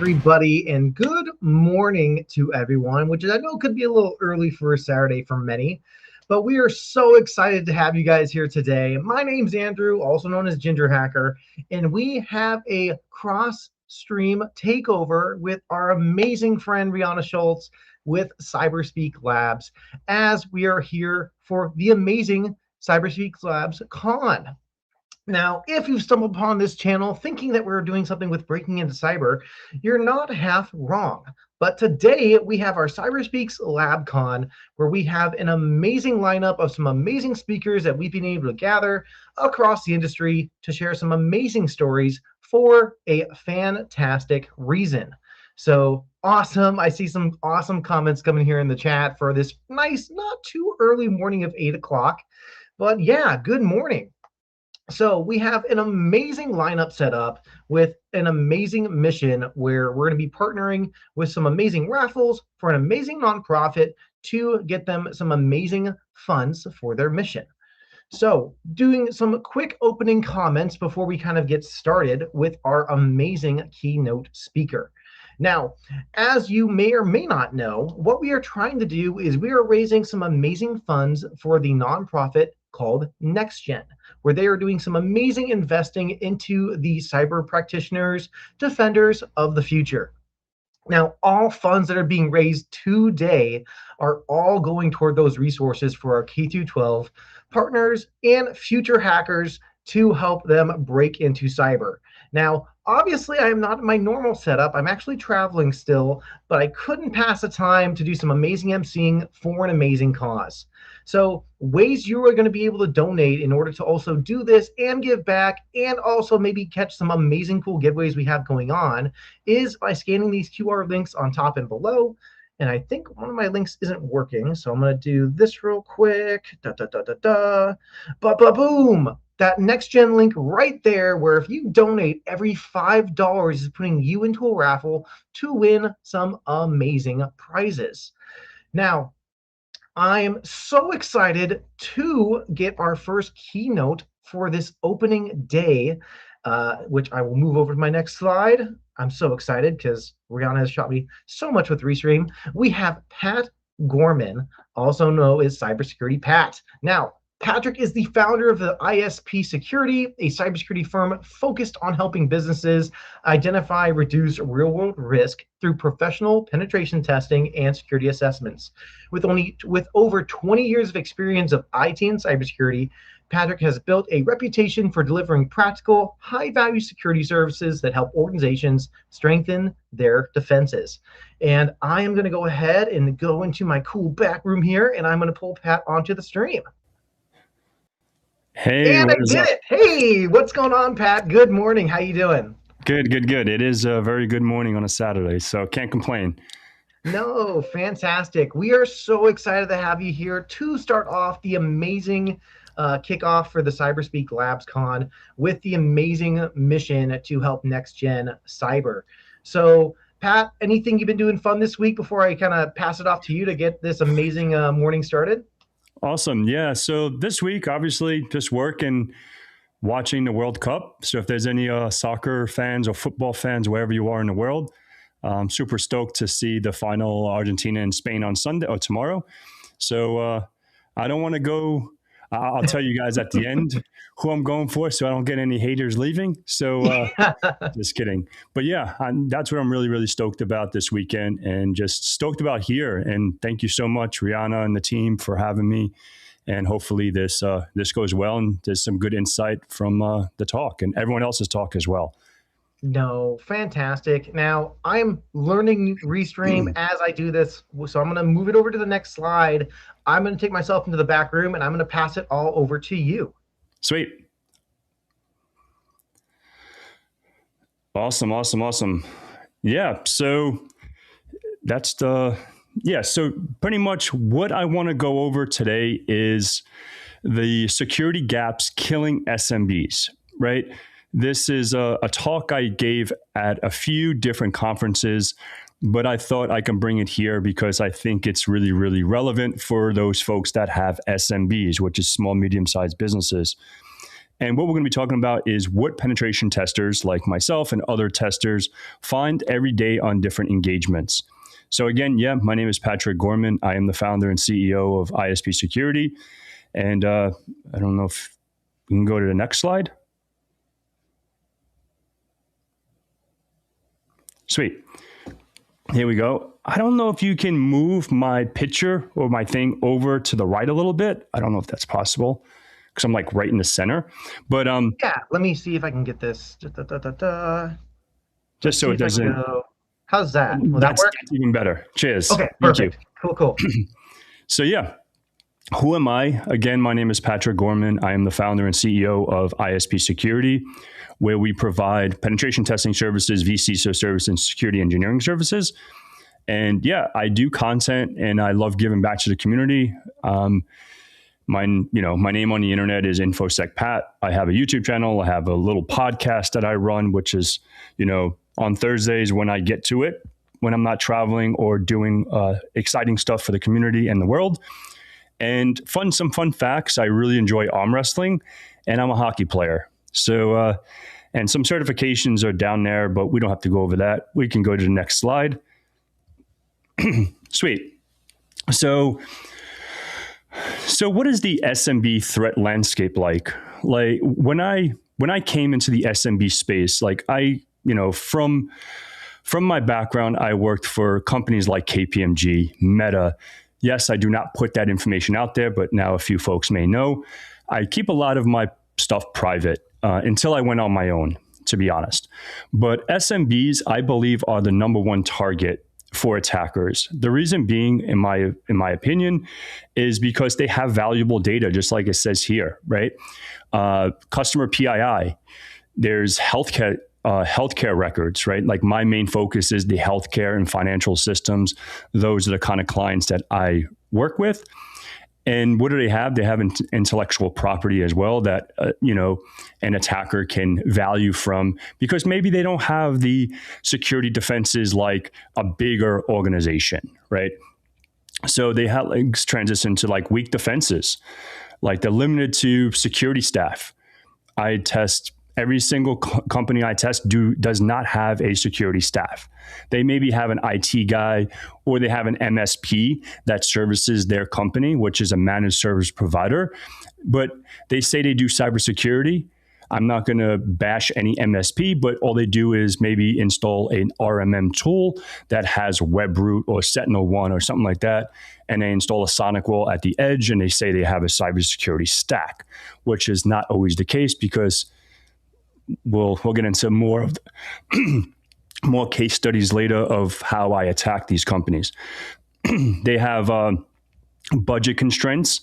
everybody, and good morning to everyone, which I know could be a little early for a Saturday for many, but we are so excited to have you guys here today. My name's Andrew, also known as Ginger Hacker, and we have a cross-stream takeover with our amazing friend Rihanna Schultz with CyberSpeak Labs, as we are here for the amazing CyberSpeak Labs Con. Now, if you've stumbled upon this channel thinking that we're doing something with breaking into cyber, you're not half wrong. But today we have our CyberSpeaks Lab Con, where we have an amazing lineup of some amazing speakers that we've been able to gather across the industry to share some amazing stories for a fantastic reason. So awesome. I see some awesome comments coming here in the chat for this nice, not too early morning of 8 o'clock. But yeah, good morning. So we have an amazing lineup set up with an amazing mission where we're going to be partnering with some amazing raffles for an amazing nonprofit to get them some amazing funds for their mission. So doing some quick opening comments before we kind of get started with our amazing keynote speaker. Now, as you may or may not know, what we are trying to do is we are raising some amazing funds for the nonprofit called NextGen, where they are doing some amazing investing into the cyber practitioners, defenders of the future. Now, all funds that are being raised today are all going toward those resources for our K-12 partners and future hackers to help them break into cyber. Now, obviously, I am not in my normal setup. I'm actually traveling still, but I couldn't pass the time to do some amazing emceeing for an amazing cause. So ways you are going to be able to donate in order to also do this and give back and also maybe catch some amazing cool giveaways we have going on is by scanning these QR links on top and below. And I think one of my links isn't working, so I'm going to do this real quick. Boom! That NextGen link right there, where if you donate, every $5 is putting you into a raffle to win some amazing prizes. Now, I am so excited to get our first keynote for this opening day, which I will move over to my next slide. I'm so excited because Rihanna has shot me so much with Restream. We have Pat Gorman, also known as Cybersecurity Pat. Now, Patrick is the founder of the ISP Security, a cybersecurity firm focused on helping businesses identify, reduce real-world risk through professional penetration testing and security assessments. With over 20 years of experience of IT and cybersecurity, Patrick has built a reputation for delivering practical, high-value security services that help organizations strengthen their defenses. And I am going to go ahead and go into my cool back room here, and I'm going to pull Pat onto the stream. Hey, and I did it. Hey, what's going on, Pat? Good morning. How you doing? Good. It is a very good morning on a Saturday, so can't complain. No, fantastic. We are so excited to have you here to start off the amazing kickoff for the CyberSpeak Labs Con with the amazing mission to help NextGen Cyber. So, Pat, anything you've been doing fun this week before I kind of pass it off to you to get this amazing morning started? Awesome. Yeah. So this week, obviously, just work and watching the World Cup. So if there's any soccer fans or football fans, wherever you are in the world, I'm super stoked to see the final Argentina and Spain on Sunday or tomorrow. So I don't want to go. I'll tell you guys at the end who I'm going for, so I don't get any haters leaving. So just kidding. But yeah, that's what I'm really, really stoked about this weekend and just stoked about here. And thank you so much, Rihanna and the team, for having me. And hopefully this goes well and there's some good insight from the talk and everyone else's talk as well. No, fantastic. Now, I'm learning Restream as I do this, so I'm going to move it over to the next slide. I'm going to take myself into the back room, and I'm going to pass it all over to you. Sweet. Awesome. Yeah, so that's so pretty much what I want to go over today is the security gaps killing SMBs, right? This is a talk I gave at a few different conferences, but I thought I can bring it here because I think it's really, really relevant for those folks that have SMBs, which is small, medium-sized businesses. And what we're going to be talking about is what penetration testers like myself and other testers find every day on different engagements. So again, my name is Patrick Gorman. I am the founder and CEO of ISP Security. And I don't know if we can go to the next slide. Sweet. Here we go. I don't know if you can move my picture or my thing over to the right a little bit. I don't know if that's possible because I'm like right in the center. But yeah, let me see if I can get this. Just so it doesn't. How's that? Will that work? That's even better. Cheers. Okay, perfect. Cool. So who am I? Again, my name is Patrick Gorman. I am the founder and CEO of ISP Security, where we provide penetration testing services, vCISO service, and security engineering services. And I do content, and I love giving back to the community. My name on the internet is InfoSec Pat. I have a YouTube channel. I have a little podcast that I run, which is, on Thursdays when I get to it, when I'm not traveling or doing exciting stuff for the community and the world. And some fun facts. I really enjoy arm wrestling, and I'm a hockey player. So, and some certifications are down there, but we don't have to go over that. We can go to the next slide. Sweet. So what is the SMB threat landscape like? Like when I came into the SMB space, like from my background, I worked for companies like KPMG, Meta. Yes, I do not put that information out there, but now a few folks may know. I keep a lot of my stuff private until I went on my own, to be honest. But SMBs, I believe, are the number one target for attackers. The reason being, in my opinion, is because they have valuable data, just like it says here, right? Customer PII, there's healthcare records, right? Like my main focus is the healthcare and financial systems. Those are the kind of clients that I work with. And what do they have? They have intellectual property as well that, an attacker can value from, because maybe they don't have the security defenses like a bigger organization, right? So they have transition to like weak defenses, like they're limited to security staff. I test every single company I test does not have a security staff. They maybe have an IT guy, or they have an MSP that services their company, which is a managed service provider. But they say they do cybersecurity. I'm not going to bash any MSP, but all they do is maybe install an RMM tool that has WebRoot or SentinelOne or something like that. And they install a sonic wall at the edge, and they say they have a cybersecurity stack, which is not always the case, because we'll get into more of more case studies later of how I attack these companies. They have budget constraints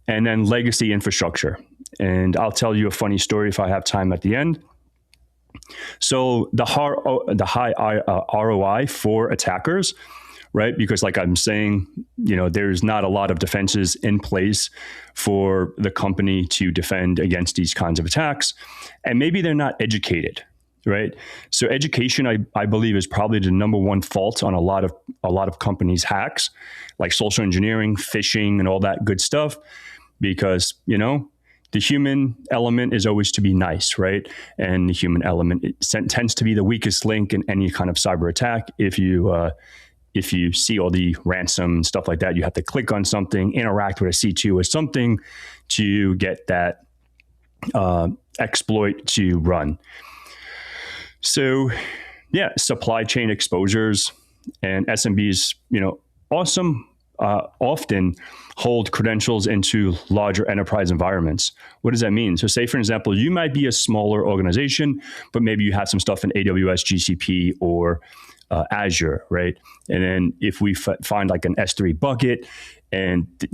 and then legacy infrastructure. And I'll tell you a funny story if I have time at the end. So the high ROI for attackers, right? Because like I'm saying, there's not a lot of defenses in place for the company to defend against these kinds of attacks. And maybe they're not educated, right? So education, I believe, is probably the number one fault on a lot of companies' hacks, like social engineering, phishing, and all that good stuff, because, the human element is always to be nice, right? And the human element tends to be the weakest link in any kind of cyber attack. If you see all the ransom and stuff like that, you have to click on something, interact with a C2 or something to get that exploit to run. So, supply chain exposures and SMBs, often hold credentials into larger enterprise environments. What does that mean? So say, for example, you might be a smaller organization, but maybe you have some stuff in AWS, GCP, or Azure, right? And then if we find like an S3 bucket and, a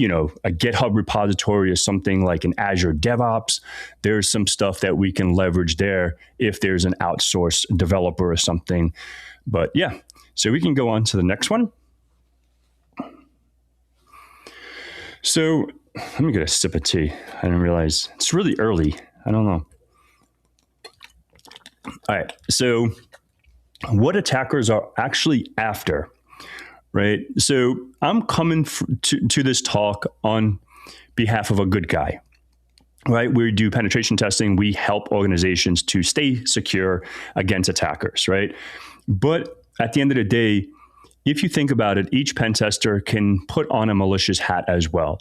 GitHub repository or something like an Azure DevOps, there's some stuff that we can leverage there if there's an outsourced developer or something. But so we can go on to the next one. So let me get a sip of tea. I didn't realize it's really early. I don't know. All right. So what attackers are actually after, right? So I'm coming to this talk on behalf of a good guy. right? We do penetration testing. We help organizations to stay secure against attackers, right? But at the end of the day, if you think about it, each pen tester can put on a malicious hat as well,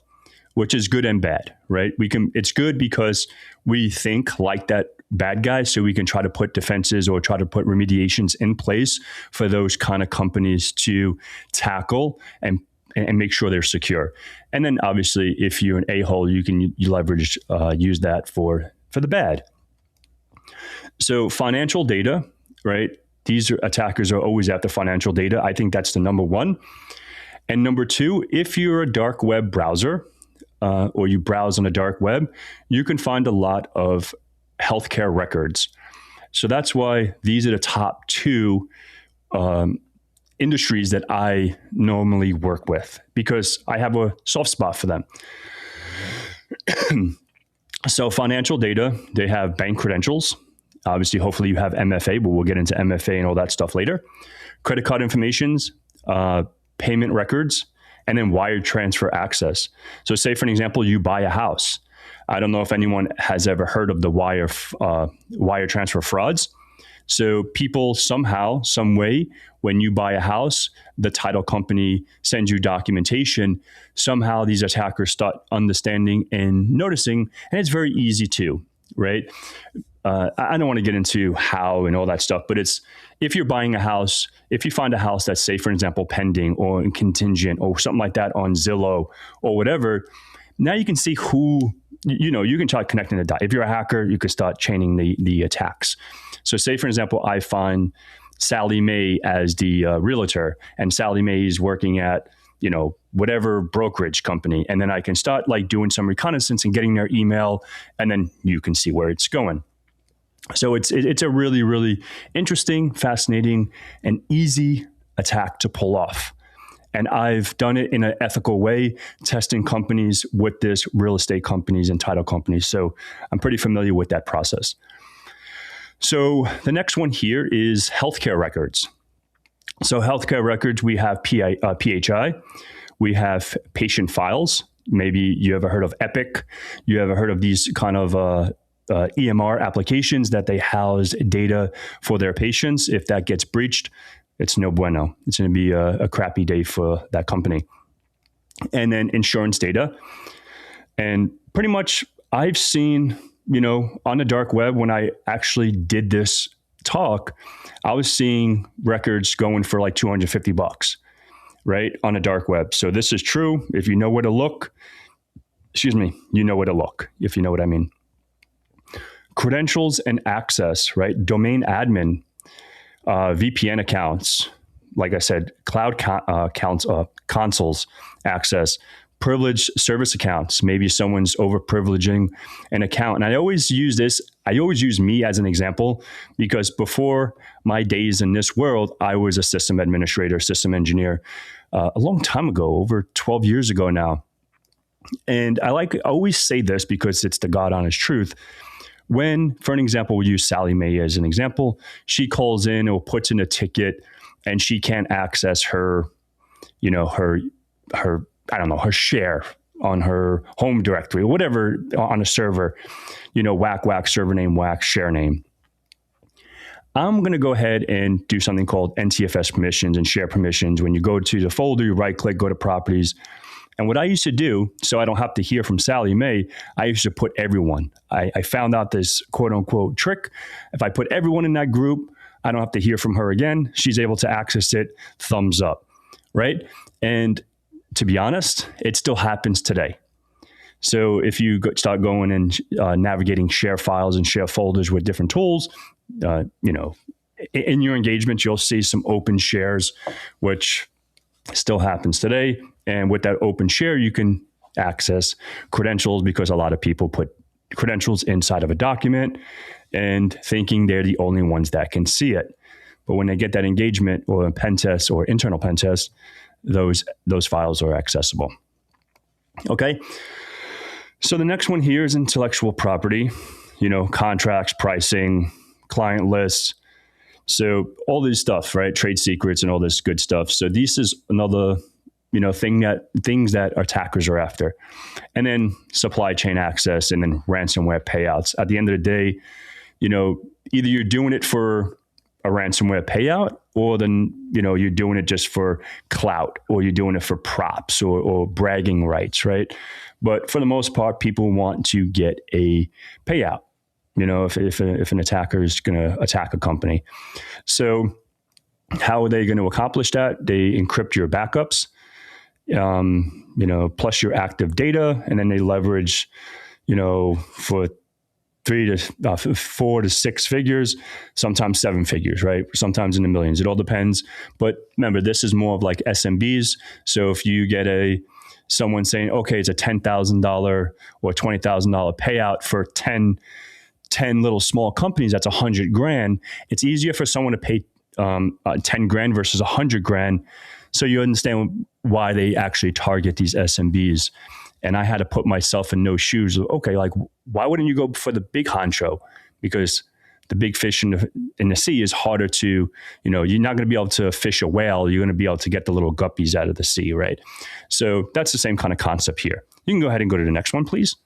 which is good and bad, right? It's good because we think like that bad guy, so we can try to put defenses or try to put remediations in place for those kind of companies to tackle and make sure they're secure. And then obviously, if you're an a-hole, you leverage, use that for the bad. So financial data, right? These attackers are always after financial data. I think that's the number one. And number two, if you're a dark web browser or you browse on the dark web, you can find a lot of healthcare records. So that's why these are the top two industries that I normally work with, because I have a soft spot for them. So financial data, they have bank credentials. Obviously, hopefully you have MFA, but we'll get into MFA and all that stuff later. Credit card informations, payment records, and then wire transfer access. So say, for an example, you buy a house. I don't know if anyone has ever heard of the wire transfer frauds. So people somehow, some way, when you buy a house, the title company sends you documentation. Somehow these attackers start understanding and noticing, and it's very easy to, right? I don't want to get into how and all that stuff, but it's, if you're buying a house, if you find a house that's, say, for example, pending or in contingent or something like that on Zillow or whatever, now you can see who, you can start connecting the dots. If you're a hacker, you could start chaining the attacks. So say, for example, I find Sally Mae as the realtor, and Sally Mae is working at, whatever brokerage company. And then I can start like doing some reconnaissance and getting their email, and then you can see where it's going. So it's a really, really interesting, fascinating, and easy attack to pull off. And I've done it in an ethical way, testing companies with this, real estate companies and title companies. So I'm pretty familiar with that process. So the next one here is healthcare records. So healthcare records, we have PHI, we have patient files. Maybe you ever heard of Epic. You ever heard of these kind of EMR applications that they house data for their patients. If that gets breached, it's no bueno. It's going to be a crappy day for that company. And then insurance data. And pretty much I've seen, on the dark web, when I actually did this talk, I was seeing records going for like $250, right? On the dark web. So this is true. If you know where to look, you know where to look, if you know what I mean. Credentials and access, right? Domain admin, VPN accounts, like I said, cloud consoles access, privileged service accounts. Maybe someone's over-privileging an account. And I always use me as an example, because before my days in this world, I was a system administrator, system engineer, a long time ago, over 12 years ago now. And I always say this because it's the God honest truth. When, for an example, we'll use Sally Mae as an example, she calls in or puts in a ticket and she can't access her share on her home directory or whatever on a server, whack, server name, whack, share name. I'm going to go ahead and do something called NTFS permissions and share permissions. When you go to the folder, you right click, go to properties. And what I used to do, so I don't have to hear from Sally Mae, I used to put everyone. I found out this quote unquote trick. If I put everyone in that group, I don't have to hear from her again. She's able to access it, thumbs up, right? And to be honest, it still happens today. So if you start going and navigating share files and share folders with different tools, in your engagement, you'll see some open shares, which still happens today. And with that open share, you can access credentials, because a lot of people put credentials inside of a document and thinking they're the only ones that can see it. But when they get that engagement or a pen test or internal pen test, those files are accessible. Okay. So the next one here is intellectual property, contracts, pricing, client lists. So all this stuff, right? Trade secrets and all this good stuff. So this is another things that attackers are after. And then supply chain access and then ransomware payouts. At the end of the day, either you're doing it for a ransomware payout, or then, you're doing it just for clout, or you're doing it for props or bragging rights, right? But for the most part, people want to get a payout, if an attacker is going to attack a company. So how are they going to accomplish that? They encrypt your backups, plus your active data, and then they leverage, for 4 to 6 figures, sometimes 7 figures, right? Sometimes in the millions. It all depends. But remember, this is more of like SMBs. So if you get someone saying, okay, it's a $10,000 or $20,000 payout for 10 little small companies, that's $100,000. It's easier for someone to pay 10 grand versus 100 grand. So you understand why they actually target these SMBs. And I had to put myself in those shoes. Okay, like, why wouldn't you go for the big honcho? Because the big fish in the sea is harder to, you're not going to be able to fish a whale. You're going to be able to get the little guppies out of the sea, right? So that's the same kind of concept here. You can go ahead and go to the next one, please.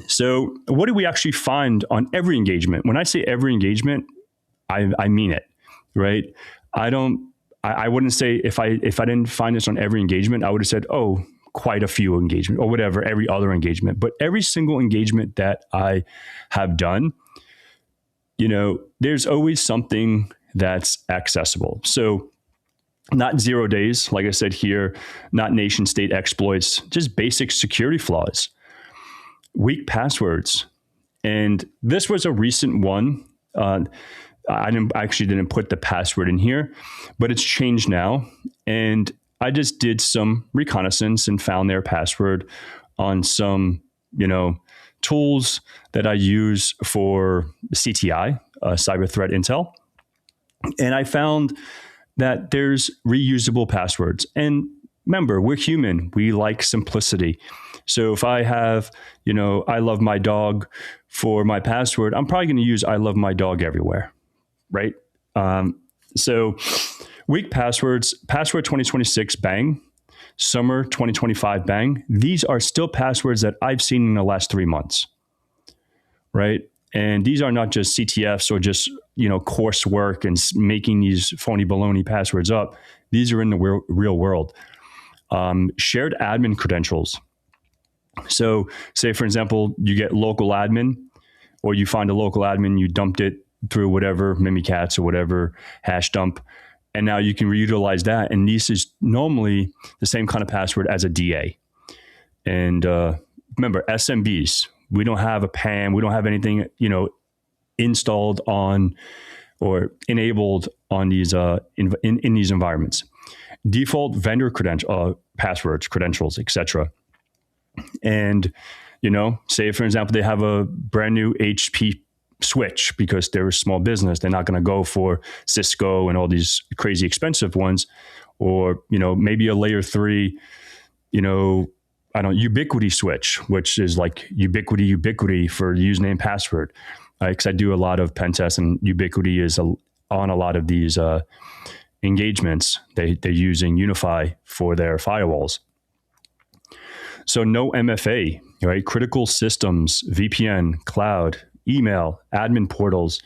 So what do we actually find on every engagement? When I say every engagement, I mean it, right? I wouldn't say if I didn't find this on every engagement, I would have said, oh, quite a few engagement or whatever, every other engagement. But every single engagement that I have done, there's always something that's accessible. So not 0 days, like I said here, not nation state exploits, just basic security flaws, weak passwords. And this was a recent one. I didn't put the password in here, but it's changed now. And I just did some reconnaissance and found their password on some, tools that I use for CTI, cyber threat intel. And I found that there's reusable passwords. And remember, we're human. We like simplicity. So if I have, I love my dog for my password, I'm probably going to use I love my dog everywhere. Right? So weak passwords, password 2026, bang. Summer 2025, bang. These are still passwords that I've seen in the last 3 months, right? And these are not just CTFs or just, coursework and making these phony baloney passwords up. These are in the real world. Shared admin credentials. So say, for example, you get local admin, or you find a local admin, you dumped it through whatever, Mimikatz or whatever, hash dump. And now you can reutilize that. And this is normally the same kind of password as a DA. And remember, SMBs, we don't have a PAM. We don't have anything, installed on or enabled on these in these environments. Default vendor passwords, credentials, etc. And, say, for example, they have a brand new HP switch because they're a small business. They're not going to go for Cisco and all these crazy expensive ones, or, maybe a layer 3, Ubiquity switch, which is like Ubiquity for username password. Because I do a lot of pen tests, and Ubiquity is on a lot of these engagements. They're using Unify for their firewalls. So no MFA, right? Critical systems, VPN, cloud, email, admin portals,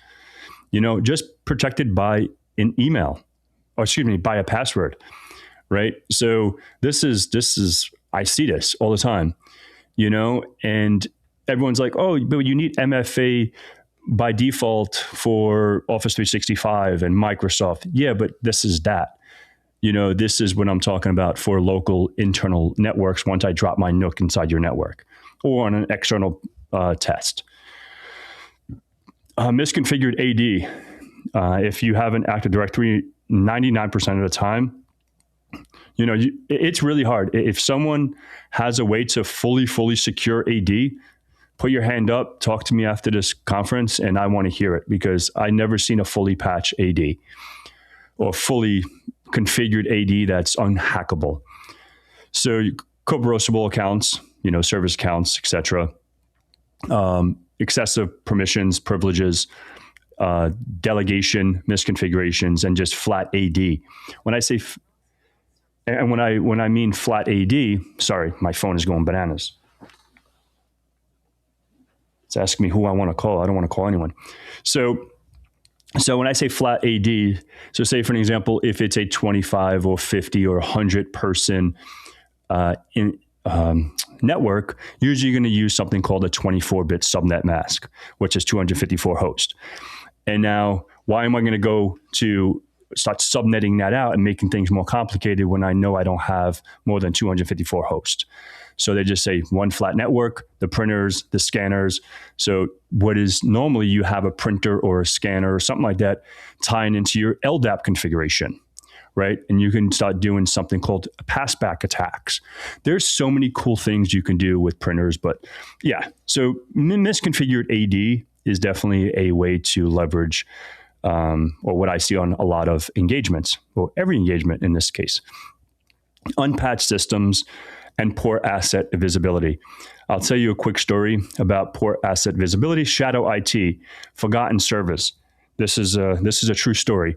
just protected by an email, by a password, right? So this is, I see this all the time, and everyone's like, oh, but you need MFA by default for Office 365 and Microsoft. Yeah, but this is that. This is what I'm talking about for local internal networks once I drop my NUC inside your network or on an external test. Misconfigured AD. If you have an Active Directory, 99% of the time, it's really hard. If someone has a way to fully secure AD, put your hand up, talk to me after this conference, and I want to hear it, because I never seen a fully patched AD or fully configured AD that's unhackable. So co-browsable accounts, service accounts, etc. Excessive permissions, privileges, delegation misconfigurations, and just flat AD. When I say when I mean flat AD, sorry, my phone is going bananas. It's asking me who I want to call. I don't want to call anyone. So when I say flat AD, so say for an example, if it's a 25 or 50 or 100 person network, usually you're going to use something called a 24-bit subnet mask, which is 254 hosts. And now, why am I going to go to start subnetting that out and making things more complicated when I know I don't have more than 254 hosts? So they just say one flat network, the printers, the scanners. So what is normally you have a printer or a scanner or something like that tying into your LDAP configuration, right? And you can start doing something called passback attacks. There's so many cool things you can do with printers, but yeah. So misconfigured AD is definitely a way to leverage, or what I see on a lot of engagements, or every engagement in this case. Unpatched systems and poor asset visibility. I'll tell you a quick story about poor asset visibility. Shadow IT, forgotten service. This is a true story.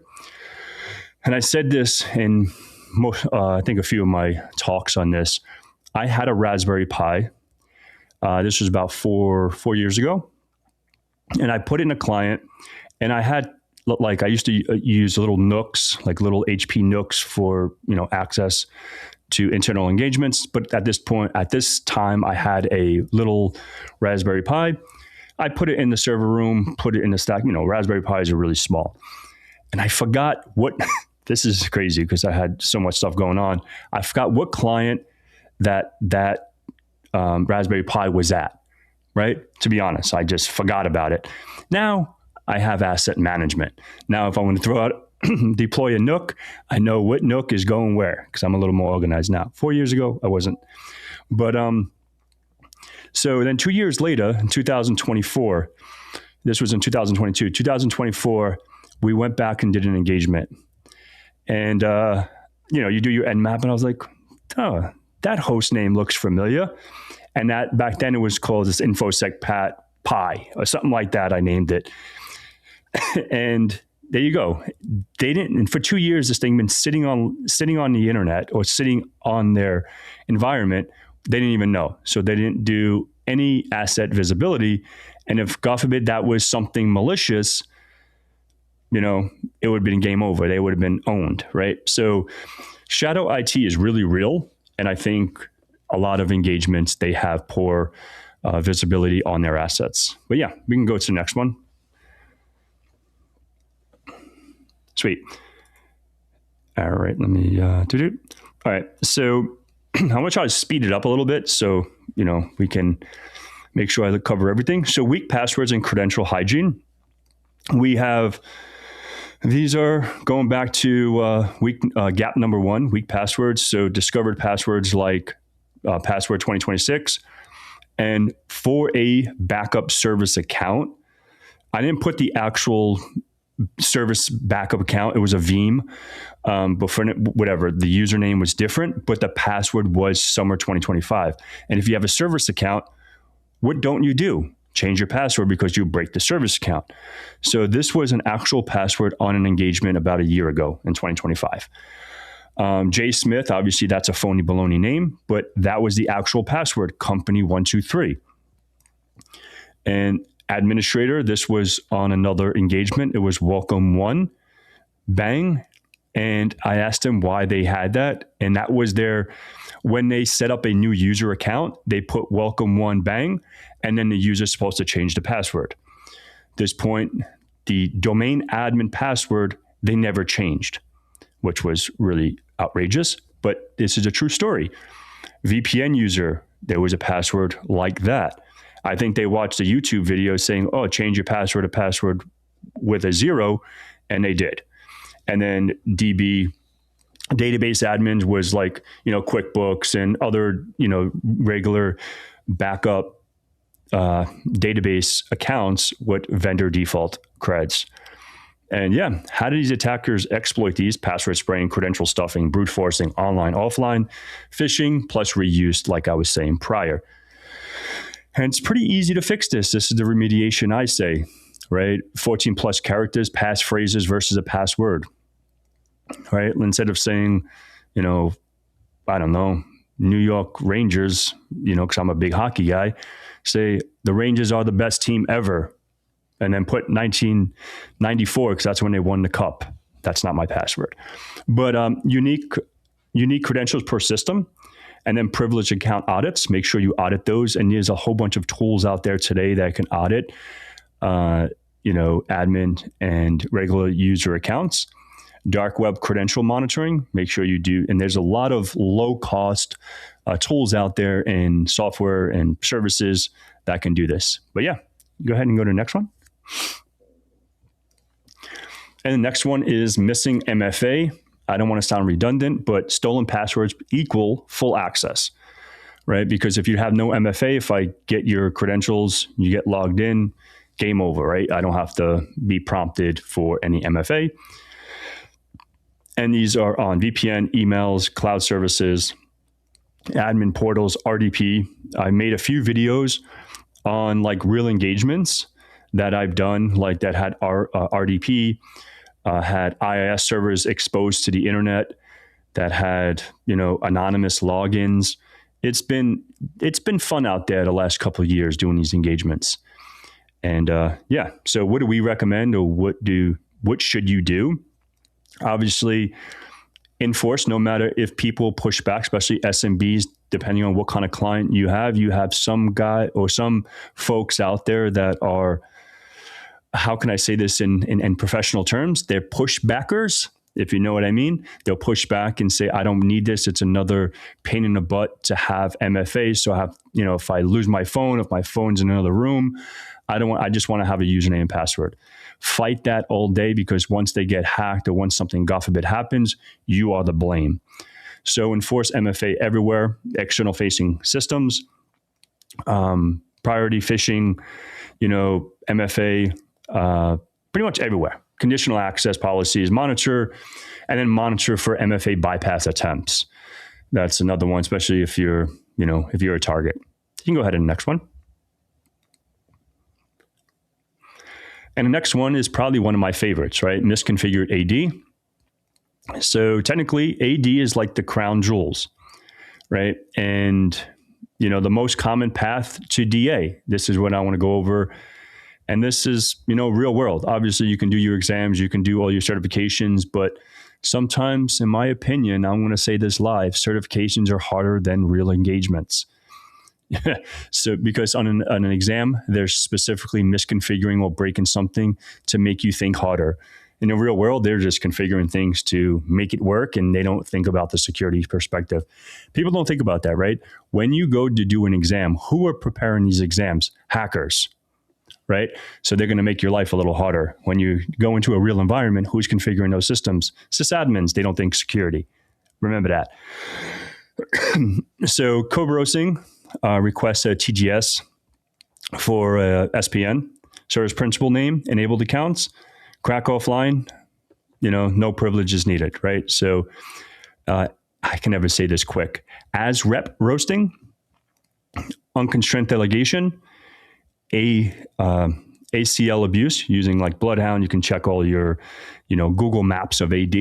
And I said this in, I think, a few of my talks on this. I had a Raspberry Pi. This was about four years ago. And I put in a client, and I had, like, I used to use little nooks, like little HP nooks for, access to internal engagements. But at this time, I had a little Raspberry Pi. I put it in the server room, put it in the stack. Raspberry Pis are really small. And I forgot what, this is crazy because I had so much stuff going on. I forgot what client that Raspberry Pi was at. Right? To be honest, I just forgot about it. Now I have asset management. Now, if I want to deploy a NUC, I know what NUC is going where, because I'm a little more organized now. 4 years ago, I wasn't. But so then 2 years later, in 2024, this was in 2022, 2024, we went back and did an engagement. And, you do your Nmap, and I was like, oh, that host name looks familiar. And that back then it was called this InfoSec Pi or something like that. I named it. And there you go. They didn't, and for 2 years, this thing been sitting on the internet or sitting on their environment. They didn't even know. So they didn't do any asset visibility. And if, God forbid, that was something malicious, it would have been game over. They would have been owned, right? So shadow IT is really real. And I think a lot of engagements, they have poor visibility on their assets. But yeah, we can go to the next one. Sweet. All right, let me do. All right, so I'm gonna try to speed it up a little bit so we can make sure I cover everything. So weak passwords and credential hygiene. We have, these are going back to gap number 1, weak passwords. So discovered passwords like password 2026. And for a backup service account, I didn't put the actual service backup account. It was a Veeam, but for whatever, the username was different, but the password was summer 2025. And if you have a service account, what don't you do? Change your password because you break the service account. So this was an actual password on an engagement about a year ago in 2025. J Smith, obviously that's a phony baloney name, but that was the actual password, company123. And administrator, this was on another engagement. It was welcome1, bang. And I asked them why they had that. And that was when they set up a new user account, they put welcome1, bang, and then the user's supposed to change the password. At this point, the domain admin password, they never changed, which was really outrageous, but this is a true story. VPN user, there was a password like that. I think they watched a YouTube video saying, oh, change your password to password with a 0, and they did. And then DB database admins was like, QuickBooks and other, regular backup database accounts with vendor default creds. And yeah, how do these attackers exploit these? Password spraying, credential stuffing, brute forcing, online, offline, phishing, plus reuse, like I was saying prior. And it's pretty easy to fix this. This is the remediation I say. right? 14 plus characters, passphrases versus a password, right? Instead of saying, I don't know, New York Rangers, because I'm a big hockey guy, say the Rangers are the best team ever, and then put 1994 because that's when they won the cup. That's not my password. But unique credentials per system, and then privileged account audits. Make sure you audit those. And there's a whole bunch of tools out there today that can audit, admin and regular user accounts. Dark web credential monitoring, make sure you do. And there's a lot of low-cost tools out there in software and services that can do this. But yeah, go ahead and go to the next one. And the next one is missing MFA. I don't want to sound redundant, but stolen passwords equal full access, right? Because if you have no MFA, if I get your credentials, you get logged in, game over, right? I don't have to be prompted for any MFA. And these are on VPN, emails, cloud services, admin portals, RDP. I made a few videos on like real engagements that I've done, like that had RDP, had IIS servers exposed to the internet, that had anonymous logins. It's been fun out there the last couple of years doing these engagements. And so what do we recommend, or what should you do? Obviously, enforce, no matter if people push back, especially SMBs, depending on what kind of client you have some guy or some folks out there that are, how can I say this in professional terms? They're pushbackers, if you know what I mean. They'll push back and say, I don't need this. It's another pain in the butt to have MFA. So if I lose my phone, if my phone's in another room, I just want to have a username and password. Fight that all day, because once they get hacked or once something, God forbid, happens, you are the blame. So enforce MFA everywhere, external facing systems, priority phishing, MFA, pretty much everywhere. Conditional access policies, monitor, and then monitor for MFA bypass attempts. That's another one, especially if you're a target. You can go ahead to the next one. And the next one is probably one of my favorites, right? Misconfigured AD. So technically, AD is like the crown jewels, right? And, the most common path to DA. This is what I want to go over. And this is, real world. Obviously, you can do your exams, you can do all your certifications, but sometimes, in my opinion, I'm going to say this live, certifications are harder than real engagements. So because on an exam, they're specifically misconfiguring or breaking something to make you think harder. In the real world, they're just configuring things to make it work, and they don't think about the security perspective. People don't think about that, right? When you go to do an exam, who are preparing these exams? Hackers, right? So they're going to make your life a little harder. When you go into a real environment, who's configuring those systems? Sysadmins, they don't think security. Remember that. So co-browsing requests a TGS for SPN, service principal name, enabled accounts, crack offline, no privileges needed, right? So I can never say this quick. As rep roasting, unconstrained delegation, ACL abuse using like Bloodhound. You can check all your, Google Maps of AD,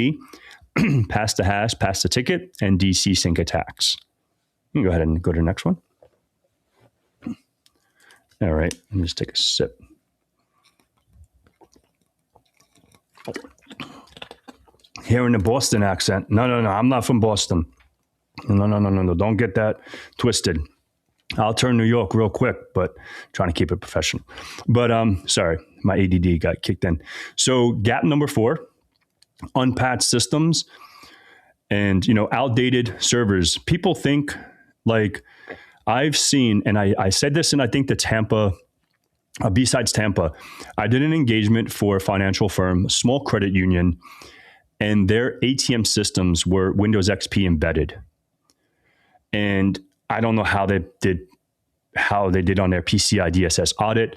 pass the hash, pass the ticket, and DC sync attacks. You can go ahead and go to the next one. All right, let me just take a sip. Hearing the Boston accent. No, I'm not from Boston. No, don't get that twisted. I'll turn New York real quick, but trying to keep it professional. But sorry, my ADD got kicked in. So gap number 4, unpatched systems and, outdated servers. People think like I've seen, and I said this in, I think the Tampa, besides Tampa, I did an engagement for a financial firm, a small credit union, and their ATM systems were Windows XP embedded. And I don't know how they did on their PCI DSS audit.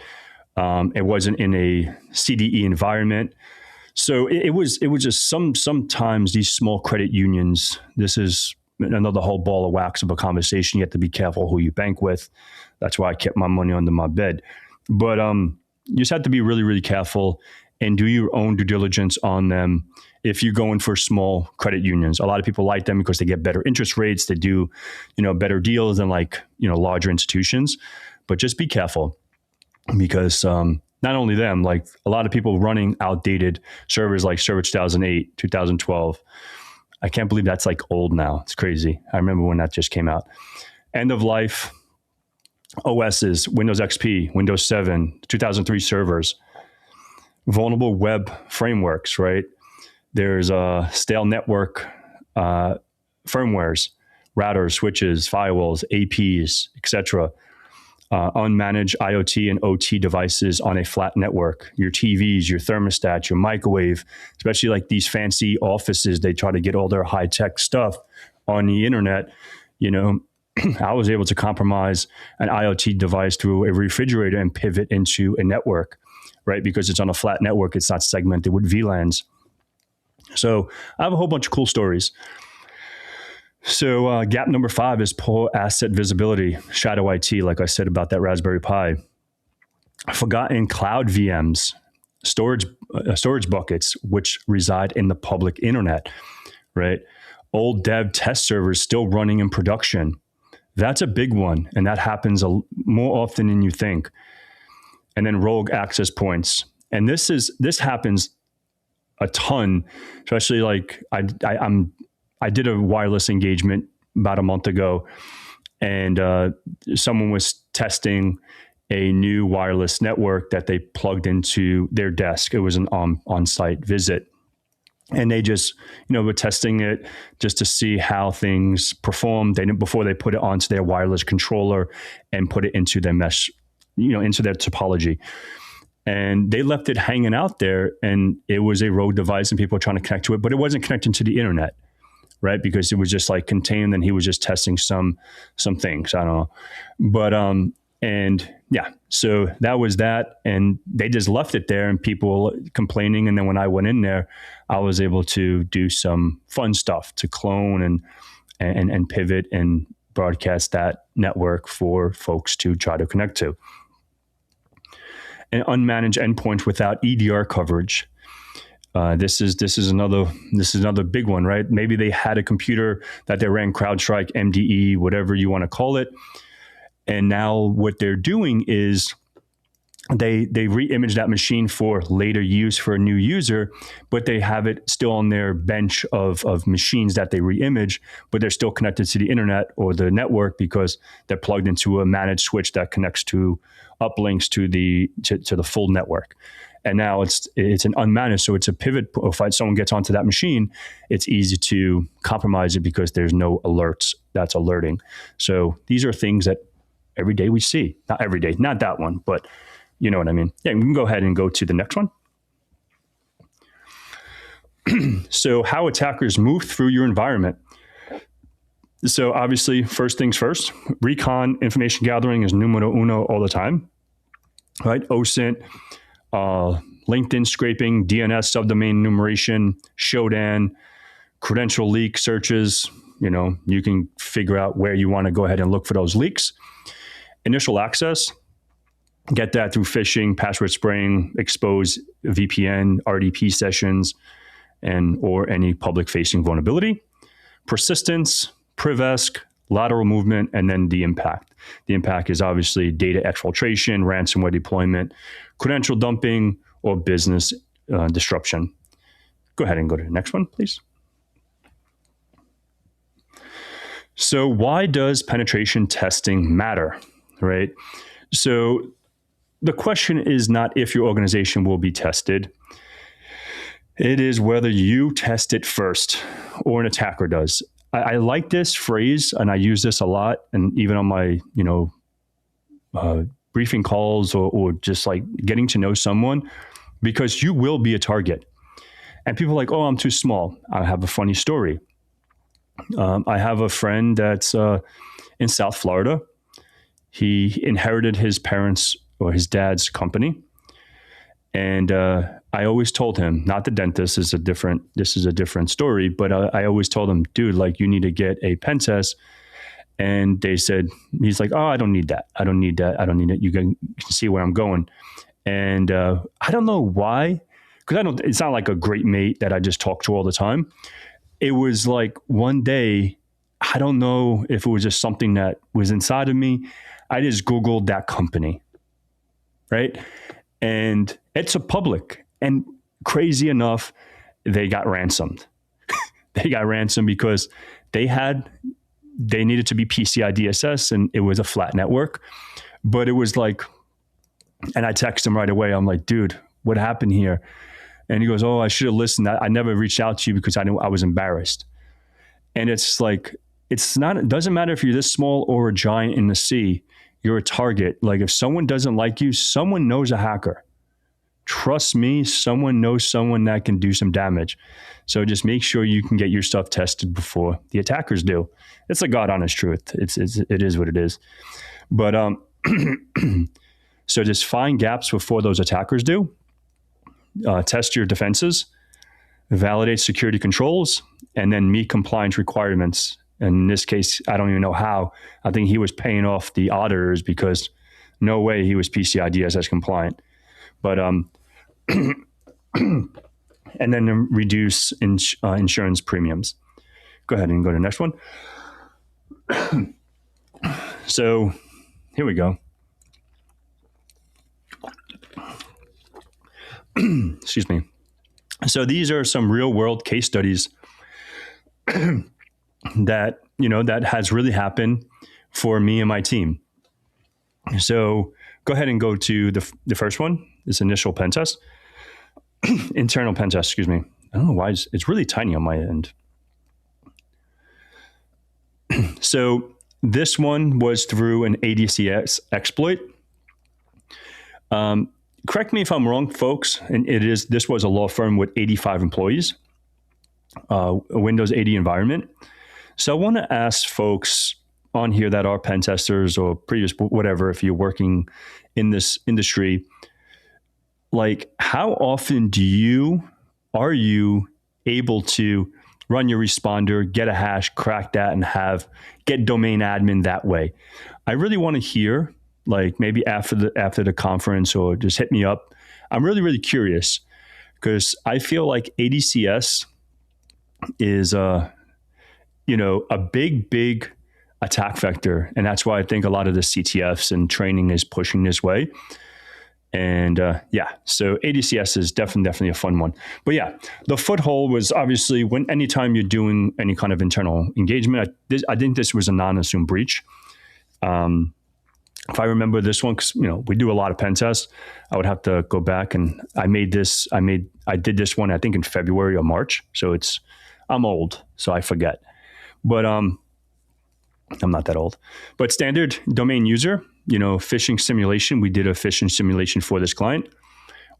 It wasn't in a CDE environment. So it was just sometimes these small credit unions, this is another whole ball of wax of a conversation. You have to be careful who you bank with. That's why I kept my money under my bed. But you just have to be really, really careful and do your own due diligence on them. If you're going for small credit unions, a lot of people like them because they get better interest rates. They do, better deals than larger institutions. But just be careful because not only them, like a lot of people running outdated servers like Server 2008, 2012. I can't believe that's like old now. It's crazy. I remember when that just came out. End of life OSs, Windows XP, Windows 7, 2003 servers, vulnerable web frameworks, right? There's stale network firmwares, routers, switches, firewalls, APs, etc. Unmanaged IoT and OT devices on a flat network, your TVs, your thermostat, your microwave, especially like these fancy offices, they try to get all their high-tech stuff on the internet. I was able to compromise an IoT device through a refrigerator and pivot into a network, right? Because it's on a flat network, it's not segmented with VLANs. So I have a whole bunch of cool stories. So gap number 5 is poor asset visibility, shadow IT, like I said about that Raspberry Pi. Forgotten cloud VMs, storage buckets, which reside in the public internet, right? Old dev test servers still running in production. That's a big one, and that happens more often than you think. And then rogue access points. And this happens a ton, especially like I did a wireless engagement about a month ago, and someone was testing a new wireless network that they plugged into their desk. It was an on-site visit. And they just, were testing it just to see how things performed. Before they put it onto their wireless controller and put it into their mesh, into their topology. And they left it hanging out there, and it was a rogue device, and people were trying to connect to it, but it wasn't connecting to the internet, right? Because it was just like contained, and he was just testing some things. I don't know, but and yeah, so that was that, and they just left it there, and people complaining. And then when I went in there, I was able to do some fun stuff to clone and pivot and broadcast that network for folks to try to connect to. And unmanaged endpoints without EDR coverage. This is another big one, right? Maybe they had a computer that they ran CrowdStrike, MDE, whatever you want to call it, and now what they're doing is they re-image that machine for later use for a new user, but they have it still on their bench of machines that they re-image, but they're still connected to the internet or the network because they're plugged into a managed switch that connects to uplinks to the full network. And now it's an unmanaged, so it's a pivot. If someone gets onto that machine, it's easy to compromise it because there's no alerts that's alerting. So these are things that every day we see. Not every day, not that one, but you know what I mean. Yeah, we can go ahead and go to the next one. So how attackers move through your environment. So obviously, first things first, recon information gathering is numero uno all the time, right? OSINT, LinkedIn scraping, DNS subdomain enumeration, Shodan, credential leak searches. You can figure out where you want to go ahead and look for those leaks. Initial access, get that through phishing, password spraying, expose VPN, RDP sessions, or any public-facing vulnerability. Persistence, Privesc, lateral movement, and then the impact. The impact is obviously data exfiltration, ransomware deployment, credential dumping, or business disruption. Go ahead and go to the next one, please. So why does penetration testing matter, right? So the question is not if your organization will be tested. It is whether you test it first or an attacker does. I like this phrase, and I use this a lot, and even on my, briefing calls or just like getting to know someone, because you will be a target. And people are like, oh, I'm too small. I have a funny story. I have a friend that's in South Florida. He inherited his parents' or his dad's company. And I always told him, not the dentist, this is a different story, but I always told him, dude, like you need to get a pen test. And they said, he's like, oh, I don't need that. I don't need that. You can see where I'm going. And I don't know why, because it's not like a great mate that I just talk to all the time. It was like one day, I don't know if it was just something that was inside of me. I just Googled that company, right? And it's a public. And crazy enough, they got ransomed. They got ransomed because they needed to be PCI DSS, and it was a flat network. But it was like, and I text him right away. I'm like, dude, what happened here? And he goes, oh, I should have listened. I never reached out to you because I was embarrassed. And it's like, it doesn't matter if you're this small or a giant in the sea, you're a target. Like if someone doesn't like you, someone knows a hacker. Trust me, someone knows someone that can do some damage. So just make sure you can get your stuff tested before the attackers do. It's a God honest truth. It is what it is. But so just find gaps before those attackers do. Test your defenses, validate security controls, and then meet compliance requirements. And in this case, I don't even know how. I think he was paying off the auditors because no way he was PCI DSS compliant. But and then reduce insurance premiums. Go ahead and go to the next one. So here we go. Excuse me. So these are some real world case studies that has really happened for me and my team. So go ahead and go to the first one, this initial pen test. Internal pen test, excuse me. I don't know why it's really tiny on my end. So this one was through an ADCS exploit. Correct me if I'm wrong, folks. And this was a law firm with 85 employees, a Windows 80 environment. So I want to ask folks on here that are pen testers or previous, whatever, if you're working in this industry, like how often are you able to run your responder, get a hash, crack that, and get domain admin that way? I really want to hear, like maybe after the conference, or just hit me up. I'm really, really curious because I feel like ADCS is a big attack vector. And that's why I think a lot of the CTFs and training is pushing this way. And so ADCS is definitely a fun one. But yeah, the foothold was obviously anytime you're doing any kind of internal engagement, I think this was a non-assumed breach. If I remember this one, because we do a lot of pen tests, I would have to go back, and I did this one I think in February or March. So I'm old, so I forget. But I'm not that old. But standard domain user, phishing simulation. We did a phishing simulation for this client.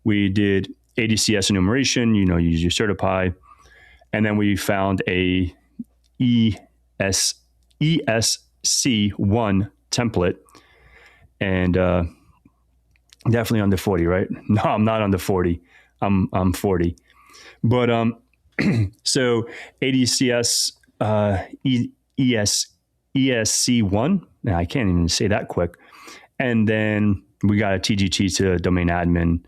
We did ADCS enumeration, use your certify. And then we found a ESC1 template. And definitely under 40, right? No, I'm not under 40. I'm 40. But so ADCS ESC1. Now I can't even say that quick. And then we got a TGT to domain admin,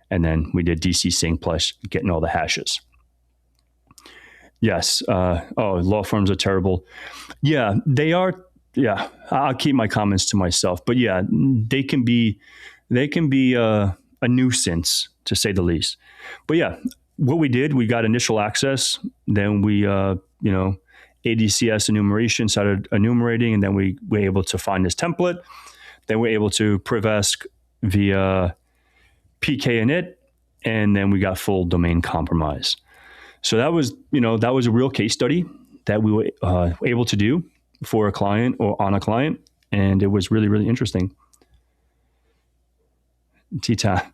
and then we did DC sync plus getting all the hashes. Yes. Law firms are terrible. Yeah, they are. Yeah, I'll keep my comments to myself. But yeah, they can be a nuisance, to say the least. But yeah, what we did, we got initial access. Then we, ADCS enumeration, started enumerating, and then we were able to find this template. Then we're able to privask via PK init, and then we got full domain compromise. So that was a real case study that we were able to do for a client or on a client, and it was really, really interesting. Tea time.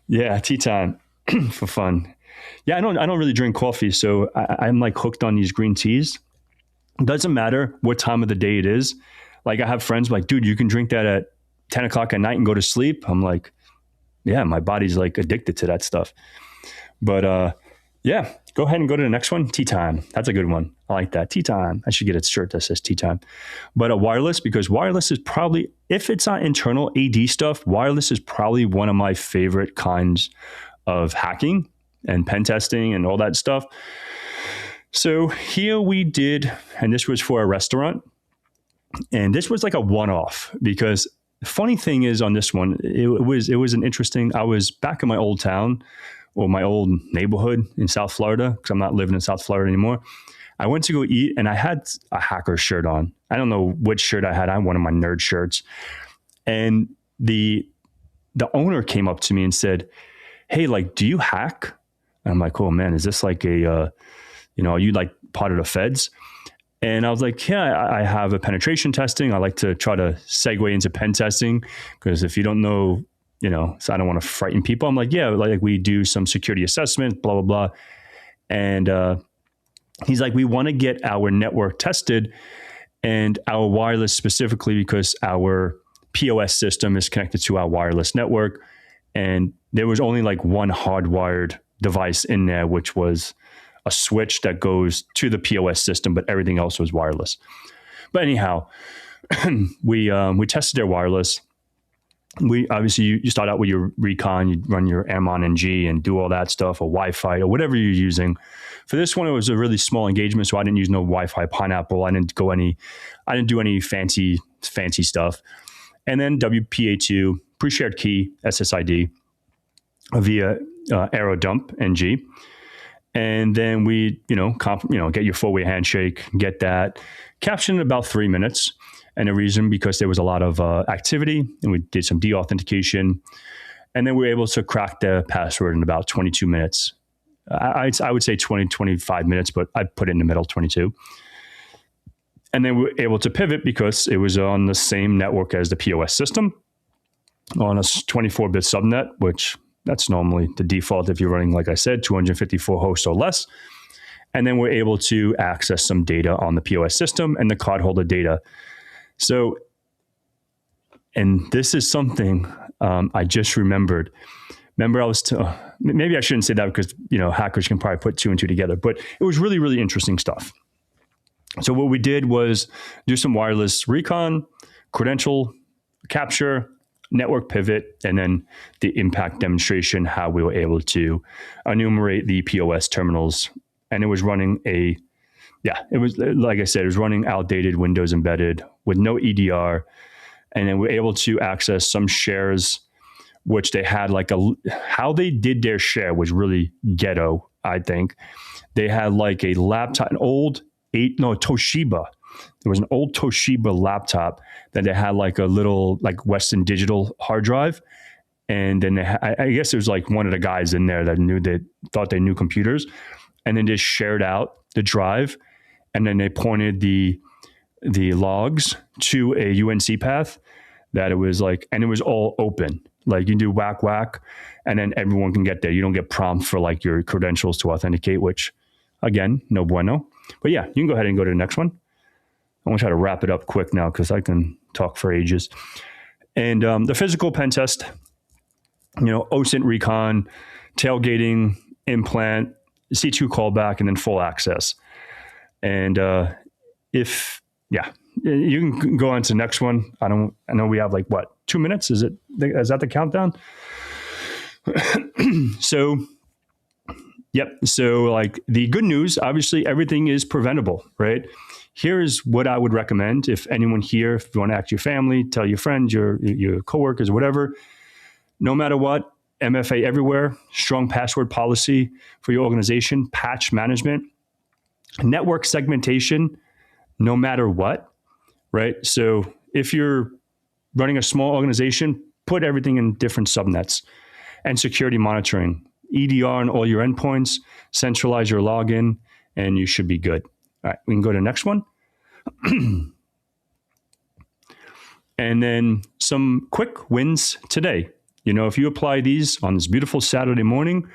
Yeah, tea time for fun. Yeah, I don't really drink coffee, so I'm like hooked on these green teas. It doesn't matter what time of the day it is. Like I have friends like, dude, you can drink that at 10 o'clock at night and go to sleep. I'm like, yeah, my body's like addicted to that stuff. But Yeah, go ahead and go to the next one. Tea time. That's a good one. I like that. Tea time. I should get a shirt that says tea time. But a wireless, because wireless is probably, if it's not internal AD stuff, wireless is probably one of my favorite kinds of hacking and pen testing and all that stuff. So here we did, and this was for a restaurant, and this was like a one-off because the funny thing is on this one, it was an interesting. I was back in my old town or my old neighborhood in South Florida because I'm not living in South Florida anymore. I went to go eat and I had a hacker shirt on. I don't know which shirt I had. I had one of my nerd shirts, and the owner came up to me and said, "Hey, like, do you hack?" And I'm like, "Oh man, is this like a are you like part of the feds?" And I was like, "Yeah, I have a penetration testing. I like to try to segue into pen testing because if you don't know, so I don't want to frighten people." I'm like, "Yeah, like we do some security assessment, blah, blah, blah." And he's like, "We want to get our network tested and our wireless specifically because our POS system is connected to our wireless network. And there was only like one hardwired device in there, which was a switch that goes to the POS system, but everything else was wireless." But anyhow, we tested their wireless. We obviously you start out with your recon, you run your Airmon NG and do all that stuff, or Wi-Fi or whatever you're using. For this one, it was a really small engagement, so I didn't use no Wi-Fi Pineapple. I didn't do any fancy stuff. And then WPA2 pre-shared key SSID via Arrow Dump NG. And then we, get your four-way handshake, get that, captioned in about 3 minutes. And the reason, because there was a lot of activity and we did some deauthentication. And then we were able to crack the password in about 22 minutes. I would say 20, 25 minutes, but I put it in the middle, 22. And then we were able to pivot because it was on the same network as the POS system on a 24-bit subnet, which that's normally the default if you're running, like I said, 254 hosts or less. And then we're able to access some data on the POS system and the cardholder data. So, and this is something I just remembered. Remember, maybe I shouldn't say that because, hackers can probably put two and two together, but it was really, really interesting stuff. So what we did was do some wireless recon, credential capture, network pivot, and then the impact demonstration, how we were able to enumerate the POS terminals. And it was running it was, like I said, it was running outdated Windows embedded with no EDR. And then we're able to access some shares, which they had how they did their share was really ghetto, I think. They had like a laptop, Toshiba. There was an old Toshiba laptop that they had like a little like Western Digital hard drive. And then I guess it was like one of the guys in there that thought they knew computers, and then just shared out the drive. And then they pointed the logs to a UNC path that it was like, and it was all open. Like you do whack, and then everyone can get there. You don't get prompts for like your credentials to authenticate, which again, no bueno. But yeah, you can go ahead and go to the next one. I want to try to wrap it up quick now because I can talk for ages. And the physical pen test, OSINT recon, tailgating, implant, C2 callback, and then full access. And you can go on to the next one. I know we have 2 minutes. Is that the countdown? So, yep. So like the good news, obviously everything is preventable, right? Here's what I would recommend. If anyone here, if you want to ask your family, tell your friends, your coworkers, whatever, no matter what, MFA everywhere, strong password policy for your organization, patch management, network segmentation, no matter what, right? So if you're running a small organization, put everything in different subnets, and security monitoring, EDR on all your endpoints, centralize your login, and you should be good. All right, we can go to the next one. And then some quick wins today. If you apply these on this beautiful Saturday morning,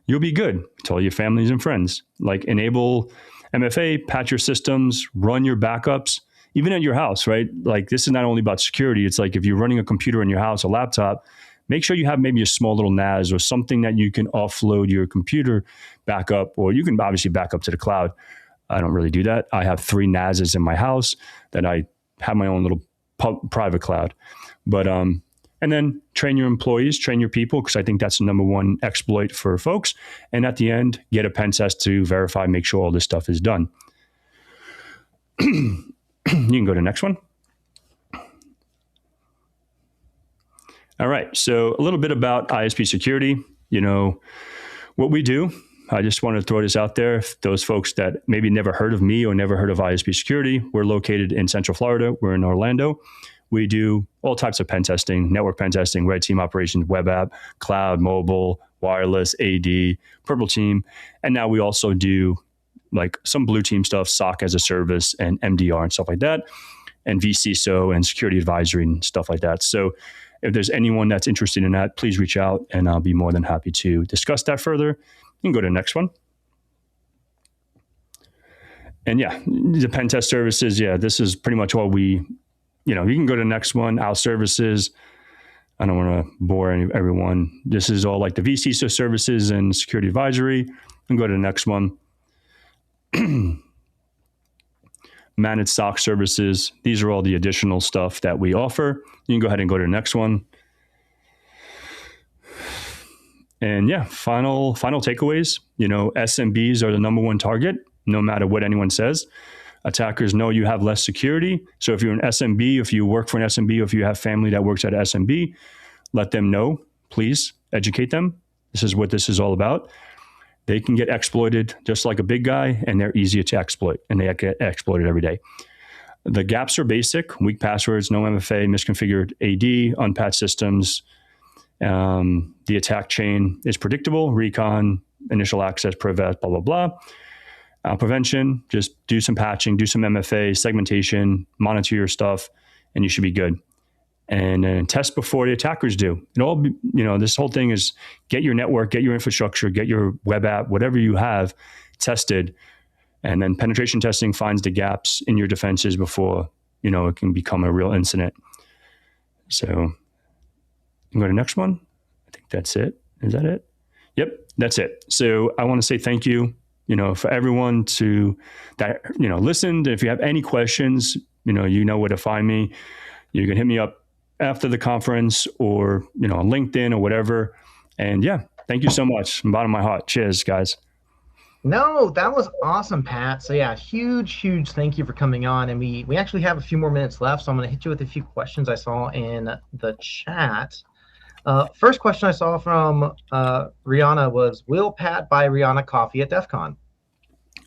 you'll be good. Tell your families and friends. Like enable MFA, patch your systems, run your backups, even at your house, right? Like this is not only about security. It's like if you're running a computer in your house, a laptop, make sure you have maybe a small little NAS or something that you can offload your computer back up, or you can obviously back up to the cloud. I don't really do that. I have 3 NASs in my house that I have my own little private cloud. But and then train your employees, train your people, because I think that's the number one exploit for folks. And at the end, get a pen test to verify, make sure all this stuff is done. You can go to the next one. All right. So a little bit about ISP Security. What we do. I just want to throw this out there. Those folks that maybe never heard of me or never heard of ISP Security, we're located in Central Florida. We're in Orlando. We do all types of pen testing, network pen testing, red team operations, web app, cloud, mobile, wireless, AD, purple team. And now we also do like some blue team stuff, SOC as a service and MDR and stuff like that, and vCISO and security advisory and stuff like that. So if there's anyone that's interested in that, please reach out and I'll be more than happy to discuss that further. You can go to the next one. And yeah, the pen test services, this is pretty much all we, you can go to the next one, our services. I don't want to bore everyone. This is all like the vCISO services and security advisory. You can go to the next one. Managed SOC services. These are all the additional stuff that we offer. You can go ahead and go to the next one. And final takeaways. SMBs are the number one target, no matter what anyone says. Attackers know you have less security. So if you're an SMB, if you work for an SMB, or if you have family that works at an SMB, let them know. Please educate them. This is what this is all about. They can get exploited just like a big guy, and they're easier to exploit, and they get exploited every day. The gaps are basic: weak passwords, no MFA, misconfigured AD, unpatched systems. The attack chain is predictable: recon, initial access, prevent, blah, blah, blah. Prevention, just do some patching, do some MFA, segmentation, monitor your stuff, and you should be good. And then test before the attackers do. This whole thing is get your network, get your infrastructure, get your web app, whatever you have tested. And then penetration testing finds the gaps in your defenses before, it can become a real incident. So I'm going to the next one. I think that's it. Is that it? Yep, that's it. So I want to say thank you, for everyone that listened. If you have any questions, you know where to find me. You can hit me up after the conference or, on LinkedIn or whatever. And thank you so much from the bottom of my heart. Cheers, guys. No, that was awesome, Pat. So huge thank you for coming on. And we actually have a few more minutes left, so I'm going to hit you with a few questions I saw in the chat. First question I saw from Rihanna was, will Pat buy Rihanna coffee at DEF CON?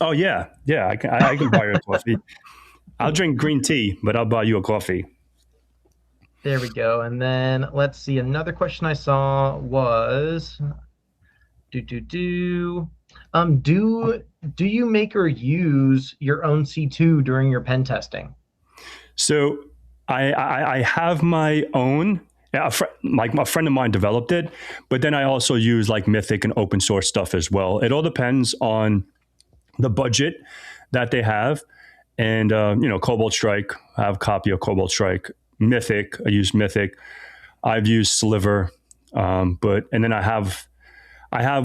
Oh, yeah. I can buy you a coffee. I'll drink green tea, but I'll buy you a coffee. There we go. And then let's see. Another question I saw was, do you make or use your own C2 during your pen testing? So I have my own. A friend of mine developed it, but then I also use like Mythic and open source stuff as well. It all depends on the budget that they have. And, Cobalt Strike, I have a copy of Cobalt Strike. Mythic, I use Mythic. I've used Sliver, and then I have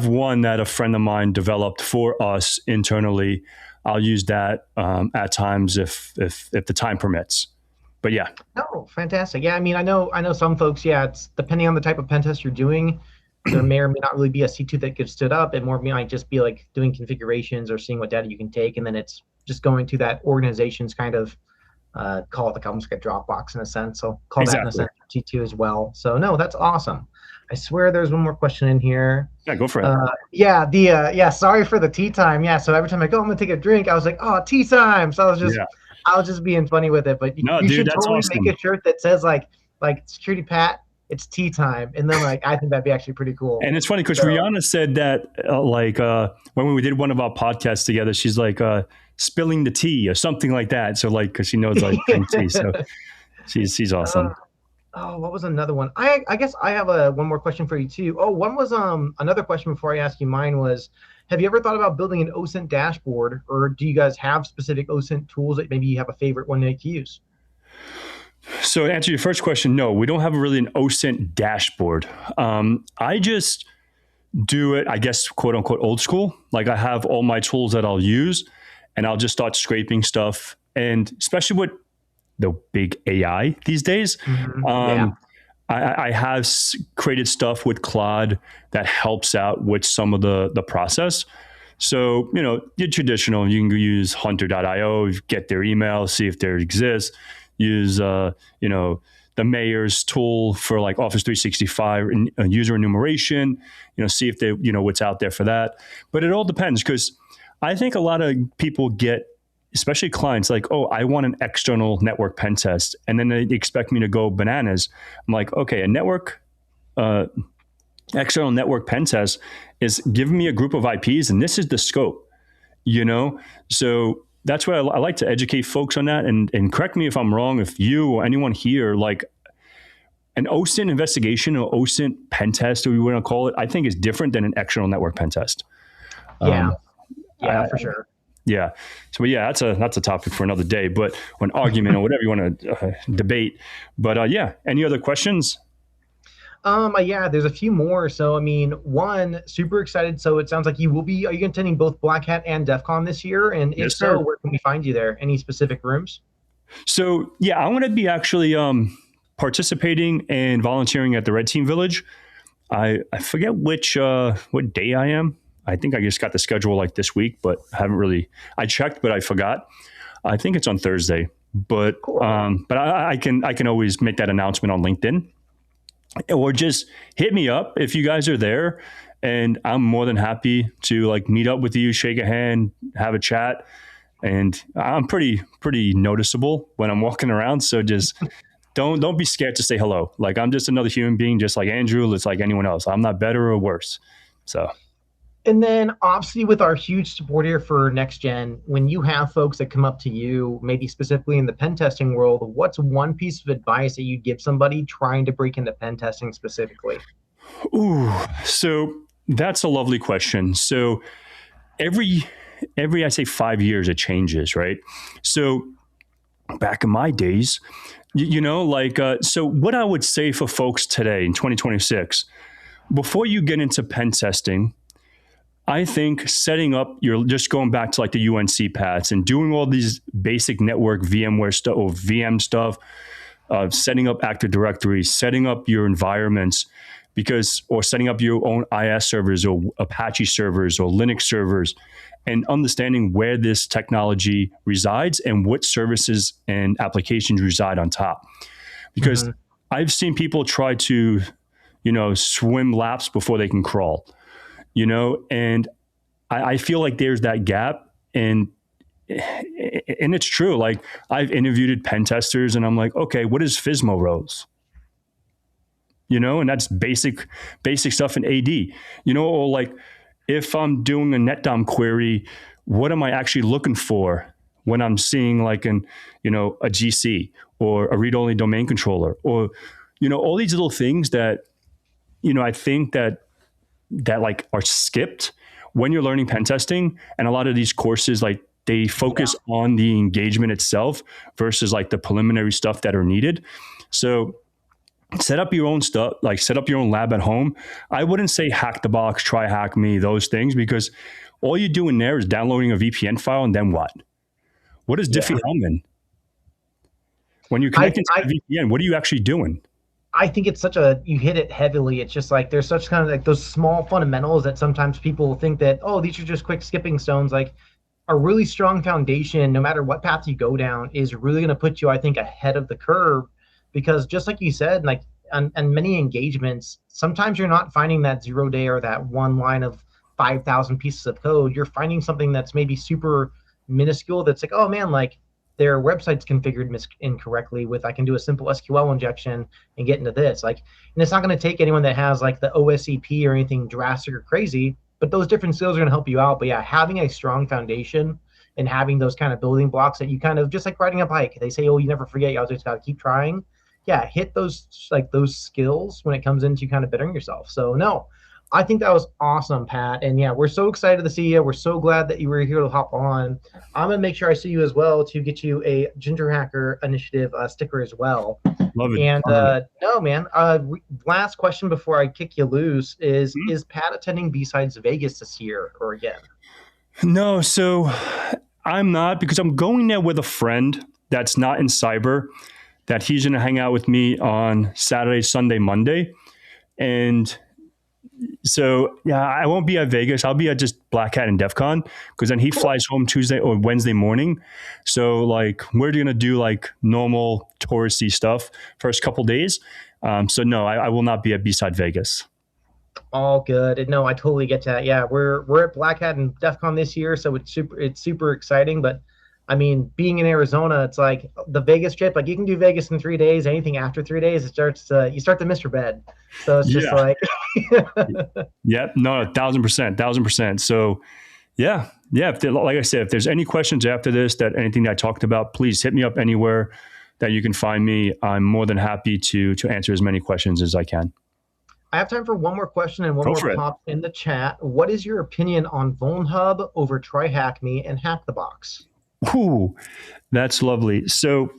one that a friend of mine developed for us internally. I'll use that at times if the time permits. But yeah. Oh, fantastic. Yeah, I mean, I know some folks, it's depending on the type of pen test you're doing, there may or may not really be a C2 that gets stood up. It more might just be like doing configurations or seeing what data you can take, and then it's just going to that organization's kind of call it almost like a Dropbox in a sense. So call that in a sense C2 as well. So no, that's awesome. I swear there's one more question in here. Yeah, go for it. Sorry for the tea time. Yeah, so every time I go, I'm gonna take a drink, I was like, oh, tea time. So I was just being funny with it. But you should totally make a shirt that says like Security Pat, it's tea time. And then I think that'd be actually pretty cool. And it's funny because Rihanna said that when we did one of our podcasts together, she's like spilling the tea or something like that. So because she knows drink tea. So she's awesome. What was another one? I guess I have one more question for you too. Oh, one was another question before I ask you mine was, have you ever thought about building an OSINT dashboard, or do you guys have specific OSINT tools that maybe you have a favorite one that you use? So to answer your first question, no, we don't have really an OSINT dashboard. I just do it, I guess, quote unquote, old school. Like I have all my tools that I'll use and I'll just start scraping stuff. And especially with the big AI these days, Yeah. I have created stuff with Claude that helps out with some of the process. So, your traditional, you can use hunter.io, get their email, see if there exists, use, the mayor's tool for like Office 365 and user enumeration, see if they, what's out there for that. But it all depends because I think a lot of people get, especially clients, like, oh, I want an external network pen test. And then they expect me to go bananas. I'm like, okay, uh, external network pen test is giving me a group of IPs and this is the scope, So that's why I like to educate folks on that. And correct me if I'm wrong, if you or anyone here, like an OSINT investigation or OSINT pen test, or we want to call it, I think is different than an external network pen test. Yeah. For sure. Yeah. So yeah, that's a topic for another day, but or an argument or whatever you want to debate. But yeah, any other questions? Yeah, there's a few more. So, I mean, one, super excited. So it sounds like are you attending both Black Hat and DEF CON this year? And if Yes, so, sir. where can we find you there? Any specific rooms? So yeah, I'm going to be actually participating and volunteering at the Red Team Village. I forget what day I am. I think I just got the schedule like this week, but I checked, but I forgot. I think it's on Thursday, but Cool. I can always make that announcement on LinkedIn, or just hit me up if you guys are there, and I'm more than happy to like meet up with you, shake a hand, have a chat. And I'm pretty noticeable when I'm walking around. So just don't be scared to say hello. Like I'm just another human being, just like Andrew. It's like anyone else. I'm not better or worse. So. And then obviously with our huge support here for Next Gen, when you have folks that come up to you, maybe specifically in the pen testing world, what's one piece of advice that you'd give somebody trying to break into pen testing specifically? Ooh, so that's a lovely question. So every I say 5 years it changes, right? So back in my days, so what I would say for folks today in 2026, before you get into pen testing, I think setting up just going back to like the UNC paths and doing all these basic network VMware stuff or VM stuff, setting up Active Directory, setting up your environments, or setting up your own IS servers or Apache servers or Linux servers, and understanding where this technology resides and what services and applications reside on top. Because I've seen people try to, swim laps before they can crawl, and I feel like there's that gap. And it's true. Like I've interviewed pen testers and I'm like, okay, what is FSMA rows? And that's basic stuff in AD, or like if I'm doing a NetDom query, what am I actually looking for when I'm seeing like a GC or a read-only domain controller, or, all these little things that, I think that like are skipped when you're learning pen testing. And a lot of these courses, like they focus on the engagement itself versus like the preliminary stuff that are needed. So set up your own stuff, like set up your own lab at home. I wouldn't say hack the box, try hack me, those things, because all you do in there is downloading a VPN file, and then what? What is Diffie-Hellman? When you're connecting to the VPN, what are you actually doing? I think it's you hit it heavily. It's just like there's such kind of like those small fundamentals that sometimes people think that, oh, these are just quick skipping stones. Like a really strong foundation, no matter what path you go down, is really going to put you, I think, ahead of the curve. Because just like you said, like on many engagements, sometimes you're not finding that 0-day or that one line of 5,000 pieces of code. You're finding something that's maybe super minuscule. That's like, oh man, like their website's configured incorrectly. I can do a simple SQL injection and get into this. Like, and it's not going to take anyone that has like the OSCP or anything drastic or crazy. But those different skills are going to help you out. But yeah, having a strong foundation and having those kind of building blocks that you kind of, just like riding a bike, they say, oh, you never forget. You always got to keep trying. Yeah, hit those skills when it comes into kind of bettering yourself. So no, I think that was awesome, Pat. And yeah, we're so excited to see you. We're so glad that you were here to hop on. I'm gonna make sure I see you as well to get you a Ginger Hacker Initiative sticker as well. Love it. And Love it. no, man. Last question before I kick you loose Hmm? is Pat attending B-Sides Vegas this year or again? No, so I'm not because I'm going there with a friend that's not in cyber, that he's going to hang out with me on Saturday, Sunday, Monday. And so, yeah, I won't be at Vegas. I'll be at just Black Hat and DEF CON because then he Cool. flies home Tuesday or Wednesday morning. So, like, we're going to do like normal touristy stuff first couple days. So, no, I will not be at B-Side Vegas. All good. And no, I totally get that. Yeah, we're at Black Hat and DEF CON this year, so it's super exciting. But I mean, being in Arizona, it's like the Vegas trip. Like you can do Vegas in 3 days. Anything after 3 days, it starts you start to miss your bed. So it's just Yeah. like Yep. No, 1,000%, 1,000%. So, yeah, yeah. Like I said, if there's any questions after this, that anything that I talked about, please hit me up anywhere that you can find me. I'm more than happy to answer as many questions as I can. I have time for one more question and one Go more for it. pop in the chat. What is your opinion on VulnHub over TryHackMe and Hack the Box? Ooh, that's lovely. So,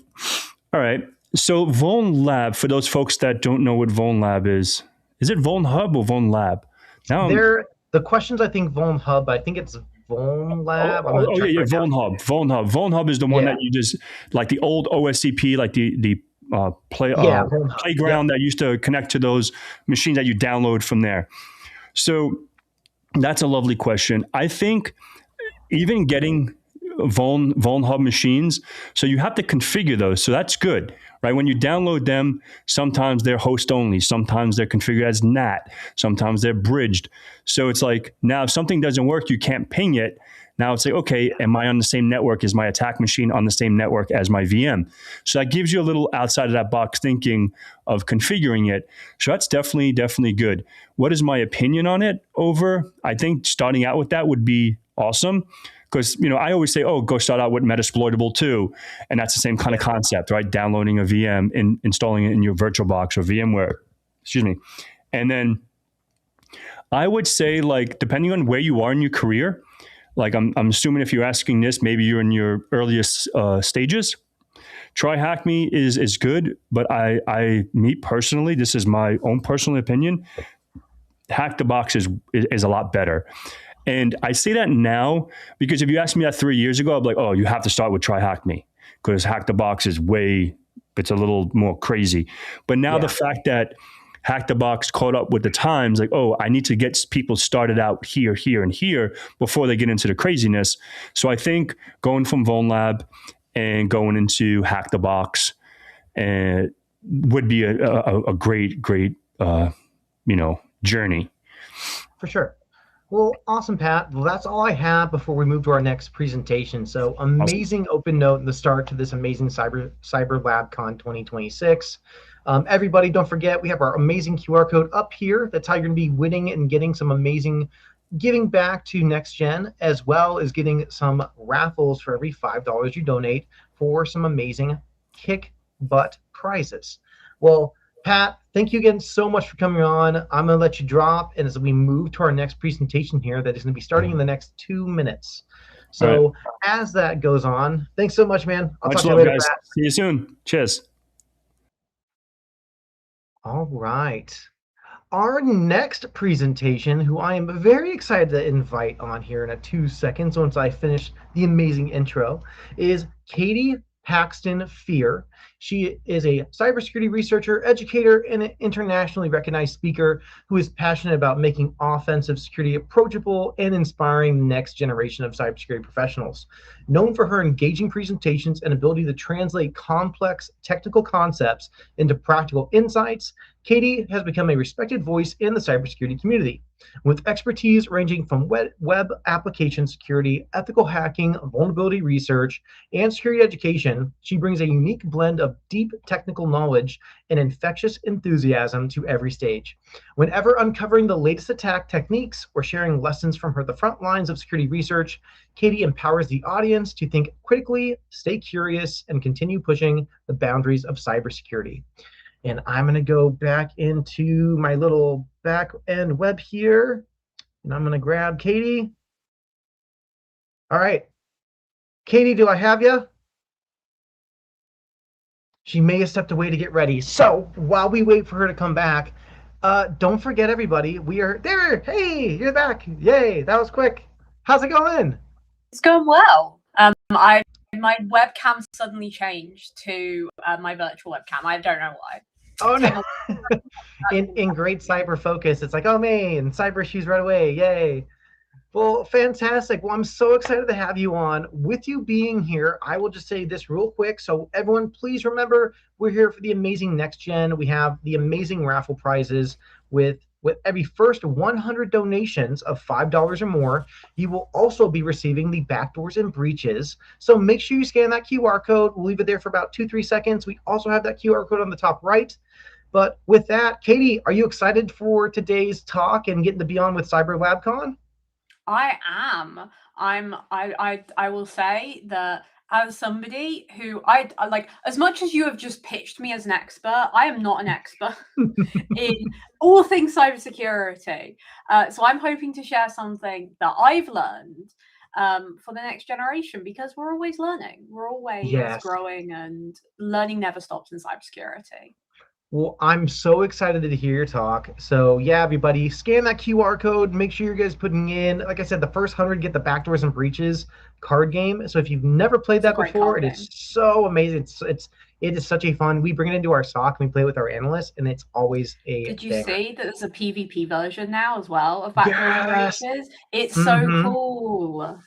all right. So, Vuln Lab, for those folks that don't know what Vuln Lab is it Vuln Hub or Vuln Lab? Now I'm The questions I think VulnHub, I think it's VulnLab. I'm gonna yeah, check yeah, right now. Vuln Hub is the one Yeah, that you just like the old OSCP, like the yeah, VulnHub. Yep. playground that used to connect to those machines that you download from there. So that's a lovely question. I think even getting Vuln Hub machines, so you have to configure those. So that's good, right? When you download them, sometimes they're host only, sometimes they're configured as NAT, sometimes they're bridged. So it's like now if something doesn't work, you can't ping it. Now it's like, okay, am I on the same network? Is my attack machine on the same network as my VM? So that gives you a little outside of that box thinking of configuring it. So that's definitely good. What is my opinion on it over? I think starting out with that would be awesome because I always say, oh, go start out with Metasploitable 2, and that's the same kind of concept, right? Downloading a VM and installing it in your VirtualBox or VMware, excuse me, and then I would say, like, depending on where you are in your career, like I'm assuming if you're asking this, maybe you're in your earliest stages. Try Hack Me is good, but me personally, this is my own personal opinion. Hack the Box is a lot better. And I say that now because if you asked me that 3 years ago, I'd be like, oh, you have to start with Try Hack Me because Hack the Box it's a little more crazy. But now the Yeah, fact that Hack the Box caught up with the times, like, oh, I need to get people started out here, here, and here before they get into the craziness. So I think going from VulnLab and going into Hack the Box would be a great journey. for sure. Well, awesome, Pat. Well, that's all I have before we move to our next presentation. So Awesome. amazing open note in the start to this amazing CyberLab Con 2026. Everybody, don't forget, we have our amazing QR code up here. That's how you're going to be winning and getting some amazing giving back to Next Gen, as well as getting some raffles for every $5 you donate for some amazing kick butt prizes. Well, Pat, thank you again so much for coming on. I'm going to let you drop, and as we move to our next presentation here, that is going to be starting in the next 2 minutes. All right. So as that goes on, thanks so much, man. I'll Much talk to you love, later, guys. Pat. See you soon. Cheers. All right. Our next presentation, who I am very excited to invite on here in a 2 seconds once I finish the amazing intro, is Katie Paxton Fear. She is a cybersecurity researcher, educator, and an internationally recognized speaker who is passionate about making offensive security approachable and inspiring the next generation of cybersecurity professionals. Known for her engaging presentations and ability to translate complex technical concepts into practical insights, Katie has become a respected voice in the cybersecurity community. With expertise ranging from web application security, ethical hacking, vulnerability research, and security education, she brings a unique blend of deep technical knowledge and infectious enthusiasm to every stage. Whenever uncovering the latest attack techniques or sharing lessons from the front lines of security research, Katie empowers the audience to think critically, stay curious, and continue pushing the boundaries of cybersecurity. And I'm going to go back into my little back end web here. And I'm going to grab Katie. All right. Katie, do I have you? She may have stepped away to get ready. So while we wait for her to come back, don't forget, everybody, we are there. Hey, you're back. Yay, that was quick. How's it going? It's going well. My webcam suddenly changed to my virtual webcam. I don't know why. Oh, no. in great cyber focus, it's like, oh, man, cyber issues right away. Yay. Well, fantastic. Well, I'm so excited to have you on. With you being here, I will just say this real quick. So everyone, please remember, we're here for the amazing Next Gen. We have the amazing raffle prizes with every first 100 donations of $5 or more. You will also be receiving the backdoors and breaches. So make sure you scan that QR code. We'll leave it there for about 2-3 seconds. We also have that QR code on the top right. But with that, Katie, are you excited for today's talk and getting to be on with CyberLab Con? I am. I will say that as somebody who I like, as much as you have just pitched me as an expert, I am not an expert in all things cybersecurity. So I'm hoping to share something that I've learned for the next generation, because we're always learning, we're always growing, and learning never stops in cybersecurity. Well, I'm so excited to hear your talk. So yeah, everybody, scan that QR code. Make sure you guys putting in, like I said, the first 100 get the backdoors and breaches card game. So if you've never played that before, it is so amazing. It is such a fun. We bring it into our SOC and we play with our analysts, and it's always a. Did you see that there's a PvP version now as well of backdoors and breaches? It's so cool.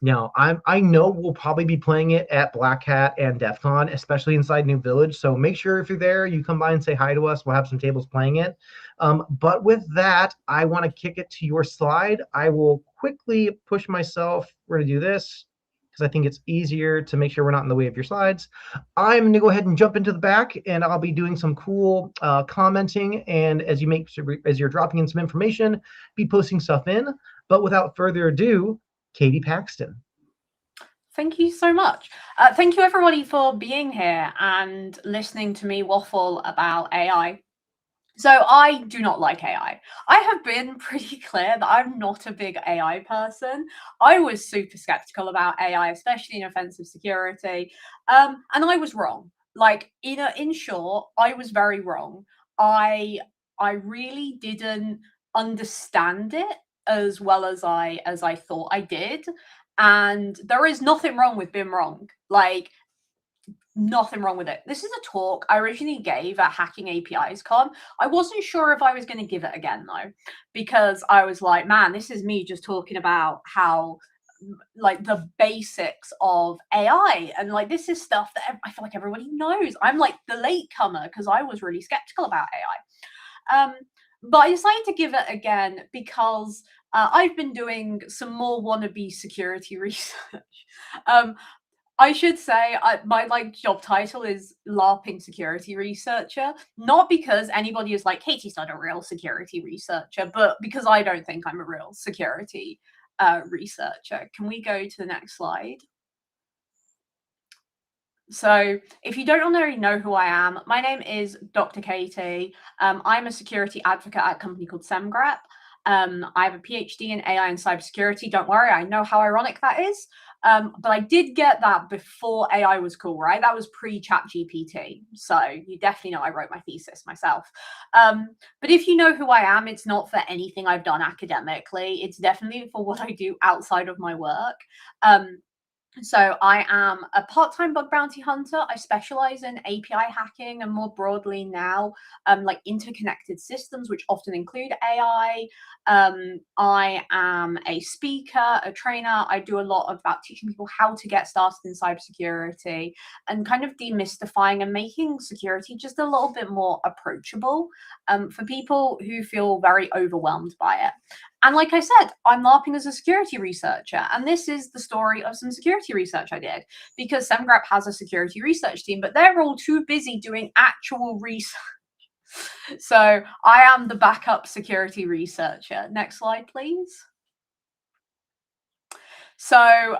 No, I know we'll probably be playing it at Black Hat and DEF CON, especially inside New Village. So make sure if you're there, you come by and say hi to us. We'll have some tables playing it. But with that, I want to kick it to your slide. I will quickly push myself. We're going to do this because I think it's easier to make sure we're not in the way of your slides. I'm going to go ahead and jump into the back, and I'll be doing some cool commenting. And as you're dropping in some information, be posting stuff in. But without further ado, Katie Paxton. Thank you so much. Thank you, everybody, for being here and listening to me waffle about AI. So I do not like AI. I have been pretty clear that I'm not a big AI person. I was super skeptical about AI, especially in offensive security. And I was wrong. Like, in short, I was very wrong. I really didn't understand it as well as I thought I did. And there is nothing wrong with being wrong. Like, nothing wrong with it. This is a talk I originally gave at Hacking APIs Con. I wasn't sure if I was going to give it again, though, because I was like, man, this is me just talking about how, like, the basics of AI, and like, this is stuff that I feel like everybody knows. I'm like the latecomer because I was really skeptical about AI. But I decided to give it again because I've been doing some more wannabe security research. I should say my job title is LARPing security researcher, not because anybody is like, Katie's not a real security researcher, but because I don't think I'm a real security researcher. Can we go to the next slide? So if you don't already know who I am, my name is Dr. Katie. I'm a security advocate at a company called SemGrep. I have a PhD in AI and cybersecurity. Don't worry, I know how ironic that is. But I did get that before AI was cool, right? That was pre-ChatGPT. So you definitely know I wrote my thesis myself. But if you know who I am, it's not for anything I've done academically. It's definitely for what I do outside of my work. So I am a part-time bug bounty hunter. I specialize in API hacking and more broadly now, like interconnected systems, which often include AI. I am a speaker, a trainer. I do a lot about teaching people how to get started in cybersecurity and kind of demystifying and making security just a little bit more approachable for people who feel very overwhelmed by it. And like I said, I'm LARPing as a security researcher. And this is the story of some security research I did, because SemGrep has a security research team, but they're all too busy doing actual research. So I am the backup security researcher. Next slide, please. So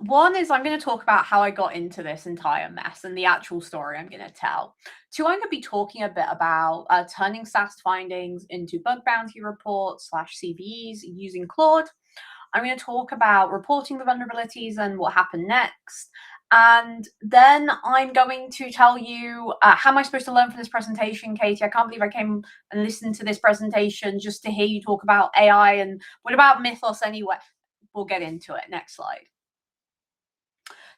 one is I'm going to talk about how I got into this entire mess and the actual story I'm going to tell. Two, I'm going to be talking a bit about turning SAST findings into bug bounty reports / CVEs using Claude. I'm going to talk about reporting the vulnerabilities and what happened next. And then I'm going to tell you how am I supposed to learn from this presentation, Katie? I can't believe I came and listened to this presentation just to hear you talk about AI. And what about Mythos anyway? We'll get into it. Next slide.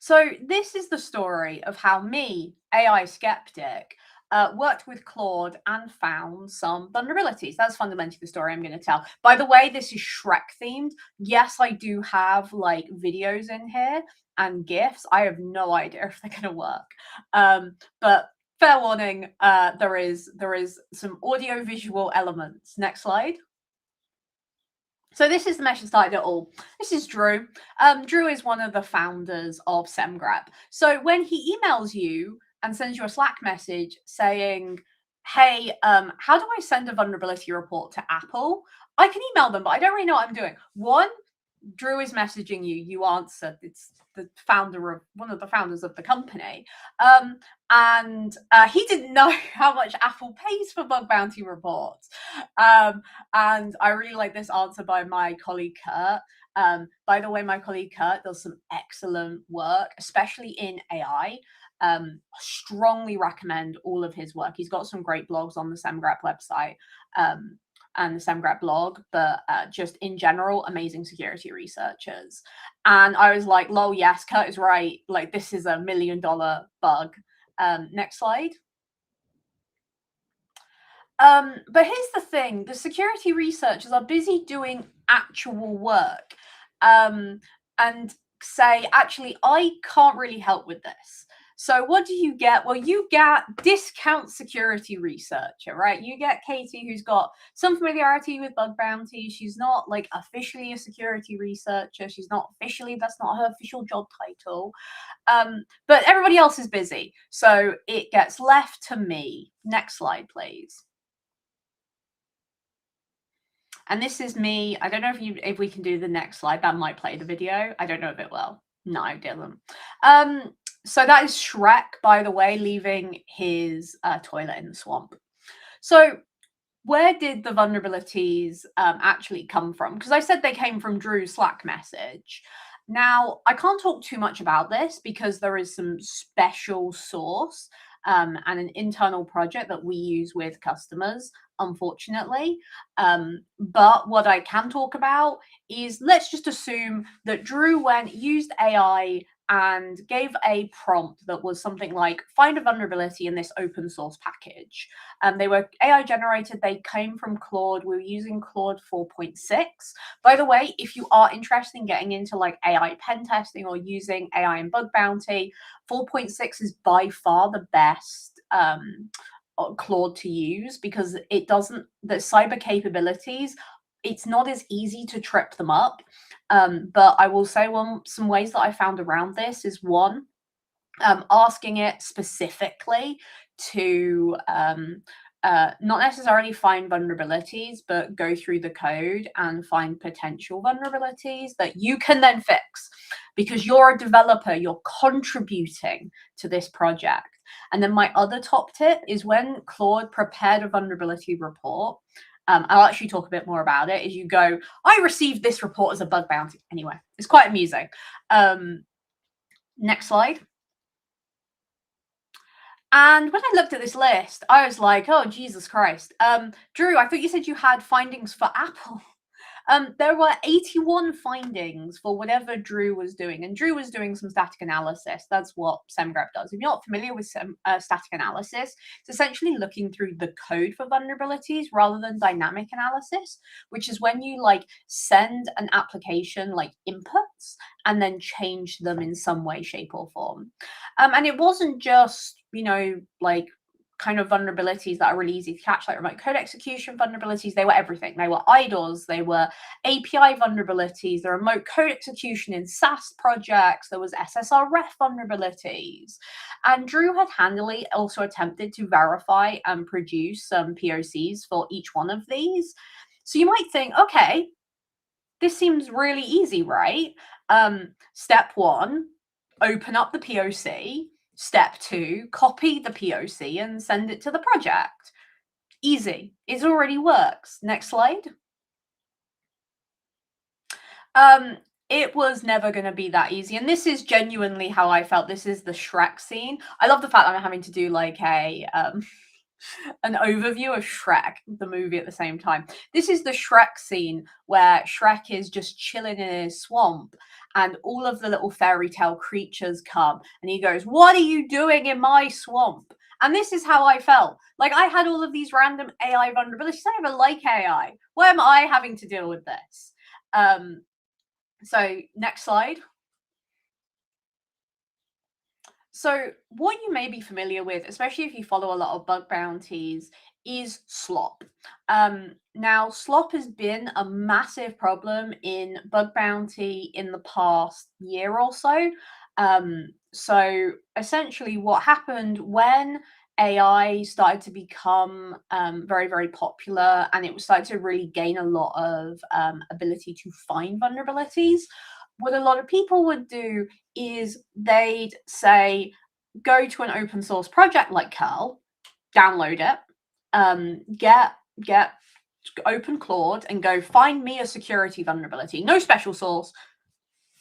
So this is the story of how me, AI skeptic, worked with Claude and found some vulnerabilities. That's fundamentally the story I'm going to tell. By the way, this is Shrek themed. Yes, I do have like videos in here and GIFs. I have no idea if they're going to work. But fair warning, there is some audio visual elements. Next slide. So this is the mesh that started it all. This is Drew. Drew is one of the founders of SemGrep. So when he emails you and sends you a Slack message saying, hey, how do I send a vulnerability report to Apple? I can email them, but I don't really know what I'm doing. One, Drew is messaging you, you answer. It's the founder of one of the founders of the company. And he didn't know how much Apple pays for bug bounty reports. And I really like this answer by my colleague Kurt. By the way, my colleague Kurt does some excellent work, especially in AI. Strongly recommend all of his work. He's got some great blogs on the SemGrep website. And the SemGrep blog, but just in general, amazing security researchers. And I was like, lol, yes, Kurt is right. Like, this is $1 million bug. Next slide. But here's the thing. The security researchers are busy doing actual work and say, actually, I can't really help with this. So what do you get? Well, you get discount security researcher, right? You get Katie, who's got some familiarity with bug bounty. She's not like officially a security researcher. She's not officially, that's not her official job title. But everybody else is busy. So it gets left to me. Next slide, please. And this is me. I don't know if we can do the next slide. That might play the video. I don't know if it will. No, it didn't. So that is Shrek, by the way, leaving his toilet in the swamp. So where did the vulnerabilities actually come from? Because I said they came from Drew's Slack message. Now, I can't talk too much about this because there is some special source and an internal project that we use with customers, unfortunately. But what I can talk about is, let's just assume that Drew used AI and gave a prompt that was something like, find a vulnerability in this open source package. They were AI generated. They came from Claude. We were using Claude 4.6. By the way, if you are interested in getting into like AI pen testing or using AI in bug bounty, 4.6 is by far the best Claude to use, because it doesn't, the cyber capabilities, it's not as easy to trip them up. But I will say some ways that I found around this is one, asking it specifically to not necessarily find vulnerabilities, but go through the code and find potential vulnerabilities that you can then fix, because you're a developer, you're contributing to this project. And then my other top tip is, when Claude prepared a vulnerability report, I'll actually talk a bit more about it, is you go, I received this report as a bug bounty. Anyway, it's quite amusing. Next slide. And when I looked at this list, I was like, oh, Jesus Christ. Drew, I thought you said you had findings for Apple. There were 81 findings for whatever Drew was doing. And Drew was doing some static analysis. That's what SemGrep does. If you're not familiar with static analysis, it's essentially looking through the code for vulnerabilities rather than dynamic analysis, which is when you like send an application like inputs and then change them in some way, shape, or form. And it wasn't just, you know, like kind of vulnerabilities that are really easy to catch, like remote code execution vulnerabilities. They were everything. They were IDOS, they were API vulnerabilities, the remote code execution in SaaS projects, there was SSRF vulnerabilities. And Drew had handily also attempted to verify and produce some POCs for each one of these. So you might think, okay, This seems really easy, right? Step 1, open up the POC. Step 2, copy the POC and send it to the project. Easy. It already works. Next slide. It was never going to be that easy, and this is genuinely how I felt. This is the Shrek scene. I love the fact that I'm having to do like a an overview of Shrek, the movie, at the same time. This is the Shrek scene where Shrek is just chilling in his swamp and all of the little fairy tale creatures come and he goes, "What are you doing in my swamp?" And this is how I felt. Like, I had all of these random AI vulnerabilities. I don't even like AI. Why am I having to deal with this? So next slide. So what you may be familiar with, especially if you follow a lot of bug bounties, is slop. Now, slop has been a massive problem in bug bounty in the past year or so. So essentially what happened when AI started to become very, very popular and it started to really gain a lot of ability to find vulnerabilities, what a lot of people would do is they'd say, go to an open source project like curl, download it, get open Claude and go find me a security vulnerability. No special source,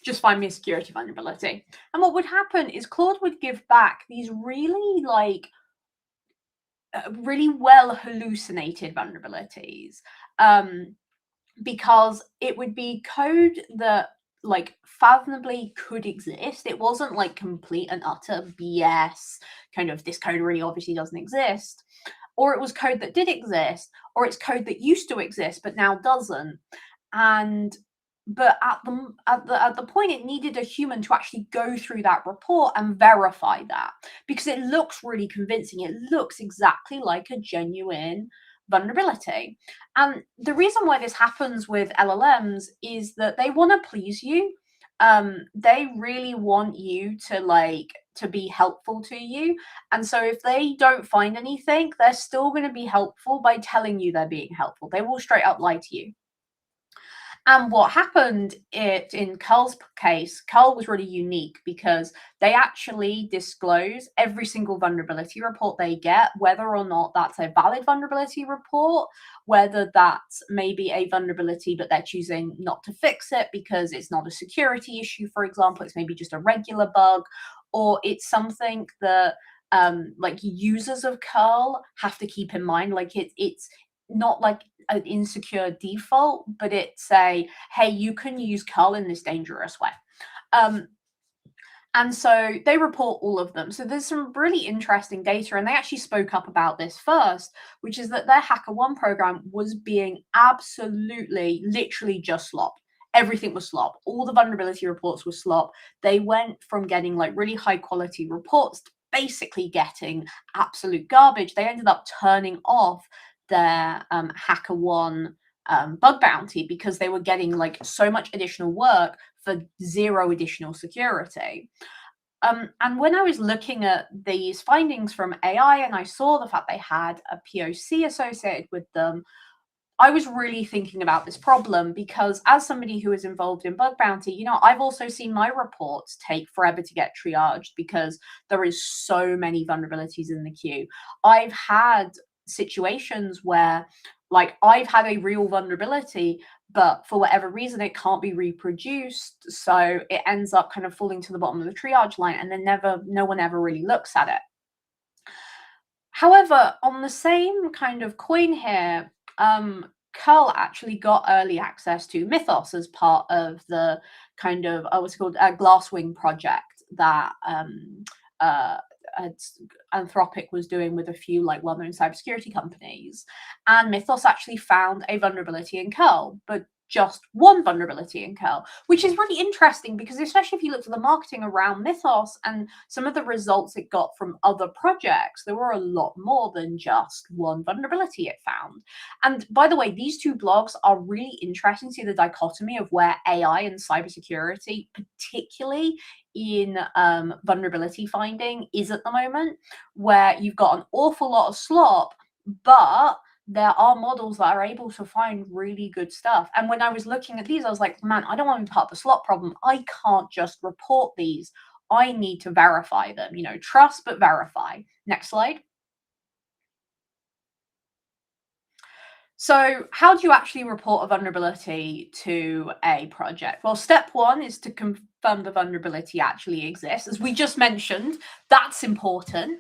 just find me a security vulnerability. And what would happen is Claude would give back these really really well hallucinated vulnerabilities, because it would be code that like fathomably could exist. It wasn't like complete and utter BS, kind of this code really obviously doesn't exist, or it was code that did exist, or it's code that used to exist but now doesn't. But at the point it needed a human to actually go through that report and verify that, because it looks really convincing. It looks exactly like a genuine vulnerability. And the reason why this happens with LLMs is that they want to please you. They really want you to be helpful to you. And so if they don't find anything, they're still going to be helpful by telling you they're being helpful. They will straight up lie to you. And what happened in curl's case, curl was really unique because they actually disclose every single vulnerability report they get, whether or not that's a valid vulnerability report, whether that's maybe a vulnerability but they're choosing not to fix it because it's not a security issue, for example, it's maybe just a regular bug, or it's something that like users of curl have to keep in mind. Like it's not like an insecure default, but it's a, hey, you can use curl in this dangerous way. And so they report all of them. So there's some really interesting data, and they actually spoke up about this first, which is that their HackerOne program was being absolutely, literally just slop. Everything was slop. All the vulnerability reports were slop. They went from getting like really high quality reports to basically getting absolute garbage. They ended up turning off their HackerOne bug bounty because they were getting like so much additional work for zero additional security. And when I was looking at these findings from AI and I saw the fact they had a POC associated with them, I was really thinking about this problem, because as somebody who is involved in bug bounty, you know, I've also seen my reports take forever to get triaged because there is so many vulnerabilities in the queue. I've had situations where like I've had a real vulnerability, but for whatever reason it can't be reproduced, so it ends up kind of falling to the bottom of the triage line, and then no one ever really looks at it. However, on the same kind of coin here, curl actually got early access to Mythos as part of the kind of what's called a Glasswing project that Anthropic was doing with a few like well-known cybersecurity companies. And Mythos actually found a vulnerability in curl, but just one vulnerability in curl, which is really interesting because especially if you looked at the marketing around Mythos and some of the results it got from other projects, there were a lot more than just one vulnerability it found. And by the way, these two blogs are really interesting to see the dichotomy of where AI and cybersecurity, particularly in vulnerability finding, is at the moment, where you've got an awful lot of slop, but there are models that are able to find really good stuff. And when I was looking at these, I was like, man, I don't want to be part of the slot problem. I can't just report these. I need to verify them. You know, trust but verify. Next slide. So how do you actually report a vulnerability to a project? Well, step one is to confirm the vulnerability actually exists. As we just mentioned, that's important.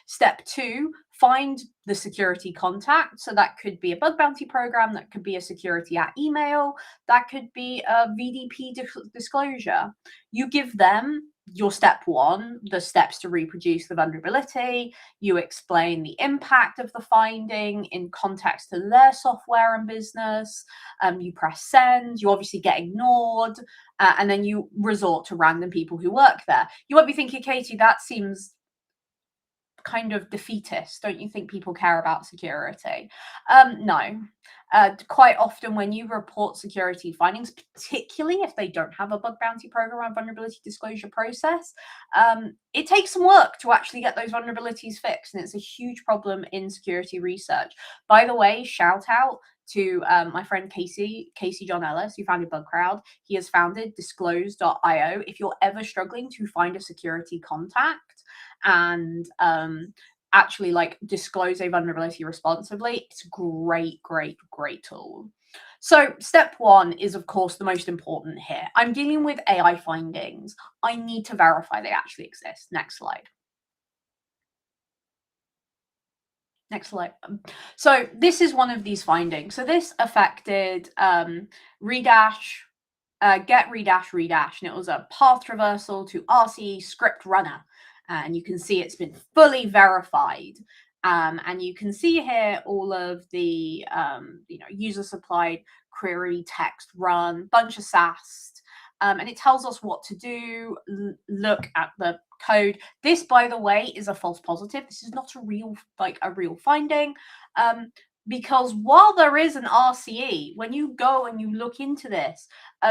Step two, find the security contact. So that could be a bug bounty program, that could be a security at email, that could be a VDP disclosure. You give them your step one, the steps to reproduce the vulnerability. You explain the impact of the finding in context to their software and business. You press send, you obviously get ignored, and then you resort to random people who work there. You might be thinking, Katie, that seems kind of defeatist. Don't you think people care about security? No. Quite often when you report security findings, particularly if they don't have a bug bounty program or vulnerability disclosure process, it takes some work to actually get those vulnerabilities fixed. And it's a huge problem in security research. By the way, shout out to my friend Casey John Ellis, who founded BugCrowd. He has founded disclose.io. If you're ever struggling to find a security contact and actually like disclose a vulnerability responsibly, it's a great tool. So step one is, of course, the most important here. I'm dealing with AI findings. I need to verify they actually exist. Next slide. Next slide. So this is one of these findings. So this affected redash, get redash, and it was a path traversal to RCE script runner. And you can see it's been fully verified. And you can see here all of the user supplied query text run, bunch of SAST, and it tells us what to do. Look at the code. This, by the way, is a false positive. This is not a real finding. Because while there is an RCE, when you go and you look into this,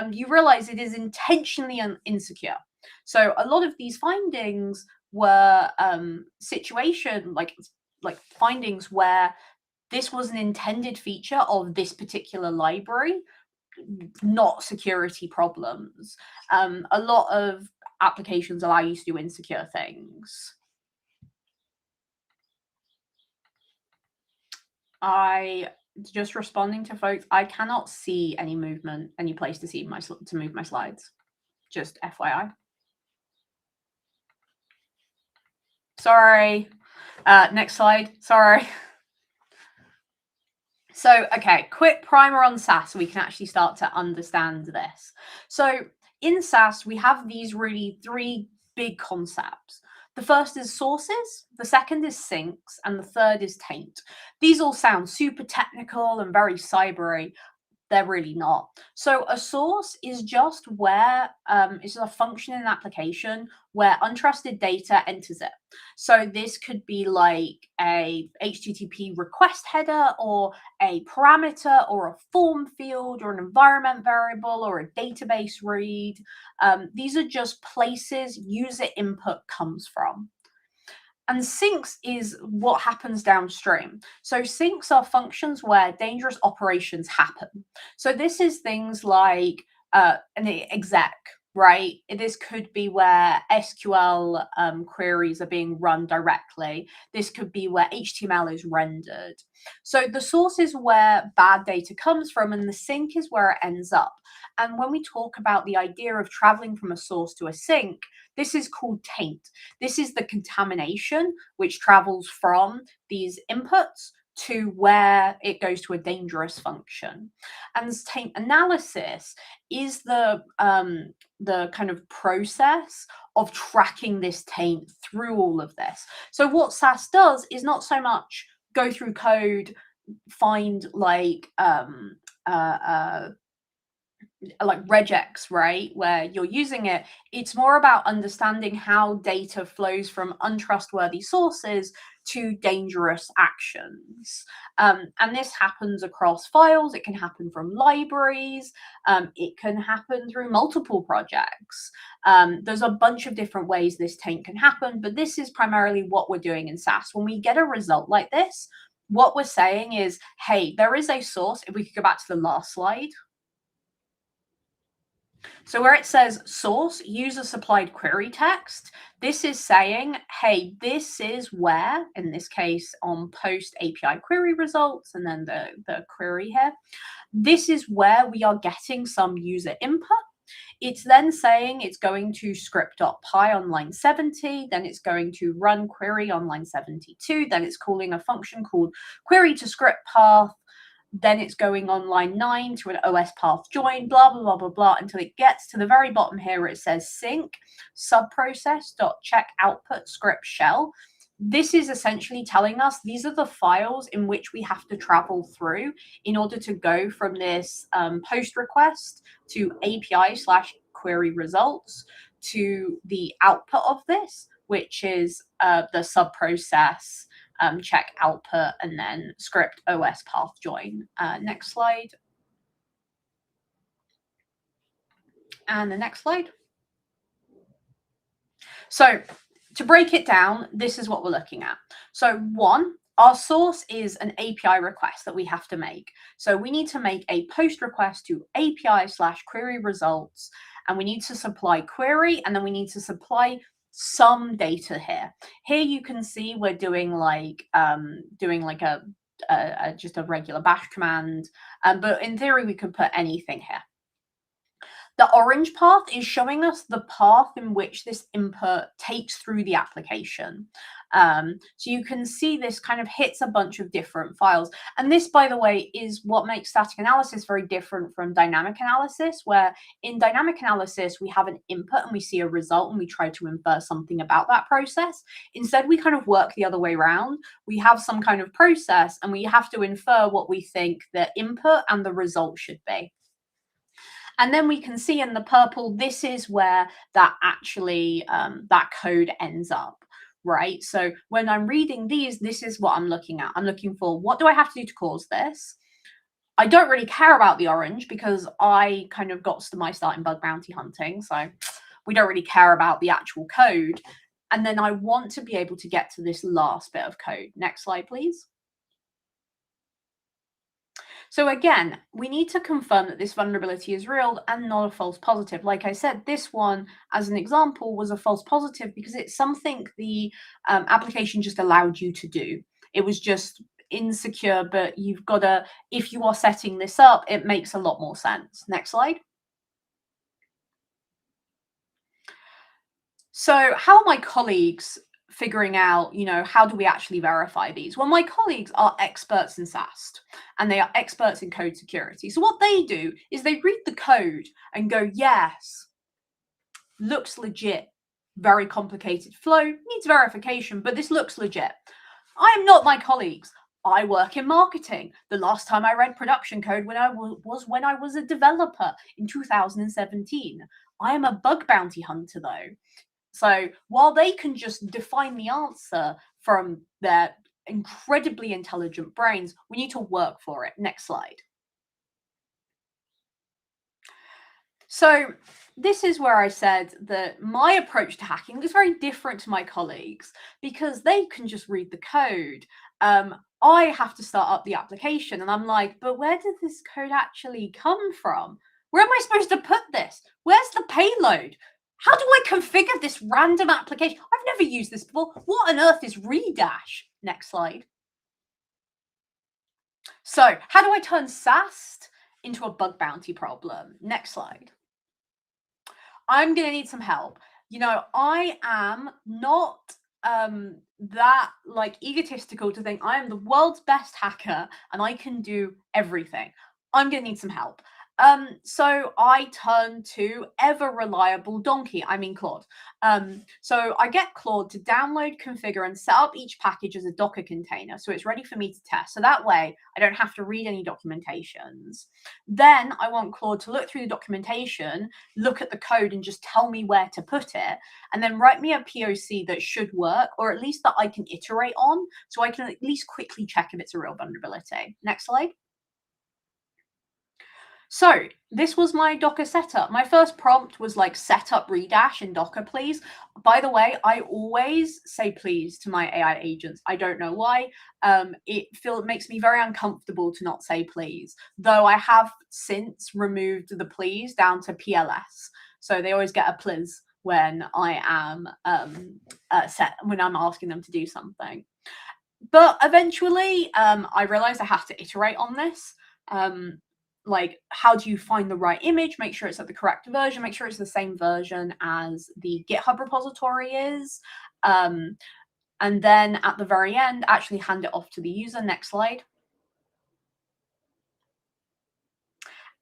you realize it is intentionally insecure. So a lot of these findings were findings where this was an intended feature of this particular library, not security problems. A lot of applications allow you to do insecure things. Just responding to folks, I cannot see any movement, any place to move my slides. Just FYI. Sorry. Next slide. Sorry. So, okay, quick primer on SaaS so we can actually start to understand this. So in SaaS, we have these really three big concepts. The first is sources, the second is sinks, and the third is taint. These all sound super technical and very cybery. They're really not. So a source is just where it's a function in an application where untrusted data enters it. So this could be like a HTTP request header or a parameter or a form field or an environment variable or a database read. These are just places user input comes from. And sinks is what happens downstream. So sinks are functions where dangerous operations happen. So this is things like an exec, right? This could be where SQL queries are being run directly. This could be where HTML is rendered. So the source is where bad data comes from, and the sink is where it ends up. And when we talk about the idea of traveling from a source to a sink, this is called taint. This is the contamination which travels from these inputs to where it goes to a dangerous function. And taint analysis is the kind of process of tracking this taint through all of this. So what SaaS does is not so much go through code, find like regex, right, where you're using it. It's more about understanding how data flows from untrustworthy sources to dangerous actions. And this happens across files. It can happen from libraries. It can happen through multiple projects. There's a bunch of different ways this taint can happen, but this is primarily what we're doing in SaaS. When we get a result like this, what we're saying is, hey, there is a source. If we could go back to the last slide. So where it says source, user supplied query text, this is saying, hey, this is where, in this case, on post API query results, and then the query here, this is where we are getting some user input. It's then saying it's going to script.py on line 70, then it's going to run query on line 72, then it's calling a function called query to script path, then it's going on line 9 to an OS path join, blah, blah, blah, blah, blah, until it gets to the very bottom here where it says sync subprocess.check output script shell. This is essentially telling us these are the files in which we have to travel through in order to go from this post request to API/query results to the output of this, which is the subprocess check output and then script OS path join. Next slide. And the next slide. So to break it down, this is what we're looking at. So one, our source is an API request that we have to make. So we need to make a post request to API/query results, and we need to supply query, and then we need to supply some data here. Here you can see we're doing like just a regular bash command, but in theory we could put anything here. The orange path is showing us the path in which this input takes through the application. So you can see this kind of hits a bunch of different files. And this, by the way, is what makes static analysis very different from dynamic analysis, where in dynamic analysis, we have an input and we see a result and we try to infer something about that process. Instead, we kind of work the other way around. We have some kind of process and we have to infer what we think the input and the result should be. And then we can see in the purple, this is where that actually, that code ends up, right? So when I'm reading these, this is what I'm looking at. I'm looking for, what do I have to do to cause this? I don't really care about the orange because I kind of got my start in bug bounty hunting. So we don't really care about the actual code. And then I want to be able to get to this last bit of code. Next slide, please. So again, we need to confirm that this vulnerability is real and not a false positive. Like I said, this one, as an example, was a false positive because it's something the application just allowed you to do. It was just insecure, but you've got to, if you are setting this up, it makes a lot more sense. Next slide. So how are my colleagues figuring out, how do we actually verify these? Well, my colleagues are experts in SAST and they are experts in code security. So what they do is they read the code and go, yes, looks legit, very complicated flow, needs verification, but this looks legit. I am not my colleagues. I work in marketing. The last time I read production code when I was a developer in 2017. I am a bug bounty hunter though. So while they can just define the answer from their incredibly intelligent brains, we need to work for it. Next slide. So this is where I said that my approach to hacking is very different to my colleagues because they can just read the code. I have to start up the application and I'm like, but where did this code actually come from? Where am I supposed to put this? Where's the payload? How do I configure this random application? I've never used this before. What on earth is redash? Next slide. So how do I turn SAST into a bug bounty problem? Next slide. I'm going to need some help. I am not that egotistical to think I am the world's best hacker and I can do everything. I'm going to need some help. So I turn to ever reliable donkey, Claude. So I get Claude to download, configure, and set up each package as a Docker container. So it's ready for me to test. So that way I don't have to read any documentations. Then I want Claude to look through the documentation, look at the code and just tell me where to put it. And then write me a POC that should work, or at least that I can iterate on. So I can at least quickly check if it's a real vulnerability. Next slide. So this was my Docker setup. My first prompt was like set up redash in Docker, please. By the way, I always say please to my AI agents. I don't know why. It makes me very uncomfortable to not say please, though I have since removed the please down to PLS. So they always get a please when I am when I'm asking them to do something. But eventually, I realized I have to iterate on this. Like, how do you find the right image? Make sure it's at the correct version. Make sure it's the same version as the GitHub repository is. And then at the very end, actually hand it off to the user. Next slide.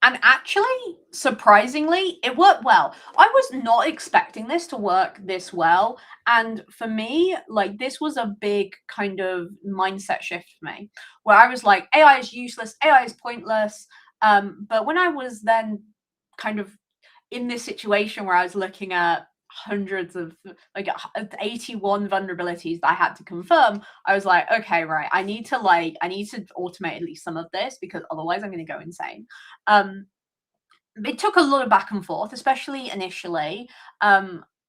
And actually, surprisingly, it worked well. I was not expecting this to work this well. And for me, like, this was a big kind of mindset shift for me, where I was like, AI is useless, AI is pointless. But when I was then kind of in this situation where I was looking at hundreds of, like, 81 vulnerabilities that I had to confirm, I was like, okay, right, I need to automate at least some of this, because otherwise I'm going to go insane. It took a lot of back and forth, especially initially.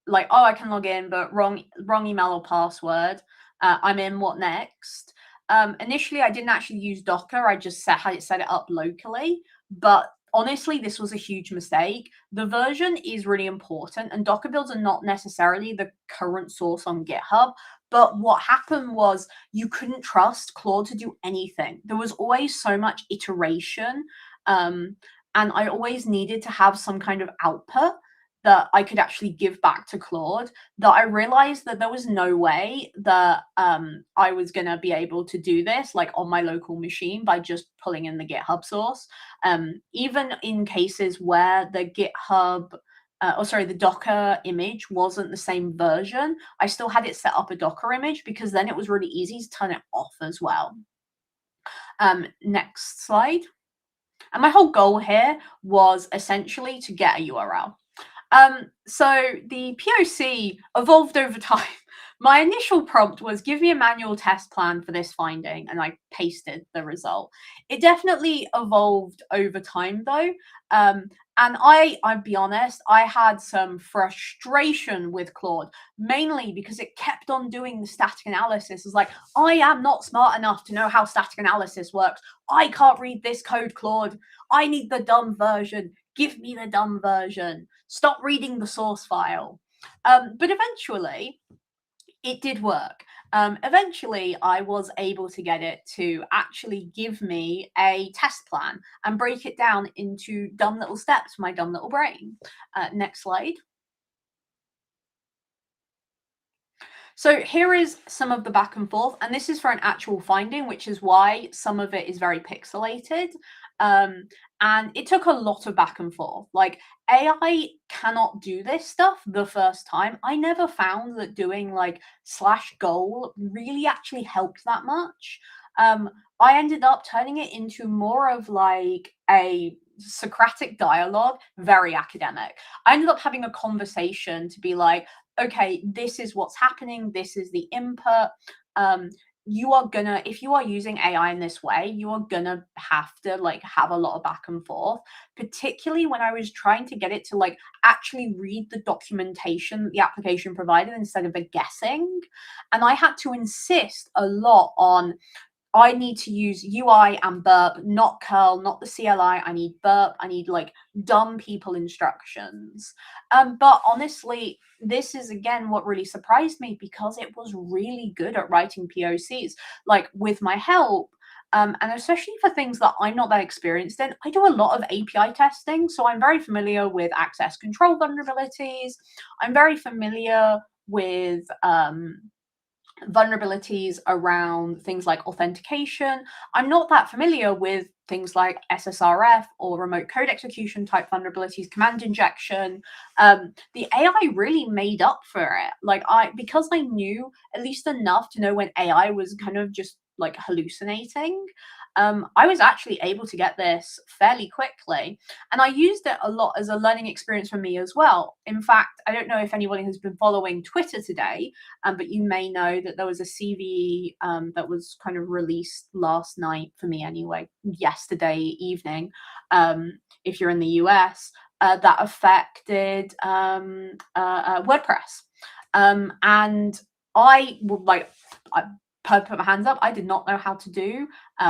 Like, oh, I can log in, but wrong email or password. I'm in, what next? Initially, I didn't actually use Docker. I just set it up locally. But honestly, this was a huge mistake. The version is really important, and Docker builds are not necessarily the current source on GitHub. But what happened was you couldn't trust Claude to do anything. There was always so much iteration. And I always needed to have some kind of output that I could actually give back to Claude, that I realized that there was no way that I was going to be able to do this like on my local machine by just pulling in the GitHub source. Even in cases where the GitHub, the Docker image wasn't the same version, I still had it set up a Docker image, because then it was really easy to turn it off as well. Next slide. And my whole goal here was essentially to get a URL. So the POC evolved over time. My initial prompt was, give me a manual test plan for this finding, and I pasted the result. It definitely evolved over time, though. And I'll be honest, I had some frustration with Claude, mainly because it kept on doing the static analysis. It's like, I am not smart enough to know how static analysis works. I can't read this code, Claude. I need the dumb version. Give me the dumb version. Stop reading the source file. But eventually, it did work. Eventually, I was able to get it to actually give me a test plan and break it down into dumb little steps for my dumb little brain. Next slide. So here is some of the back and forth, and this is for an actual finding, which is why some of it is very pixelated. And it took a lot of back and forth. Like, AI cannot do this stuff the first time. I never found that doing like /goal really actually helped that much. I ended up turning it into more of like a Socratic dialogue, very academic. I ended up having a conversation to be like, okay, this is what's happening. This is the input. You are gonna, if you are using AI in this way, you are gonna have to like have a lot of back and forth, particularly when I was trying to get it to like actually read the documentation the application provided instead of a guessing. And I had to insist a lot on, I need to use UI and burp, not curl, not the CLI. I need burp. I need like dumb people instructions. But honestly, this is again what really surprised me, because it was really good at writing POCs, like with my help. And especially for things that I'm not that experienced in, I do a lot of API testing. So I'm very familiar with access control vulnerabilities. I'm very familiar with vulnerabilities around things like authentication. I'm not that familiar with things like SSRF or remote code execution type vulnerabilities, command injection. The AI really made up for it. Like, because I knew at least enough to know when AI was kind of just like hallucinating, I was actually able to get this fairly quickly, and I used it a lot as a learning experience for me as well. In fact, I don't know if anybody has been following Twitter today, but you may know that there was a CVE that was kind of released last night, for me anyway, yesterday evening, if you're in the US, that affected WordPress. And I would put my hands up. I did not know how to do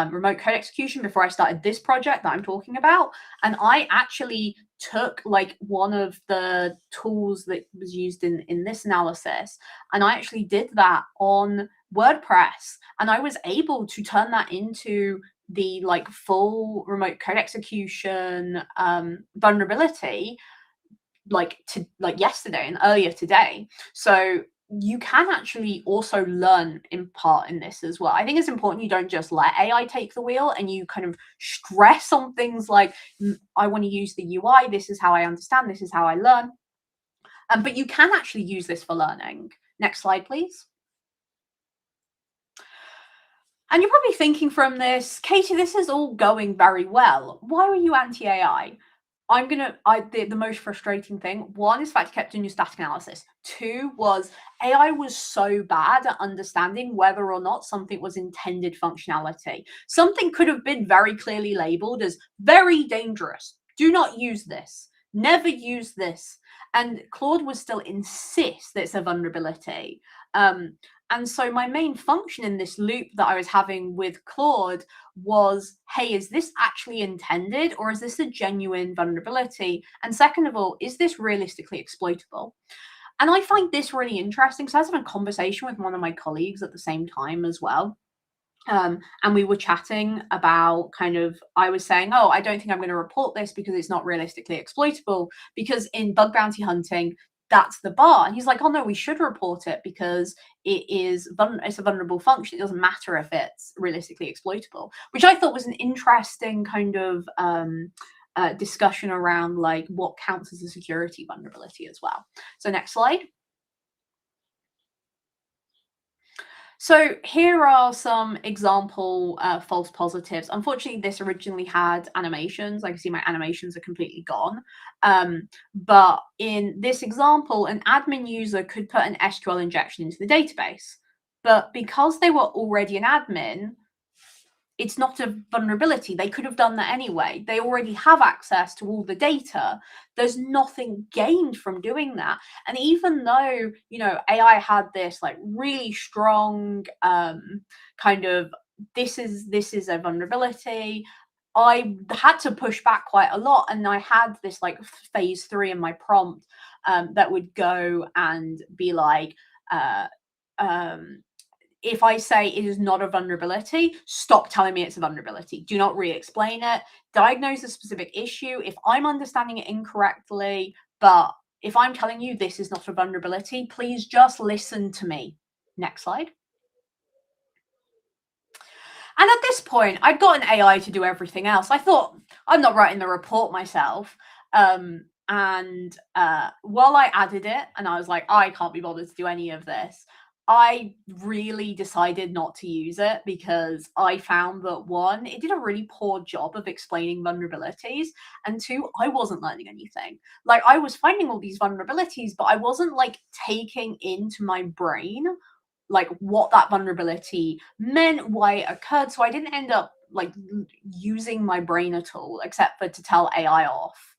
remote code execution before I started this project that I'm talking about. And I actually took like one of the tools that was used in this analysis, and I actually did that on WordPress. And I was able to turn that into the like full remote code execution vulnerability like yesterday and earlier today. So you can actually also learn in part in this as well. I think it's important you don't just let AI take the wheel and you kind of stress on things like, I want to use the UI, this is how I understand, this is how I learn. But you can actually use this for learning. Next slide, please. And you're probably thinking from this, Katie, this is all going very well. Why are you anti-AI? The most frustrating thing, one is the fact you kept doing your static analysis. Two was AI was so bad at understanding whether or not something was intended functionality. Something could have been very clearly labeled as very dangerous. Do not use this. Never use this. And Claude would still insist that it's a vulnerability. And so my main function in this loop that I was having with Claude was, hey, is this actually intended, or is this a genuine vulnerability? And second of all, is this realistically exploitable? And I find this really interesting because I was having a conversation with one of my colleagues at the same time as well. And we were chatting about I was saying, oh, I don't think I'm going to report this because it's not realistically exploitable, because in bug bounty hunting, that's the bar. And he's like, oh no, we should report it because it's a vulnerable function. It doesn't matter if it's realistically exploitable, which I thought was an interesting kind of discussion around like what counts as a security vulnerability as well. So next slide. So here are some example false positives. Unfortunately, this originally had animations. I can see my animations are completely gone. But in this example, an admin user could put an SQL injection into the database. But because they were already an admin, it's not a vulnerability. They could have done that anyway. They already have access to all the data. There's nothing gained from doing that. And even though, AI had this like really strong kind of, this is a vulnerability, I had to push back quite a lot. And I had this like phase 3 in my prompt that would go and be like, if I say it is not a vulnerability, stop telling me it's a vulnerability. Do not re-explain it. Diagnose a specific issue. If I'm understanding it incorrectly, but if I'm telling you this is not a vulnerability, please just listen to me. Next slide. And at this point, I'd got an AI to do everything else. I thought, I'm not writing the report myself. While I added it, and I was like, I can't be bothered to do any of this, I really decided not to use it because I found that one, it did a really poor job of explaining vulnerabilities, and two, I wasn't learning anything. Like, I was finding all these vulnerabilities, but I wasn't like taking into my brain like what that vulnerability meant, why it occurred. So I didn't end up like using my brain at all, except for to tell AI off.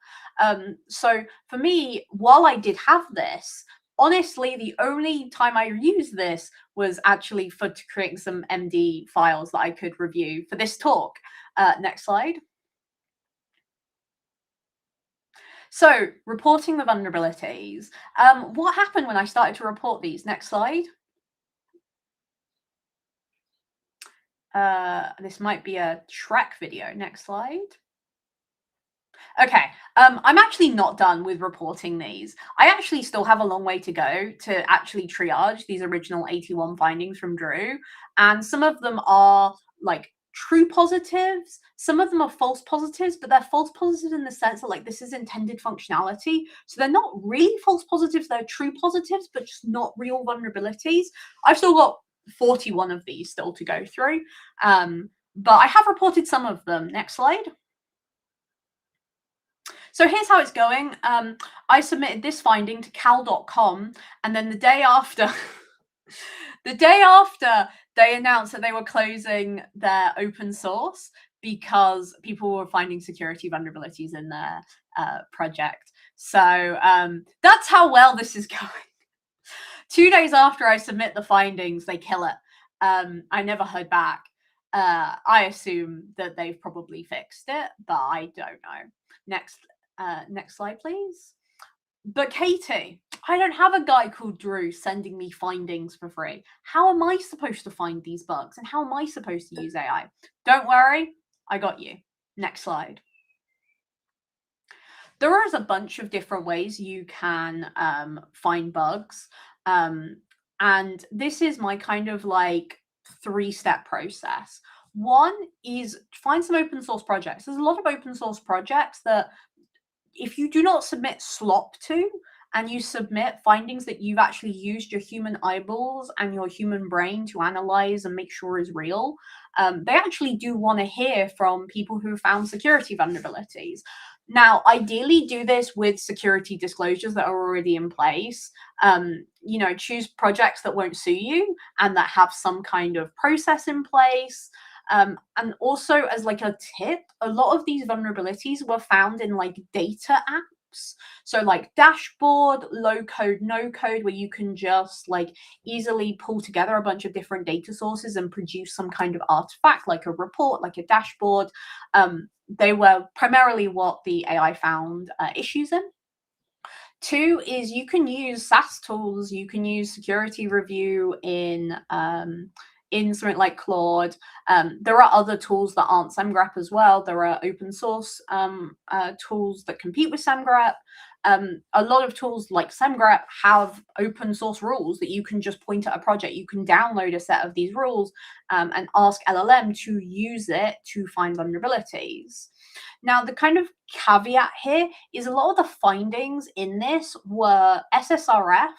So for me, while I did have this, honestly, the only time I used this was actually to create some MD files that I could review for this talk. Next slide. So reporting the vulnerabilities. What happened when I started to report these? Next slide. This might be a Shrek video. Next slide. Okay, I'm actually not done with reporting these. I actually still have a long way to go to actually triage these original 81 findings from Drew. And some of them are like true positives. Some of them are false positives, but they're false positives in the sense that like this is intended functionality. So they're not really false positives, they're true positives, but just not real vulnerabilities. I've still got 41 of these still to go through. but I have reported some of them. Next slide. So here's how it's going. I submitted this finding to cal.com, and then the day after, the day after, they announced that they were closing their open source because people were finding security vulnerabilities in their project. So that's how well this is going. 2 days after I submit the findings, they kill it. I never heard back. I assume that they've probably fixed it, but I don't know. Next slide, please. But Katie, I don't have a guy called Drew sending me findings for free. How am I supposed to find these bugs? And how am I supposed to use AI? Don't worry, I got you. Next slide. There is a bunch of different ways you can find bugs. And this is my kind of like 3-step process. One is find some open source projects. There's a lot of open source projects that if you do not submit slop to, and you submit findings that you've actually used your human eyeballs and your human brain to analyze and make sure is real, they actually do want to hear from people who found security vulnerabilities. Now, ideally, do this with security disclosures that are already in place. Choose projects that won't sue you and that have some kind of process in place. And also, as like a tip, a lot of these vulnerabilities were found in like data apps. So like dashboard, low code, no code, where you can just like easily pull together a bunch of different data sources and produce some kind of artifact, like a report, like a dashboard. They were primarily what the AI found issues in. 2 is you can use SaaS tools. You can use security review in something like Claude. There are other tools that aren't SemGrep as well. There are open source tools that compete with SemGrep. A lot of tools like SemGrep have open source rules that you can just point at a project. You can download a set of these rules and ask LLM to use it to find vulnerabilities. Now, the kind of caveat here is a lot of the findings in this were SSRF,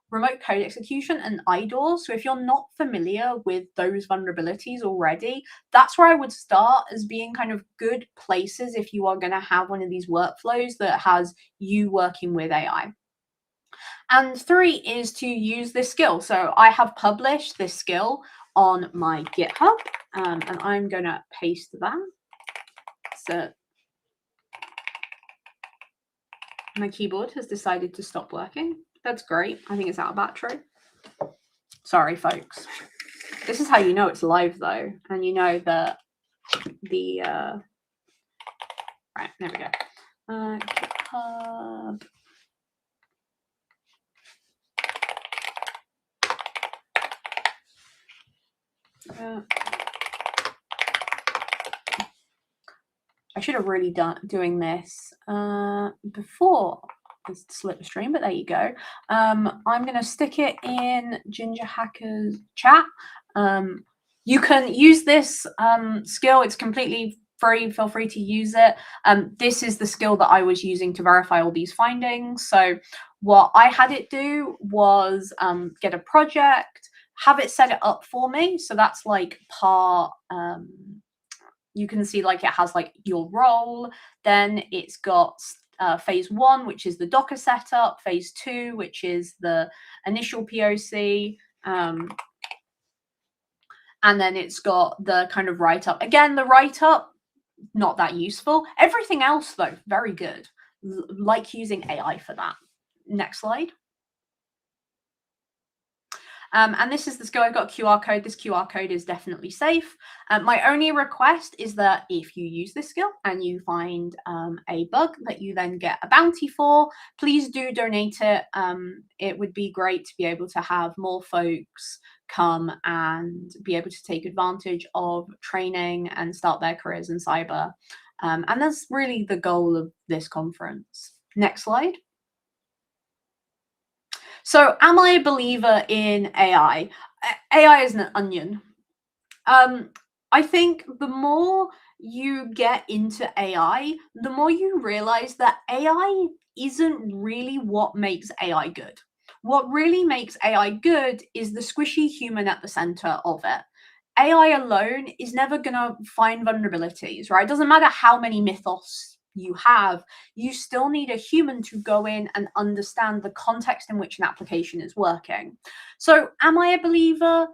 remote code execution, and IDOR. So if you're not familiar with those vulnerabilities already, that's where I would start as being kind of good places if you are going to have one of these workflows that has you working with AI. And 3 is to use this skill. So I have published this skill on my GitHub, and I'm going to paste that. So my keyboard has decided to stop working. That's great. I think it's out of battery. Sorry, folks. This is how you know it's live, though. And you know that right, there we go. GitHub. I should have really done doing this before this slipstream, but there you go. I'm going to stick it in Ginger Hacker's chat. You can use this skill. It's completely free. Feel free to use it. This is the skill that I was using to verify all these findings. So what I had it do was get a project, have it set it up for me. So that's like part... you can see like it has like your role. Then it's got phase 1, which is the Docker setup, phase 2, which is the initial POC, and then it's got the kind of write-up. Again, the write-up, not that useful. Everything else, though, very good. Like using AI for that. Next slide. And this is the skill. I've got a QR code. This QR code is definitely safe. My only request is that if you use this skill and you find a bug that you then get a bounty for, please do donate it. It would be great to be able to have more folks come and be able to take advantage of training and start their careers in cyber. And that's really the goal of this conference. Next slide. So am I a believer in AI? AI is an onion. I think the more you get into AI, the more you realize that AI isn't really what makes AI good. What really makes AI good is the squishy human at the center of it. AI alone is never going to find vulnerabilities, right? It doesn't matter how many mythos you have, you still need a human to go in and understand the context in which an application is working. So am I a believer?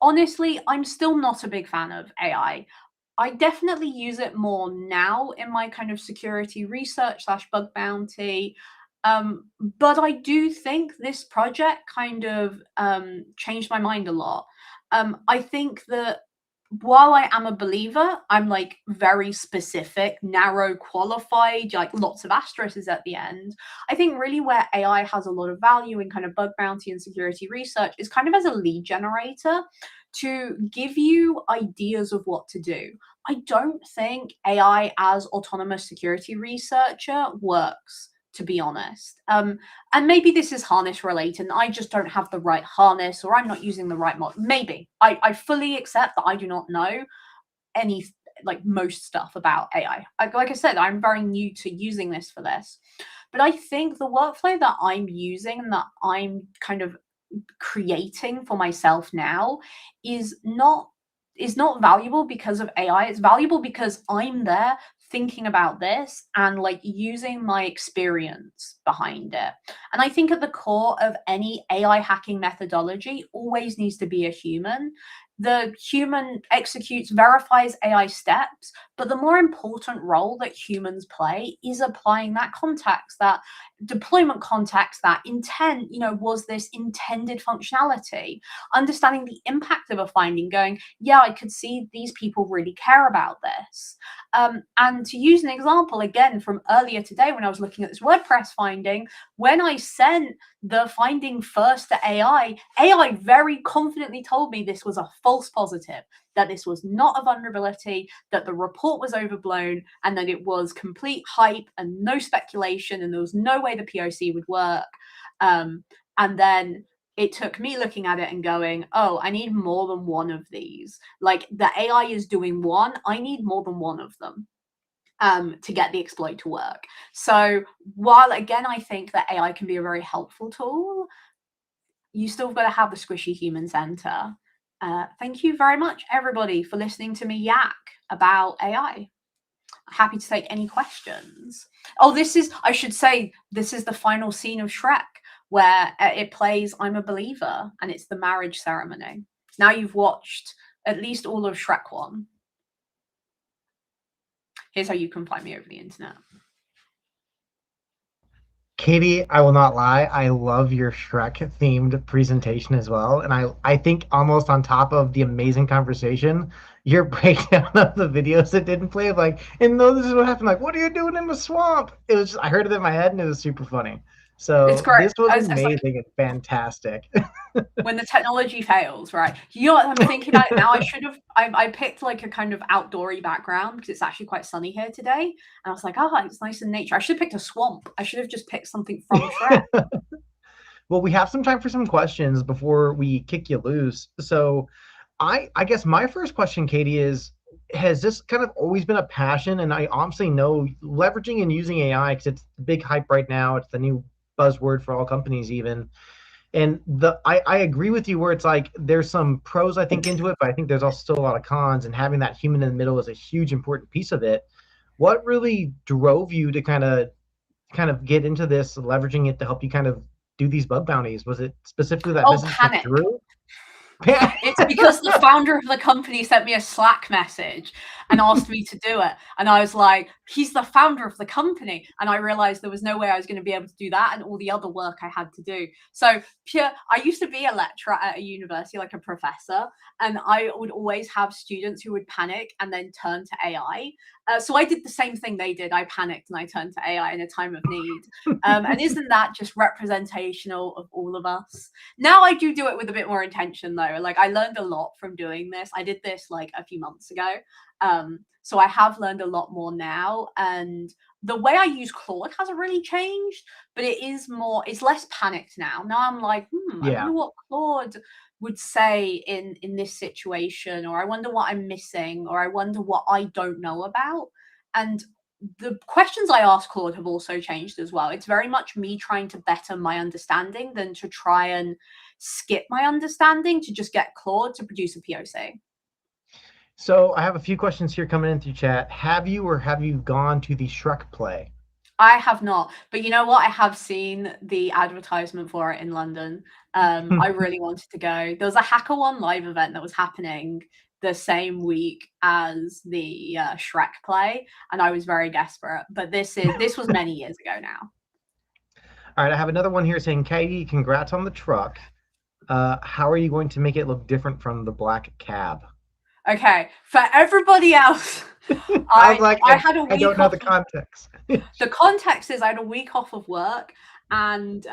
Honestly, I'm still not a big fan of AI. I definitely use it more now in my kind of security research / bug bounty. But I do think this project kind of changed my mind a lot. I think that while I am a believer, I'm like very specific, narrow, qualified, like lots of asterisks at the end. I think really where AI has a lot of value in kind of bug bounty and security research is kind of as a lead generator to give you ideas of what to do. I don't think AI as autonomous security researcher works, to be honest. And maybe this is harness related and I just don't have the right harness or I'm not using the right mod. Maybe. I fully accept that I do not know any, like most stuff about AI. Like I said, I'm very new to using this for this. But I think the workflow that I'm using and that I'm kind of creating for myself now is not valuable because of AI. It's valuable because I'm there thinking about this and like using my experience behind it. And I think at the core of any AI hacking methodology always needs to be a human. The human executes, verifies AI steps, but the more important role that humans play is applying that context, that deployment context, that intent, was this intended functionality, understanding the impact of a finding, going, yeah, I could see these people really care about this. And to use an example again from earlier today when I was looking at this WordPress finding, when I sent the finding first to AI very confidently told me this was a false positive, that this was not a vulnerability, that the report was overblown, and that it was complete hype and no speculation, and there was no way the POC would work. And then it took me looking at it and going, oh, I need more than one of these. Like the AI is doing one, I need more than one of them to get the exploit to work. So while again, I think that AI can be a very helpful tool, you still got to have the squishy human center. Thank you very much, everybody, for listening to me yak about AI. Happy to take any questions. Oh, I should say, this is the final scene of Shrek where it plays I'm a Believer, and it's the marriage ceremony. Now you've watched at least all of Shrek 1. Here's how you can find me over the internet. Katie, I will not lie, I love your Shrek themed presentation as well. And I think almost on top of the amazing conversation, your breakdown of the videos that didn't play, like, and no, this is what happened. Like, what are you doing in the swamp? It was just, I heard it in my head and it was super funny. So it's great. This was amazing and fantastic. When the technology fails, right? I'm thinking about it now. I picked like a kind of outdoory background because it's actually quite sunny here today. And I was like, oh, it's nice in nature. I should have picked a swamp. I should have just picked something from Shrek. Well, we have some time for some questions before we kick you loose. So I guess my first question, Katie, is, has this kind of always been a passion? And I honestly know leveraging and using AI, because it's the big hype right now. It's the new buzzword for all companies even. And I agree with you where it's like there's some pros, I think, into it, but I think there's also still a lot of cons, and having that human in the middle is a huge important piece of it. What really drove you to kind of get into this, leveraging it to help you kind of do these bug bounties? Was it specifically that message from Drew? It's because the founder of the company sent me a Slack message and asked me to do it. And I was like, he's the founder of the company. And I realized there was no way I was going to be able to do that and all the other work I had to do. So I used to be a lecturer at a university, like a professor, and I would always have students who would panic and then turn to AI. So I did the same thing they did. I panicked and I turned to AI in a time of need. And isn't that just representational of all of us? Now I do it with a bit more intention though. Like I learned a lot from doing this. I did this like a few months ago. So I have learned a lot more now. And the way I use Claude hasn't really changed, but it's less panicked now. Now I'm like, I wonder what Claude would say in this situation, or I wonder what I'm missing, or I wonder what I don't know about. And the questions I ask Claude have also changed as well. It's very much me trying to better my understanding than to try and skip my understanding to just get Claude to produce a POC. So I have a few questions here coming in through chat. Have you gone to the Shrek play? I have not, but you know what? I have seen the advertisement for it in London. I really wanted to go. There was a HackerOne live event that was happening the same week as the Shrek play, and I was very desperate. But this was many years ago now. All right, I have another one here saying, Katie, congrats on the truck. How are you going to make it look different from the black cab? Okay, for everybody else, I was like, I had a week I don't know off. the context. The context is I had a week off of work, and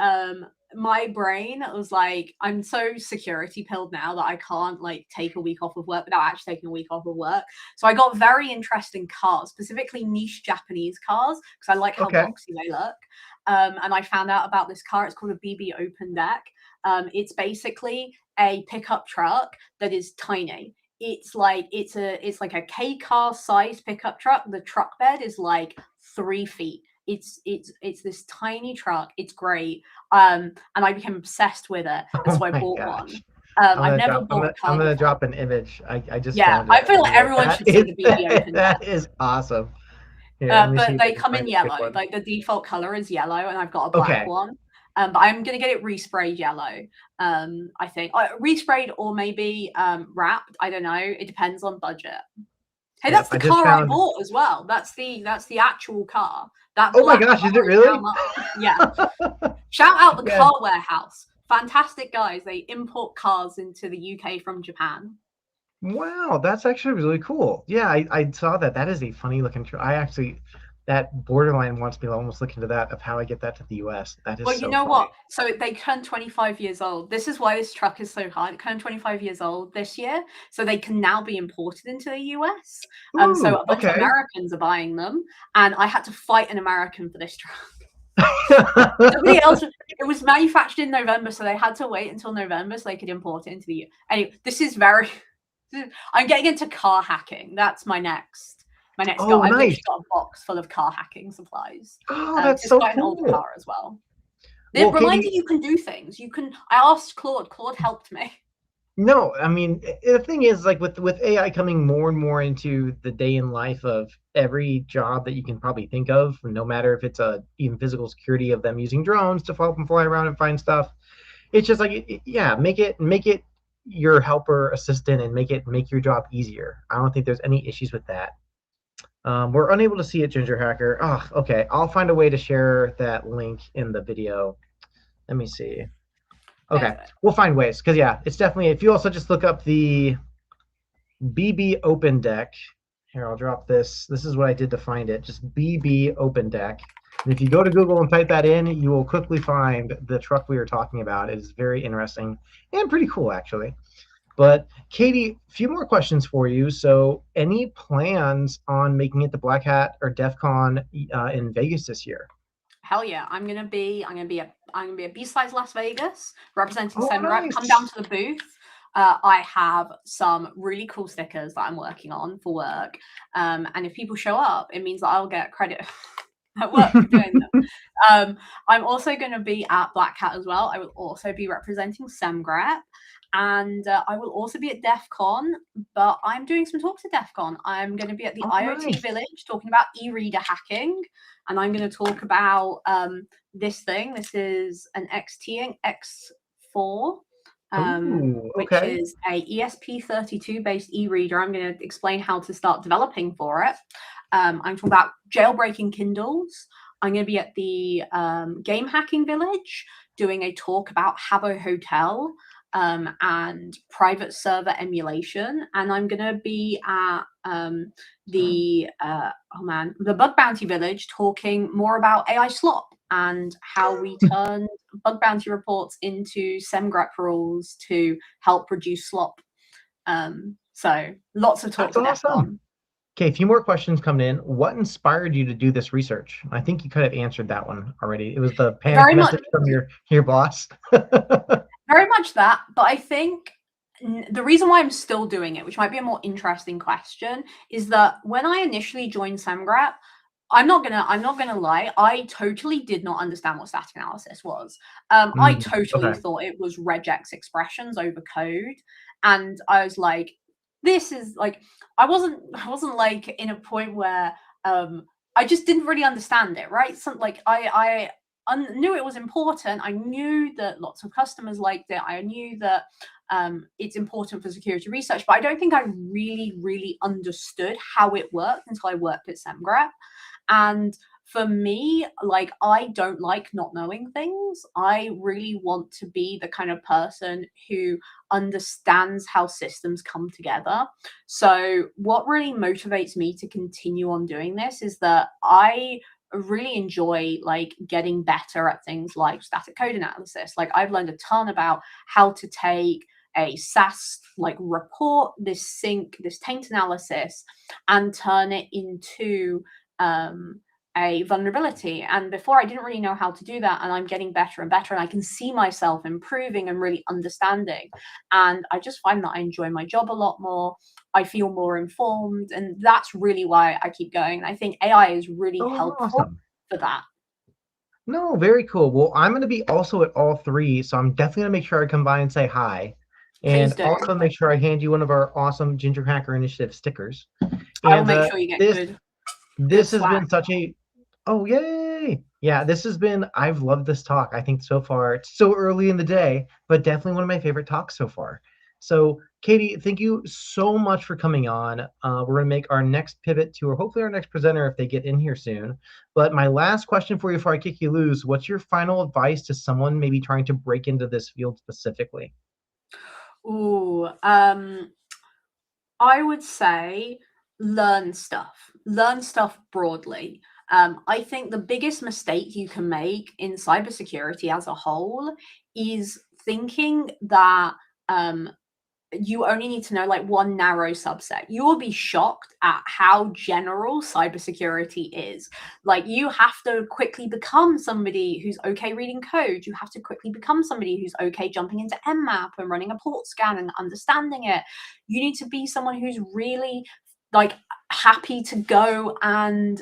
my brain was like, I'm so security pilled now that I can't like take a week off of work without actually taking a week off of work. So I got very interested in cars, specifically niche Japanese cars, because I like how boxy they look. And I found out about this car. It's called a BB Open Deck. It's basically a pickup truck that is tiny. It's like a K car size pickup truck. The truck bed is like 3 feet. It's this tiny truck. It's great. And I became obsessed with it. And so I bought one. I've never bought a car. I'm gonna drop an image. I just found it. I feel like everyone should see the BB Open Deck. That is awesome. But they come in yellow. Like the default color is yellow, and I've got a black one. But I'm gonna get it resprayed yellow. I think resprayed or maybe wrapped. I don't know. It depends on budget. Hey, that's the car I bought as well. That's the actual car. Oh my gosh, is it really? Yeah. Shout out the Car Warehouse. Fantastic guys. They import cars into the UK from Japan. Wow, that's actually really cool. Yeah, I saw that. That is a funny looking truck. That borderline wants me to almost look into that of how I get that to the US. That is well, you know funny. What? So they turned 25 years old. This is why this truck is so hard. It turned 25 years old this year, so they can now be imported into the US. So a bunch of Americans are buying them, and I had to fight an American for this truck. Somebody else. It was manufactured in November, so they had to wait until November so they could import it into the. Anyway, this is very. I'm getting into car hacking. That's my next. My next goal. I've literally got a box full of car hacking supplies. Oh, that's so cool. An old car as well. It reminded you can do things. You can. I asked Claude. Claude helped me. No, I mean the thing is, like with AI coming more and more into the day in life of every job that you can probably think of, no matter if it's even physical security of them using drones to help them fly around and find stuff. It's just like make it your helper assistant and make your job easier. I don't think there's any issues with that. We're unable to see it, Ginger Hacker. Oh, okay. I'll find a way to share that link in the video. Let me see. Okay, we'll find ways because it's definitely. If you also just look up the BB Open Deck, here I'll drop this. This is what I did to find it. Just BB Open Deck. And if you go to Google and type that in, you will quickly find the truck we were talking about. It is very interesting and pretty cool, actually. But Katie, a few more questions for you. So, any plans on making it to Black Hat or DEF CON in Vegas this year? Hell yeah! I'm gonna be at B-Sides Las Vegas representing CyberLab. Nice. Come down to the booth. I have some really cool stickers that I'm working on for work. And if people show up, it means that I'll get credit at work for doing them. I'm also going to be at Black Hat as well. I will also be representing SemGrep. And I will also be at DEF CON, but I'm doing some talks at DEF CON. I'm going to be at the IoT Village talking about e-reader hacking. And I'm going to talk about this thing. This is an X4, which is a ESP32 based e-reader. I'm going to explain how to start developing for it. I'm talking about jailbreaking Kindles. I'm going to be at the Game Hacking Village doing a talk about Habbo Hotel. And private server emulation, and I'm gonna be at the Bug Bounty Village talking more about AI slop and how we turn bug bounty reports into SemGrep rules to help reduce slop. So lots of talks. That's awesome. Okay, a few more questions coming in. What inspired you to do this research? I think you kind of answered that one already. It was the panic message from your boss. Very much that, but I think the reason why I'm still doing it, which might be a more interesting question, is that when I initially joined SemGrep, I'm not gonna lie, I totally did not understand what static analysis was. I totally thought it was regex expressions over code, and I was like, this is like, I wasn't like in a point where I just didn't really understand it, right? So like I knew it was important. I knew that lots of customers liked it. I knew that it's important for security research, but I don't think I really understood how it worked until I worked at SEMGREP. And for me, like, I don't like not knowing things. I really want to be the kind of person who understands how systems come together. So what really motivates me to continue on doing this is that I really enjoy like getting better at things like static code analysis. Like, I've learned a ton about how to take a SaaS like report, this taint analysis, and turn it into a vulnerability. And before, I didn't really know how to do that, and I'm getting better and better, and I can see myself improving and really understanding. And I just find that I enjoy my job a lot more. I feel more informed, and that's really why I keep going. And I think AI is really Oh, helpful awesome. for that. No, very cool. Well, I'm going to be also at all three, so I'm definitely going to make sure I come by and say hi. And Please do. also make sure I hand you one of our awesome Ginger Hacker Initiative stickers. I will And make sure you get this has swag. been such a, oh, yay. Yeah, this has been, I've loved this talk. I think so far, it's so early in the day, but definitely one of my favorite talks so far. So, Katie, thank you so much for coming on. We're going to make our next pivot to, or hopefully our next presenter if they get in here soon. But my last question for you before I kick you loose, what's your final advice to someone maybe trying to break into this field specifically? Ooh, I would say learn stuff. Learn stuff broadly. I think the biggest mistake you can make in cybersecurity as a whole is thinking that you only need to know like one narrow subset. You will be shocked at how general cybersecurity is. Like, you have to quickly become somebody who's okay reading code. You have to quickly become somebody who's okay jumping into Mmap and running a port scan and understanding it. You need to be someone who's really like happy to go and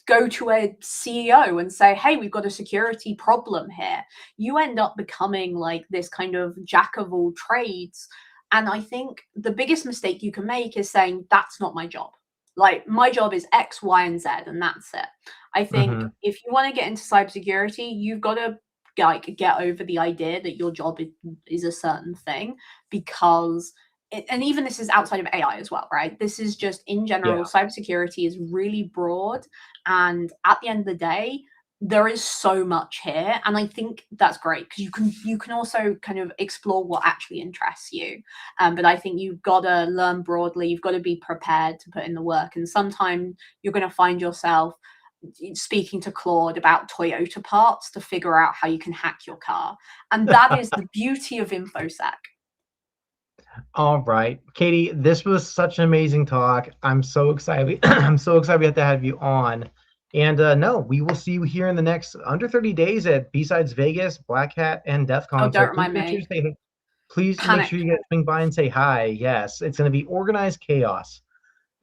go to a CEO and say, hey, we've got a security problem here. You end up becoming like this kind of jack of all trades. And I think the biggest mistake you can make is saying, that's not my job. Like, my job is X, Y, and Z, and that's it. I think if you want to get into cybersecurity, you've got to like get over the idea that your job is a certain thing, because and even this is outside of AI as well, right? This is just in general, cybersecurity is really broad. And at the end of the day, there is so much here. And I think that's great, because you can also kind of explore what actually interests you. But I think you've got to learn broadly. You've got to be prepared to put in the work. And sometimes you're going to find yourself speaking to Claude about Toyota parts to figure out how you can hack your car. And that is the beauty of InfoSec. All right, Katie, this was such an amazing talk. I'm so excited. I'm so excited we have to have you on. And no, we will see you here in the next under 30 days at B-Sides Vegas, Black Hat, and DEF CON. Oh, don't remind me. Please make sure you guys swing by and say hi. Yes, it's going to be organized chaos.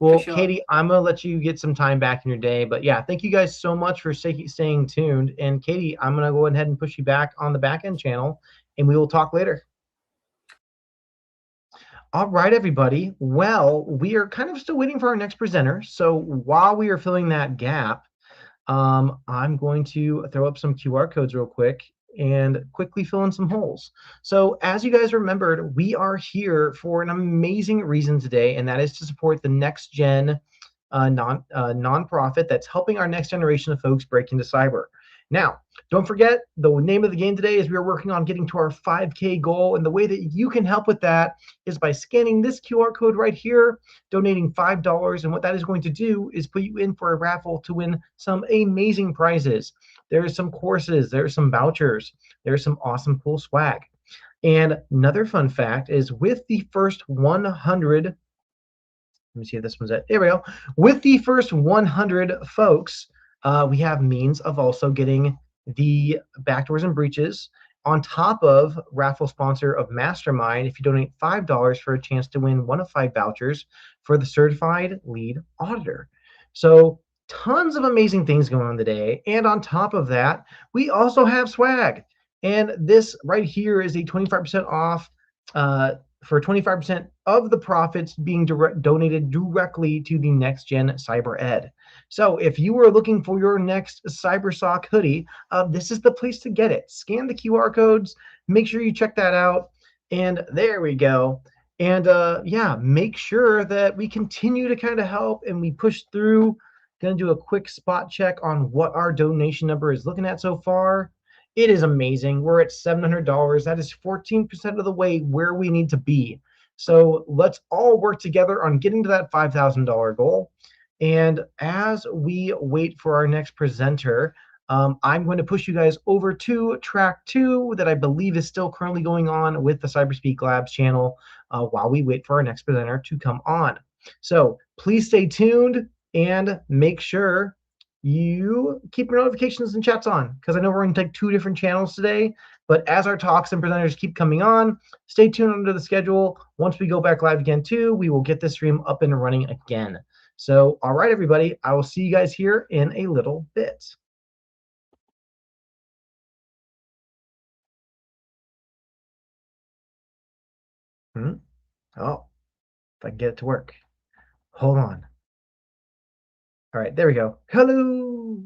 Well, sure. Katie, I'm going to let you get some time back in your day. But yeah, thank you guys so much for staying tuned. And Katie, I'm going to go ahead and push you back on the back end channel, and we will talk later. All right, everybody. Well, we are kind of still waiting for our next presenter. So while we are filling that gap, I'm going to throw up some QR codes real quick and quickly fill in some holes. So as you guys remembered, we are here for an amazing reason today, and that is to support the next gen nonprofit that's helping our next generation of folks break into cyber. Now, don't forget, the name of the game today is we are working on getting to our 5K goal, and the way that you can help with that is by scanning this QR code right here, donating $5, and what that is going to do is put you in for a raffle to win some amazing prizes. There's some courses, there's some vouchers, there's some awesome cool swag. And another fun fact is with the first 100, let me see if this one's at, there we go. With the first 100 folks, we have means of also getting the backdoors and breaches on top of raffle sponsor of Mastermind. If you donate $5 for a chance to win one of 5 vouchers for the certified lead auditor. So tons of amazing things going on today. And on top of that, we also have swag. And this right here is a 25% off for 25% of the profits being donated directly to the next gen cyber ed. So if you are looking for your next CyberSoc hoodie, this is the place to get it. Scan the QR codes, make sure you check that out. And there we go. And yeah, make sure that we continue to kind of help and we push through. Going to do a quick spot check on what our donation number is looking at so far. It is amazing. We're at $700. That is 14% of the way where we need to be. So let's all work together on getting to that $5,000 goal. And as we wait for our next presenter, I'm going to push you guys over to track 2 that I believe is still currently going on with the CyberSpeak Labs channel while we wait for our next presenter to come on. So please stay tuned and make sure you keep your notifications and chats on, because I know we're going to take 2 different channels today. But as our talks and presenters keep coming on, stay tuned under the schedule. Once we go back live again too, we will get this stream up and running again. So, all right, everybody, I will see you guys here in a little bit. Oh, if I can get it to work. Hold on. All right, there we go. Hello.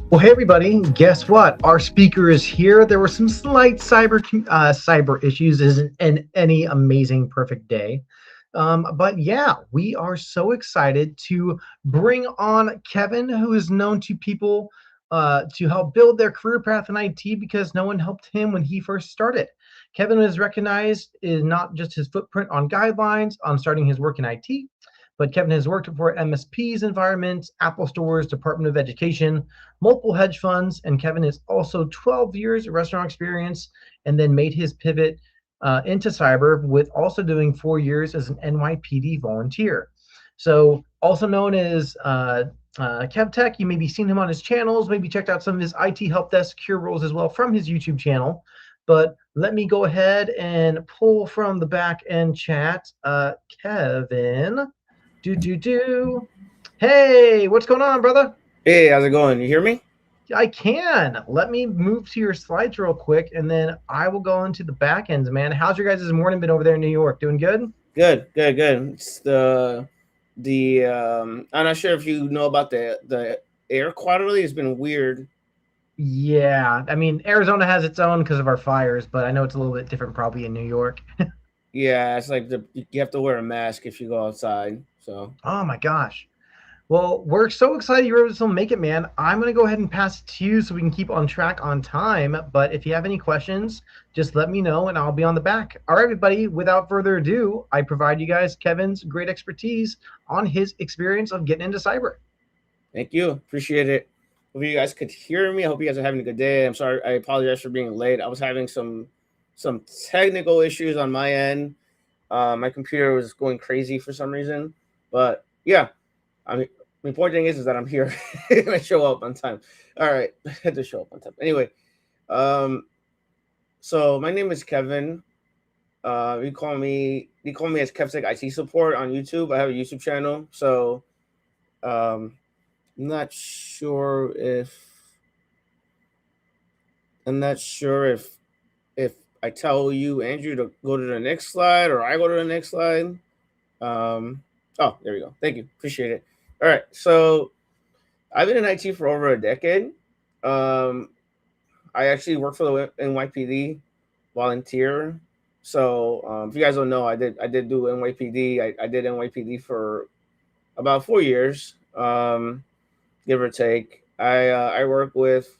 Well, hey everybody! Guess what? Our speaker is here. There were some slight cyber issues. Isn't any amazing perfect day, but yeah, we are so excited to bring on Kevin, who is known to people to help build their career path in IT because no one helped him when he first started. Kevin is recognized in not just his footprint on guidelines on starting his work in IT, but Kevin has worked for MSPs environments, Apple stores, Department of Education, multiple hedge funds, and Kevin is also 12 years of restaurant experience and then made his pivot into cyber with also doing 4 years as an NYPD volunteer. So also known as KevTech, you maybe seen him on his channels, maybe checked out some of his IT help desk secure roles as well from his YouTube channel. But let me go ahead and pull from the back end chat. Kevin, Hey, what's going on, brother? Hey, how's it going? You hear me? I can. Let me move to your slides real quick, and then I will go into the back ends, man. How's your guys' morning been over there in New York? Doing good? Good. It's I'm not sure if you know about the air quality. It's been weird. Yeah, I mean, Arizona has its own because of our fires, but I know it's a little bit different probably in New York. Yeah, it's like you have to wear a mask if you go outside. So Oh my gosh. Well, we're so excited you were able to still make it, man. I'm going to go ahead and pass it to you so we can keep on track on time. But if you have any questions, just let me know and I'll be on the back. All right, everybody, without further ado, I provide you guys Kevin's great expertise on his experience of getting into cyber. thank you, appreciate it. Hope you guys could hear me. I hope you guys are having a good day. I'm sorry, I apologize for being late. I was having some technical issues on my end. My computer was going crazy for some reason, but yeah, I mean, the important thing is that I'm here and I show up on time. All right, I had to show up on time. Anyway, so my name is Kevin. You call me as KevTech IT support on YouTube. I have a YouTube channel, so I'm not sure if I tell you, Andrew, to go to the next slide or I go to the next slide. Oh, there we go. Thank you. Appreciate it. All right. So I've been in IT for over a decade. I actually work for the NYPD volunteer. So if you guys don't know, I did do NYPD. I did NYPD for about 4 years, give or take. I work with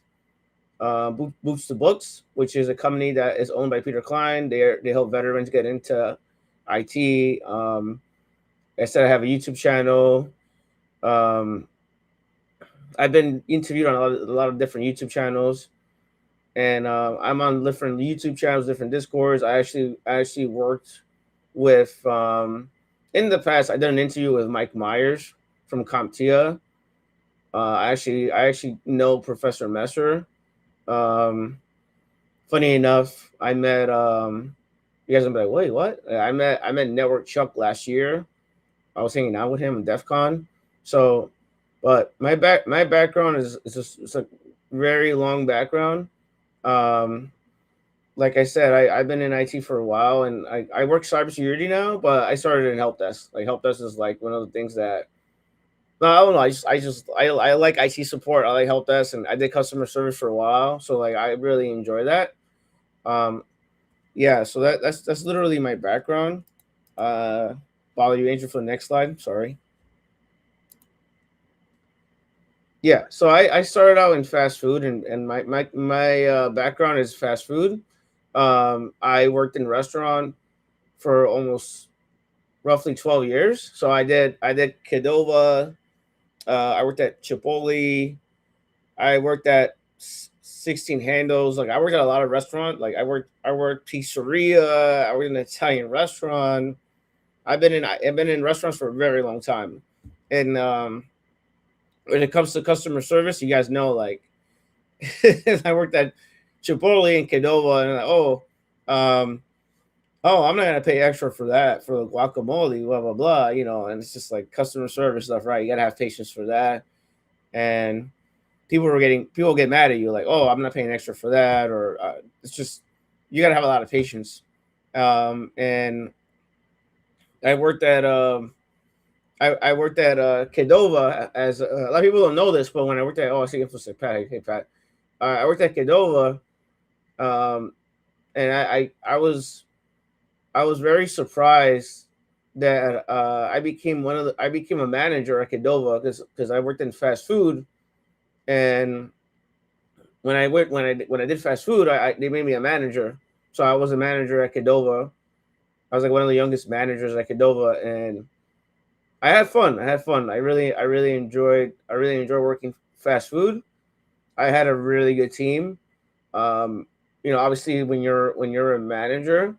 Boots to Books, which is a company that is owned by Peter Klein. They help veterans get into IT. I said I have a YouTube channel. I've been interviewed on a lot of different YouTube channels, and I'm on different YouTube channels, different Discords. I actually worked with in the past. I did an interview with Mike Myers from CompTIA. I actually know Professor Messer. Funny enough, I met you guys will be like, wait, what? I met Network Chuck last year. I was hanging out with him in DEF CON. So, but my background is just, it's a very long background. Like I said, I've been in IT for a while, and I work cybersecurity now, but I started in help desk. Like help desk is like one of the things that, no, I don't know. I like IT support. I like help desk, and I did customer service for a while, so like I really enjoy that. Yeah, so that's literally my background. Follow you, Angel, for the next slide. Sorry. Yeah, so I started out in fast food, and my background is fast food. I worked in restaurant for almost roughly 12 years. So I did Qdoba. I worked at Chipotle. I worked at 16 Handles. Like I worked at a lot of restaurants. Like I worked pizzeria. I worked in an Italian restaurant. I've been in restaurants for a very long time, and when it comes to customer service, you guys know, like I worked at Chipotle and Qdoba, and I'm not gonna pay extra for that for the guacamole, blah blah blah, and it's just like customer service stuff, right? You gotta have patience for that, and people get mad at you, like, oh, I'm not paying extra for that, or it's just you gotta have a lot of patience. And I worked at I worked at Kedova as a lot of people don't know this, but when I worked at I see InfoSec Pat, hey Pat, I worked at Kedova, and I was very surprised that I became a manager at Kedova because I worked in fast food, and when I did fast food, they made me a manager, so I was a manager at Kedova. I was like one of the youngest managers at Kedova, and I had fun. I really enjoyed working fast food. I had a really good team. Obviously when you're a manager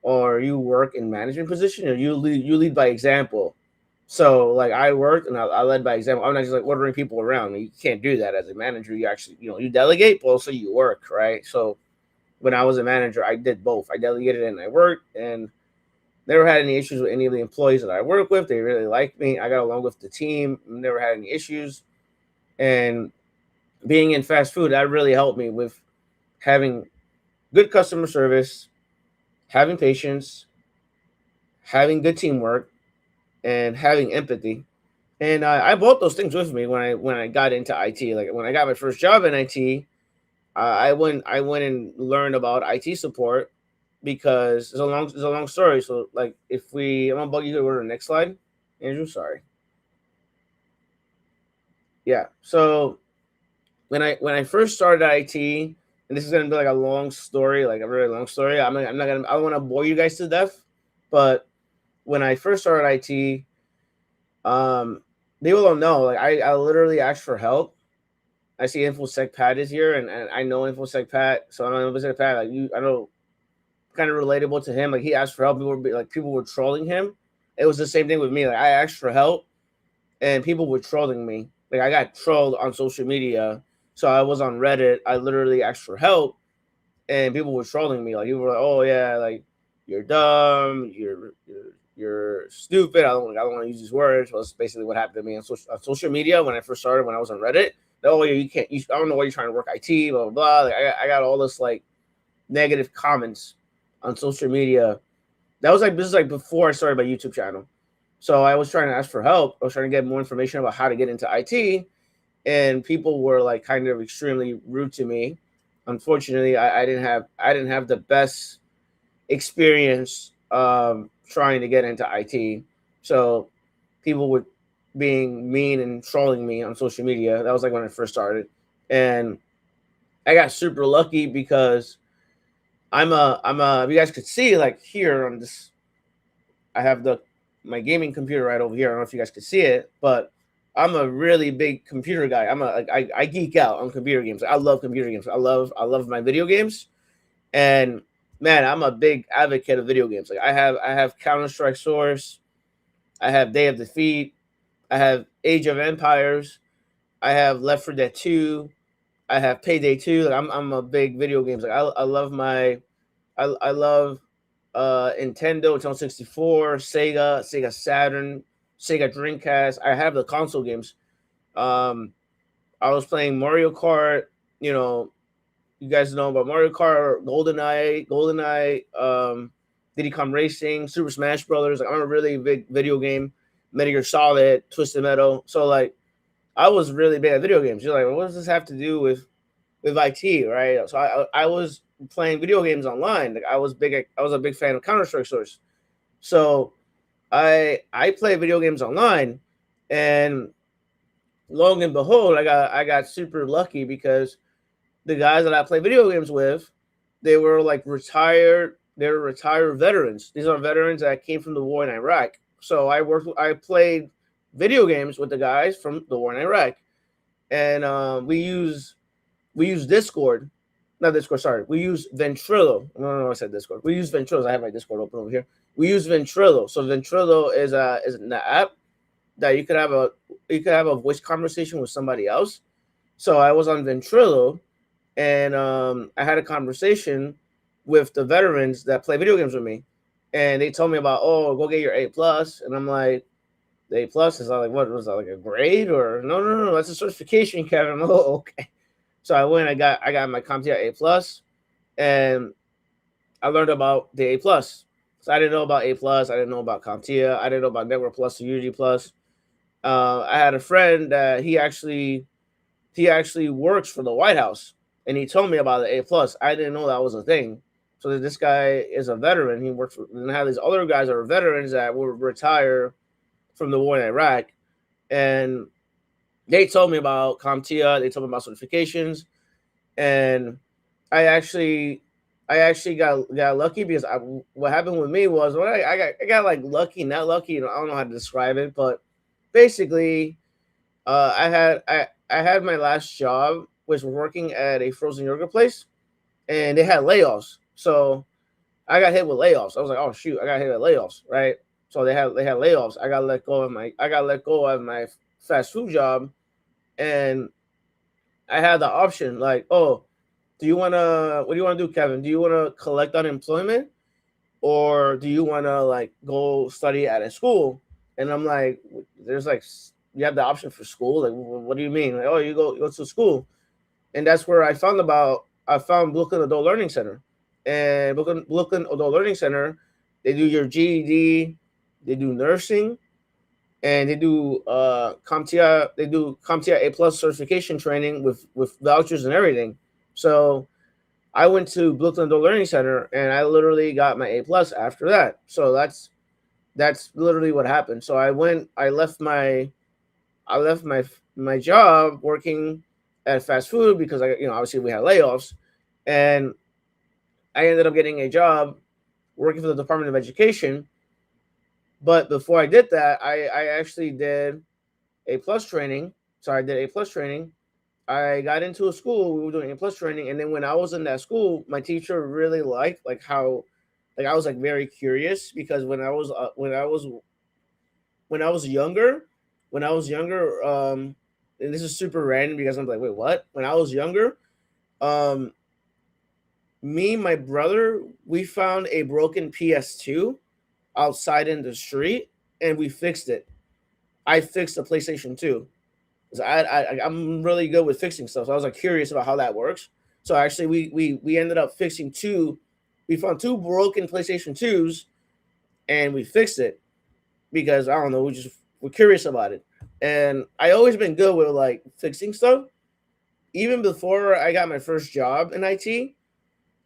or you work in management position, you lead by example. So like I worked and I led by example. I'm not just like ordering people around. You can't do that as a manager. You actually, you delegate, but also you work, right? So when I was a manager, I did both. I delegated and I worked, and never had any issues with any of the employees that I work with. They really liked me. I got along with the team. Never had any issues. And being in fast food, that really helped me with having good customer service, having patience, having good teamwork, and having empathy. And I brought those things with me when I got into IT. Like when I got my first job in IT, I went and learned about IT support because it's a long story. So like I'm gonna bug you to go to the next slide, Andrew. Sorry. Yeah. So when I first started IT, and this is gonna be like a long story, like a really long story. I don't want to bore you guys to death, but when I first started IT, people don't know. Like I literally asked for help. I see InfoSec Pat is here, and I know InfoSec Pat, so I know InfoSec Pat. Like I know, kind of relatable to him. Like he asked for help. People were trolling him. It was the same thing with me. Like I asked for help, and people were trolling me. Like I got trolled on social media. So I was on Reddit. I literally asked for help, and people were trolling me. Like people were like, "Oh yeah, like you're dumb. You're stupid." I don't want to use these words. Well, that's basically what happened to me on social media when I first started. When I was on Reddit, oh yeah, you can't. I don't know why you're trying to work IT. Blah blah blah. Like, I got all this like negative comments on social media. This is like before I started my YouTube channel. So I was trying to ask for help. I was trying to get more information about how to get into IT, and people were like kind of extremely rude to me. Unfortunately, I didn't have the best experience trying to get into IT. So people were being mean and trolling me on social media. That was like when I first started, and I got super lucky because I'm a you guys could see like here on this, I have my gaming computer right over here. I don't know if you guys could see it, but I'm a really big computer guy. I geek out on computer games. I love computer games. I love my video games, and man, I'm a big advocate of video games. Like I have Counter-Strike Source, I have Day of Defeat, I have Age of Empires, I have Left 4 Dead 2, I have Payday 2. Like I'm a big video games. Like I love Nintendo, Nintendo 64, Sega Saturn, Sega Dreamcast. I have the console games. I was playing Mario Kart. You guys know about Mario Kart, GoldenEye, Diddy Kong Racing, Super Smash Brothers. Like, I'm a really big video game, Metal Gear Solid, Twisted Metal. So like, I was really big at video games. You're like, well, what does this have to do with IT, right? So I was playing video games online. Like I was a big fan of Counter-Strike Source. So I play video games online, and lo and behold, I got super lucky because the guys that I play video games with, they were like retired veterans. These are veterans that came from the war in Iraq. So I played video games with the guys from the war in Iraq, and we use Discord. Not Discord, sorry. We use Ventrilo. No, I said Discord. We use Ventrilo. I have my Discord open over here. We use Ventrilo. So Ventrilo is an app that you could have a voice conversation with somebody else. So I was on Ventrilo, and I had a conversation with the veterans that play video games with me, and they told me about, oh, go get your A+, and I'm like, the A+ is like, what was that, like a grade? Or no, that's a certification, Kevin. Oh, okay. So I went, I got my CompTIA A+, and I learned about the A+. So I didn't know about A+, I didn't know about CompTIA, I didn't know about Network Plus, Unity Plus. I had a friend that he actually works for the White House, and he told me about the A+. I didn't know that was a thing. So this guy is a veteran. He works for, and I have these other guys that are veterans that will retire from the war in Iraq, and they told me about CompTIA. They told me about certifications, and I actually got lucky because what happened with me was when I got like lucky, not lucky. You know, I don't know how to describe it, but basically, I had my last job was working at a frozen yogurt place, and they had layoffs. So I got hit with layoffs. I was like, oh shoot, I got hit with layoffs, right? So they had layoffs. I got let go of my fast food job, and I had the option like, oh, what do you want to do, Kevin? Do you want to collect unemployment, or do you want to like go study at a school? And I'm like, there's like, you have the option for school. Like, what do you mean? Like, oh, you go to school. And that's where I found Brooklyn Adult Learning Center. And Brooklyn Adult Learning Center, they do your GED, they do nursing, and they do CompTIA. They do CompTIA A+ certification training with vouchers and everything. So I went to Brooklyn Adult Learning Center, and I literally got my A+ after that. So that's literally what happened. So I left my job working at fast food because obviously we had layoffs, and I ended up getting a job working for the Department of Education. But before I did that, I actually did A+ training. So I did A+ training. I got into a school. We were doing A+ training, and then when I was in that school, my teacher really liked how I was like very curious because when I was younger, and this is super random because I'm like, wait, what? When I was younger, me and my brother, we found a broken PS2 outside in the street, and we fixed it. I fixed the PlayStation 2. So I'm really good with fixing stuff. So I was like curious about how that works. So actually, we ended up fixing two. We found two broken PlayStation 2s, and we fixed it because I don't know. We're curious about it. And I always been good with like fixing stuff. Even before I got my first job in IT,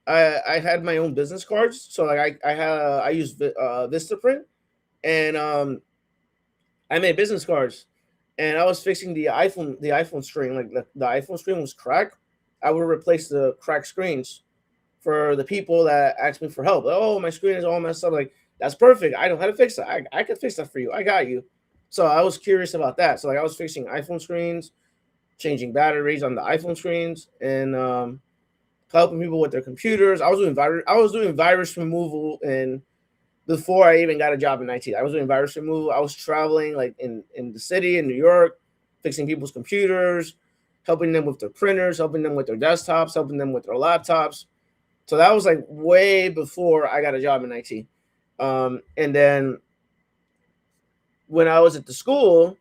I had my own business cards. So like I used Vistaprint, and I made business cards, and I was fixing the iPhone screen. Like the iPhone screen was cracked. I would replace the cracked screens for the people that asked me for help. Like, oh, my screen is all messed up. Like, that's perfect. I know how to fix it. I could fix that for you. I got you. So I was curious about that. So like I was fixing iPhone screens, changing batteries on the iPhone screens, and helping people with their computers. I was doing virus removal, and before I even got a job in IT, I was doing virus removal. I was traveling like in the city in New York, fixing people's computers, helping them with their printers, helping them with their desktops, helping them with their laptops. So that was like way before I got a job in IT. And then when I was at the school,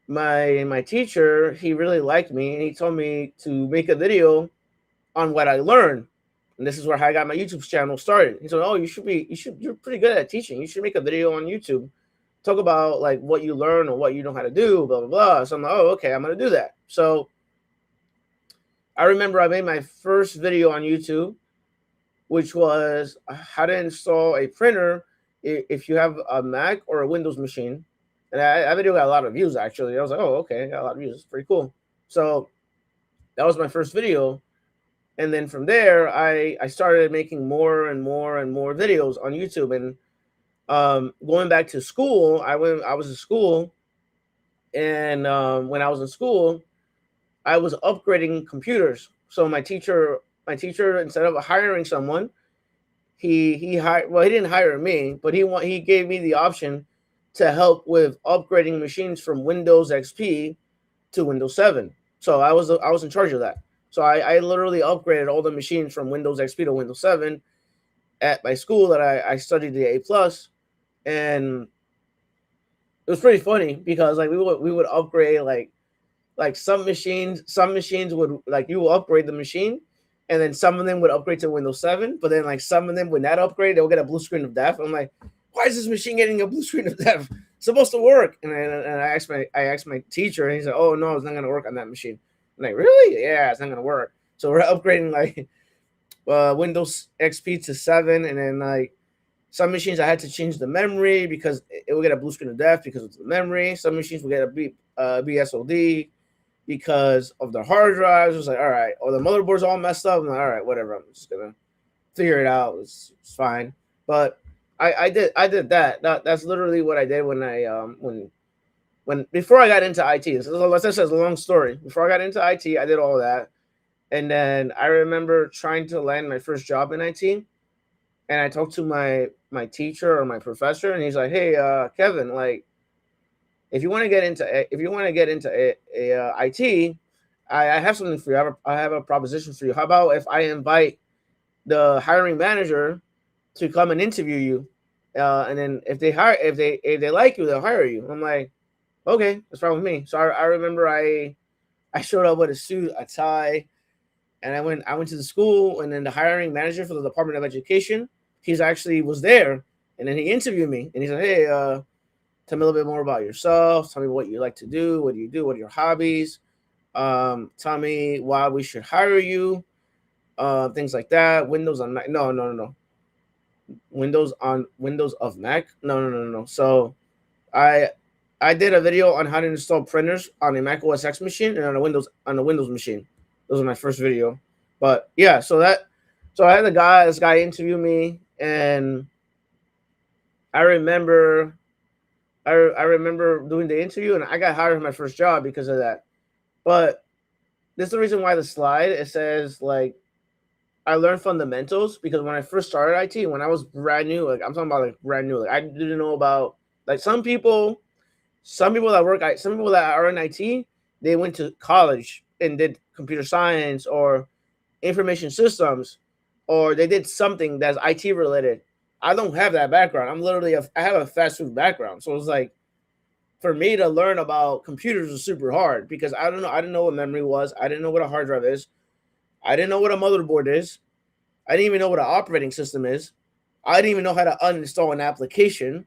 my teacher, he really liked me, and he told me to make a video on what I learned. And this is where I got my YouTube channel started. He said, oh, you're pretty good at teaching. You should make a video on YouTube. Talk about like what you learn or what you know how to do, blah, blah, blah. So I'm like, oh, okay, I'm going to do that. So I remember I made my first video on YouTube, which was how to install a printer if you have a Mac or a Windows machine. And that video got a lot of views, actually. I was like, oh, okay, got a lot of views. It's pretty cool. So that was my first video. And then from there, I started making more and more and more videos on YouTube. And going back to school, I was in school. And when I was in school, I was upgrading computers. So my teacher, instead of hiring someone, he didn't hire me, but he gave me the option to help with upgrading machines from Windows XP to Windows 7. So I was in charge of that. So I literally upgraded all the machines from Windows XP to Windows 7 at my school that I studied the A+. And it was pretty funny because like we would upgrade like some machines would like you will upgrade the machine, and then some of them would upgrade to Windows 7, but then like some of them would not upgrade, they would get a blue screen of death. I'm like, why is this machine getting a blue screen of death? supposed to work. And I asked my teacher, and he said, oh no, it's not gonna work on that machine. I'm like, really? Yeah, it's not gonna work. So we're upgrading like Windows XP to 7, and then like some machines I had to change the memory because it will get a blue screen of death because of the memory. Some machines will get a BSOD because of the hard drives. It was like, all right, or the motherboard's all messed up. I'm like, all right, whatever. I'm just gonna figure it out. It's fine. But I did that. That's literally what I did when I when before I got into IT. This is a long story. Before I got into IT, I did all that. And then I remember trying to land my first job in IT, and I talked to my teacher or my professor, and he's like, "Hey, Kevin, like, if you want to get into IT, I have something for you. I have a proposition for you. How about if I invite the hiring manager to come and interview you, and then if they like you, they'll hire you." I'm like, "Okay, that's fine with me." So I remember I showed up with a suit, a tie. And I went to the school, and then the hiring manager for the Department of Education, he's actually was there, and then he interviewed me, and he said, "Hey, tell me a little bit more about yourself. Tell me what you like to do. What do you do? What are your hobbies? Tell me why we should hire you. Things like that. Windows on Mac? No. Windows of Mac? No. So I did a video on how to install printers on a Mac OS X machine and on a Windows machine. Those were my first video. But yeah, so I had this guy interview me, and I remember doing the interview, and I got hired for my first job because of that. But this is the reason why the slide, it says like I learned fundamentals, because when I first started IT, when I was brand new, like I'm talking about like brand new, like I didn't know about like some people that are in IT, they went to college and did computer science or information systems, or they did something that's IT related. I don't have that background. I have a fast food background. So it's like, for me to learn about computers was super hard because I didn't know what memory was. I didn't know what a hard drive is. I didn't know what a motherboard is. I didn't even know what an operating system is. I didn't even know how to uninstall an application.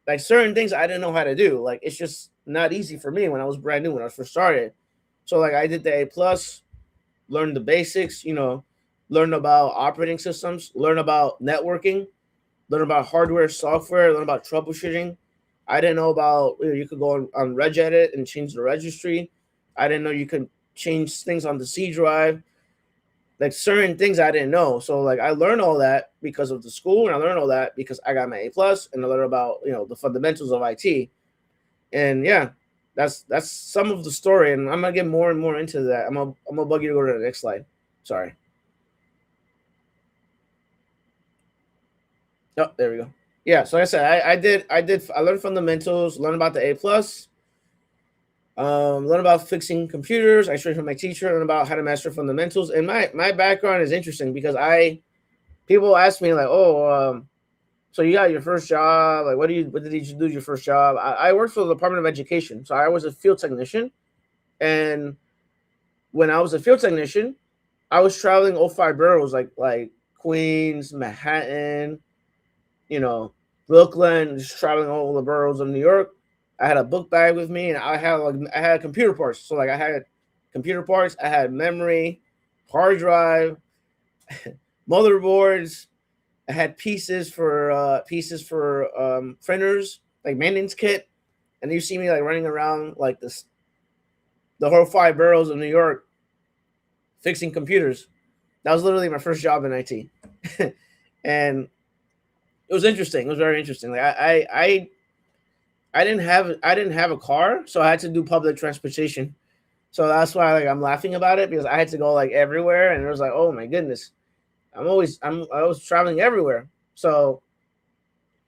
Like certain things I didn't know how to do. Like it's just not easy for me when I was brand new, when I first started. So like I did the A+, learned the basics, learned about operating systems, learned about networking, learned about hardware, software, learned about troubleshooting. I didn't know about you could go on regedit and change the registry. I didn't know you could change things on the C drive. Like certain things I didn't know. So like I learned all that because of the school, and I learned all that because I got my A+, and I learned about the fundamentals of IT. And yeah, that's some of the story, and I'm gonna get more and more into that. I'm gonna bug you to go to the next slide. Sorry. Oh, there we go. Yeah, so like I said, I learned fundamentals, learned about the A+, learn about fixing computers. I trained from my teacher, learn about how to master fundamentals. And my background is interesting because people ask me like, oh, so you got your first job, like what did you do your first job? I worked for the Department of Education, so I was a field technician. And when I was a field technician, I was traveling all 5 boroughs, like Queens, Manhattan, Brooklyn, just traveling all the boroughs of New York. I had a book bag with me, and I had computer parts. So like I had computer parts, I had memory, hard drive, motherboards. I had pieces for printers, like maintenance kit. And you see me like running around like this, the whole 5 boroughs of New York, fixing computers. That was literally my first job in IT, and it was interesting. It was very interesting. Like I didn't have a car, so I had to do public transportation. So that's why like I'm laughing about it, because I had to go like everywhere, and it was like, oh my goodness, I was traveling everywhere. So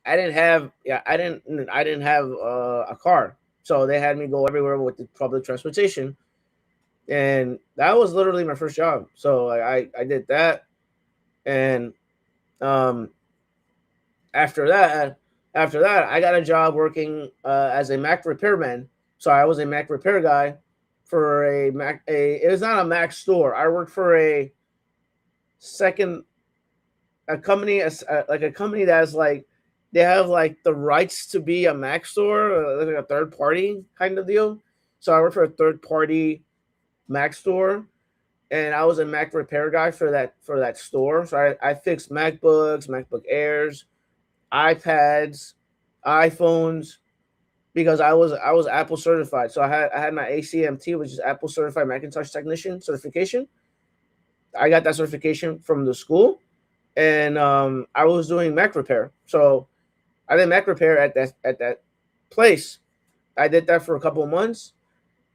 I didn't have a car, so they had me go everywhere with the public transportation, and that was literally my first job. So I did that, and after that, I got a job working as a Mac repairman. So I was a Mac repair guy for a Mac. It was not a Mac store. I worked for a company that's like they have like the rights to be a Mac store, like a third party kind of deal. So I worked for a third party Mac store, and I was a Mac repair guy for that store. So I fixed MacBooks, MacBook Airs, iPads, iPhones, because I was Apple certified. So I had my ACMT, which is Apple Certified Macintosh Technician certification. I got that certification from the school, and I was doing Mac repair. So I did Mac repair at that place. I did that for a couple of months,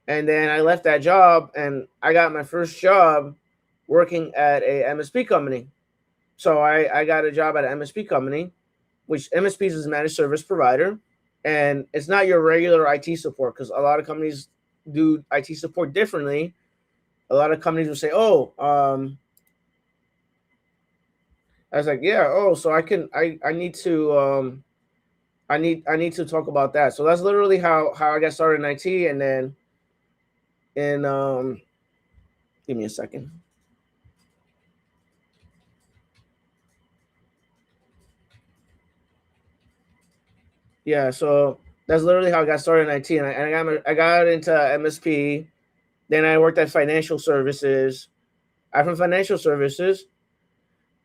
and then I left that job, and I got my first job working at a MSP company. So I got a job at an MSP company, which MSP is a managed service provider, and it's not your regular IT support, because a lot of companies do IT support differently. A lot of companies will say, "Oh, I was like, yeah, oh, so I need to I need to talk about that." So that's literally how I got started in IT, and then give me a second. Yeah, so that's literally how I got started in IT, and I got into MSP. Then I worked at financial services. I'm from financial services.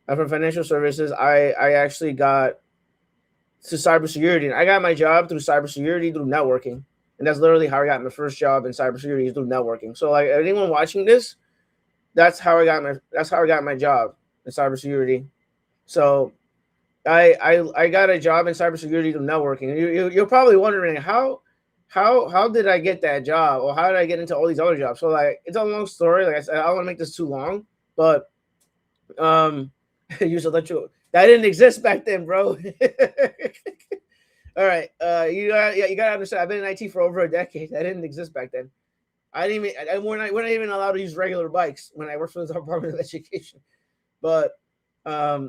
I actually got to cybersecurity, and I got my job through cybersecurity through networking, and that's literally how I got my first job in cybersecurity, is through networking. So like anyone watching this, that's how I got my job in cybersecurity. So I got a job in cybersecurity through networking. You're probably wondering how did I get that job, or how did I get into all these other jobs? So like it's a long story. Like I said, I don't want to make this too long, but use electrical that didn't exist back then, bro. All right, you gotta understand. I've been in IT for over a decade. That didn't exist back then. We're not even allowed to use regular bikes when I worked for the Department of Education. But I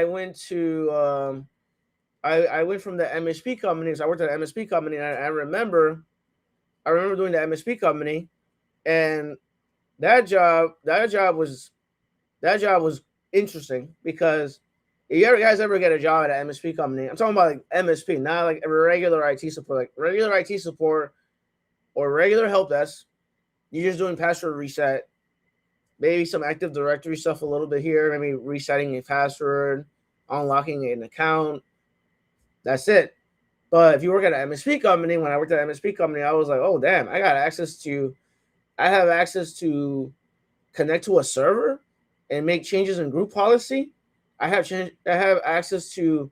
went to I went from the MSP company. So I worked at an MSP company, and I remember doing the MSP company, and that job was interesting, because if you guys ever get a job at an MSP company, I'm talking about like MSP, not like a regular IT support, like regular IT support or regular help desk. You're just doing password reset, maybe some Active Directory stuff a little bit here, maybe resetting a password, unlocking an account. That's it. But if you work at an MSP company, when I worked at an MSP company, I was like, oh damn, I have access to connect to a server and make changes in group policy. I have access to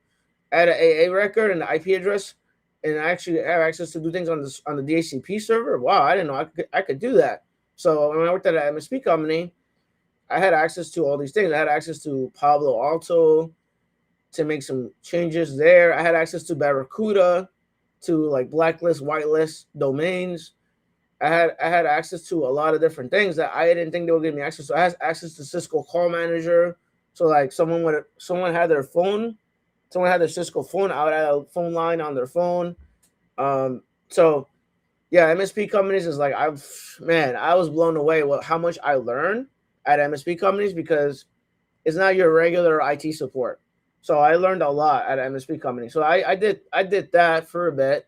add an AA record and the IP address, and I actually have access to do things on the DHCP server. Wow, I didn't know I could do that. So when I worked at an MSP company, I had access to all these things. I had access to Palo Alto to make some changes there. I had access to Barracuda to like blacklist, whitelist domains. I had access to a lot of different things that I didn't think they would give me access to. I had access to Cisco Call Manager. So like someone had their Cisco phone out at a phone line on their phone. So yeah, MSP companies is like I was blown away with how much I learned at MSP companies, because it's not your regular IT support. So I learned a lot at MSP company. So I did that for a bit,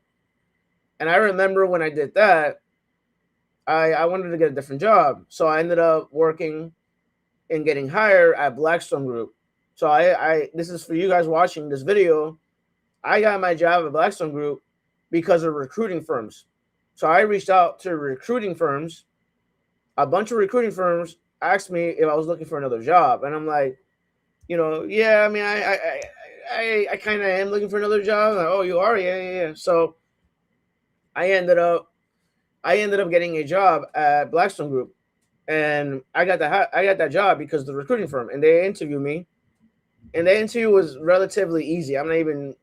and I remember when I did that, I wanted to get a different job. So I ended up working and getting hired at Blackstone Group. So this is for you guys watching this video. I got my job at Blackstone Group because of recruiting firms. So I reached out to recruiting firms. A bunch of recruiting firms asked me if I was looking for another job, and I'm like, yeah, I mean, I kind of am looking for another job. Like, oh, you are? Yeah. So I ended up getting a job at Blackstone Group, and I got that job because of the recruiting firm, and they interviewed me, and the interview was relatively easy. I'm not even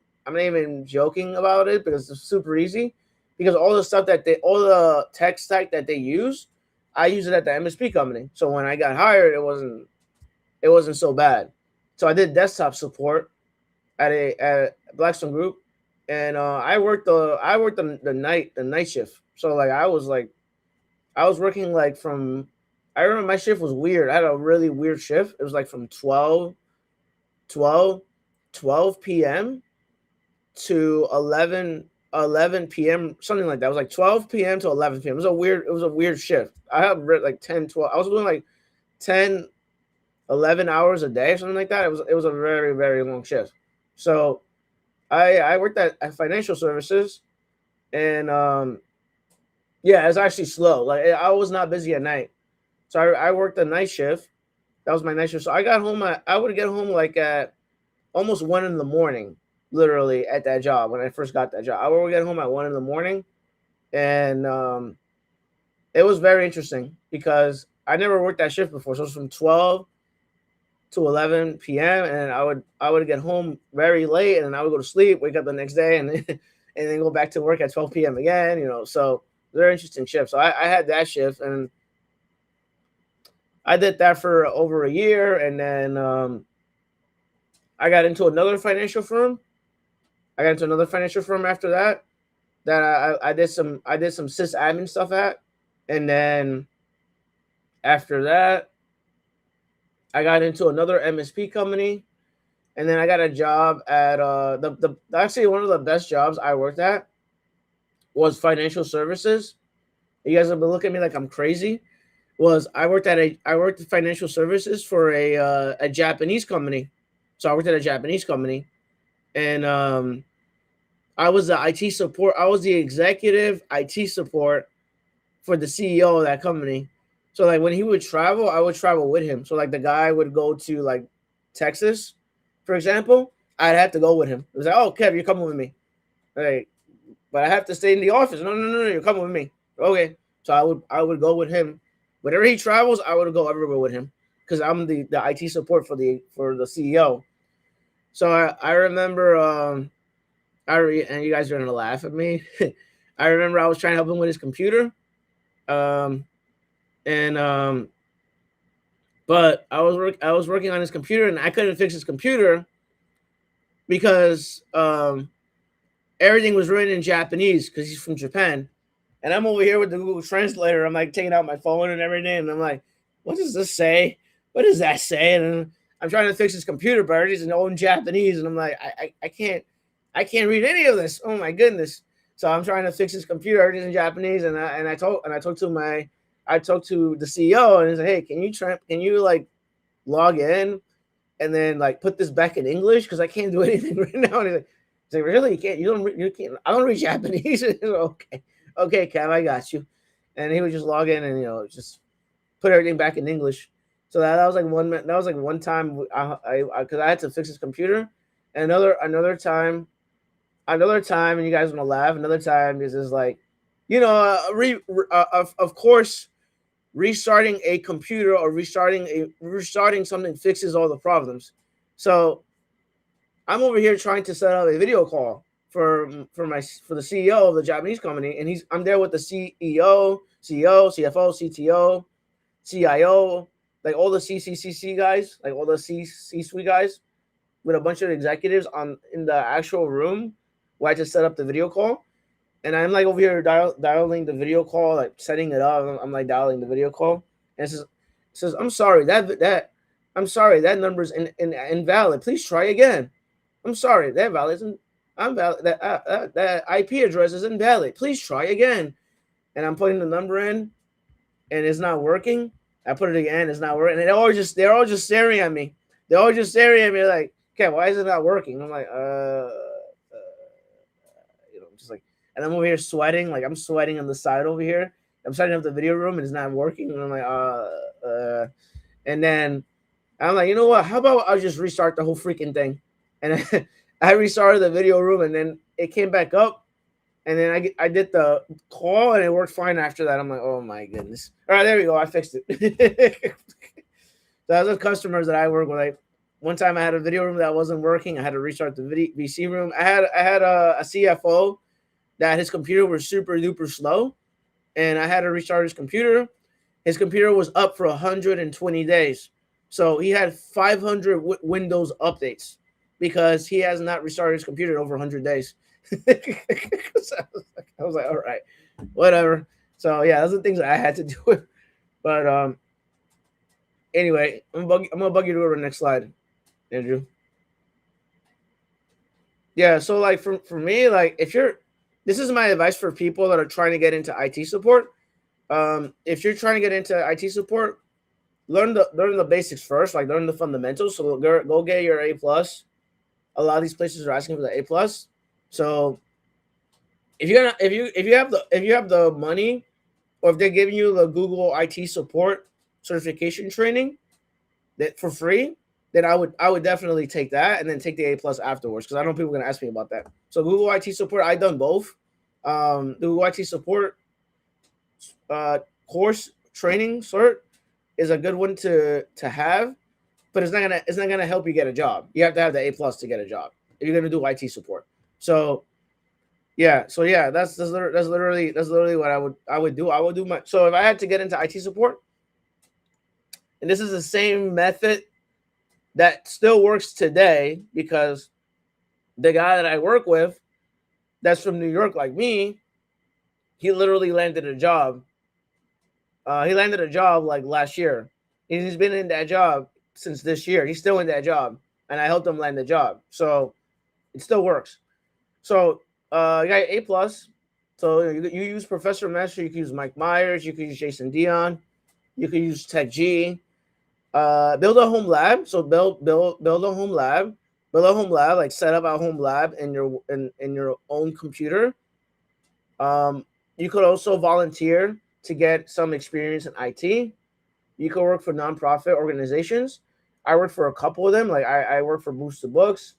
joking about it, because it's super easy, because all the tech stack that they use, I use it at the MSP company. So when I got hired, it wasn't so bad. So I did desktop support at Blackstone Group, and I worked the night shift. So like I was working like from, I remember my shift was weird. I had a really weird shift. It was like from 12 12 p.m. to 11 p.m., something like that. It was like 12 p.m. to 11 p.m. It was a weird shift. I have like 10, 12. I was doing like 10, 11 hours a day, something like that. It was a very, very long shift. So I worked at financial services, and yeah, it's actually slow. Like I was not busy at night, so I worked a night shift. That was my night shift. So I would get home like at almost 1 in the morning, literally at that job when I first got that job. I would get home at 1 in the morning, and it was very interesting because I never worked that shift before. So it was from 12 to 11 p.m. and I would get home very late, and then I would go to sleep, wake up the next day, and then go back to work at 12 p.m. again. So very interesting shift. So I had that shift, and I did that for over a year, and then I got into another financial firm. After that I did some sysadmin stuff at, and then after that I got into another MSP company, and then I got a job at the actually one of the best jobs I worked at was financial services. You guys have been looking at me like I'm crazy. I worked in financial services for a Japanese company. So I worked at a Japanese company, and I was the IT support. I was the executive IT support for the CEO of that company. So like when he would travel, I would travel with him. So like the guy would go to like Texas, for example, I'd have to go with him. It was like, oh, Kev, you're coming with me. Right. But I have to stay in the office. No, you're coming with me. Okay. So I would go with him. Whenever he travels, I would go everywhere with him because I'm the IT support for the CEO. So I remember and you guys are gonna laugh at me. I remember I was trying to help him with his computer. But I was working on his computer, and I couldn't fix his computer because everything was written in Japanese because he's from Japan. And I'm over here with the Google Translator. I'm like taking out my phone and everything, and I'm like, what does this say? What does that say? And I'm trying to fix his computer, but it's in old Japanese, and I'm like, I can't read any of this. Oh my goodness! So I'm trying to fix his computer. Everything's in Japanese, and I talked to the CEO, and he said, hey, can you like log in and then like put this back in English because I can't do anything right now. And he's like, really? You can't. I don't read Japanese. Okay, Kev, I got you. And he would just log in and just put everything back in English. So that was like one time because I had to fix his computer. And another time, and you guys want to laugh. Another time is like, of course, restarting a computer or restarting something fixes all the problems. So I'm over here trying to set up a video call for the CEO of the Japanese company, and I'm there with the CEO, CFO, CTO, CIO, like all the CCCC guys, like all the C-suite guys, with a bunch of executives in the actual room where I just set up the video call. And I'm like over here dialing the video call, like setting it up. I'm like dialing the video call, and it says I'm sorry that number is invalid. Please try again. I'm sorry that valid isn't. I'm valid. That IP address is invalid. Please try again. And I'm putting the number in, and it's not working. I put it again. It's not working. And they're all just staring at me. They're all just staring at me like, okay, why is it not working? I'm like, just like. And I'm over here sweating, like I'm sweating on the side over here. I'm setting up the video room and it's not working. And I'm like, and then I'm like, you know what? How about I'll just restart the whole freaking thing? And I restarted the video room, and then it came back up. And then I did the call, and it worked fine after that. I'm like, oh my goodness. All right, there we go. I fixed it. Those are customers that I work with. Like one time I had a video room that wasn't working. I had to restart the VC room. I had a CFO that his computer was super duper slow, and I had to restart his computer. His computer was up for 120 days. So he had 500 Windows updates because he has not restarted his computer in over 100 days. So I was like, all right, whatever. So yeah, those are the things that I had to do. But anyway, I'm gonna bug you to go to the next slide, Andrew. Yeah, so like for me, like this is my advice for people that are trying to get into IT support. If you're trying to get into IT support, learn the basics first, like learn the fundamentals. So go get your A+. A lot of these places are asking for the A+. So if you have the money, or if they're giving you the Google IT support certification training that for free, then I would definitely take that and then take the A+ afterwards, because I know people are gonna ask me about that. So Google IT support, I've done both. The Google IT support course training cert is a good one to have, but it's not gonna help you get a job. You have to have the A+ to get a job if you're gonna do IT support. So that's literally what I would do. I would do so if I had to get into IT support, and this is the same method that still works today, because the guy that I work with that's from New York like me, he literally landed a job. He landed a job like last year. He's been in that job since this year. He's still in that job, and I helped him land the job. So it still works. So you got A+. So you use Professor Master. You can use Mike Myers. You can use Jason Dion. You can use Tech G. Build a home lab. So build a home lab. Build a home lab. Like set up a home lab in your own computer. You could also volunteer to get some experience in IT. You could work for nonprofit organizations. I work for a couple of them. Like I work for Boost the Books.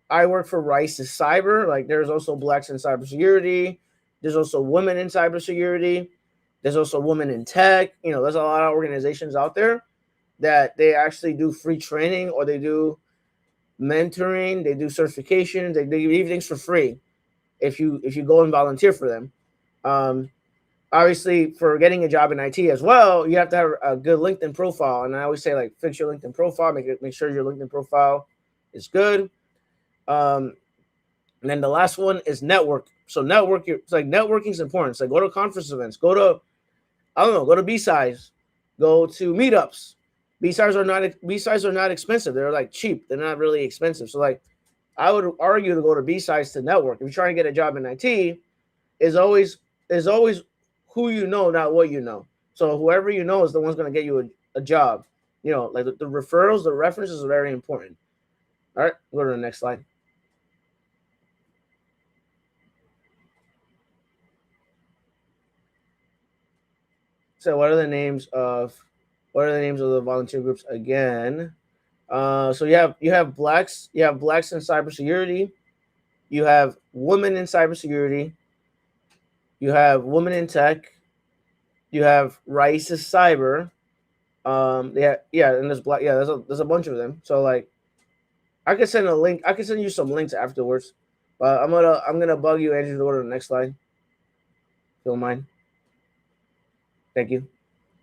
I work for Rice is Cyber. Like there's also Blacks in Cybersecurity. There's also Women in Cybersecurity. There's also Women in Tech. There's a lot of organizations out there that they actually do free training, or they do mentoring. They do certifications. They give things for free if you go and volunteer for them. Obviously, for getting a job in IT as well, you have to have a good LinkedIn profile. And I always say, like, fix your LinkedIn profile. Make sure your LinkedIn profile is good. And then the last one is network. So networking is important. So go to conference events. Go to B-Sides. Go to meetups. B-Sides are not expensive. They're like cheap. They're not really expensive. So like, I would argue to go to B-Sides to network. If you're trying to get a job in IT, is always who you know, not what you know. So whoever you know is the one's going to get you a job. Like the referrals, the references are very important. All right, go to the next slide. So what are the names of the volunteer groups again? So you have Blacks in Cybersecurity. You have Women in Cybersecurity. You have Women in Tech. You have Rice is Cyber. And there's Black. Yeah, there's a bunch of them. So like, I could send a link. I could send you some links afterwards. But I'm gonna bug you, Andrew, to go to the next slide. If you don't mind. Thank you.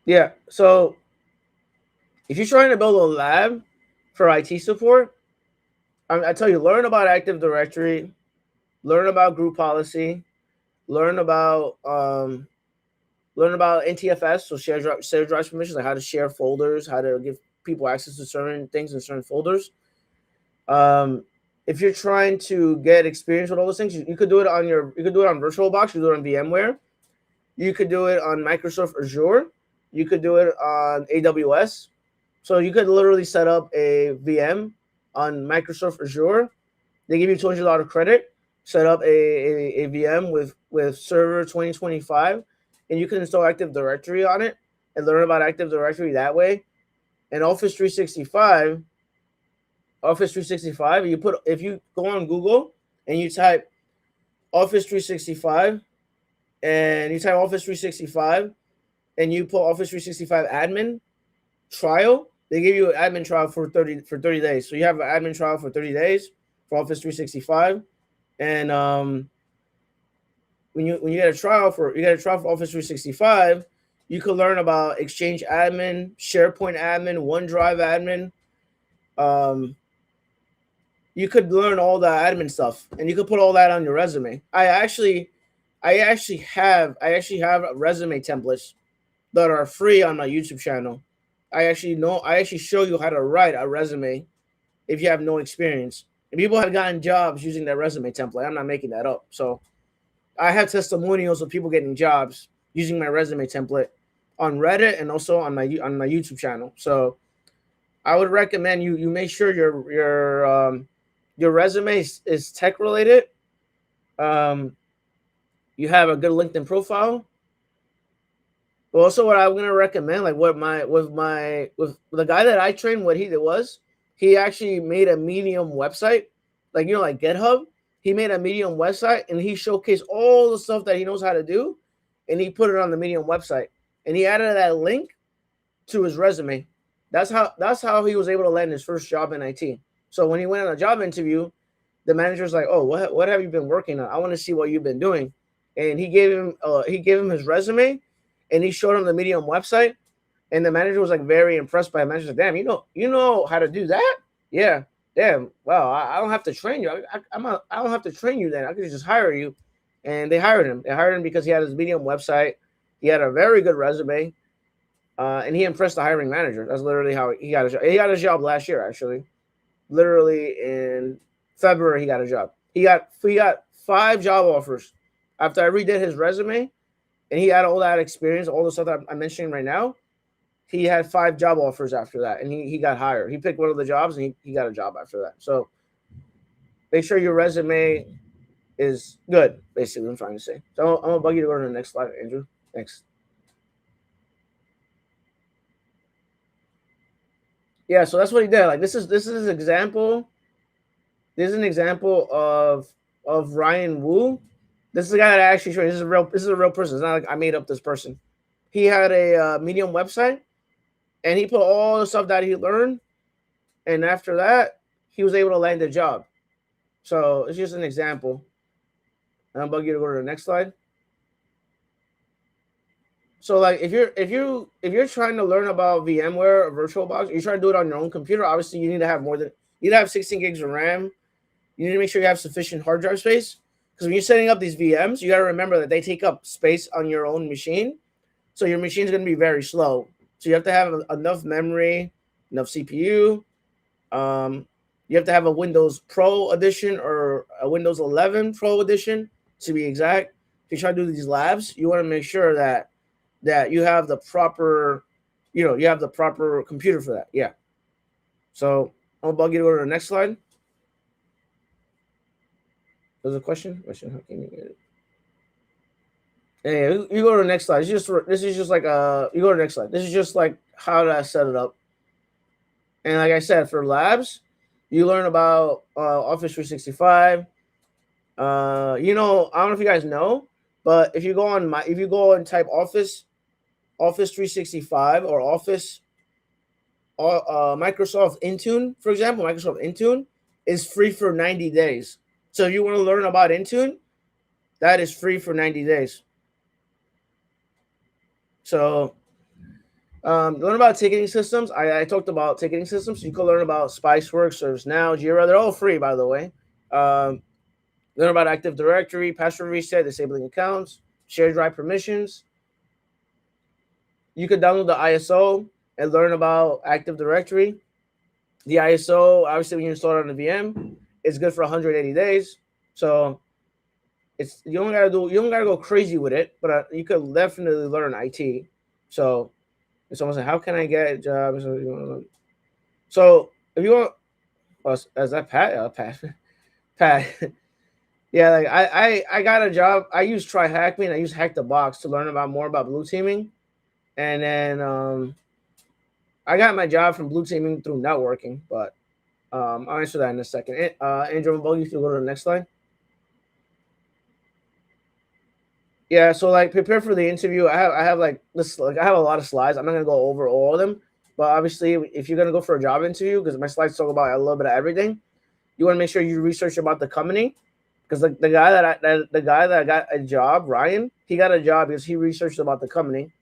Yeah. So if you're trying to build a lab for IT support, I tell you, learn about Active Directory, learn about group policy, learn about NTFS, so shared drive permissions, like how to share folders, how to give people access to certain things in certain folders. If you're trying to get experience with all those things, you could do it on VirtualBox, you could do it on VMware, you could do it on Microsoft Azure, you could do it on AWS. So you could literally set up a VM on Microsoft Azure. They give you $200 credit. Set up a VM with Server 2025, and you can install Active Directory on it and learn about Active Directory that way. And Office 365, if you go on Google and you type Office 365 and you pull Office 365 admin trial, they give you an admin trial for 30 days. So you have an admin trial for 30 days for Office 365. And when you get a trial for Office 365, you can learn about Exchange admin, SharePoint admin, OneDrive admin. You could learn all the admin stuff, and you could put all that on your resume. I actually have resume templates that are free on my YouTube channel. I actually show you how to write a resume if you have no experience. And people have gotten jobs using that resume template. I'm not making that up. So I have testimonials of people getting jobs using my resume template on Reddit and also on my YouTube channel. So I would recommend you make sure your resume is tech related. You have a good LinkedIn profile. But also, what I'm gonna recommend, like with the guy that I trained, what he did was he actually made a Medium website, like like GitHub. He made a Medium website and he showcased all the stuff that he knows how to do, and he put it on the Medium website. And he added that link to his resume. That's how he was able to land his first job in IT. So when he went on a job interview, the manager's like, "Oh, what have you been working on? I want to see what you've been doing." And he gave him his resume, and he showed him the Medium website. And the manager was like very impressed by it. The manager said, "Damn, you know how to do that? Yeah, damn. Wow, I don't have to train you. I don't have to train you then. I could just hire you." And they hired him. They hired him because he had his Medium website. He had a very good resume, and he impressed the hiring manager. That's literally how he got a job. He got his job last year, actually. Literally in February, he got a job. He got 5 job offers after I redid his resume, and he had all that experience, all the stuff that I'm mentioning right now. He had 5 job offers after that, and he got hired. He picked one of the jobs, and he got a job after that. So make sure your resume is good, basically, what I'm trying to say. So I'm going to bug you to go to the next slide, Andrew. Thanks. Yeah, so that's what he did. Like this is an example. This is an example of Ryan Wu. This is the guy that I actually showed. This is a real person. It's not like I made up this person. He had a Medium website, and he put all the stuff that he learned, and after that, he was able to land a job. So it's just an example. And I'm bug you to go to the next slide. So like if you're trying to learn about VMware or VirtualBox, you're trying to do it on your own computer. Obviously, you need to have 16 gigs of RAM. You need to make sure you have sufficient hard drive space, because when you're setting up these VMs, you got to remember that they take up space on your own machine. So your machine is going to be very slow. So you have to have enough memory, enough CPU. You have to have a Windows Pro edition or a Windows 11 Pro edition, to be exact. If you try to do these labs, you want to make sure that you have the proper, you have the proper computer for that. Yeah. So I'll bug you to go to the next slide. There's a question. How can you get it? Hey, you go to the next slide. This is just like you go to the next slide. This is just like how to set it up. And like I said, for labs, you learn about Office 365. I don't know if you guys know, but if you go and type Office 365 or Office Microsoft Intune, for example, Microsoft Intune is free for 90 days. So if you want to learn about Intune, that is free for 90 days. So learn about ticketing systems. I talked about ticketing systems. You can learn about Spiceworks, ServiceNow, Jira. They're all free, by the way. Learn about Active Directory, password reset, disabling accounts, shared drive permissions. You could download the ISO and learn about Active Directory. The ISO, obviously, when you install it on the VM, it's good for 180 days. So you don't gotta go crazy with it, but you could definitely learn IT. So if someone said, "How can I get a job?" So if you want, is that Pat? Pat. Yeah, like I got a job. I use TryHackMe and I use Hack the Box to learn more about blue teaming, and then I got my job from blue teaming through networking. But I'll answer that in a second. Andrew and Bogey, if you go to the next slide. Yeah, so like prepare for the interview. I have like this, like I have a lot of slides. I'm not gonna go over all of them, but obviously, if you're gonna go for a job interview, because my slides talk about a little bit of everything, you want to make sure you research about the company. Because the guy that got a job, Ryan, he got a job because he researched about the company.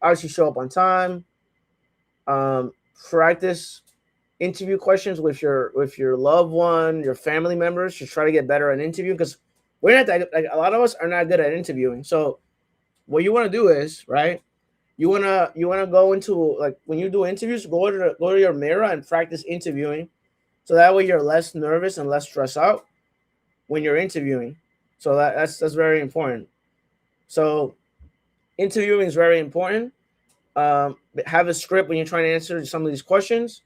Obviously, show up on time. Practice interview questions with your loved one, your family members, to try to get better at interview. Because we're not that, like, a lot of us are not good at interviewing. So what you want to do is, right, you wanna go into, like, when you do interviews, go to your mirror and practice interviewing So that way you're less nervous and less stressed out when you're interviewing. So that's very important. So interviewing is very important. Have a script when you're trying to answer some of these questions.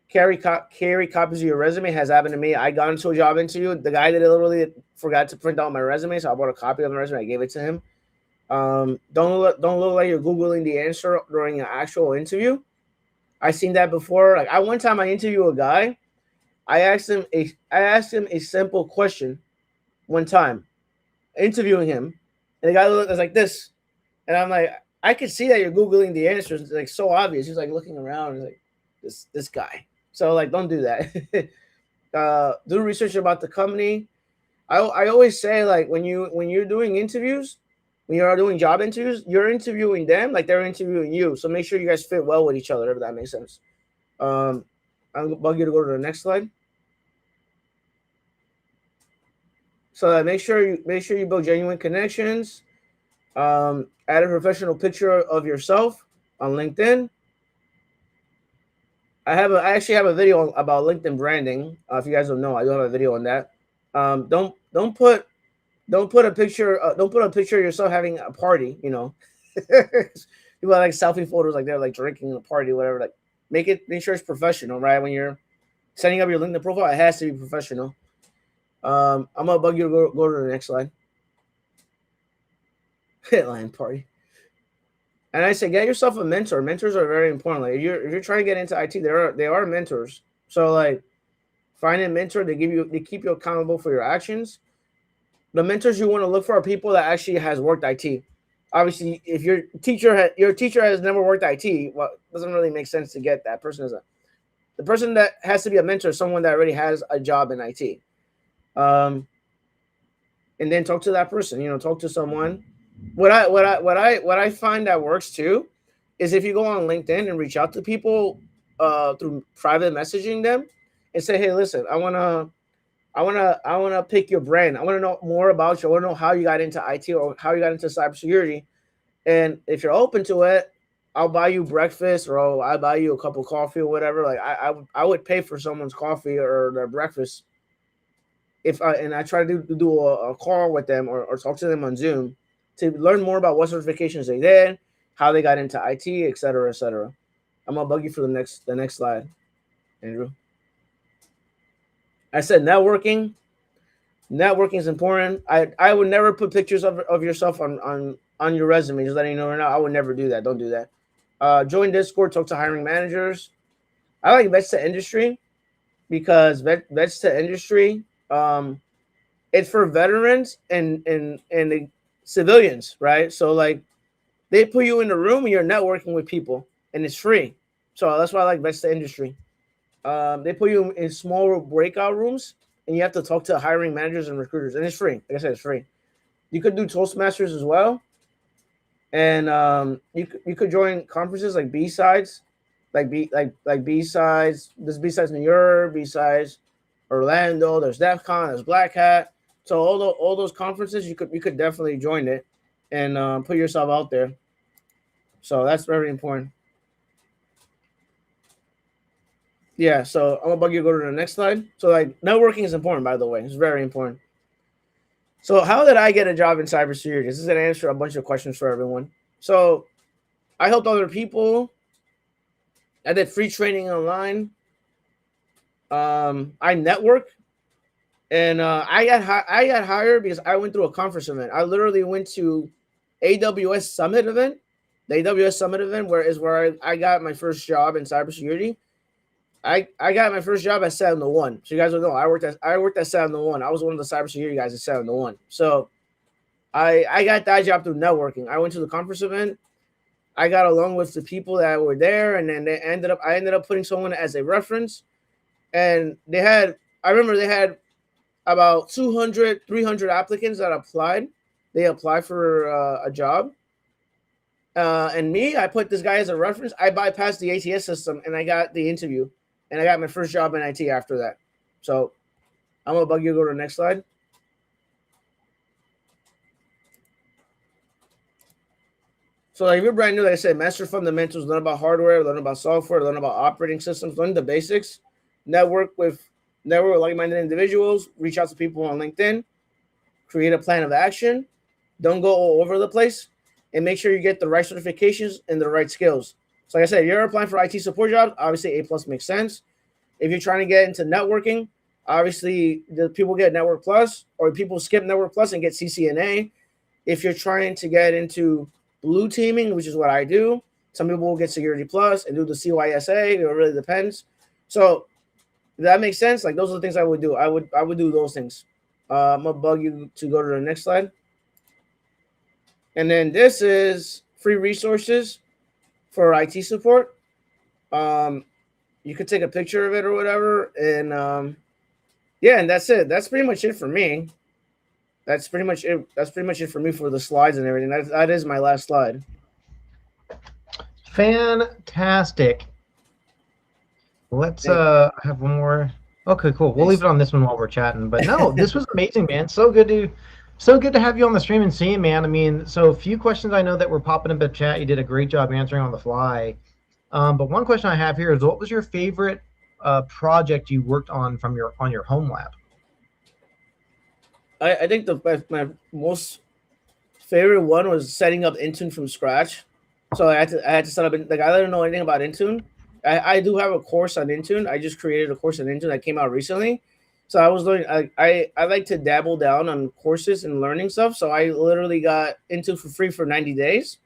Carry copies of your resume. Has happened to me. I got into a job interview. The guy that literally forgot to print out my resume, so I bought a copy of my resume. I gave it to him. Don't look like you're Googling the answer during an actual interview. I've seen that before. Like one time I interviewed a guy. I asked him a simple question one time, interviewing him, and the guy was like this, and I'm like, I could see that you're Googling the answers. It's like so obvious. He's like looking around, and like this guy. So like, don't do that. Do research about the company. I always say, like, when you're doing interviews, when you're doing job interviews, you're interviewing them like they're interviewing you. So make sure you guys fit well with each other, if that makes sense. I'm bug you to go to the next slide. So make sure you build genuine connections. Add a professional picture of yourself on LinkedIn. I actually have a video about LinkedIn branding. If you guys don't know, I do have a video on that. Don't put a picture of yourself having a party. You know, people like selfie photos, like they're like drinking a party, whatever. Like make sure it's professional, right? When you're setting up your LinkedIn profile, it has to be professional. I'm gonna bug you to go to the next slide. Headline party. And I say, get yourself a mentor. Mentors are very important. Like if you're trying to get into IT, they are mentors. So like, find a mentor. They keep you accountable for your actions. The mentors you want to look for are people that actually has worked IT. Obviously, if your teacher has never worked IT, well, it doesn't really make sense to get that person the person that has to be a mentor is someone that already has a job in IT. And then talk to that person. You know, talk to someone. What I find that works too is if you go on LinkedIn and reach out to people through private messaging them and say, hey, listen, I wanna pick your brain. I want to know more about you. I want to know how you got into IT or how you got into cybersecurity. And if you're open to it, I'll buy you breakfast or I'll buy you a cup of coffee or whatever. Like I would pay for someone's coffee or their breakfast and I try to do a call with them or talk to them on Zoom to learn more about what certifications they did, how they got into IT, et cetera, et cetera. I'm gonna bug you for the next slide, Andrew. I said networking. Networking is important. I would never put pictures of yourself on your resume. Just letting you know right now, I would never do that. Don't do that. Join Discord, talk to hiring managers. I like vets to industry because vets to industry, it's for veterans and the civilians, right? So like they put you in the room and you're networking with people and it's free. So that's why I like vets to industry. They put you in small breakout rooms and you have to talk to hiring managers and recruiters, and it's free. Like I said, it's free. You could do Toastmasters as well, and you could join conferences like B-Sides, like B-Sides. There's B-Sides New York, B-Sides Orlando. There's DEF CON. There's Black Hat. So all those conferences, you could definitely join it and put yourself out there. So that's very important. Yeah, so I'm about to go to the next slide. So like networking is important, by the way. It's very important. So how did I get a job in cybersecurity? This is an answer to a bunch of questions for everyone. So I helped other people. I did free training online. I network. And I got hired because I went through a conference event. I literally went to AWS Summit event. The AWS Summit event where I got my first job in cybersecurity. I got my first job at 701. So you guys don't know, I worked at 701. I was one of the cybersecurity guys at 701. So I got that job through networking. I went to the conference event. I got along with the people that were there, and then I ended up putting someone as a reference. And I remember they had about 200, 300 applicants that applied. They applied for a job. And me, I put this guy as a reference. I bypassed the ATS system and I got the interview. And I got my first job in IT after that. So I'm going to bug you to go to the next slide. So like if you're brand new, like I said, master fundamentals, learn about hardware, learn about software, learn about operating systems, learn the basics. network with like-minded individuals, reach out to people on LinkedIn, create a plan of action. Don't go all over the place, and make sure you get the right certifications and the right skills. So like I said, if you're applying for IT support jobs, obviously A+ makes sense. If you're trying to get into networking, obviously the people get Network Plus, or people skip Network Plus and get CCNA. If you're trying to get into blue teaming, which is what I do, some people will get Security Plus and do the CYSA. It really depends. So if that makes sense, like those are the things I would do. I would do those things. I'm gonna bug you to go to the next slide. And then this is free resources for IT support. You could take a picture of it or whatever, and yeah, and that's it. That's pretty much it for me. That's pretty much it. That's pretty much it for me for the slides and everything. That is my last slide. Fantastic. Let's have one more. Okay, cool. We'll leave it on this one while we're chatting. But no, this was amazing, man. So good to have you on the stream and see, man. I mean, so a few questions I know that were popping up in the chat. You did a great job answering on the fly. But one question I have here is, what was your favorite project you worked on from your home lab? I think my most favorite one was setting up Intune from scratch. So I had to set up, like, I didn't know anything about Intune. I do have a course on Intune. I just created a course on Intune that came out recently. So I was learning. I like to dabble down on courses and learning stuff. So I literally got Intune for free for 90 days,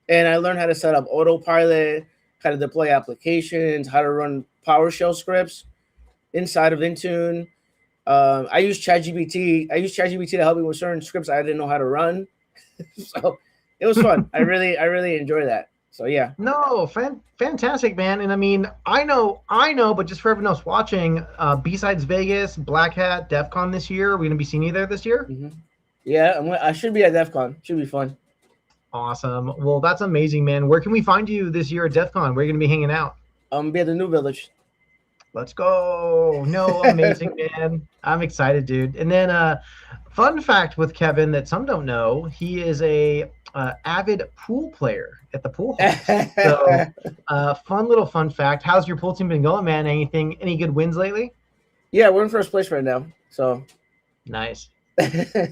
and I learned how to set up autopilot, how to deploy applications, how to run PowerShell scripts inside of Intune. I use ChatGPT. I use ChatGPT to help me with certain scripts I didn't know how to run. So it was fun. I really enjoy that. So yeah. No, fantastic, man. And I mean, I know, but just for everyone else watching, besides Vegas, Black Hat, DEF CON this year, we're gonna be seeing you there this year. Mm-hmm. Yeah, I should be at DEF CON. Should be fun. Awesome. Well, that's amazing, man. Where can we find you this year at DEF CON? Where are you gonna be hanging out? Be at the New Village. Let's go. No, amazing, man. I'm excited, dude. And then fun fact with Kevin that some don't know, he is a avid pool player at the pool house. So fun fact. How's your pool team been going, man? Any good wins lately? Yeah, we're in first place right now. So nice.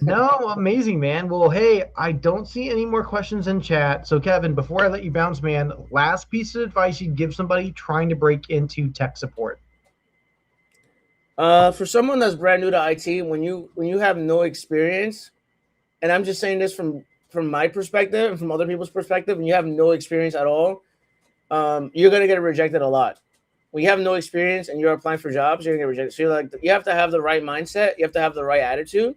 No, amazing, man. Well, hey, I don't see any more questions in chat. So Kevin, before I let you bounce, man, last piece of advice you'd give somebody trying to break into tech support. For someone that's brand new to IT, when you have no experience, and I'm just saying this from my perspective and from other people's perspective, when you have no experience at all, you're gonna get rejected a lot. When you have no experience and you're applying for jobs, you're gonna get rejected. So you have to have the right mindset, you have to have the right attitude,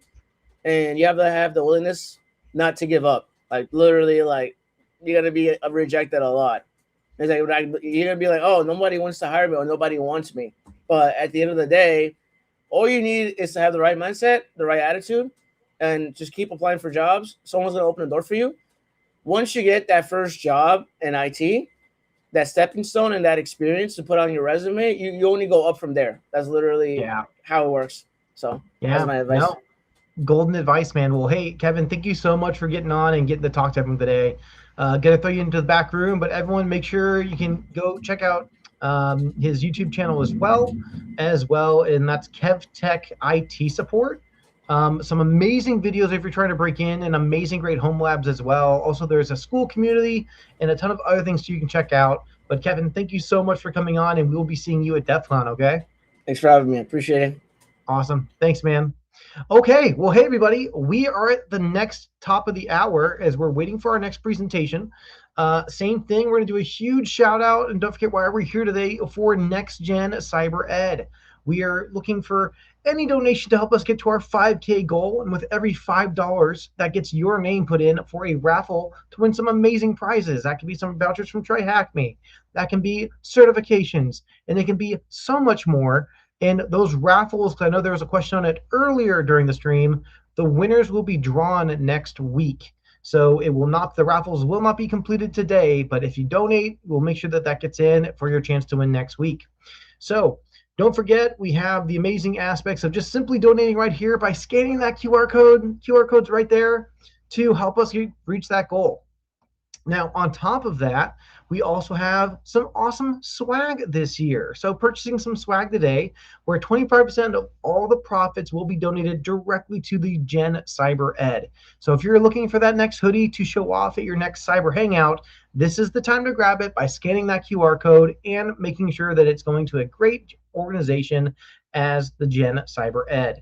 and you have to have the willingness not to give up. Like literally, like you're gonna be rejected a lot. It's like you're gonna be like, oh, nobody wants to hire me or nobody wants me. But at the end of the day, all you need is to have the right mindset, the right attitude, and just keep applying for jobs. Someone's going to open a door for you. Once you get that first job in IT, that stepping stone and that experience to put on your resume, you only go up from there. That's literally how it works. So that's my advice. No. Golden advice, man. Well, hey, Kevin, thank you so much for getting on and getting to talk to everyone today. Gonna throw you into the back room, but everyone make sure you can go check out his YouTube channel as well, and that's KevTech IT Support. Some amazing videos if you're trying to break in, and amazing great home labs as well. Also, there's a school community and a ton of other things you can check out. But Kevin, thank you so much for coming on, and we will be seeing you at DEF CON, okay? Thanks for having me. I appreciate it. Awesome. Thanks, man. Okay, well, hey, everybody. We are at the next top of the hour as we're waiting for our next presentation. Same thing, we're going to do a huge shout out, and don't forget why we're here today for Next Gen Cyber Ed. We are looking for any donation to help us get to our 5K goal, and with every $5 that gets your name put in for a raffle to win some amazing prizes. That can be some vouchers from Try Hack Me, that can be certifications, and it can be so much more. And those raffles, I know there was a question on it earlier during the stream, the winners will be drawn next week. So the raffles will not be completed today, but if you donate, we'll make sure that that gets in for your chance to win next week. So don't forget, we have the amazing aspects of just simply donating right here by scanning that QR code. QR code's right there to help us reach that goal. Now, on top of that, we also have some awesome swag this year. So purchasing some swag today, where 25% of all the profits will be donated directly to the Gen Cyber Ed. So if you're looking for that next hoodie to show off at your next cyber hangout, this is the time to grab it by scanning that QR code and making sure that it's going to a great organization as the Gen Cyber Ed.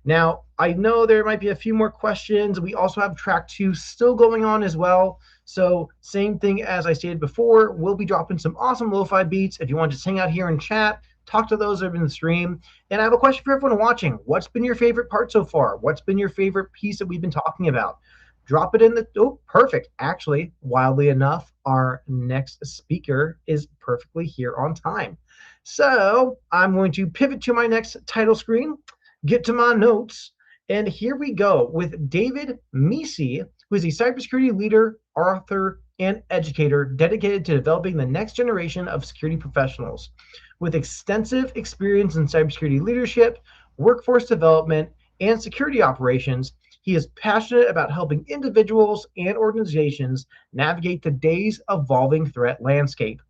Now, I know there might be a few more questions. We also have track 2 still going on as well. So same thing as I stated before, we'll be dropping some awesome lo-fi beats. If you want to just hang out here and chat, talk to those that have been in the stream. And I have a question for everyone watching. What's been your favorite part so far? What's been your favorite piece that we've been talking about? Drop it in the, oh, perfect. Actually, wildly enough, our next speaker is perfectly here on time. So I'm going to pivot to my next title screen, get to my notes, and here we go with David Meese, who is a cybersecurity leader, author, and educator dedicated to developing the next generation of security professionals. With extensive experience in cybersecurity leadership, workforce development, and security operations, he is passionate about helping individuals and organizations navigate today's evolving threat landscape.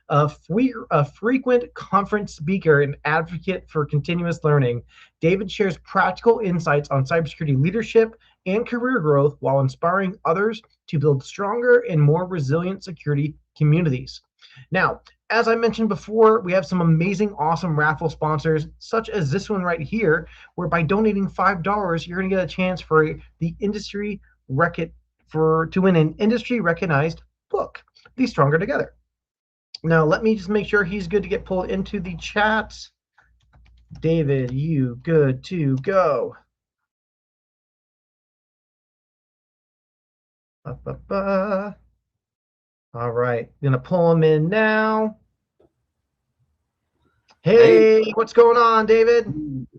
A frequent conference speaker and advocate for continuous learning, David shares practical insights on cybersecurity leadership and career growth while inspiring others to build stronger and more resilient security communities. Now, as I mentioned before, we have some amazing, awesome raffle sponsors, such as this one right here, where by donating $5, you're going to get a chance for the industry to win an industry recognized book, The Stronger Together. Now, let me just make sure he's good to get pulled into the chat. David, you good to go? All right, gonna pull him in now. Hey, what's going on, David?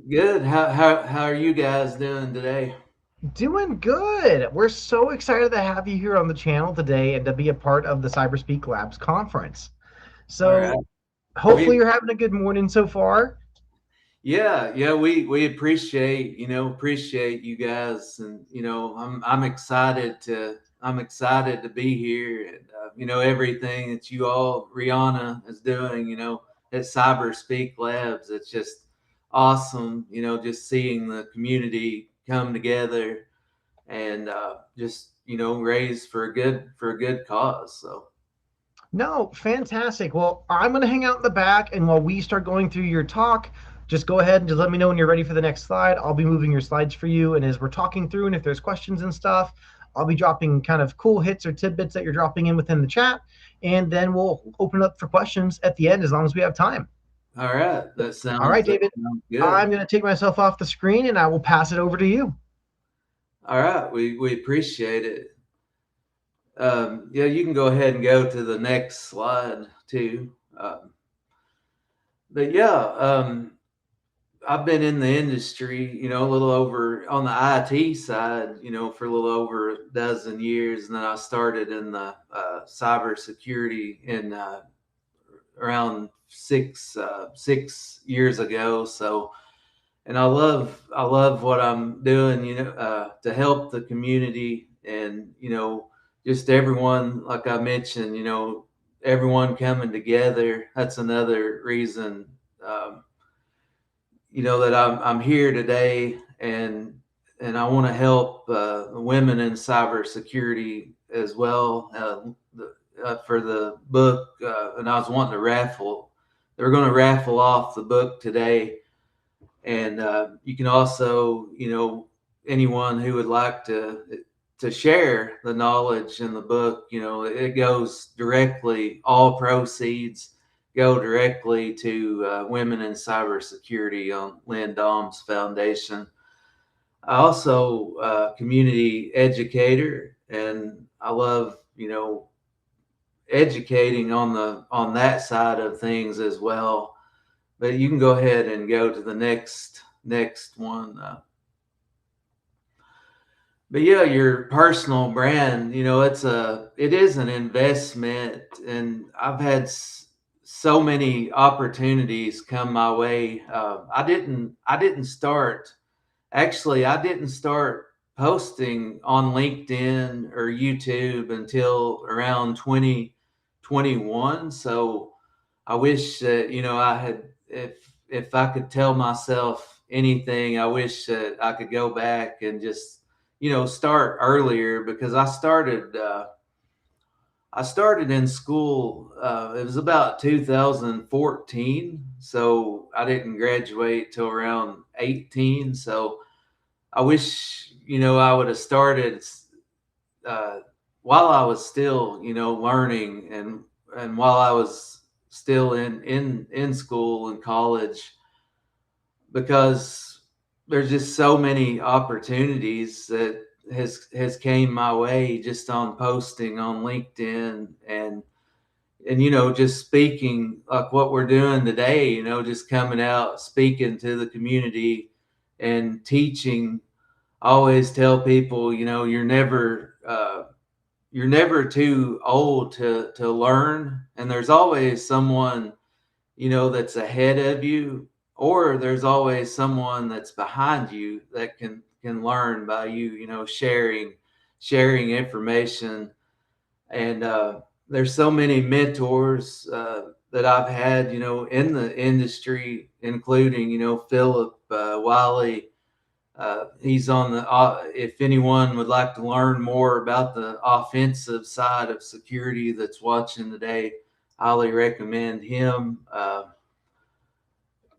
Good. How are you guys doing today? Doing good. We're so excited to have you here on the channel today and to be a part of the CyberSpeak Labs conference. So All right. hopefully you're having a good morning so far. Yeah, we appreciate you guys, and I'm excited to be here, and everything that you all Rihanna is doing, at CyberSpeak Labs. It's just awesome, just seeing the community come together and just raise for a good cause. So. No, fantastic. Well, I'm going to hang out in the back, and while we start going through your talk, just go ahead and just let me know when you're ready for the next slide. I'll be moving your slides for you, and as we're talking through, and if there's questions and stuff, I'll be dropping kind of cool hits or tidbits that you're dropping in within the chat, and then we'll open up for questions at the end as long as we have time. All right, that sounds all right, David. Good. I'm going to take myself off the screen, and I will pass it over to you. All right, we appreciate it. Yeah, you can go ahead and go to the next slide too. But yeah, I've been in the industry, a little over on the IT side, for a little over a dozen years, and then I started in the cybersecurity in around six years ago. So, and I love what I'm doing, to help the community, and just everyone, like I mentioned, everyone coming together. That's another reason, that I'm here today, and I want to help women in cybersecurity as well. For the book, and I was wanting to raffle. They're going to raffle off the book today, and you can also, anyone who would like to share the knowledge in the book, it goes directly. All proceeds go directly to Women in Cybersecurity on Lynn Dom's Foundation. I also community educator, and I love educating on that side of things as well. But you can go ahead and go to the next one. But yeah, your personal brand, it is an investment, and I've had so many opportunities come my way. I didn't start posting on LinkedIn or YouTube until around 2021. So I wish that, I had, if I could tell myself anything, I wish that I could go back and just, start earlier, because I started in school. It was about 2014. So I didn't graduate till around 18. So I wish, I would have started while I was still, learning, and while I was still in school and college, because there's just so many opportunities that has came my way just on posting on LinkedIn, and just speaking like what we're doing today, just coming out, speaking to the community and teaching. I always tell people, you're never too old to learn, and there's always someone, that's ahead of you, or there's always someone that's behind you that can learn by you, sharing information. And there's so many mentors that I've had, in the industry, including, Philip Wiley. He's on the, if anyone would like to learn more about the offensive side of security that's watching today, highly recommend him.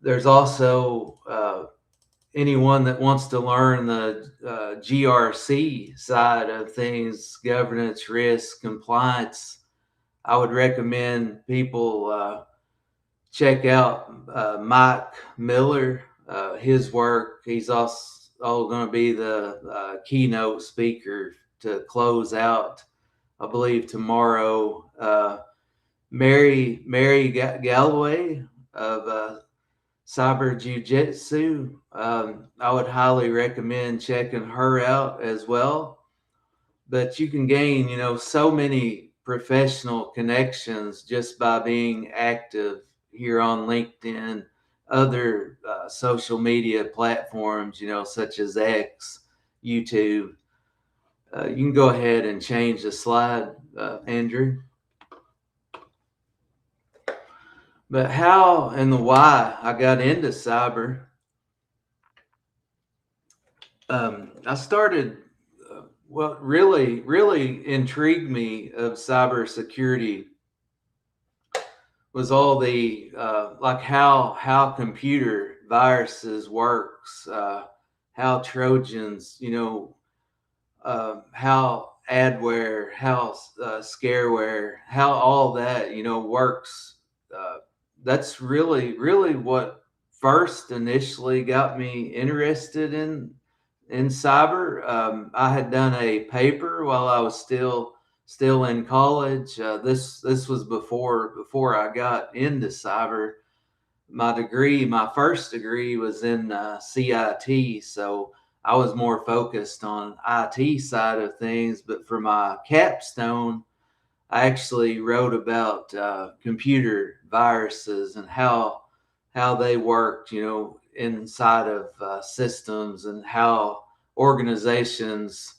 There's also anyone that wants to learn the GRC side of things, governance, risk, compliance. I would recommend people check out Mike Miller, his work. He's also going to be the keynote speaker to close out, I believe, tomorrow. Mary Galloway of Cyber Jiu-Jitsu. I would highly recommend checking her out as well. But you can gain, so many professional connections just by being active here on LinkedIn, other social media platforms, such as X, YouTube. You can go ahead and change the slide, Andrew. But how and the why I got into cyber. I started, what really intrigued me of cybersecurity was all the like how computer viruses works, how Trojans, how adware, how scareware, how all that works. That's really what first initially got me interested in cyber. I had done a paper while I was still in college. This was before I got into cyber. My first degree was in CIT, so I was more focused on IT side of things. But for my capstone, I actually wrote about computer viruses and how they worked, inside of systems, and how organizations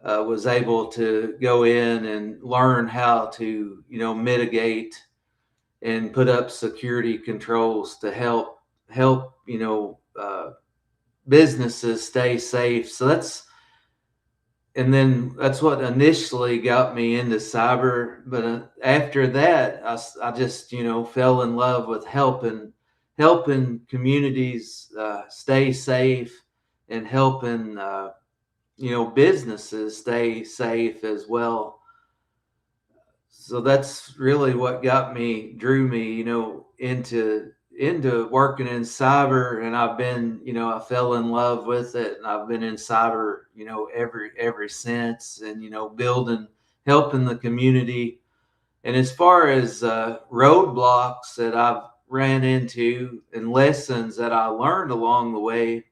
was able to go in and learn how to, mitigate and put up security controls to help businesses stay safe. So that's what initially got me into cyber. But after that, I just, fell in love with helping communities stay safe, and helping, businesses stay safe as well. So that's really what drew me, into working in cyber. And I've been, I fell in love with it, and I've been in cyber, ever since, and, helping the community. And as far as roadblocks that I've ran into and lessons that I learned along the way,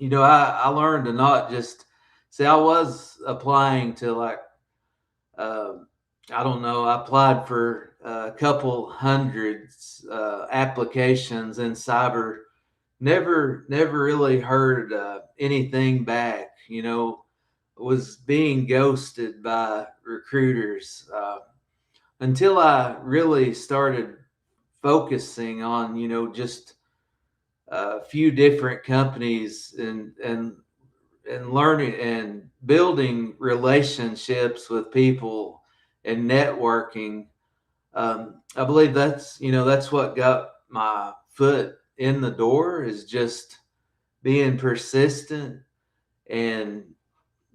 I learned to not just see. I was applying to, like, I don't know, I applied for a couple hundreds applications in cyber. Never really heard anything back. was being ghosted by recruiters until I really started focusing on, just a few different companies and learning and building relationships with people and networking. I believe that's what got my foot in the door, is just being persistent and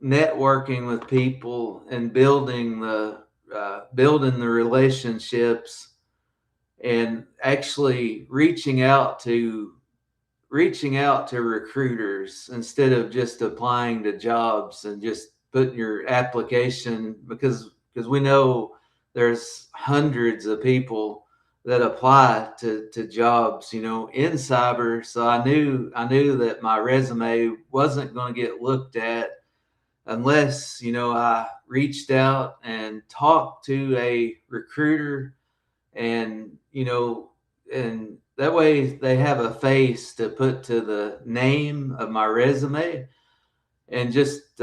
networking with people and building the relationships, and actually reaching out to recruiters instead of just applying to jobs and just putting your application, because we know there's hundreds of people that apply to jobs, in cyber. So I knew that my resume wasn't going to get looked at unless, I reached out and talked to a recruiter, and, and that way they have a face to put to the name of my resume. And just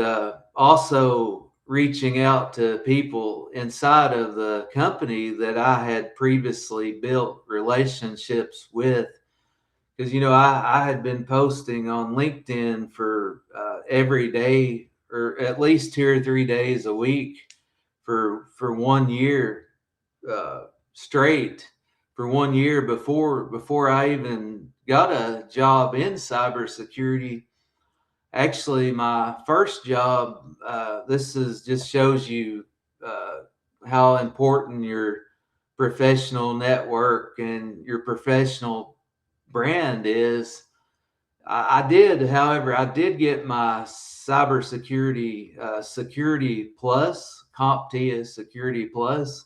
also reaching out to people inside of the company that I had previously built relationships with. Because, I had been posting on LinkedIn for every day, or at least 2 or 3 days a week for 1 year straight, for 1 year before I even got a job in cybersecurity. Actually, my first job, this is just shows you how important your professional network and your professional brand is. However, I did get my cybersecurity security plus, CompTIA Security Plus.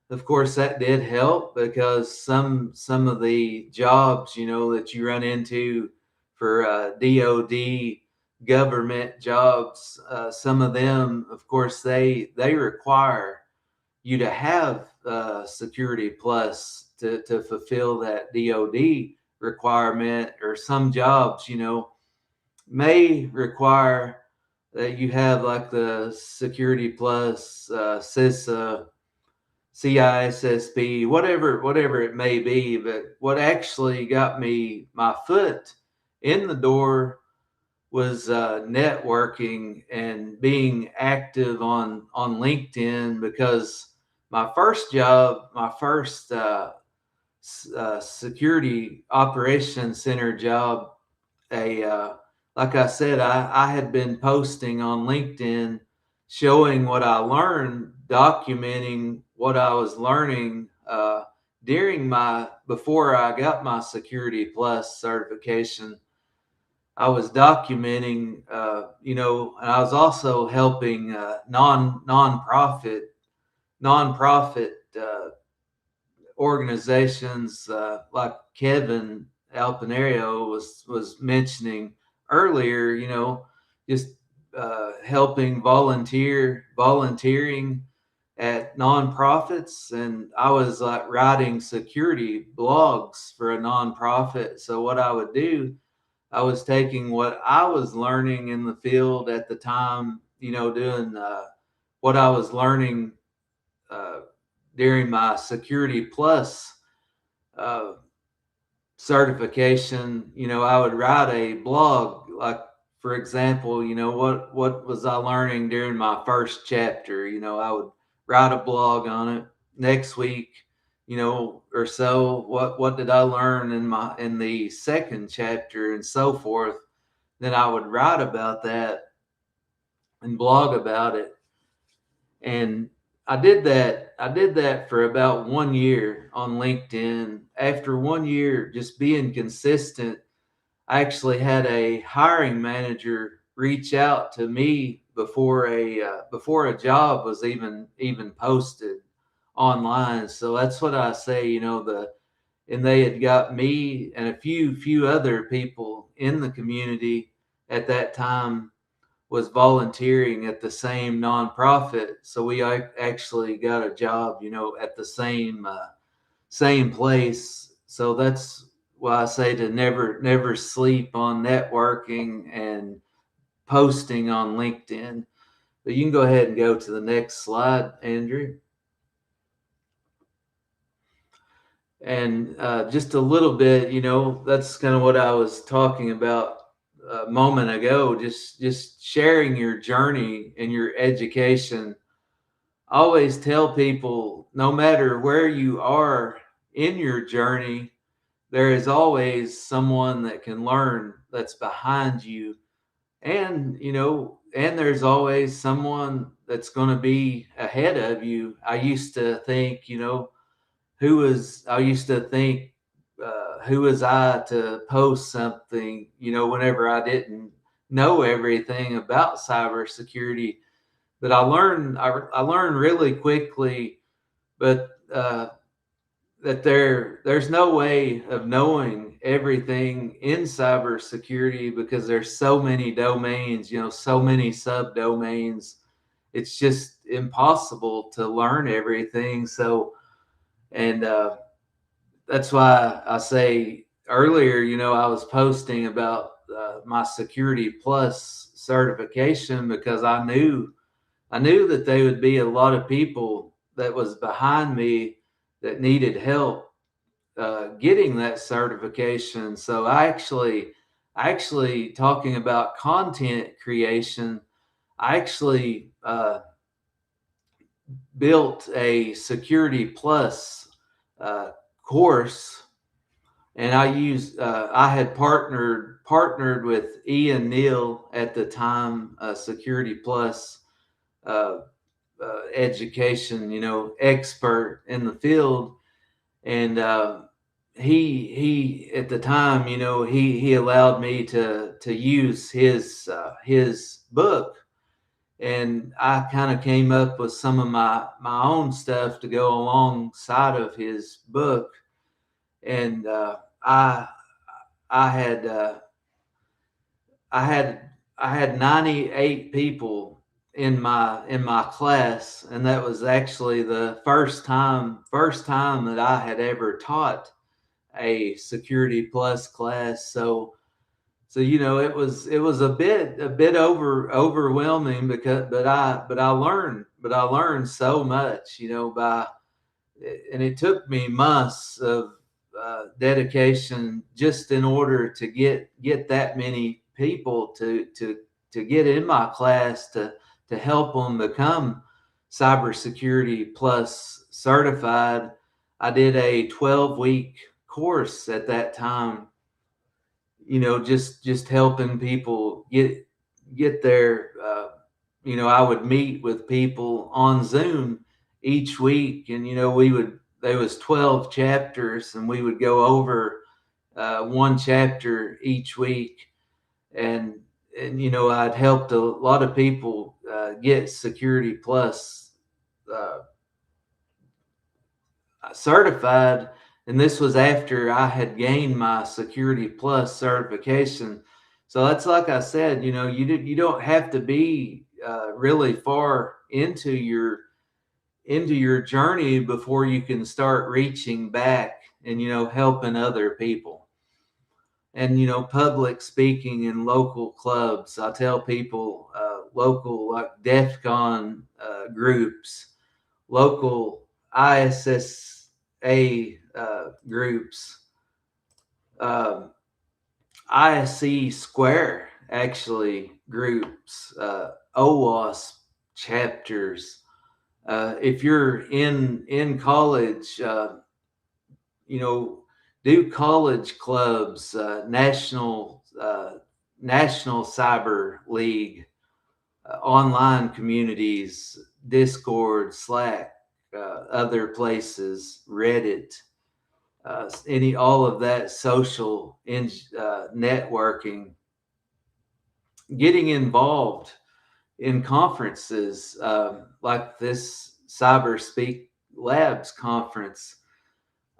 Of course, that did help, because some of the jobs, that you run into for DoD government jobs, some of them, of course, they require you to have Security Plus to fulfill that DoD requirement. Or some jobs, may require that you have like the Security Plus, CISA, CISSP, whatever it may be. But what actually got me my foot in the door was networking and being active on LinkedIn, because my first job, my first security operations center job, like I said, I had been posting on LinkedIn, showing what I learned, documenting what I was learning before I got my Security Plus certification. I was documenting, and I was also helping nonprofit organizations, like Kevin Alpenario was mentioning earlier. Just helping volunteering at nonprofits, and I was like writing security blogs for a nonprofit. So what I would do, I was taking what I was learning in the field at the time, doing what I was learning during my Security Plus certification. I would write a blog, like, for example, what was I learning during my first chapter? I would write a blog on it. Next week, or so, what did I learn in the second chapter, and so forth. Then I would write about that and blog about it. And I did that for about 1 year on LinkedIn. After 1 year just being consistent, I actually had a hiring manager reach out to me before a job was even posted online. So that's what I say, and they had got me and a few other people in the community at that time was volunteering at the same nonprofit. So we actually got a job, at the same place. So that's why I say to never sleep on networking and posting on LinkedIn. But you can go ahead and go to the next slide, Andrew. And just a little bit, that's kind of what I was talking about a moment ago, just sharing your journey and your education. I always tell people, no matter where you are in your journey, there is always someone that can learn that's behind you. And, and there's always someone that's going to be ahead of you. I used to think, who was I to post something, whenever I didn't know everything about cybersecurity. But I learned really quickly, but that there's no way of knowing everything in cybersecurity because there's so many domains, so many subdomains. It's just impossible to learn everything. So, and that's why I say earlier, I was posting about my Security Plus certification because I knew that there would be a lot of people that was behind me that needed help getting that certification. So I actually talking about content creation, I actually built a Security Plus course, and I had partnered with Ian Neal at the time, Security Plus education, expert in the field. And he at the time, he allowed me to use his book, and I kind of came up with some of my own stuff to go alongside of his book. And I had 98 people in my class, and that was actually the first time that I had ever taught a Security Plus class. So it was a bit overwhelming but I learned so much, and it took me months of dedication just in order to get that many people to get in my class to help them become cybersecurity plus certified. I did a 12-week course at that time, just helping people get there. I would meet with people on Zoom each week, and there was 12 chapters, and we would go over one chapter each week, and I'd helped a lot of people get Security Plus certified. And this was after I had gained my Security Plus certification. So that's, like I said, you don't have to be really far into your journey before you can start reaching back and helping other people. And public speaking in local clubs, I tell people, local like DEF CON groups, local ISSA groups, ISC Square actually groups, OWASP chapters. If you're in college, do college clubs, national cyber league, online communities, Discord, Slack, other places, Reddit, all of that social networking, getting involved in conferences like this Cyber Speak Labs conference.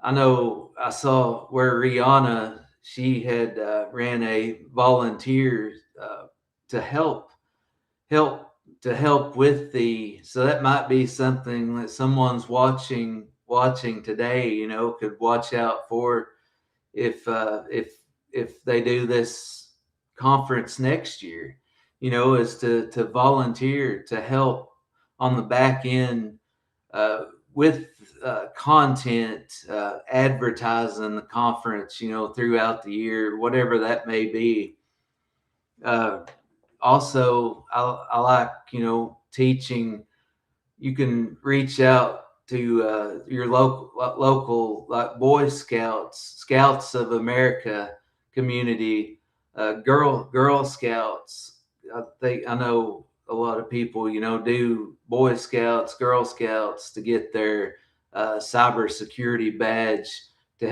I know I saw where Rihanna, she had ran a volunteer to help with so that might be something that someone's watching today, could watch out for if they do this conference next year. is to volunteer to help on the back end with content, advertising the conference, throughout the year, whatever that may be. Also, I like, teaching. You can reach out to your local like Boy Scouts of America community, Girl Scouts. I know a lot of people, do Boy Scouts, Girl Scouts to get their cybersecurity badge to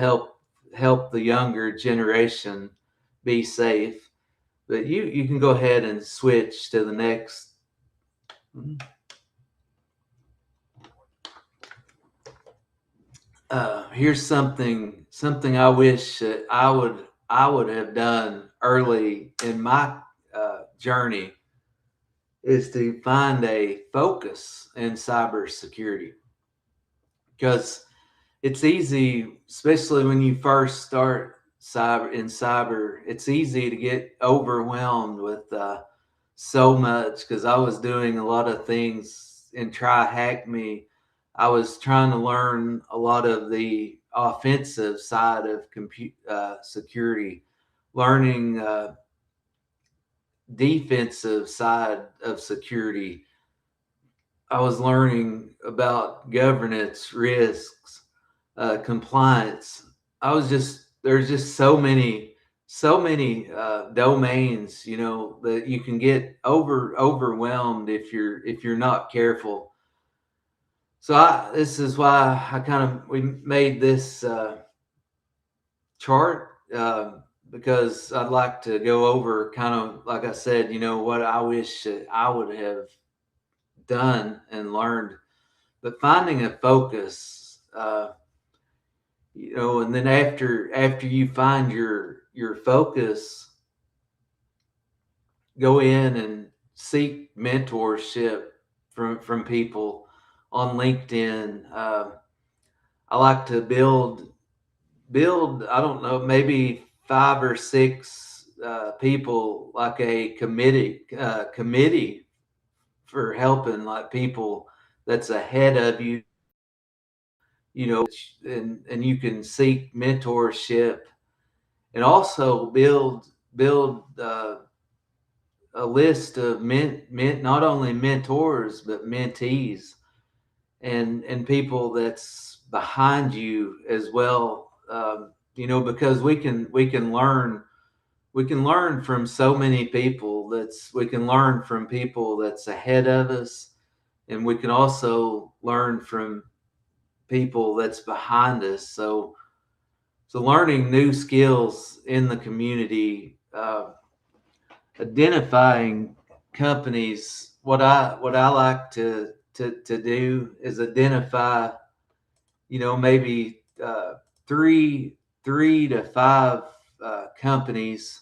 help the younger generation be safe. But you can go ahead and switch to the next. Here's something I wish that I would have done early in my journey, is to find a focus in cybersecurity, because it's easy, especially when you first start cyber. It's easy to get overwhelmed with so much, because I was doing a lot of things in Try Hack Me. I was trying to learn a lot of the offensive side of security, learning defensive side of security. I was learning about governance, risks, compliance. There's just so many domains, that you can get overwhelmed if you're not careful. So this is why we made this chart, because I'd like to go over, kind of like I said, what I wish that I would have done and learned. But finding a focus, and then after you find your focus, go in and seek mentorship from people on LinkedIn. I like to build, I don't know, maybe 5 or 6 people, like a committee for helping like people that's ahead of you, and you can seek mentorship, and also build a list of not only mentors but mentees, and people that's behind you as well. Because we can learn from so many people. We can learn from people that's ahead of us, and we can also learn from people that's behind us. So learning new skills in the community, identifying companies. What I like to do is identify, maybe 3 to 5 companies,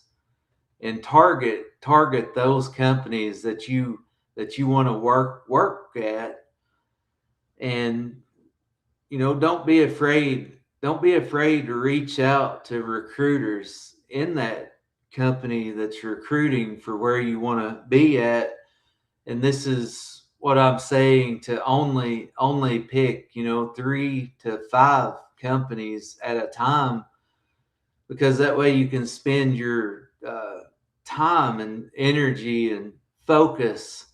and target those companies that you want to work at. And don't be afraid to reach out to recruiters in that company that's recruiting for where you want to be at. And this is what I'm saying, to only pick 3 to 5 companies at a time, because that way you can spend your time and energy and focus,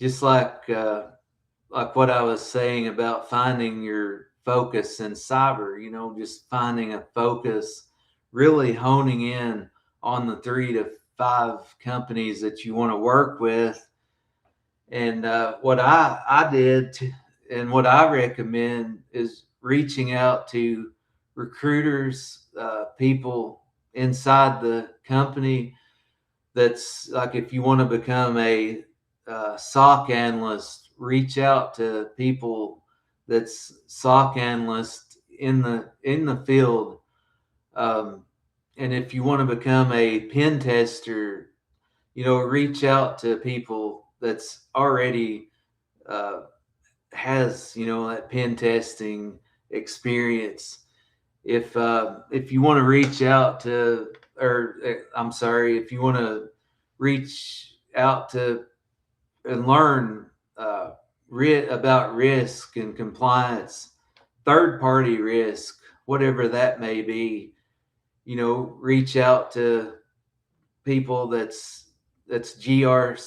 just like what I was saying about finding your focus in cyber. Just finding a focus, really honing in on the 3 to 5 companies that you want to work with. And what I did and what I recommend is reaching out to recruiters, people inside the company. That's like, if you want to become a SOC analyst, reach out to people that's SOC analyst in the field. And if you want to become a pen tester, reach out to people that's already has that pen testing experience. If you want to reach out to, if you want to reach out to and learn about risk and compliance, third-party risk, whatever that may be. Reach out to people that's in GRC,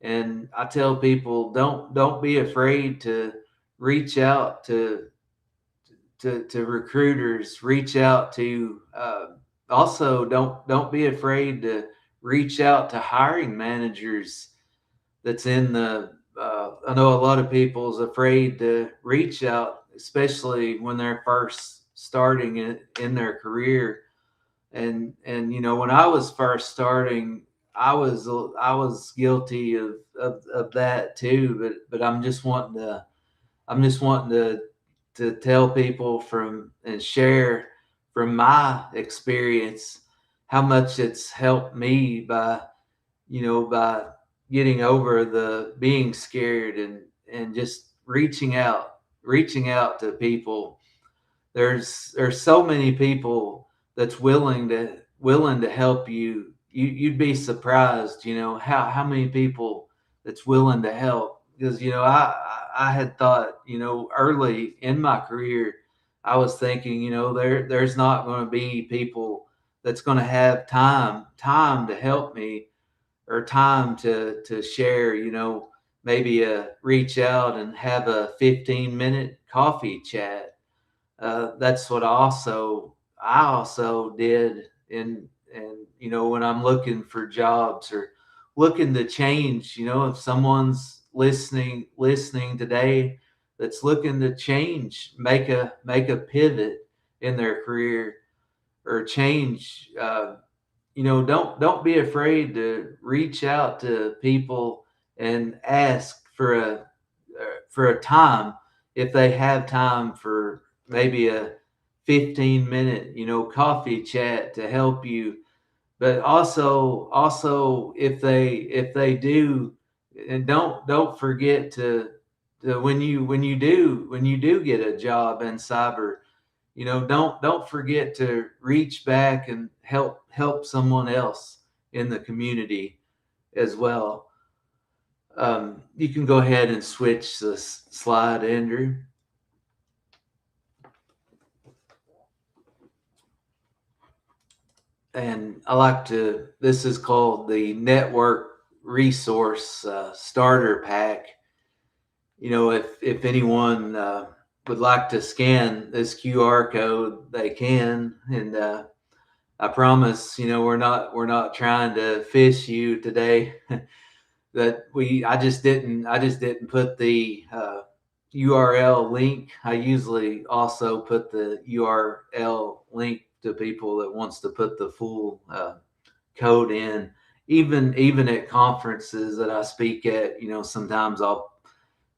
and I tell people don't be afraid to reach out to recruiters. Reach out to also don't be afraid to reach out to hiring managers that's in the I know a lot of people's afraid to reach out, especially when they're first starting in their career. And when I was first starting, I was guilty of that too. But I'm just wanting to tell people and share from my experience how much it's helped me by getting over the being scared and just reaching out to people. There's so many people that's willing to help you. You'd be surprised, how many people that's willing to help. Because I had thought, early in my career, I was thinking, there's not going to be people that's going to have time to help me, or time to share, maybe reach out and have a 15-minute coffee chat. That's what I also did when I'm looking for jobs or looking to change. If someone's listening today that's looking to change, make a pivot in their career or change, don't be afraid to reach out to people and ask for a time, if they have time for maybe a 15-minute coffee chat to help you. But also if they do, and don't forget to when you do get a job in cyber, don't forget to reach back and help someone else in the community as well. You can go ahead and switch the slide, Andrew. And this is called the Network Resource Starter Pack. If anyone would like to scan this QR code, they can. And I promise, we're not trying to fish you today. I just didn't put the URL link. I usually also put the URL link to people that wants to put the full code in. Even at conferences that I speak at, sometimes I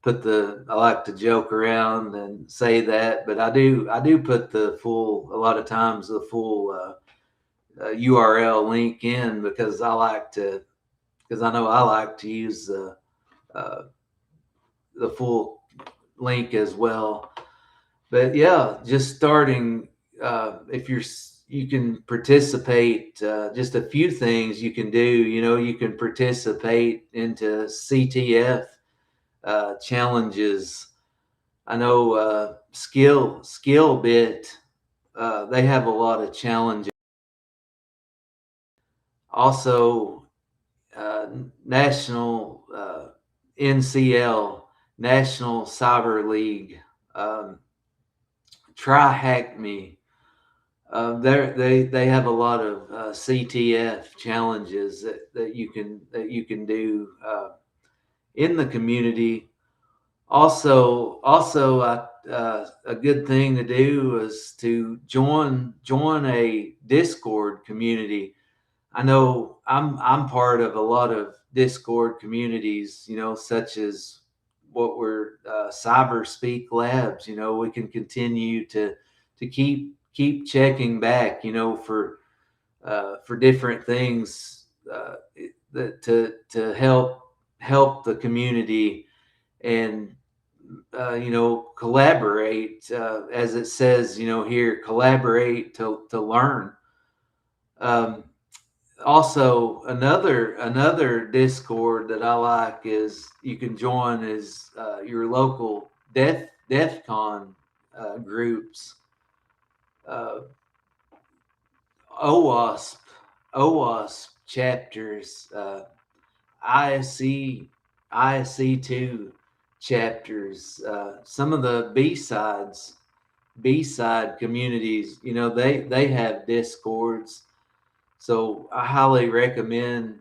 like to joke around and say that, but I do put a lot of times the full URL link in, because I know I like to use the full link as well. But yeah, just starting, if you can participate, just a few things you can do. You can participate into CTF challenges. I know SkillBit, they have a lot of challenges. Also, national NCL, National Cyber League, Try Hack Me. They have a lot of CTF challenges that you can do in the community. Also, a good thing to do is to join a Discord community. I know I'm part of a lot of Discord communities, such as what we're Cyber Speak Labs. We can continue to keep checking back, for different things that to help the community and collaborate, as it says here, collaborate to learn. Also, another Discord that I like is you can join is your local DEF CON groups, uh, OWASP chapters, ISC2 chapters, some of the B-side communities, they have Discords. So I highly recommend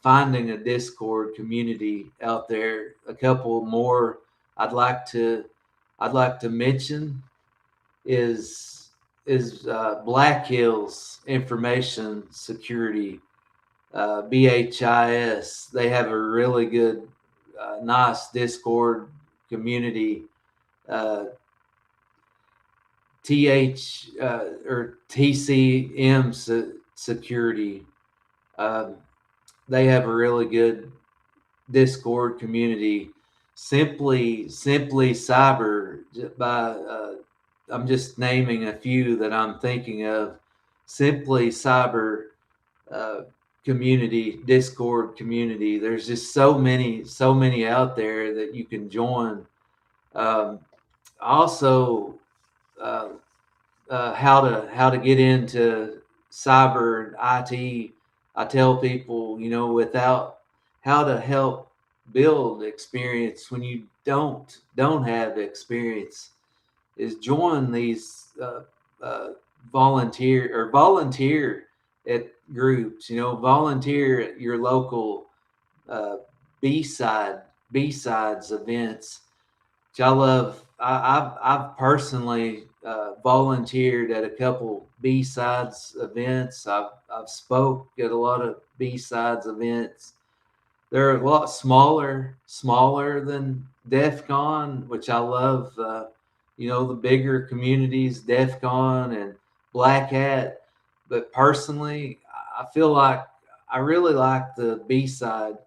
finding a Discord community out there. A couple more I'd like to mention is Black Hills Information Security, BHIS. They have a really good, nice Discord community. Or TCM Security. They have a really good Discord community. Simply Cyber, by I'm just naming a few that I'm thinking of. Simply Cyber community, Discord community. There's just so many out there that you can join. Also, how to get into cyber IT. I tell people, without how to help build experience when you don't have experience, is join these volunteer at groups. Volunteer at your local B-sides events, which I love. I've personally volunteered at a couple B-sides events. I've spoke at a lot of B-sides events. They're a lot smaller than DEF CON, which I love. The bigger communities, DEF CON and Black Hat. But personally, I feel like I really like the B-side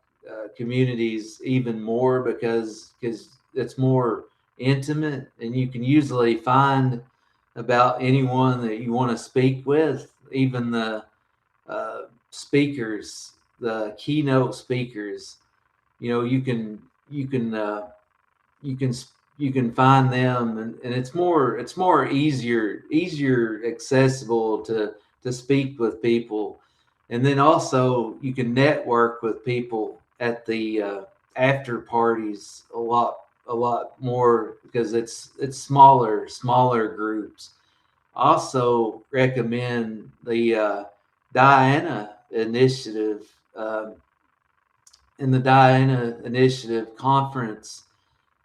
communities even more because it's more intimate, and you can usually find about anyone that you want to speak with, even the speakers, the keynote speakers. You can find them, and it's more easier accessible to speak with people. And then also you can network with people at the after parties a lot more because it's smaller groups. Also recommend the Diana Initiative. In the Diana Initiative conference,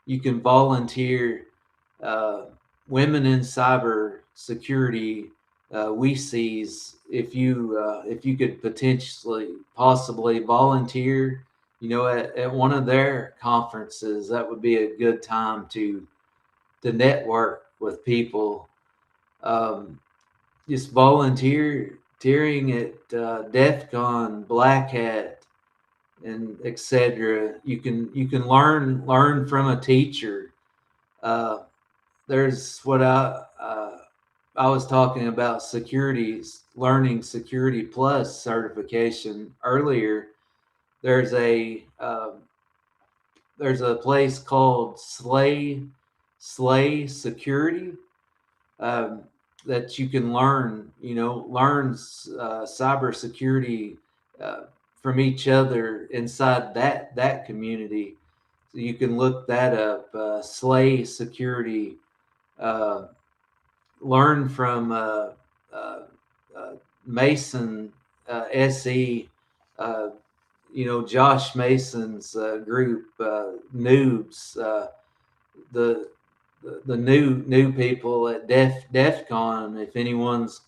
you can volunteer. Women in cyber security, WCs. If you could possibly volunteer, at one of their conferences, that would be a good time to network with people. Just volunteering at DEF CON, Black Hat, and etc. You can learn from a teacher. There's what I was talking about learning Security Plus certification earlier. There's a place called Slay Security that you can learn cybersecurity from each other inside that community. So you can look that up. Slay Security. Learn from Mason SE. Josh Mason's group, noobs, the new people at DEF CON. If anyone's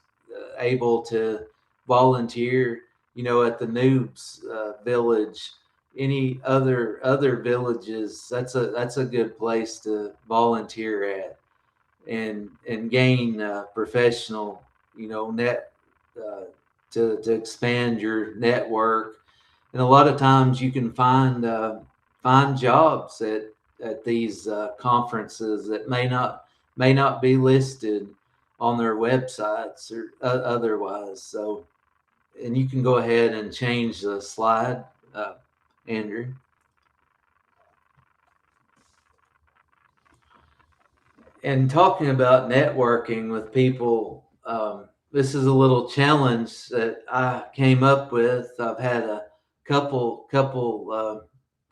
able to volunteer, at the noobs village, any other villages, that's a good place to volunteer at and gain professional, net to expand your network. And a lot of times you can find jobs at these conferences that may not be listed on their websites or otherwise. So and you can go ahead and change the slide, Andrew. And talking about networking with people, this is a little challenge that I came up with. I've had a couple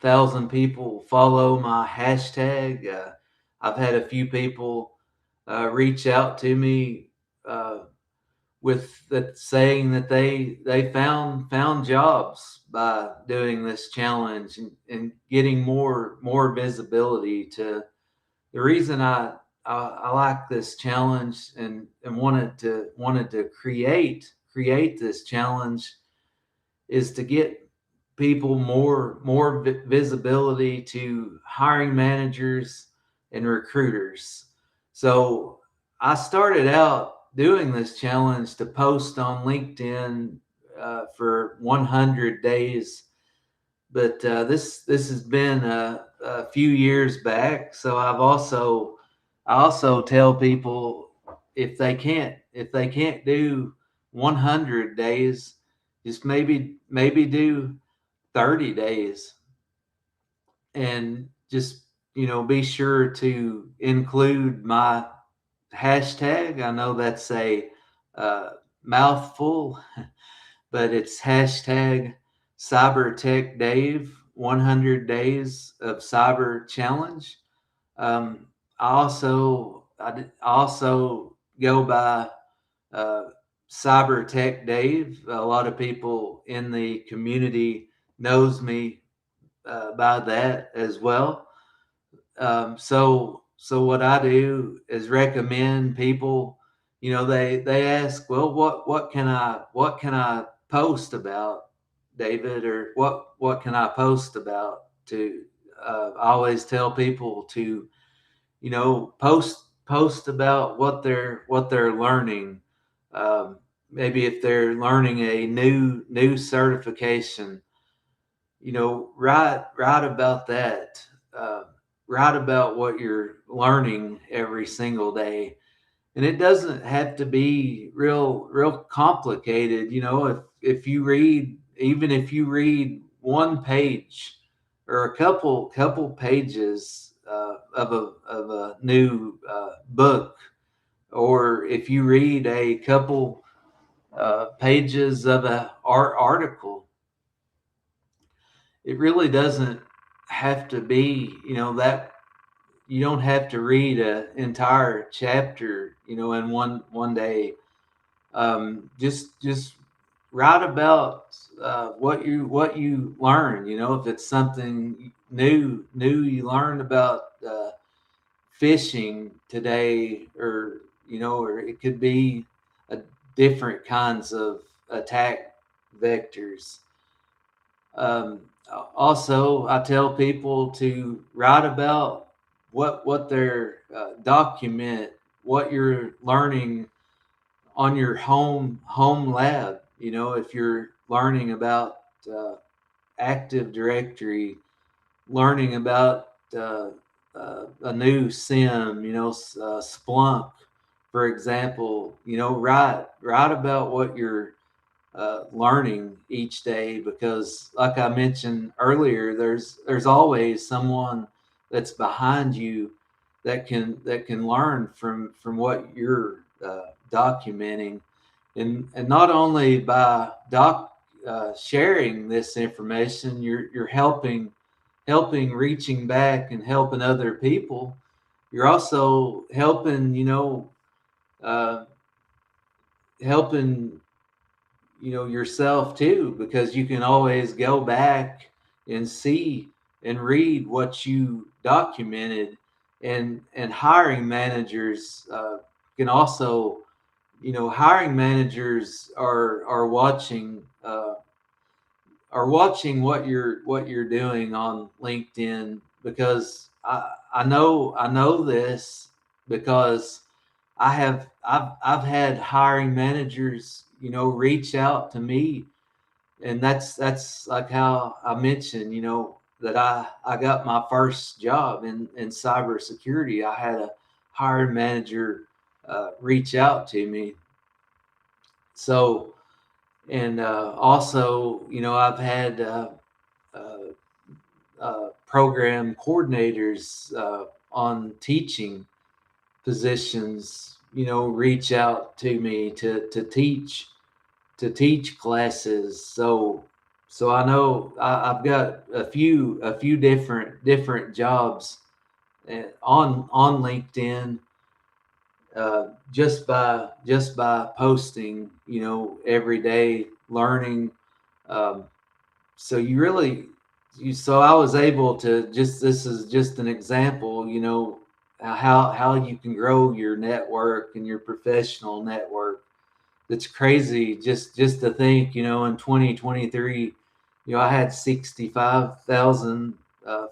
thousand people follow my hashtag. I've had a few people reach out to me with that, saying that they found jobs by doing this challenge, and getting more visibility to the reason I like this challenge, and wanted to create this challenge, is to get people more visibility to hiring managers and recruiters. So I started out doing this challenge to post on LinkedIn for 100 days, but this has been a few years back. So I also tell people, if they can't do 100 days, just maybe do 30 days, and just be sure to include my hashtag. I know that's a mouthful, but it's hashtag CyberTechDave 100 Days of Cyber Challenge. I also go by Cyber Tech Dave. A lot of people in the community knows me by that as well. So what I do is recommend people. They ask, well, what can I post about, David, or what can I post about? To I always tell people to post about what they're learning. Maybe if they're learning a new certification, write about that. Write about what you're learning every single day. And it doesn't have to be real complicated. If you read, even if you read one page or a couple pages of a new book, or if you read a couple pages of a art article, it really doesn't have to be that. You don't have to read an entire chapter in one day. Just write about what you learn. If it's something new you learned about phishing today, or it could be different kinds of attack vectors. Also, I tell people to write about what their document what you're learning on your home lab. If you're learning about Active Directory, learning about a new SIM, Splunk, for example, write about what you're learning each day, because like I mentioned earlier, there's always someone that's behind you that can learn from what you're documenting, and not only by sharing this information, you're helping reaching back and helping other people. You're also helping helping yourself too, because you can always go back and see and read what you documented, and hiring managers can also hiring managers are watching what you're doing on LinkedIn, because I know this, because I've had hiring managers reach out to me, and that's like how I mentioned that I got my first job in cybersecurity. I had a hiring manager reach out to me. So And also, I've had program coordinators on teaching positions, reach out to me to teach classes. So I know I've got a few different jobs on LinkedIn, just by posting, every day, learning. So so I was able to this is just an example, how you can grow your network and your professional network. It's crazy just to think, in 2023, I had 65,000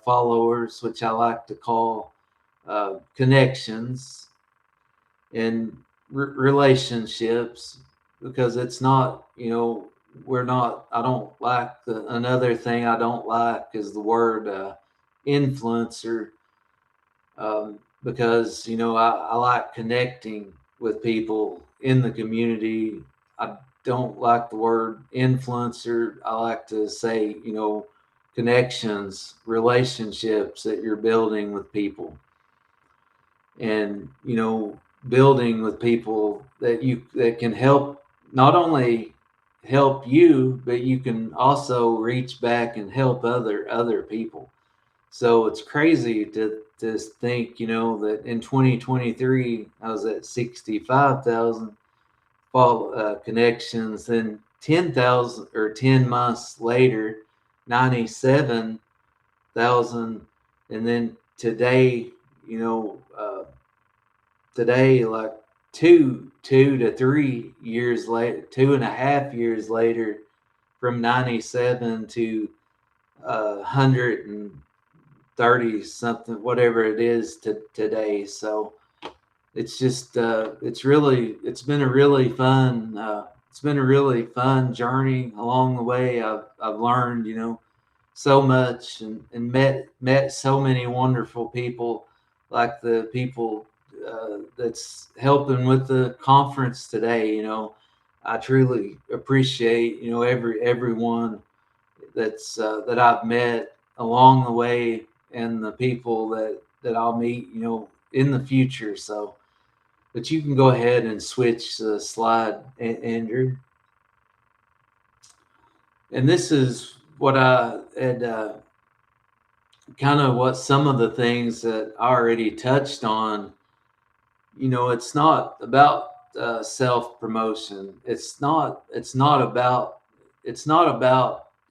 followers, which I like to call connections and relationships, because it's not, I don't like another thing I don't like is the word influencer, because, I like connecting with people in the community. I don't like the word influencer. I like to say, connections, relationships that you're building with people, and, building with people that can help, not only help you, but you can also reach back and help other people. So it's crazy to think, that in 2023 I was at 65,000 connections, then 10,000 or 10 months later, 97,000, and then today, like 2 to 3 years later, 2.5 years later, from 97 to 130 something, whatever it is today. So it's just it's been a really fun journey along the way. I've learned, so much, and met so many wonderful people, like the people that's helping with the conference today. I truly appreciate, everyone that I've met along the way, and the people that I'll meet, in the future. So, but you can go ahead and switch the slide, Andrew. And this is what I had, kind of what some of the things that I already touched on. It's not about self-promotion. It's not about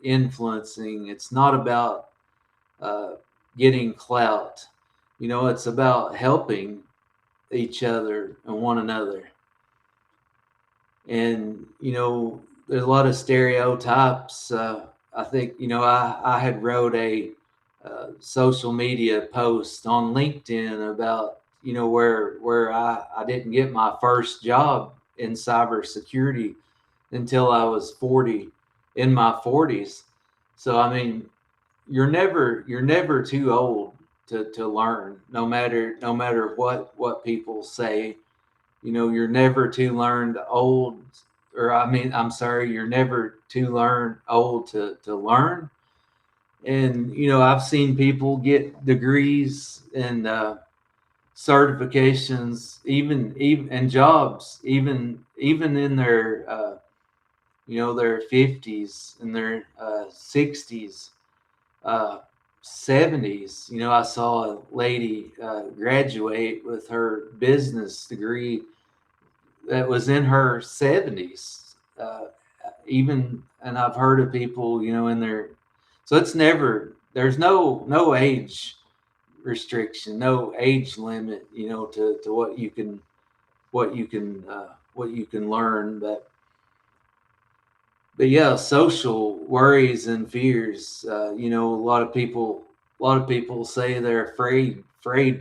influencing. It's not about getting clout. It's about helping each other and one another. And, there's a lot of stereotypes. I think, I had wrote a social media post on LinkedIn about, where I didn't get my first job in cybersecurity until I was 40, in my 40s. So, I mean, you're never too old to learn, no matter what people say. You're never too old, or I'm sorry, you're never too old to learn. And, I've seen people get degrees and certifications, even and jobs, even in their their 50s and their 60s, 70s. I saw a lady graduate with her business degree that was in her 70s, even. And I've heard of people, in their, so there's no age restriction, no age limit, to what you can learn. But yeah, social worries and fears. A lot of people say they're afraid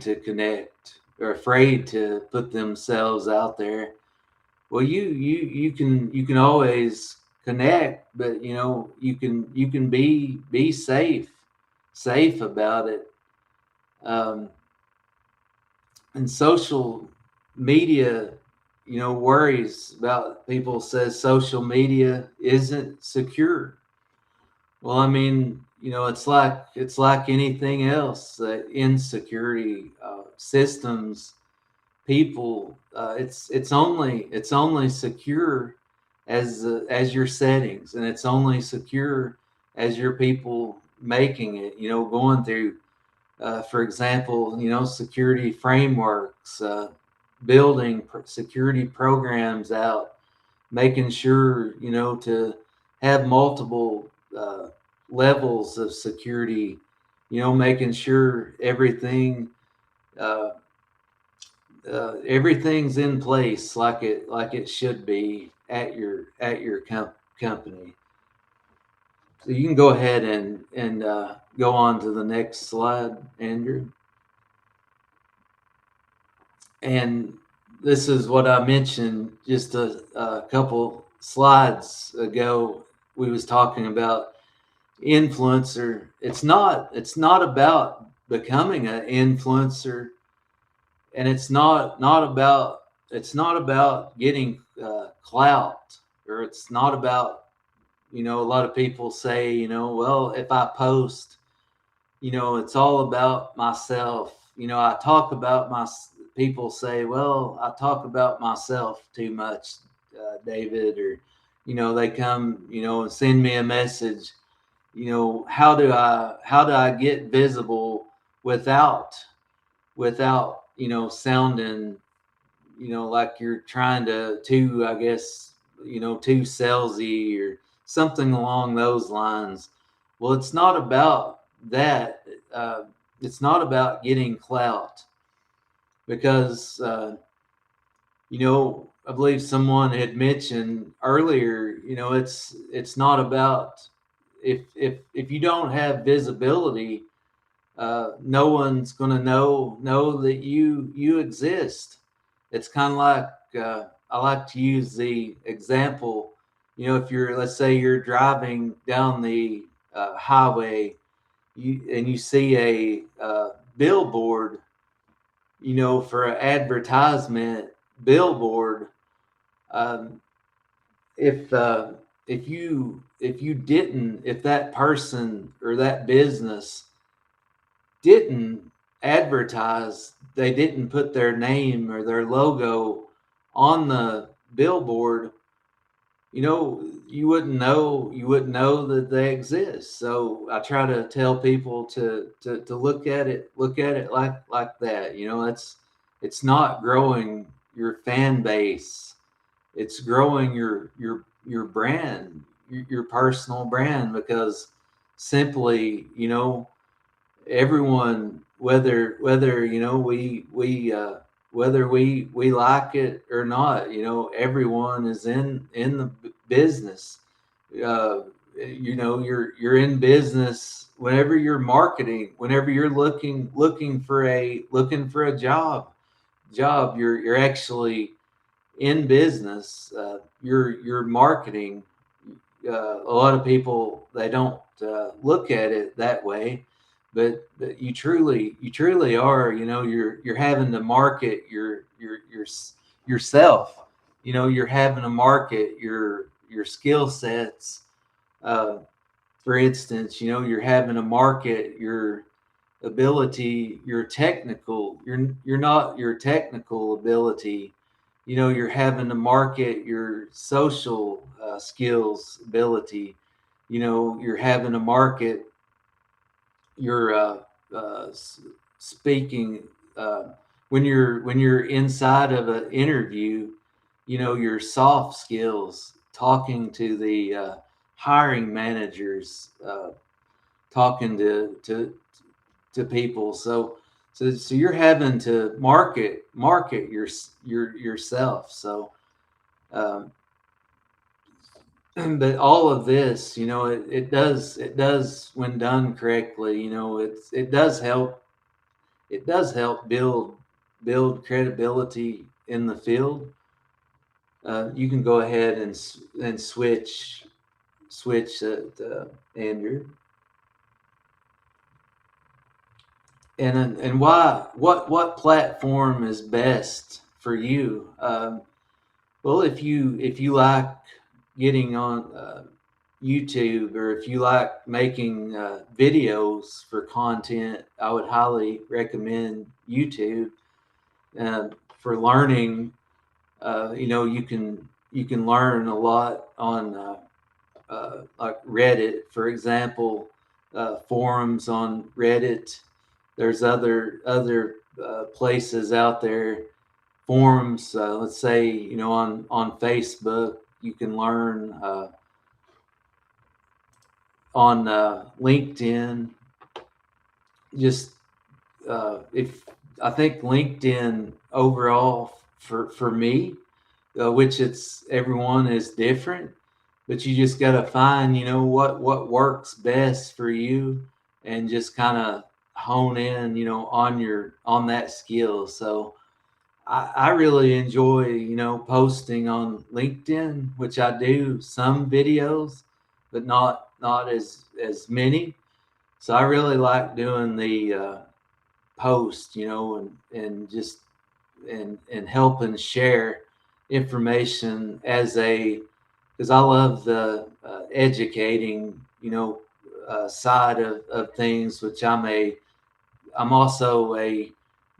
to connect, or afraid to put themselves out there. Well, you can always connect, but you can be safe about it. And social media, worries about people says social media isn't secure. Well, I mean, it's like anything else, in security systems. People, it's only secure as your settings, and it's only secure as your people making it. Going through, for example, security frameworks, building security programs out, making sure to have multiple levels of security, making sure everything's in place like it should be at your company. So you can go ahead and go on to the next slide, Andrew. And this is what I mentioned just a couple slides ago. We was talking about influencer. It's not about becoming an influencer, and it's not about getting clout, or it's not about, a lot of people say, well, if I post, it's all about myself. I talk about people say, well, I talk about myself too much, David, or, they come, and send me a message, how do I get visible without, sounding, like you're trying to, I guess, too salesy or something along those lines. Well, it's not about that. It's not about getting clout, because, I believe someone had mentioned earlier, it's not about, if you don't have visibility, no one's going to know that you exist. It's kind of like, I like to use the example, if let's say you're driving down the highway, and you see a billboard, for an advertisement billboard. If that person or that business didn't advertise, they didn't put their name or their logo on the billboard, you wouldn't know that they exist. So I try to tell people to look at it like that. It's not growing your fan base, it's growing your brand, your personal brand, because simply, everyone, whether we like it or not, everyone is in the business. You're in business whenever you're marketing, whenever you're looking for a job, you're actually in business. You're marketing. A lot of people, they don't look at it that way, but you truly are. You're having to market yourself. You're having to market your skill sets. For instance, you're having to market your ability, your technical ability. You're having to market your social skills ability. You're having to market your speaking, when you're inside of an interview, your soft skills, talking to the hiring managers, talking to people. So you're having to market yourself. So, but all of this, it does, when done correctly, it does help build credibility in the field. You can go ahead and switch Andrew. And what platform is best for you? Well, if you like getting on YouTube, or if you like making videos for content, I would highly recommend YouTube. For learning, you can learn a lot on like Reddit, for example, forums on Reddit. There's other places out there, forums. Let's say on Facebook, you can learn on LinkedIn. Just if I think LinkedIn overall for me, which it's everyone is different, but you just got to find what works best for you, and just kind of hone in on that skill. So I really enjoy posting on LinkedIn, which I do some videos, but not as many. So I really like doing the post, and just and helping share information because I love the educating side of things, which I'm also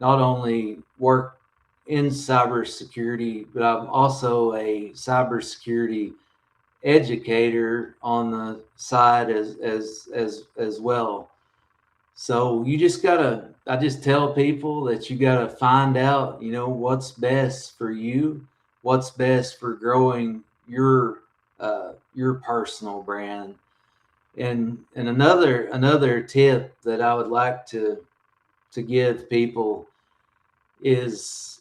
not only work in cybersecurity, but I'm also a cybersecurity educator on the side as well. So I just tell people that you gotta find out, what's best for you, what's best for growing your personal brand. And another tip that I would like to give people is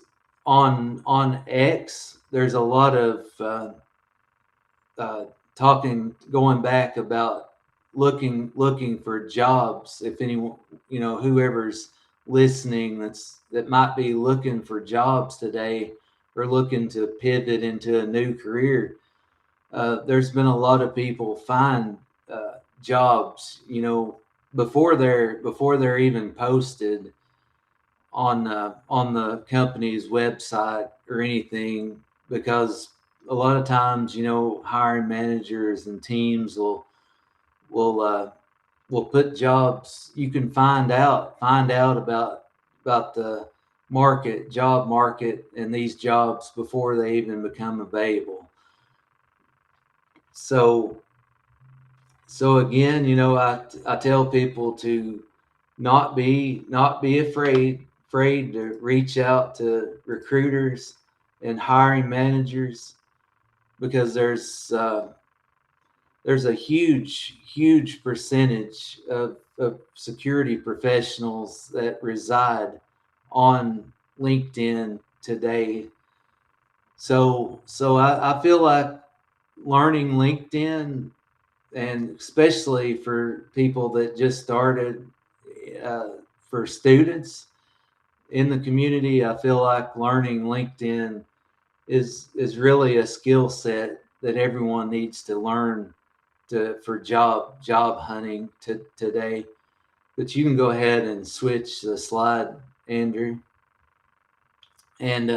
on X. There's a lot of going back about looking for jobs. If anyone, whoever's listening that might be looking for jobs today, or looking to pivot into a new career, there's been a lot of people find jobs, before they're even posted on the company's website or anything, because a lot of times, hiring managers and teams will put jobs. You can find out about the job market, and these jobs before they even become available. So again, I tell people to not be afraid to reach out to recruiters and hiring managers, because there's a huge percentage of security professionals that reside on LinkedIn today. So I feel like learning LinkedIn, and especially for people that just started, for students in the community, I feel like learning LinkedIn is really a skill set that everyone needs to learn for job hunting today. But you can go ahead and switch the slide, Andrew. And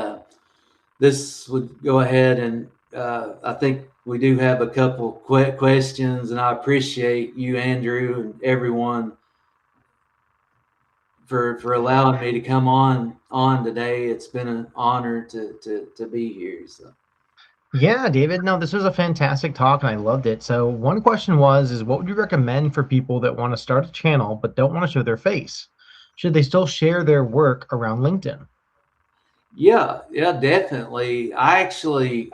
this would go ahead, and I think we do have a couple questions, and I appreciate you, Andrew, and everyone for allowing me to come on today. It's been an honor to be here. So. Yeah, David. No, this was a fantastic talk, and I loved it. So one question is what would you recommend for people that want to start a channel but don't want to show their face? Should they still share their work around LinkedIn? Yeah, definitely. I actually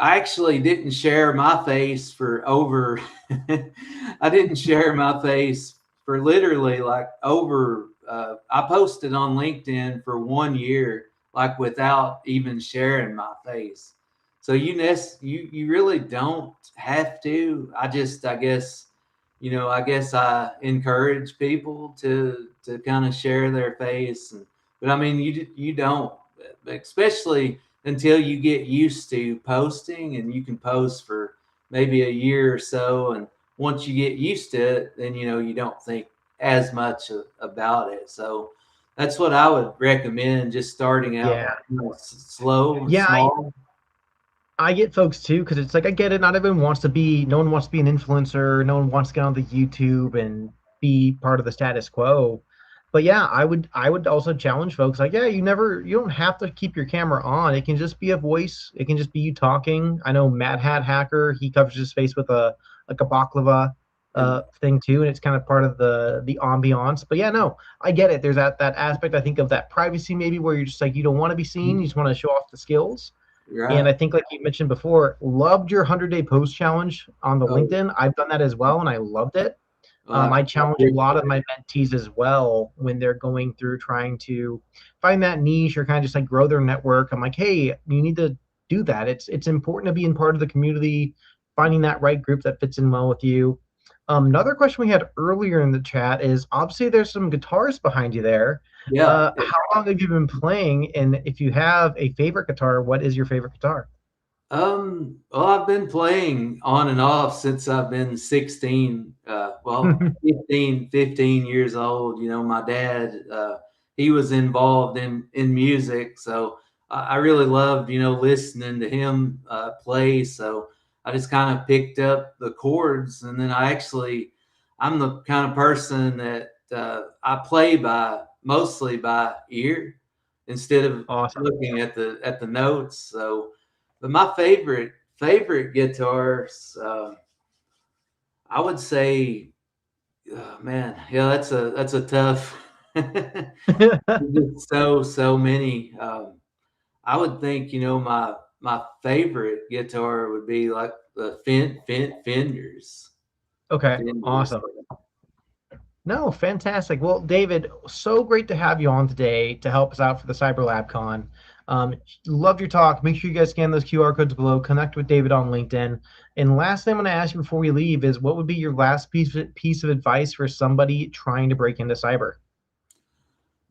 didn't share my face for over. I didn't share my face for literally like over. I posted on LinkedIn for 1 year, like without even sharing my face. So you really don't have to. I guess, I encourage people to kind of share their face, but I mean, you don't, especially until you get used to posting, and you can post for maybe a year or so, and once you get used to it, then you don't think as much about it. So that's what I would recommend, just starting out Yeah. slow and Yeah, small. I get folks too, because it's like I get it. Not everyone wants to be. No one wants to be an influencer. No one wants to get on the YouTube and be part of the status quo. But yeah, I would also challenge folks like, yeah, you don't have to keep your camera on. It can just be a voice. It can just be you talking. I know Mad Hat Hacker, he covers his face with a like a baklava And thing too, and it's kind of part of the ambiance. But yeah, no, I get it. There's that aspect I think of that privacy maybe where you're just like you don't want to be seen. You just want to show off the skills. And right. I think, like you mentioned before, loved your 100-day post challenge on the Oh, LinkedIn. I've done that as well, and I loved it. I I challenge a appreciate lot of it. my mentees as well when they're going through trying to find that niche or kind of just like grow their network. I'm like, hey, you need to do that. It's important to be in part of the community, finding that right group that fits in well with you. Another question we had earlier in the chat is obviously there's some guitars behind you there. Yeah. How long have you been playing? And if you have a favorite guitar, what is your favorite guitar? Well, I've been playing on and off since I've been 16, well, 15 years old. You know, my dad, he was involved in music. So I really loved, listening to him play. So I just kind of picked up the chords. And then I'm the kind of person that I play mostly by ear instead of Awesome. looking at the notes. So, but my favorite guitars, I would say, man, yeah, that's a tough. Just so many. I would think my favorite guitar would be like the Fenders. Okay, Fenders. awesome. No, fantastic. Well, David, so great to have you on today to help us out for the CyberLab Con. Love your talk. Make sure you guys scan those QR codes below. Connect with David on LinkedIn. And last thing I'm going to ask you before we leave is what would be your last piece of advice for somebody trying to break into cyber?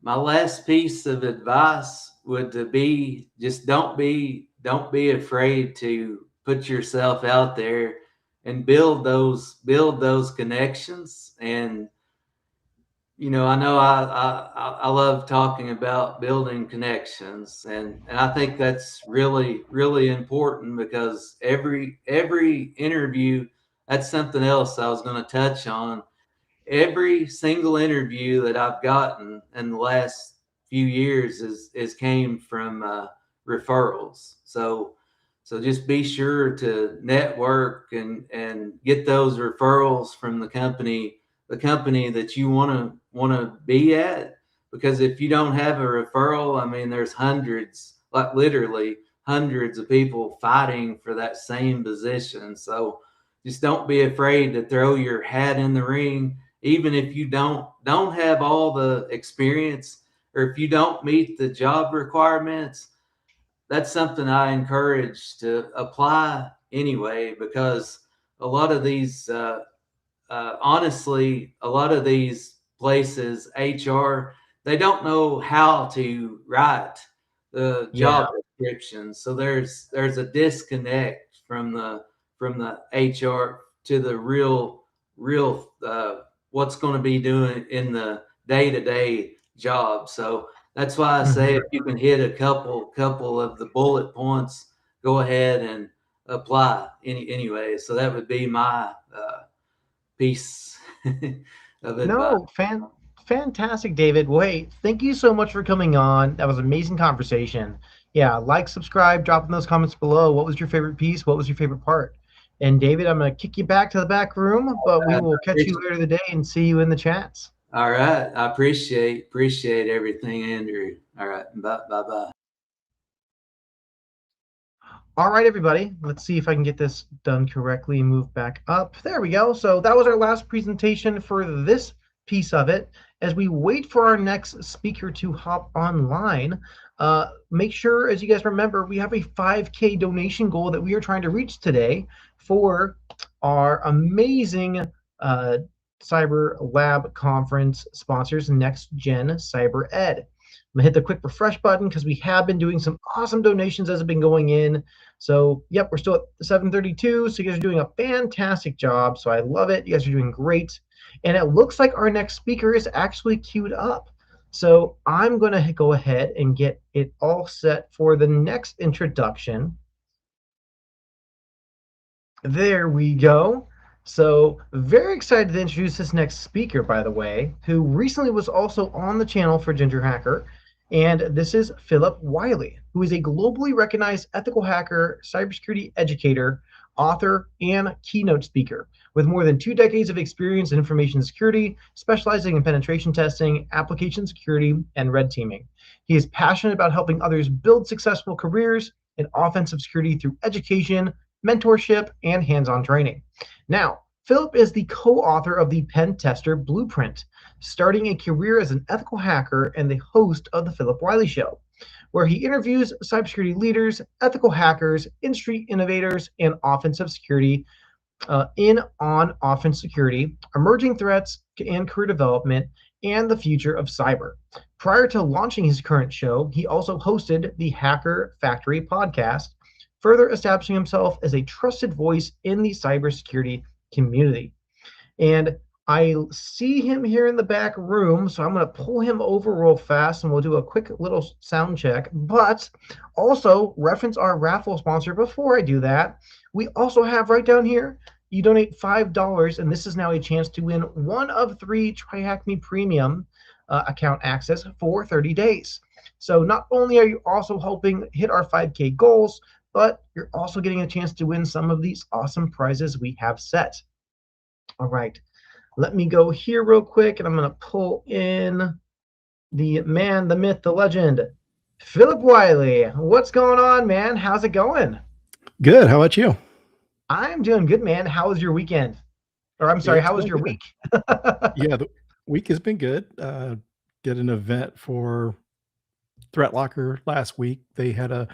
My last piece of advice would to be just don't be afraid to put yourself out there and build those connections. And I know I love talking about building connections, and I think that's really really important because every interview, that's something else I was going to touch on. Every single interview that I've gotten in the last few years is came from referrals. So just be sure to network and get those referrals from the company that you want to be at. Because if you don't have a referral, I mean, there's hundreds, like literally hundreds of people fighting for that same position. So just don't be afraid to throw your hat in the ring, even if you don't have all the experience, or if you don't meet the job requirements. That's something I encourage to apply anyway, because a lot of these honestly, a lot of these places, HR, they don't know how to write the Yeah. job description. So there's a disconnect from the HR to the real what's going to be doing in the day to day job. So that's why I say Mhm. if you can hit a couple of the bullet points, go ahead and apply anyway. So that would be my piece of advice. No, fantastic, David. Well, hey, thank you so much for coming on. That was an amazing conversation. Yeah, like, subscribe, drop in those comments below. What was your favorite piece? What was your favorite part? And David, I'm going to kick you back to the back room, but we I will catch you appreciate, later today and see you in the chats. all right. I appreciate everything, Andrew. All right. Bye. All right, everybody. Let's see if I can get this done correctly and move back up. There we go. So that was our last presentation for this piece of it. As we wait for our next speaker to hop online, make sure, as you guys remember, we have a 5K donation goal that we are trying to reach today for our amazing Cyber Lab Conference sponsors, Next Gen Cyber Ed. I'm gonna hit the quick refresh button because we have been doing some awesome donations as have been going in. So, yep, we're still at 732. So you guys are doing a fantastic job. So I love it. You guys are doing great. And it looks like our next speaker is actually queued up. So I'm going to go ahead and get it all set for the next introduction. There we go. So, very excited to introduce this next speaker, by the way, who recently was also on the channel for Ginger Hacker. And this is Philip Wiley, who is a globally recognized ethical hacker, cybersecurity educator, author, and keynote speaker with more than 2 decades of experience in information security, specializing in penetration testing, application security, and red teaming. He is passionate about helping others build successful careers in offensive security through education, mentorship, and hands-on training. Now, Philip is the co-author of the Pen Tester Blueprint, starting a career as an ethical hacker and the host of the Philip Wiley Show, where he interviews cybersecurity leaders, ethical hackers, industry innovators, and offensive security on offense security, emerging threats and career development, and the future of cyber. Prior to launching his current show, he also hosted the Hacker Factory podcast, further establishing himself as a trusted voice in the cybersecurity community. And I see him here in the back room, so I'm going to pull him over real fast and we'll do a quick little sound check. But also reference our raffle sponsor before I do that. We also have right down here, you donate $5, and this is now a chance to win one of 3 TryHackMe Premium account access for 30 days. So not only are you also helping hit our 5K goals, but you're also getting a chance to win some of these awesome prizes we have set. All right, let me go here real quick, and I'm going to pull in the man, the myth, the legend, Philip Wiley. What's going on, man? How's it going? Good. How about you? I'm doing good, man. How was your weekend? Or I'm sorry, how was your week? Yeah, the week has been good. Did an event for Threat Locker last week. They had a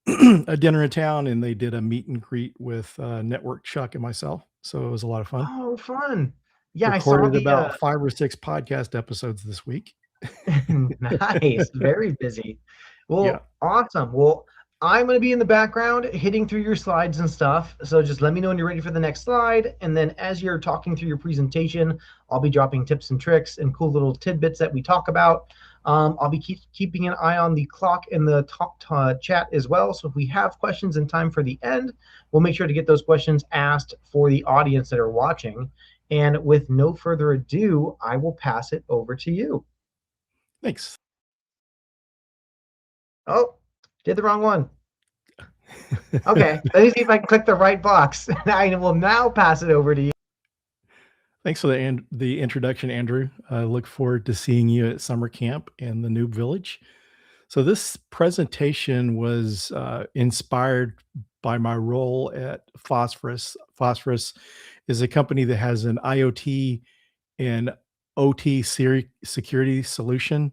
a dinner in town, and they did a meet and greet with Network Chuck and myself. So it was a lot of fun. Oh, fun. Yeah, I saw Recorded the about 5 or 6 podcast episodes this week. nice, very busy. Well, Yeah. awesome. Well, I'm going to be in the background hitting through your slides and stuff. So just let me know when you're ready for the next slide. And then as you're talking through your presentation, I'll be dropping tips and tricks and cool little tidbits that we talk about. I'll be keeping an eye on the clock in the chat as well. So if we have questions in time for the end, we'll make sure to get those questions asked for the audience that are watching. And with no further ado, I will pass it over to you. Thanks. Oh, did the wrong one. Okay, let me see if I can click the right box. I will now pass it over to you. Thanks for the introduction, Andrew. I look forward to seeing you at summer camp in the Noob Village. So this presentation was inspired by my role at Phosphorus. Phosphorus is a company that has an IoT and OT security solution.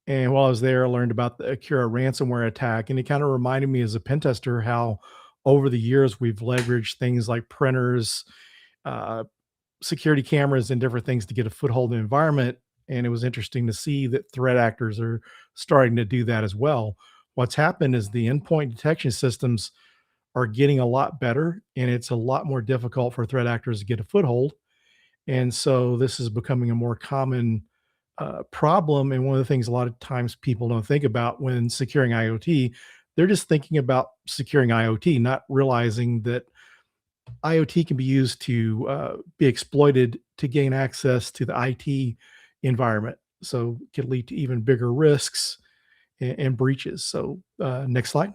And while I was there, I learned about the Akira ransomware attack. And it kind of reminded me as a pen tester how over the years we've leveraged things like printers, security cameras, and different things to get a foothold in the environment. And it was interesting to see that threat actors are starting to do that as well. What's happened is the endpoint detection systems are getting a lot better, and it's a lot more difficult for threat actors to get a foothold. And so this is becoming a more common problem. And one of the things a lot of times people don't think about when securing IoT, they're just thinking about securing IoT, not realizing that IoT can be used to be exploited to gain access to the IT environment. So it could lead to even bigger risks and breaches. So next slide.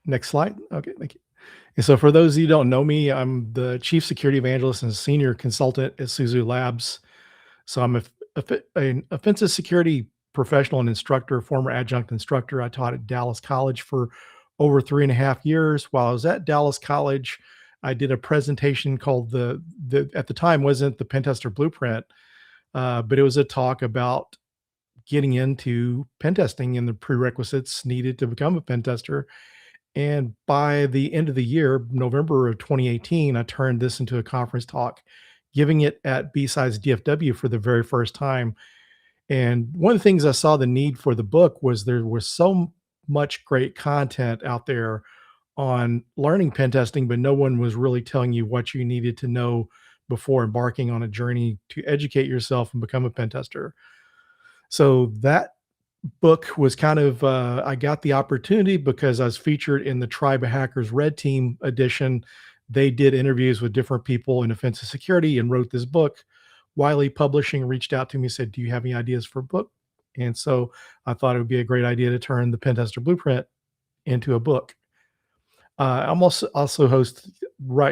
Next slide. Okay, thank you. And so for those of you who don't know me, I'm the chief security evangelist and senior consultant at Suzu Labs. So I'm an offensive security professional and instructor, former adjunct instructor. I taught at Dallas College for over 3.5 years. While I was at Dallas College, I did a presentation called at the time wasn't the Pen Tester Blueprint, but it was a talk about getting into pen testing and the prerequisites needed to become a pen tester. And by the end of the year, November of 2018, I turned this into a conference talk, giving it at B-Sides DFW for the very first time. And one of the things I saw the need for the book was there was so much great content out there on learning pen testing, but no one was really telling you what you needed to know before embarking on a journey to educate yourself and become a pen tester. So that book was kind of, I got the opportunity because I was featured in the Tribe of Hackers Red Team edition. They did interviews with different people in offensive security and wrote this book. Wiley Publishing reached out to me and said, do you have any ideas for a book? And so I thought it would be a great idea to turn the Pentester Blueprint into a book. I'm also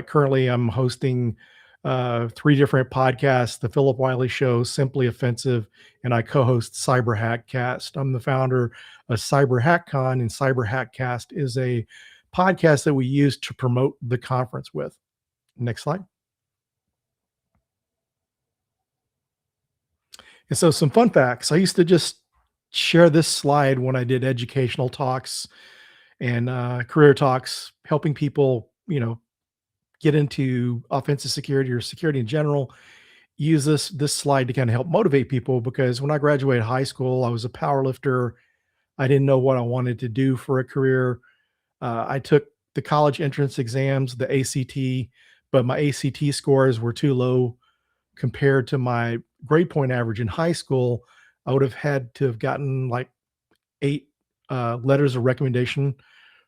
currently I'm hosting 3 different podcasts: the Philip Wiley Show, Simply Offensive, and I co-host Cyber Hackcast. I'm the founder of CyberLab Con, and Cyber Hackcast is a podcast that we use to promote the conference with. Next slide. And so some fun facts. I used to just share this slide when I did educational talks and career talks, helping people, get into offensive security or security in general. Use this slide to kind of help motivate people, because when I graduated high school, I was a power lifter. I didn't know what I wanted to do for a career. I took the college entrance exams, the ACT, but my ACT scores were too low compared to my grade point average in high school. I would have had to have gotten like 8 letters of recommendation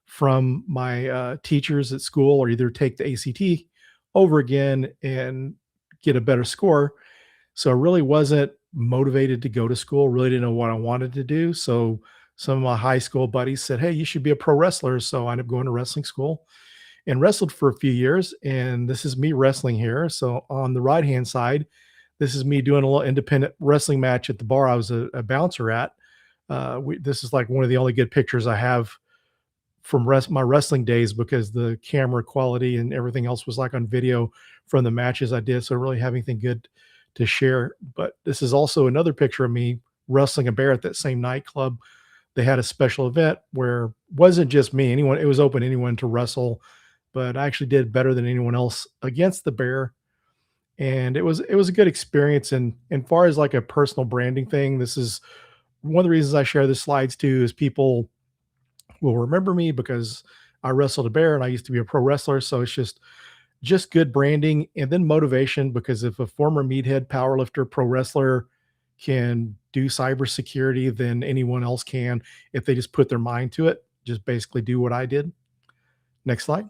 from my teachers at school, or either take the ACT over again and get a better score. So I really wasn't motivated to go to school, really didn't know what I wanted to do. So some of my high school buddies said, hey, you should be a pro wrestler. So I ended up going to wrestling school and wrestled for a few years. And this is me wrestling here. So on the right-hand side, this is me doing a little independent wrestling match at the bar I was a bouncer at. This is like one of the only good pictures I have from my wrestling days, because the camera quality and everything else was like on video from the matches I did. So I really have anything good to share. But this is also another picture of me wrestling a bear at that same nightclub. They had a special event where it wasn't just me, it was open to anyone to wrestle, but I actually did better than anyone else against the bear. And it was a good experience. And far as like a personal branding thing, this is one of the reasons I share the slides too, is people will remember me because I wrestled a bear and I used to be a pro wrestler. So it's just good branding, and then motivation, because if a former meathead powerlifter pro wrestler can do cybersecurity, then anyone else can, if they just put their mind to it, just basically do what I did. Next slide.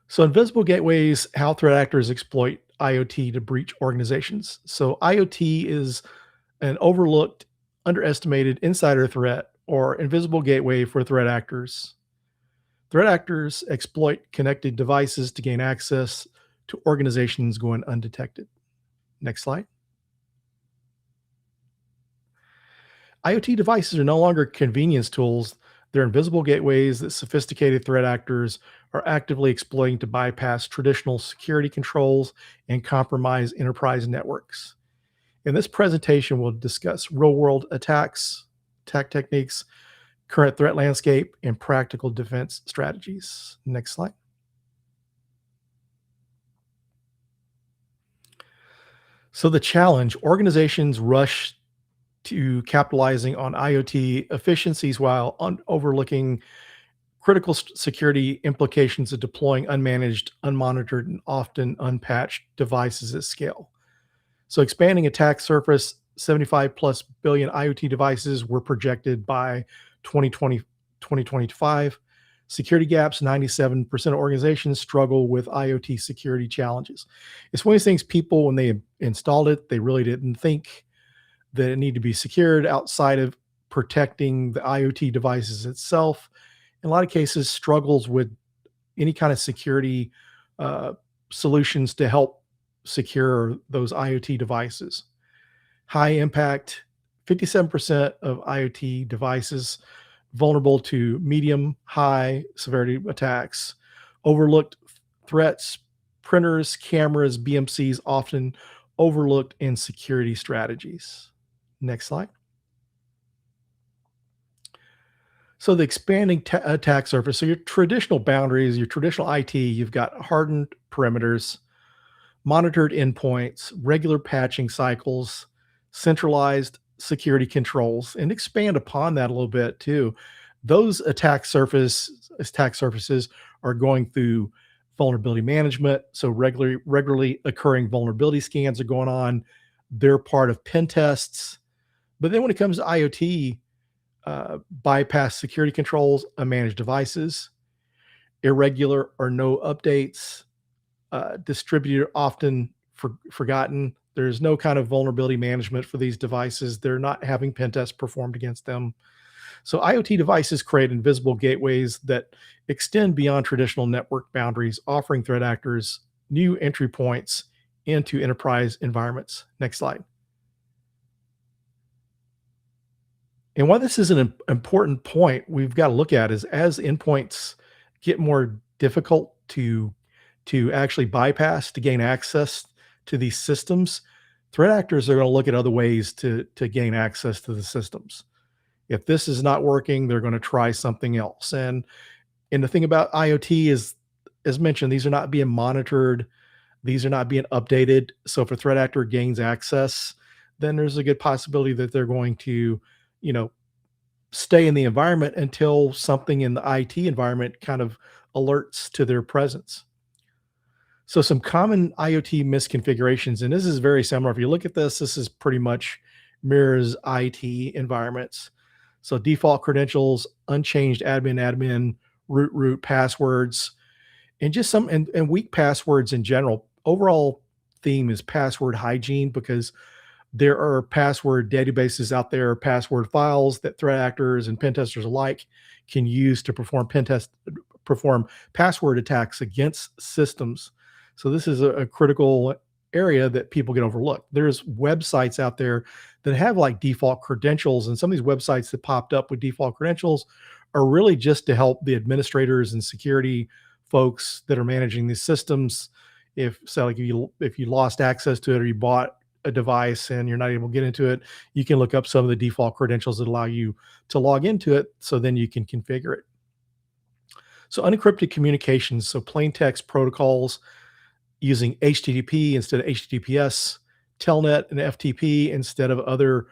So invisible gateways, how threat actors exploit IoT to breach organizations. So IoT is an overlooked, underestimated insider threat or invisible gateway for threat actors. Threat actors exploit connected devices to gain access to organizations going undetected. Next slide. IoT devices are no longer convenience tools. They're invisible gateways that sophisticated threat actors are actively exploiting to bypass traditional security controls and compromise enterprise networks. In this presentation, we'll discuss real-world attacks, attack techniques, current threat landscape, and practical defense strategies. Next slide. So the challenge: organizations rush to capitalizing on IoT efficiencies while overlooking critical security implications of deploying unmanaged, unmonitored, and often unpatched devices at scale. So expanding attack surface, 75 plus billion IoT devices were projected by 2025. Security gaps, 97% of organizations struggle with IoT security challenges. It's one of these things, people, when they installed it, they really didn't think that it needed to be secured outside of protecting the IoT devices itself. In a lot of cases, struggles with any kind of security solutions to help secure those IoT devices. High impact, 57% of IoT devices vulnerable to medium, high severity attacks. Overlooked threats, printers, cameras, BMCs, often overlooked in security strategies. Next slide. So the expanding attack surface. So your traditional boundaries, your traditional IT, you've got hardened perimeters, monitored endpoints, regular patching cycles, centralized security controls, and expand upon that a little bit too. Those attack surfaces are going through vulnerability management. So regularly occurring vulnerability scans are going on. They're part of pen tests. But then when it comes to IoT, bypass security controls, unmanaged devices, irregular or no updates, distributed often forgotten. There's no kind of vulnerability management for these devices. They're not having pen tests performed against them. So IoT devices create invisible gateways that extend beyond traditional network boundaries, offering threat actors new entry points into enterprise environments. Next slide. And why this is an important point we've got to look at is as endpoints get more difficult to actually bypass, to gain access to these systems, threat actors are going to look at other ways to gain access to the systems. If this is not working, they're going to try something else. And the thing about IoT is, as mentioned, these are not being monitored. These are not being updated. So if a threat actor gains access, then there's a good possibility that they're going to, stay in the environment until something in the IT environment kind of alerts to their presence. So some common IoT misconfigurations, and this is very similar. If you look at this is pretty much mirrors IT environments. So default credentials, unchanged admin, root passwords, and just some and weak passwords in general. Overall theme is password hygiene, because there are password databases out there, password files that threat actors and pen testers alike can use to perform password attacks against systems. So this is a critical area that people get overlooked. There's websites out there that have like default credentials, and some of these websites that popped up with default credentials are really just to help the administrators and security folks that are managing these systems. If you lost access to it, or you bought a device and you're not able to get into it, you can look up some of the default credentials that allow you to log into it, so then you can configure it. So unencrypted communications, so plain text protocols using HTTP instead of HTTPS, Telnet and FTP instead of other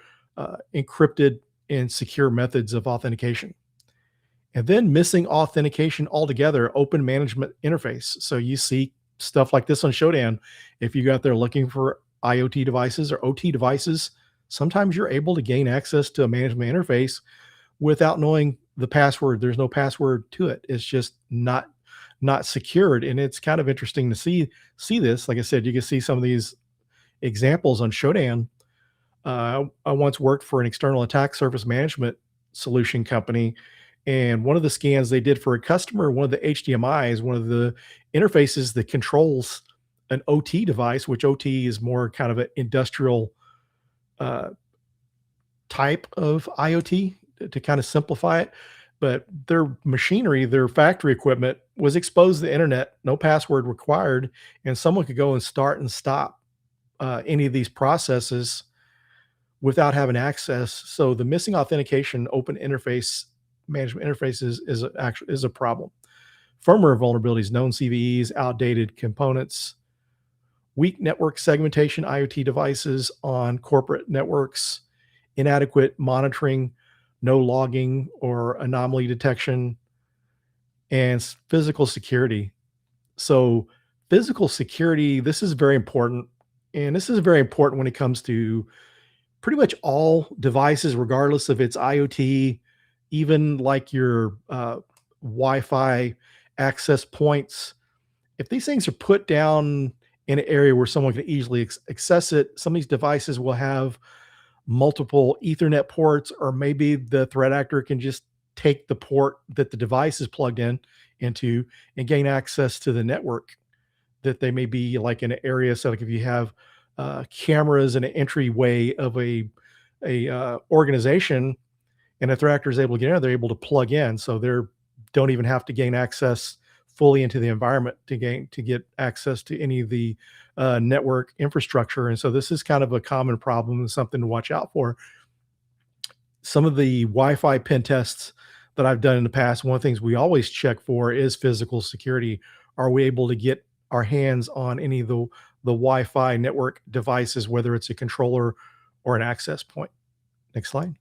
encrypted and secure methods of authentication. And then missing authentication altogether, open management interface. So you see stuff like this on Shodan. If you go out there looking for IoT devices or OT devices, sometimes you're able to gain access to a management interface without knowing the password. There's no password to it. It's just not secured. And it's kind of interesting to see this. Like I said, you can see some of these examples on Shodan. I once worked for an external attack surface management solution company, and one of the scans they did for a customer, one of the HDMIs, one of the interfaces that controls an OT device, which OT is more kind of an industrial type of IoT to kind of simplify it. But their machinery, their factory equipment was exposed to the internet, no password required, and someone could go and start and stop any of these processes without having access. So the missing authentication, open interface management interfaces is a problem. Firmware vulnerabilities, known CVEs, outdated components, weak network segmentation, IoT devices on corporate networks, inadequate monitoring, no logging or anomaly detection, and physical security. So physical security, this is very important. And this is very important when it comes to pretty much all devices, regardless if it's IoT, even like your Wi-Fi access points. If these things are put down in an area where someone can easily access it, some of these devices will have multiple Ethernet ports, or maybe the threat actor can just take the port that the device is plugged into and gain access to the network that they may be like in an area. So like if you have cameras in an entryway of a organization, and a threat actor is able to get in there, they're able to plug in. So they don't even have to gain access fully into the environment to get access to any of the network infrastructure. And so this is kind of a common problem and something to watch out for. Some of the Wi-Fi pen tests that I've done in the past, one of the things we always check for is physical security. Are we able to get our hands on any of the Wi-Fi network devices, whether it's a controller or an access point? Next slide.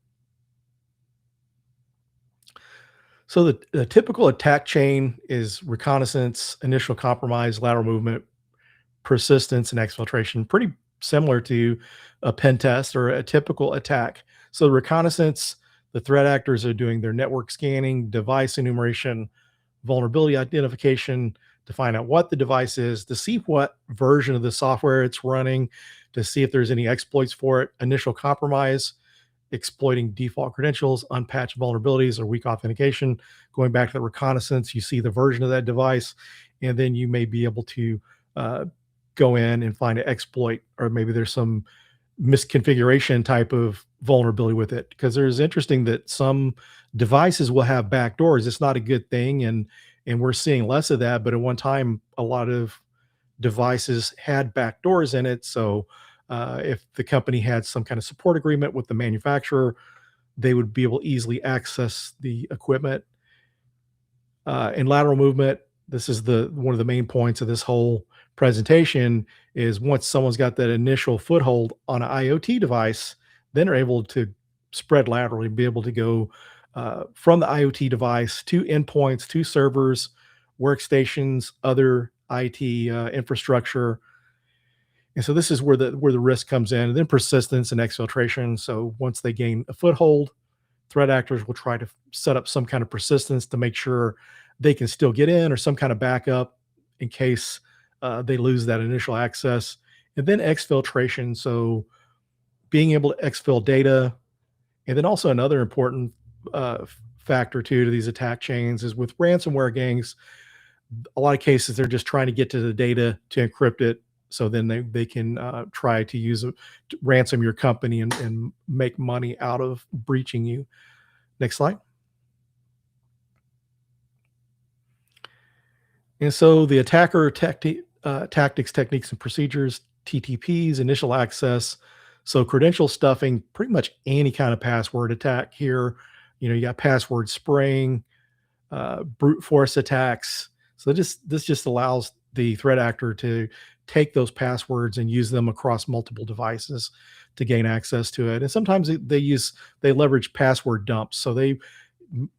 So the typical attack chain is reconnaissance, initial compromise, lateral movement, persistence, and exfiltration. Pretty similar to a pen test or a typical attack. So reconnaissance, the threat actors are doing their network scanning, device enumeration, vulnerability identification to find out what the device is, to see what version of the software it's running, to see if there's any exploits for it, initial compromise, exploiting default credentials, unpatched vulnerabilities, or weak authentication. Going back to the reconnaissance, you see the version of that device, and then you may be able to go in and find an exploit, or maybe there's some misconfiguration type of vulnerability with it. Because there's interesting that some devices will have backdoors. It's not a good thing, and we're seeing less of that. But at one time, a lot of devices had backdoors in it. So if the company had some kind of support agreement with the manufacturer, they would be able to easily access the equipment. In lateral movement, this is one of the main points of this whole presentation, is once someone's got that initial foothold on an IoT device, then they're able to spread laterally, be able to go from the IoT device to endpoints, to servers, workstations, other IT infrastructure. And so this is where the risk comes in. And then persistence and exfiltration. So once they gain a foothold, threat actors will try to set up some kind of persistence to make sure they can still get in, or some kind of backup in case they lose that initial access. And then exfiltration. So being able to exfil data. And then also another important factor too to these attack chains is with ransomware gangs, a lot of cases they're just trying to get to the data to encrypt it, so then they can try to to ransom your company and make money out of breaching you. Next slide. And so the attacker tactics, techniques, and procedures, TTPs, initial access. So credential stuffing, pretty much any kind of password attack here. You got password spraying, brute force attacks. So this just allows the threat actor to take those passwords and use them across multiple devices to gain access to it. And sometimes they leverage password dumps. So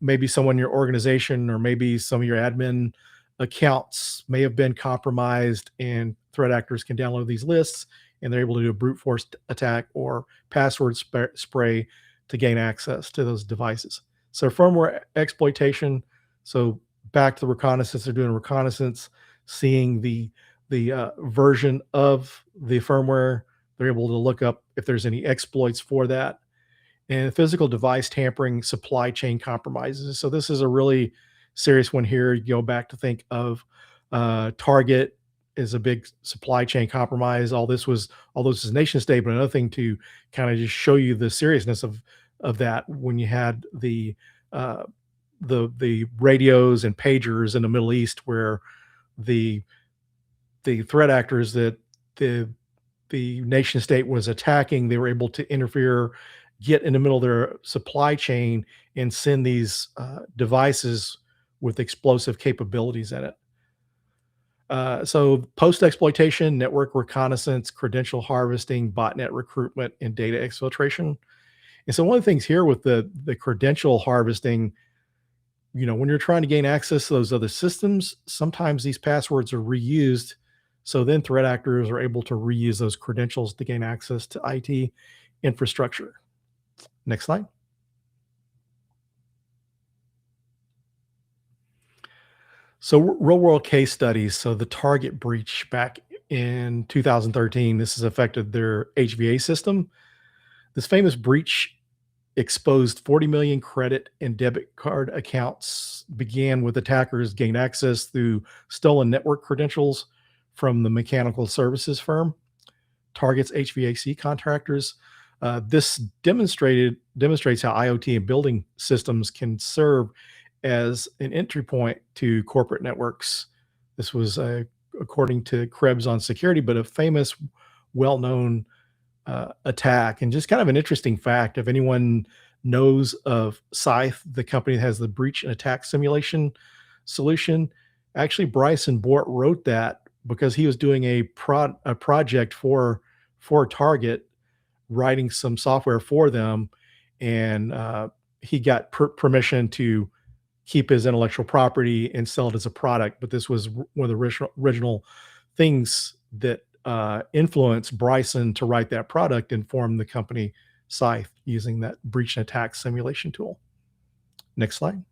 maybe someone in your organization, or maybe some of your admin accounts may have been compromised, and threat actors can download these lists, and they're able to do a brute force attack or password spray to gain access to those devices. So firmware exploitation. So back to the reconnaissance, they're doing reconnaissance, seeing the version of the firmware. They're able to look up if there's any exploits for that. And physical device tampering, supply chain compromises. So this is a really serious one here. You go back to think of Target is a big supply chain compromise. All this is nation state, but another thing to kind of just show you the seriousness of that, when you had the radios and pagers in the Middle East, where the threat actors that the nation state was attacking, they were able to interfere, get in the middle of their supply chain, and send these devices with explosive capabilities in it. So post-exploitation, network reconnaissance, credential harvesting, botnet recruitment, and data exfiltration. And so one of the things here with the credential harvesting, when you're trying to gain access to those other systems, sometimes these passwords are reused. So then threat actors are able to reuse those credentials to gain access to IT infrastructure. Next slide. So real world case studies. So the Target breach back in 2013, this has affected their HVA system. This famous breach exposed 40 million credit and debit card accounts, began with attackers gained access through stolen network credentials from the mechanical services firm, Target's HVAC contractors. This demonstrates how IoT and building systems can serve as an entry point to corporate networks. This was, according to Krebs on security, but a famous, well-known attack. And just kind of an interesting fact, if anyone knows of Scythe, the company that has the breach and attack simulation solution, actually Bryson Bort wrote that because he was doing a project for Target, writing some software for them, and he got permission to keep his intellectual property and sell it as a product. But this was one of the original things that influenced Bryson to write that product and form the company Scythe using that breach and attack simulation tool. Next slide.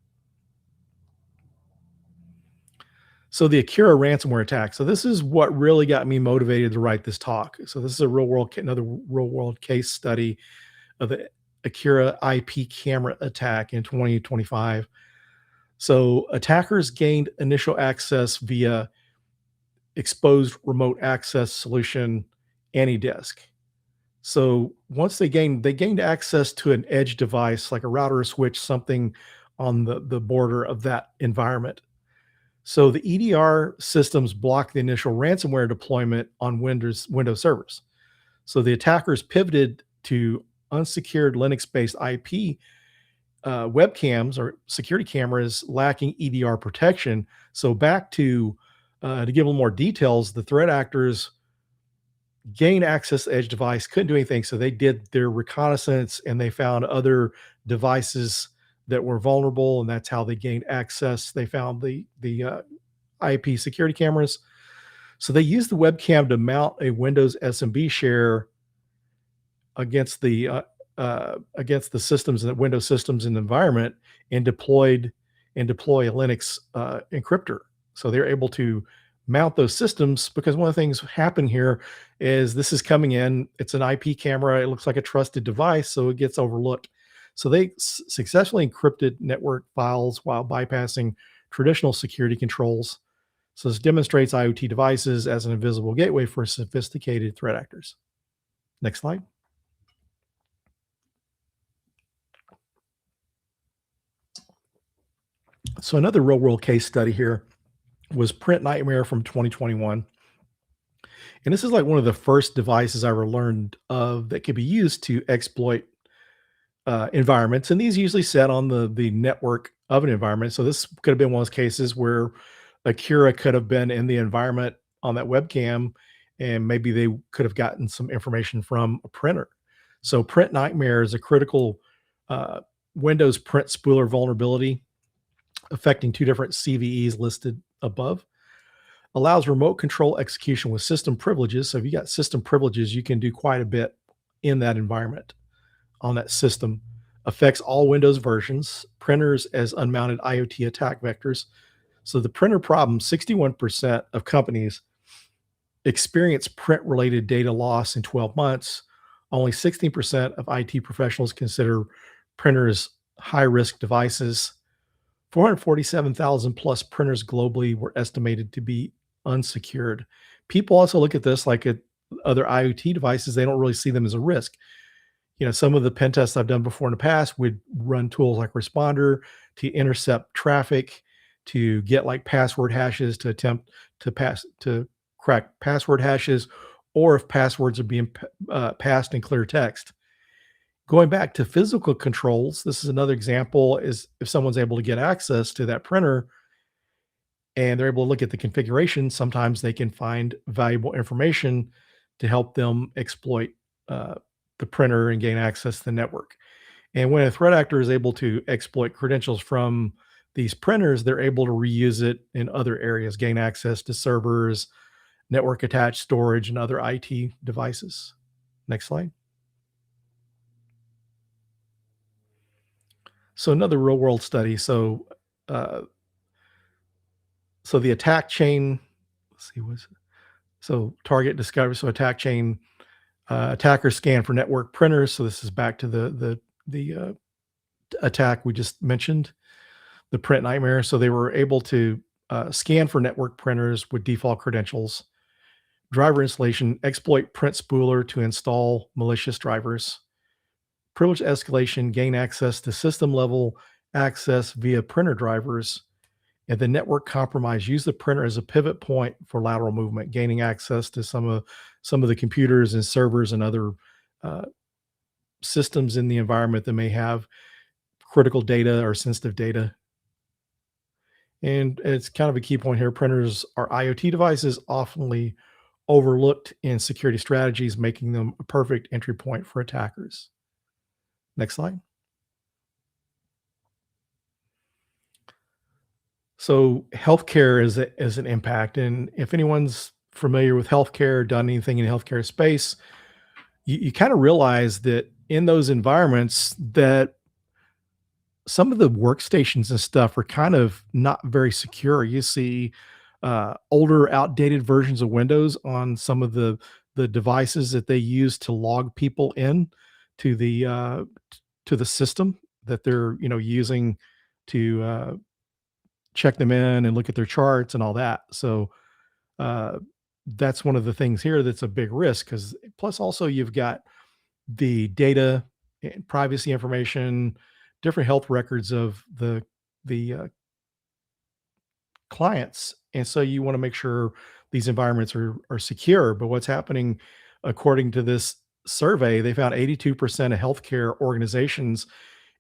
So the Akira ransomware attack. So this is what really got me motivated to write this talk. So this is another real world case study of the Akira IP camera attack in 2025. So attackers gained initial access via exposed remote access solution AnyDisk. So once they gained access to an edge device like a router or switch, something on the border of that environment. So the EDR systems block the initial ransomware deployment on Windows servers. So the attackers pivoted to unsecured Linux-based IP webcams or security cameras lacking EDR protection. So back to give a little more details, the threat actors gained access to the edge device, couldn't do anything. So they did their reconnaissance and they found other devices that were vulnerable, and that's how they gained access. They found the IP security cameras. So they used the webcam to mount a Windows SMB share against the systems and Windows systems in the environment, and deploy a Linux encryptor. So they're able to mount those systems, because one of the things happen here is this is coming in, it's an IP camera, it looks like a trusted device, so it gets overlooked. So they successfully encrypted network files while bypassing traditional security controls. So this demonstrates IoT devices as an invisible gateway for sophisticated threat actors. Next slide. So another real world case study here was Print Nightmare from 2021. And this is like one of the first devices I ever learned of that could be used to exploit environments. And these usually set on the network of an environment. So this could have been one of those cases where Akira could have been in the environment on that webcam, and maybe they could have gotten some information from a printer. So Print Nightmare is a critical Windows print spooler vulnerability affecting two different CVEs listed above. Allows remote control execution with system privileges. So if you got system privileges, you can do quite a bit in that environment on that system. Affects all Windows versions, printers as unmounted IoT attack vectors. So the printer problem, 61% of companies experience print-related data loss in 12 months. Only 16% of IT professionals consider printers high-risk devices. 447,000 plus printers globally were estimated to be unsecured. People also look at this like at other IoT devices. They don't really see them as a risk. You know, some of the pen tests I've done before in the past would run tools like Responder to intercept traffic, to get like password hashes, to attempt to crack password hashes, or if passwords are being passed in clear text. Going back to physical controls, this is another example, is if someone's able to get access to that printer and they're able to look at the configuration, sometimes they can find valuable information to help them exploit the printer and gain access to the network. And when a threat actor is able to exploit credentials from these printers, they're able to reuse it in other areas, gain access to servers, network attached storage, and other IT devices. Next slide. So another real world study. So the attack chain, let's see, so target discovery. So attack chain, attackers scan for network printers. So this is back to the attack we just mentioned, the Print Nightmare. So they were able to scan for network printers with default credentials, driver installation, exploit print spooler to install malicious drivers, privilege escalation, gain access to system level access via printer drivers, and the network compromise, use the printer as a pivot point for lateral movement, gaining access to some of the computers and servers and other systems in the environment that may have critical data or sensitive data. And it's kind of a key point here. Printers are IoT devices, often overlooked in security strategies, making them a perfect entry point for attackers. Next slide. So healthcare is an impact. And if anyone's familiar with healthcare, done anything in the healthcare space, you kind of realize that in those environments that some of the workstations and stuff are kind of not very secure. You see older, outdated versions of Windows on some of the devices that they use to log people in to the system that they're using to check them in and look at their charts and all that. So uh, that's one of the things here that's a big risk, because plus also you've got the data and privacy information, different health records of the clients, and so you want to make sure these environments are secure. But what's happening, according to this survey, they found 82% of healthcare organizations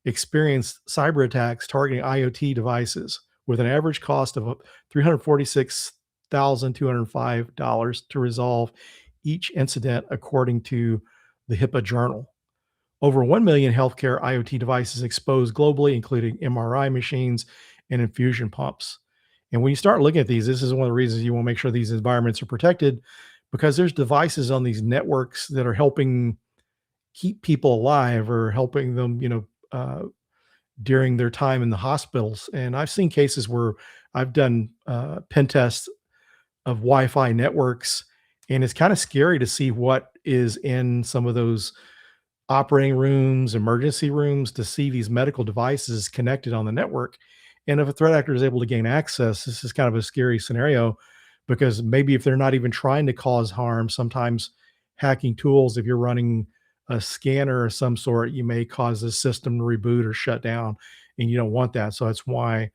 experienced cyber attacks targeting IoT devices with an average cost of $346,205 to resolve each incident, according to the HIPAA journal. Over 1 million healthcare IoT devices exposed globally, including MRI machines and infusion pumps. And when you start looking at these, this is one of the reasons you want to make sure these environments are protected, because there's devices on these networks that are helping keep people alive or helping them, during their time in the hospitals. And I've seen cases where I've done pen tests of Wi-Fi networks, and it's kind of scary to see what is in some of those operating rooms, emergency rooms, to see these medical devices connected on the network. And if a threat actor is able to gain access, this is kind of a scary scenario, because maybe if they're not even trying to cause harm, sometimes hacking tools, if you're running a scanner of some sort, you may cause the system to reboot or shut down, and you don't want that. So that's why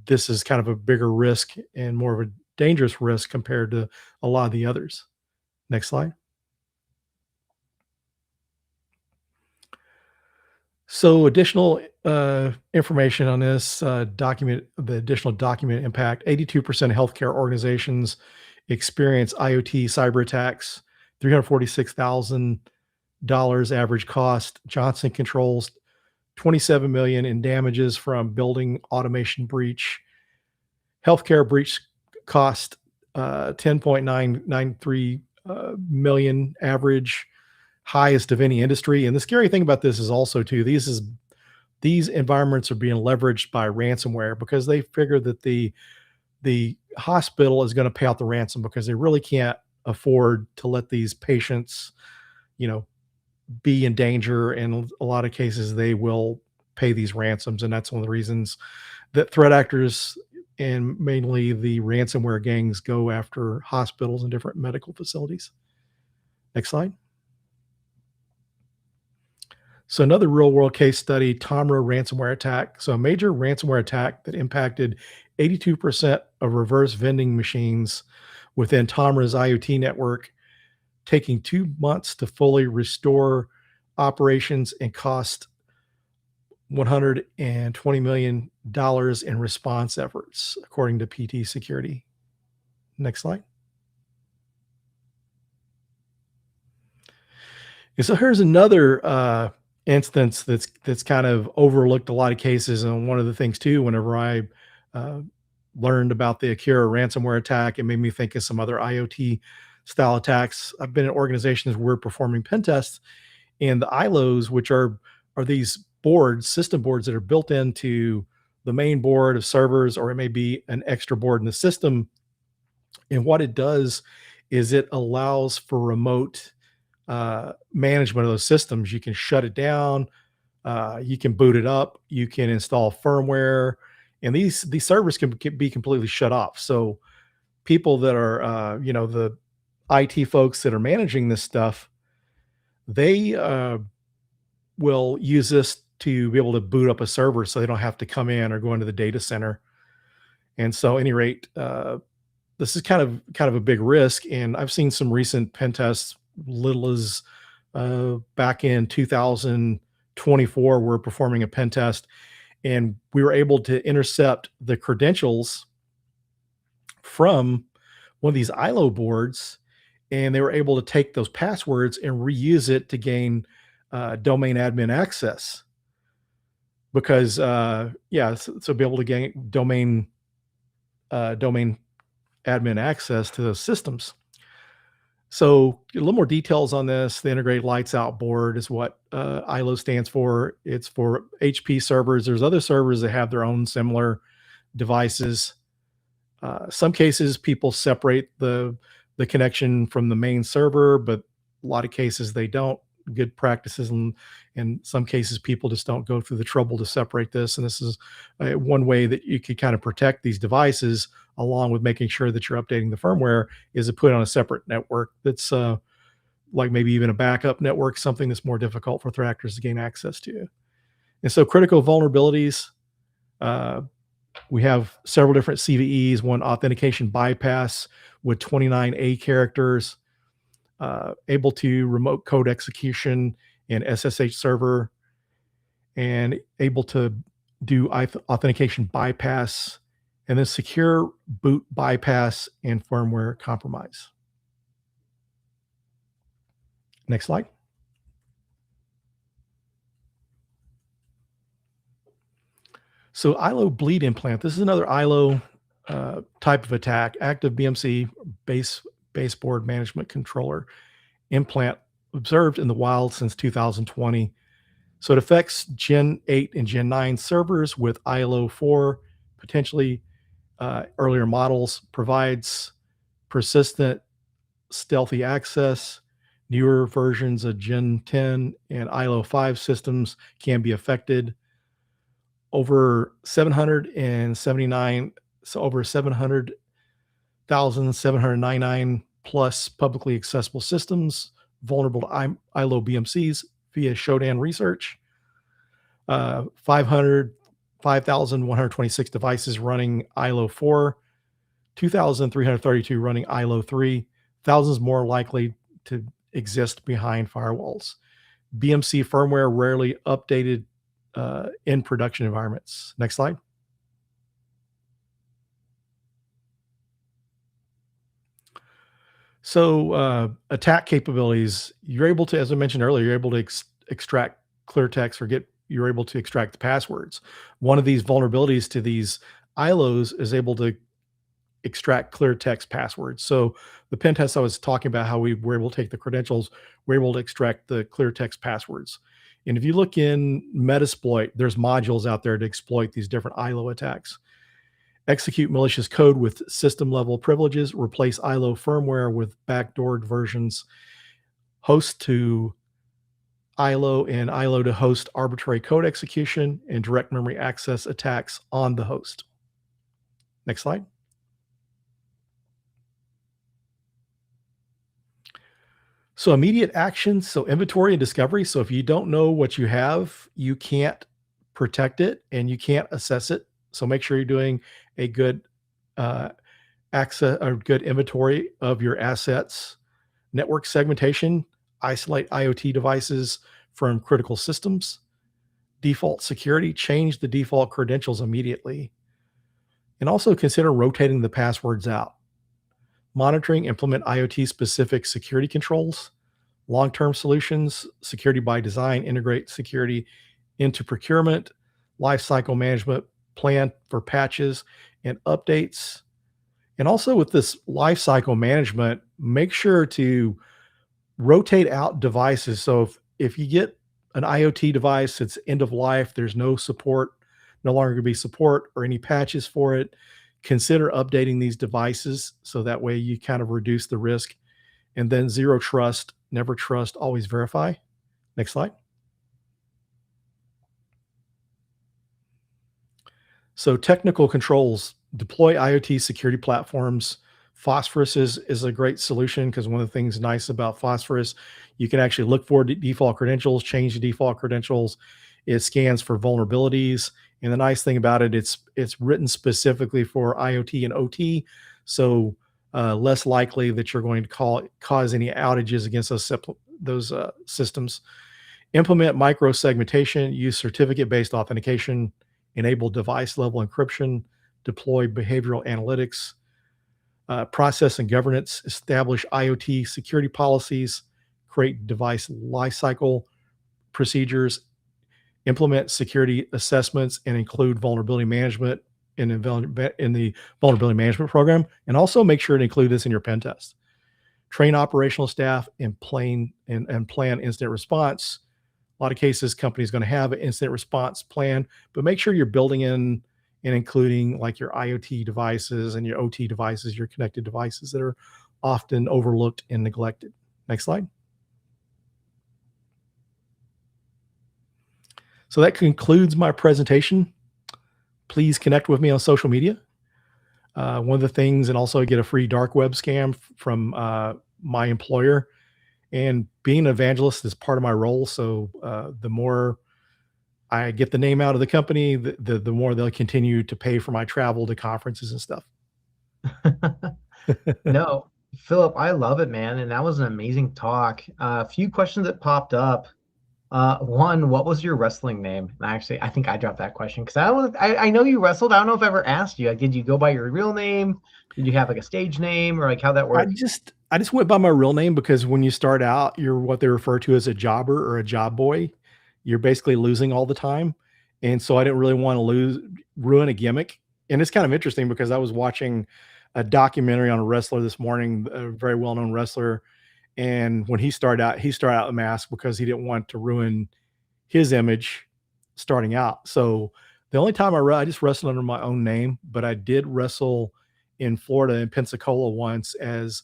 this is kind of a bigger risk and more of a dangerous risk compared to a lot of the others. Next slide. So additional information on this the additional document impact: 82% of healthcare organizations experience IoT cyber attacks, $346,000 average cost. Johnson Controls, $27 million in damages from building automation breach. Healthcare breach cost $10.993 million average, highest of any industry. And the scary thing about this is also too, these environments are being leveraged by ransomware, because they figure that the hospital is going to pay out the ransom, because they really can't afford to let these patients, be in danger. And in a lot of cases, they will pay these ransoms. And that's one of the reasons that threat actors and mainly the ransomware gangs go after hospitals and different medical facilities. Next slide. So another real world case study, Tomra ransomware attack. So a major ransomware attack that impacted 82% of reverse vending machines within Tomra's IoT network, taking 2 months to fully restore operations and cost $120 million in response efforts, according to PT Security. Next slide. And so here's another instance that's kind of overlooked a lot of cases. And one of the things too, whenever I learned about the Akira ransomware attack, it made me think of some other IoT style attacks. I've been in organizations where we're performing pen tests, and the ILOs, which are these boards, system boards that are built into the main board of servers, or it may be an extra board in the system. And what it does is it allows for remote management of those systems. You can shut it down, you can boot it up, you can install firmware, and these servers can be completely shut off. So people that are the IT folks that are managing this stuff, they will use this to be able to boot up a server, so they don't have to come in or go into the data center. And so, at any rate, this is kind of a big risk. And I've seen some recent pen tests, little as back in 2024, we're performing a pen test, and we were able to intercept the credentials from one of these ILO boards, and they were able to take those passwords and reuse it to gain domain admin access. Because so be able to gain domain admin access to those systems. So a little more details on this. The integrated lights out board is what ILO stands for. It's for HP servers. There's other servers that have their own similar devices. Some cases people separate the connection from the main server, but a lot of cases they don't. Good practices, and in some cases people just don't go through the trouble to separate this. And this is one way that you could kind of protect these devices, along with making sure that you're updating the firmware, is to put on a separate network that's like maybe even a backup network, something that's more difficult for threat actors to gain access to. And so critical vulnerabilities, we have several different CVEs, one authentication bypass with 29A characters, able to remote code execution in SSH server, and able to do authentication bypass, and then secure boot bypass and firmware compromise. Next slide. So ILO bleed implant. This is another ILO type of attack. Active BMC, baseboard management controller implant, observed in the wild since 2020. So it affects Gen 8 and Gen 9 servers with ILO 4, potentially earlier models, provides persistent stealthy access. Newer versions of Gen 10 and ILO 5 systems can be affected. Over 779, so over 700,799 plus publicly accessible systems vulnerable to ILO BMCs via Shodan research. 5,126 devices running ILO 4, 2,332 running ILO 3, thousands more likely to exist behind firewalls. BMC firmware rarely updated in production environments. Next slide. So attack capabilities, you're able to, as I mentioned earlier, you're able to extract clear text, or you're able to extract the passwords. One of these vulnerabilities to these ILOs is able to extract clear text passwords. So the pen test I was talking about, how we were able to take the credentials, we're able to extract the clear text passwords. And if you look in Metasploit, there's modules out there to exploit these different ILO attacks. Execute malicious code with system level privileges, replace ILO firmware with backdoored versions, host to ILO and ILO to host arbitrary code execution, and direct memory access attacks on the host. Next slide. So immediate actions, so inventory and discovery. So if you don't know what you have, you can't protect it and you can't assess it. So make sure you're doing a good access or good inventory of your assets. Network segmentation, isolate IoT devices from critical systems. Default security, change the default credentials immediately. And also consider rotating the passwords out. Monitoring, implement IoT specific security controls. Long-term solutions, security by design, integrate security into procurement, lifecycle management, plan for patches and updates. And also with this lifecycle management, make sure to rotate out devices. So if you get an IoT device, it's end of life, there's no support, no longer going to be support or any patches for it, consider updating these devices so that way you kind of reduce the risk. And then zero trust, never trust, always verify. Next slide. So technical controls, deploy IoT security platforms. Phosphorus is a great solution because one of the things nice about Phosphorus, you can actually look for default credentials, change the default credentials. It scans for vulnerabilities. And the nice thing about it, it's written specifically for IoT and OT. So less likely that you're going to cause any outages against those systems. Implement micro segmentation, use certificate-based authentication, enable device-level encryption, deploy behavioral analytics, process and governance, establish IoT security policies, create device lifecycle procedures, implement security assessments, and include vulnerability management in the vulnerability management program. And also make sure to include this in your pen test. train operational staff, and plan incident response. A lot of cases, companies going to have an incident response plan, but make sure you're building in and including like your IoT devices and your OT devices, your connected devices that are often overlooked and neglected. Next slide. So that concludes my presentation. Please connect with me on social media. One of the things, and also get a free dark web scam from my employer. And being an evangelist is part of my role. So the more I get the name out of the company, the more they'll continue to pay for my travel to conferences and stuff. No, Philip, I love it, man. And that was an amazing talk. A few questions that popped up. One, what was your wrestling name? And actually, I think I dropped that question because I know you wrestled. I don't know if I ever asked you. Like, did you go by your real name? Did you have like a stage name, or like how that worked? I just went by my real name because when you start out, you're what they refer to as a jobber or a job boy. You're basically losing all the time. And so I didn't really want to ruin a gimmick. And it's kind of interesting because I was watching a documentary on a wrestler this morning, a very well-known wrestler. And when he started out the mask because he didn't want to ruin his image starting out. So the only time I just wrestled under my own name, but I did wrestle in Florida in Pensacola once as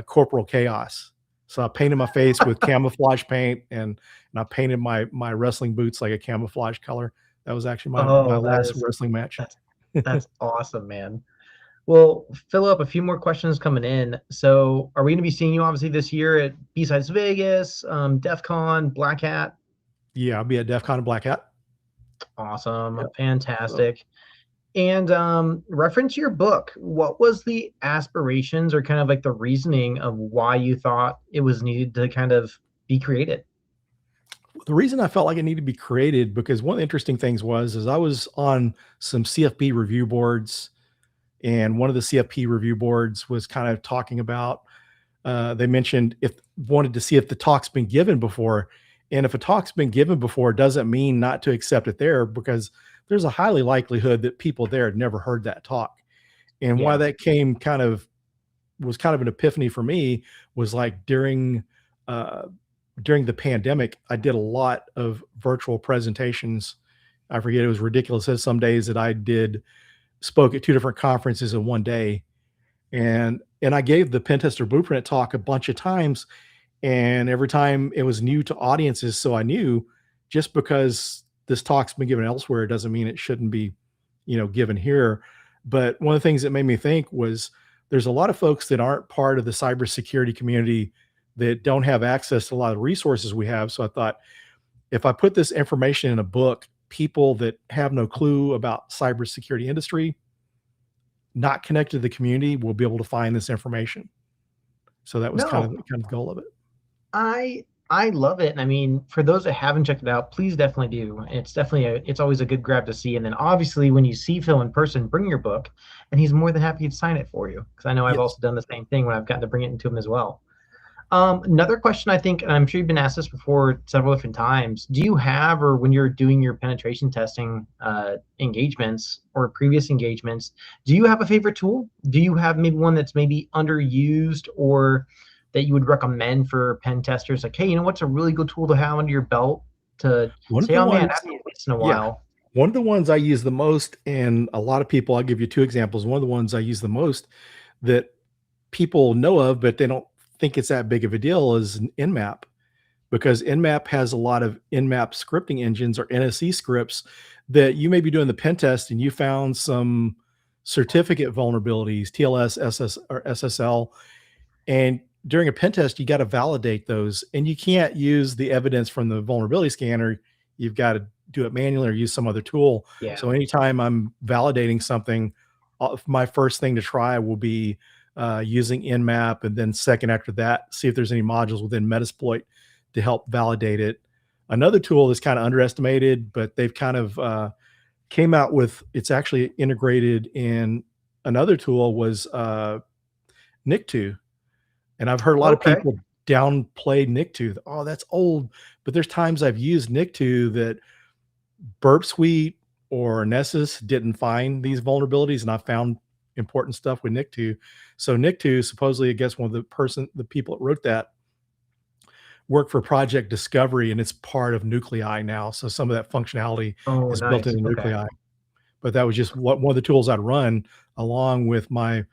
Corporal Chaos. So I painted my face with camouflage paint and I painted my wrestling boots like a camouflage color. That was actually my last wrestling match. That's awesome, man. Well, Philip, a few more questions coming in. So are we going to be seeing you obviously this year at B-Sides Vegas, DEF CON, Black Hat? Yeah, I'll be at DEF CON and Black Hat. Awesome. Yep. Fantastic. And reference your book. What was the aspirations or kind of like the reasoning of why you thought it was needed to kind of be created? The reason I felt like it needed to be created, because one of the interesting things is I was on some CFP review boards, and one of the CFP review boards was kind of talking about, they mentioned wanted to see if the talk's been given before. And if a talk's been given before, it doesn't mean not to accept it there, because there's a highly likelihood that people there had never heard that talk. And why that was kind of an epiphany for me was like during the pandemic, I did a lot of virtual presentations. I forget, it was ridiculous. There's some days that I spoke at 2 different conferences in one day. And I gave the Pentester Blueprint talk a bunch of times. And every time it was new to audiences. So I knew just because this talk's been given elsewhere doesn't mean it shouldn't be, given here. But one of the things that made me think was there's a lot of folks that aren't part of the cybersecurity community that don't have access to a lot of the resources we have. So I thought, if I put this information in a book, people that have no clue about cybersecurity industry, not connected to the community, will be able to find this information. So that was kind of the goal of it. I love it. And I mean, for those that haven't checked it out, please definitely do. It's always a good grab to see. And then obviously when you see Phil in person, bring your book, and he's more than happy to sign it for you. Because I know I've also done the same thing when I've gotten to bring it into him as well. Another question, I think, and I'm sure you've been asked this before several different times. Do you have, or when you're doing your penetration testing engagements or previous engagements, do you have a favorite tool? Do you have maybe one that's maybe underused or that you would recommend for pen testers? Like, hey, you know what's a really good tool to have under your belt to say, oh man, I haven't used this in a while. One of the ones I use the most, and a lot of people, I'll give you 2 examples. One of the ones I use the most that people know of, but they don't think it's that big of a deal, is Nmap, because Nmap has a lot of Nmap scripting engines or NSE scripts that you may be doing the pen test and you found some certificate vulnerabilities, TLS, SS, or SSL, and during a pen test, you got to validate those, and you can't use the evidence from the vulnerability scanner. You've got to do it manually or use some other tool. Yeah. So anytime I'm validating something, my first thing to try will be using Nmap, and then second after that, see if there's any modules within Metasploit to help validate it. Another tool that's kind of underestimated, but they've kind of came out with, it's actually integrated in another tool, was NIC2. And I've heard a lot of people downplay NIC2. Oh, that's old. But there's times I've used NIC2 that Burp Suite or Nessus didn't find these vulnerabilities, and I found important stuff with NIC2. So NIC2, supposedly, I guess the people that wrote that work for Project Discovery, and it's part of Nuclei now. So some of that functionality Oh, is built nice. into Okay. Nuclei. But that was just one of the tools I'd run along with my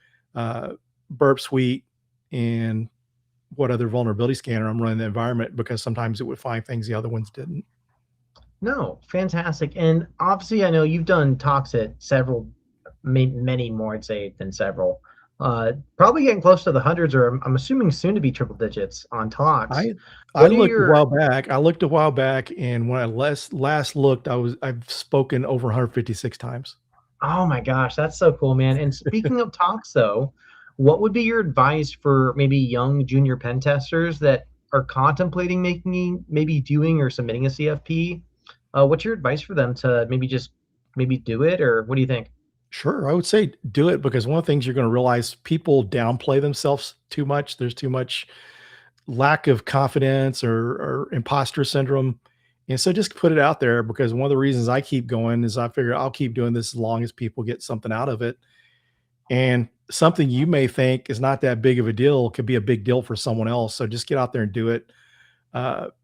Burp Suite and what other vulnerability scanner I'm running in the environment, because sometimes it would find things the other ones didn't. No, fantastic. And obviously, I know you've done talks at several, many more, I'd say, than several. Probably getting close to the hundreds, or I'm assuming soon to be triple digits on talks. I looked a while back. I looked a while back, and when I last looked, I've spoken over 156 times. Oh my gosh, that's so cool, man. And speaking of talks, though, what would be your advice for maybe young junior pen testers that are contemplating maybe doing or submitting a CFP? What's your advice for them to maybe do it, or what do you think? Sure, I would say do it, because one of the things you're going to realize, people downplay themselves too much. There's too much lack of confidence or imposter syndrome. And so just put it out there, because one of the reasons I keep going is I figure I'll keep doing this as long as people get something out of it. And something you may think is not that big of a deal could be a big deal for someone else. So just get out there and do it.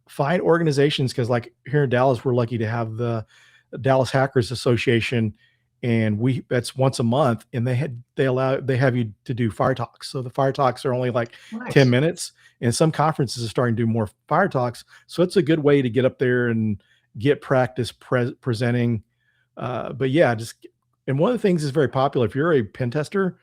Find organizations, because like here in Dallas, we're lucky to have the Dallas Hackers Association, and that's once a month, and they have you to do fire talks. So the fire talks are only like Nice. 10 minutes, and some conferences are starting to do more fire talks. So it's a good way to get up there and get practice presenting. But yeah, and one of the things is very popular. If you're a pen tester,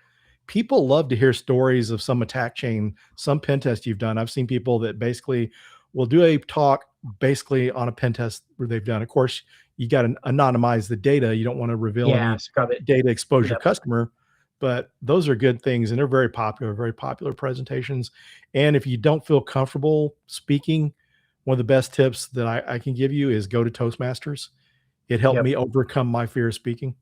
people love to hear stories of some attack chain, some pen test you've done. I've seen people that basically will do a talk basically on a pen test where they've done. Of course, you got to anonymize the data. You don't want to reveal any data exposure customer, but those are good things, and they're very popular presentations. And if you don't feel comfortable speaking, one of the best tips that I can give you is go to Toastmasters. It helped me overcome my fear of speaking.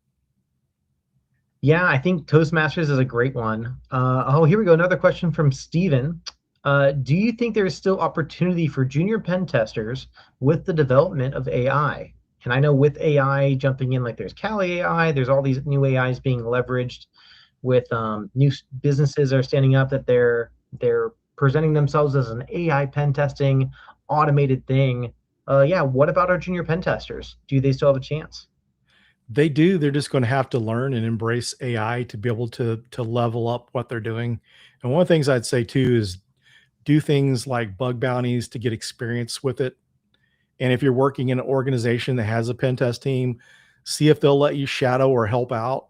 Yeah, I think Toastmasters is a great one. Oh, here we go. Another question from Steven. Do you think there is still opportunity for junior pen testers with the development of AI? And I know with AI jumping in, like there's Kali AI, there's all these new AIs being leveraged with new businesses are standing up that they're presenting themselves as an AI pen testing automated thing. Yeah, what about our junior pen testers? Do they still have a chance? They do. They're just going to have to learn and embrace AI to be able to level up what they're doing. And one of the things I'd say too is do things like bug bounties to get experience with it. And if you're working in an organization that has a pen test team, see if they'll let you shadow or help out.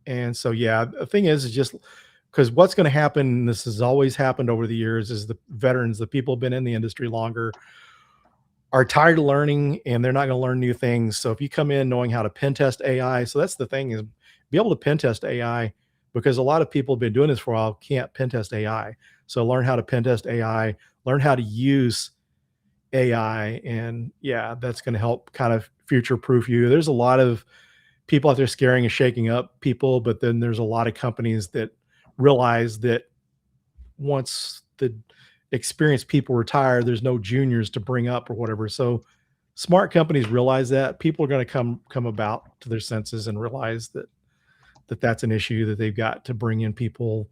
And so, yeah, the thing is just because what's going to happen, and this has always happened over the years, is the veterans, the people who've been in the industry longer, are tired of learning, and they're not going to learn new things. So if you come in knowing how to pen test AI, so that's the thing, is be able to pen test AI, because a lot of people have been doing this for a while, can't pen test AI. So learn how to pen test AI, learn how to use AI, and yeah, that's going to help kind of future proof you. There's a lot of people out there scaring and shaking up people, but then there's a lot of companies that realize that once the experienced people retire, there's no juniors to bring up or whatever. So smart companies realize that people are going to come about to their senses and realize that that's an issue, that they've got to bring in people,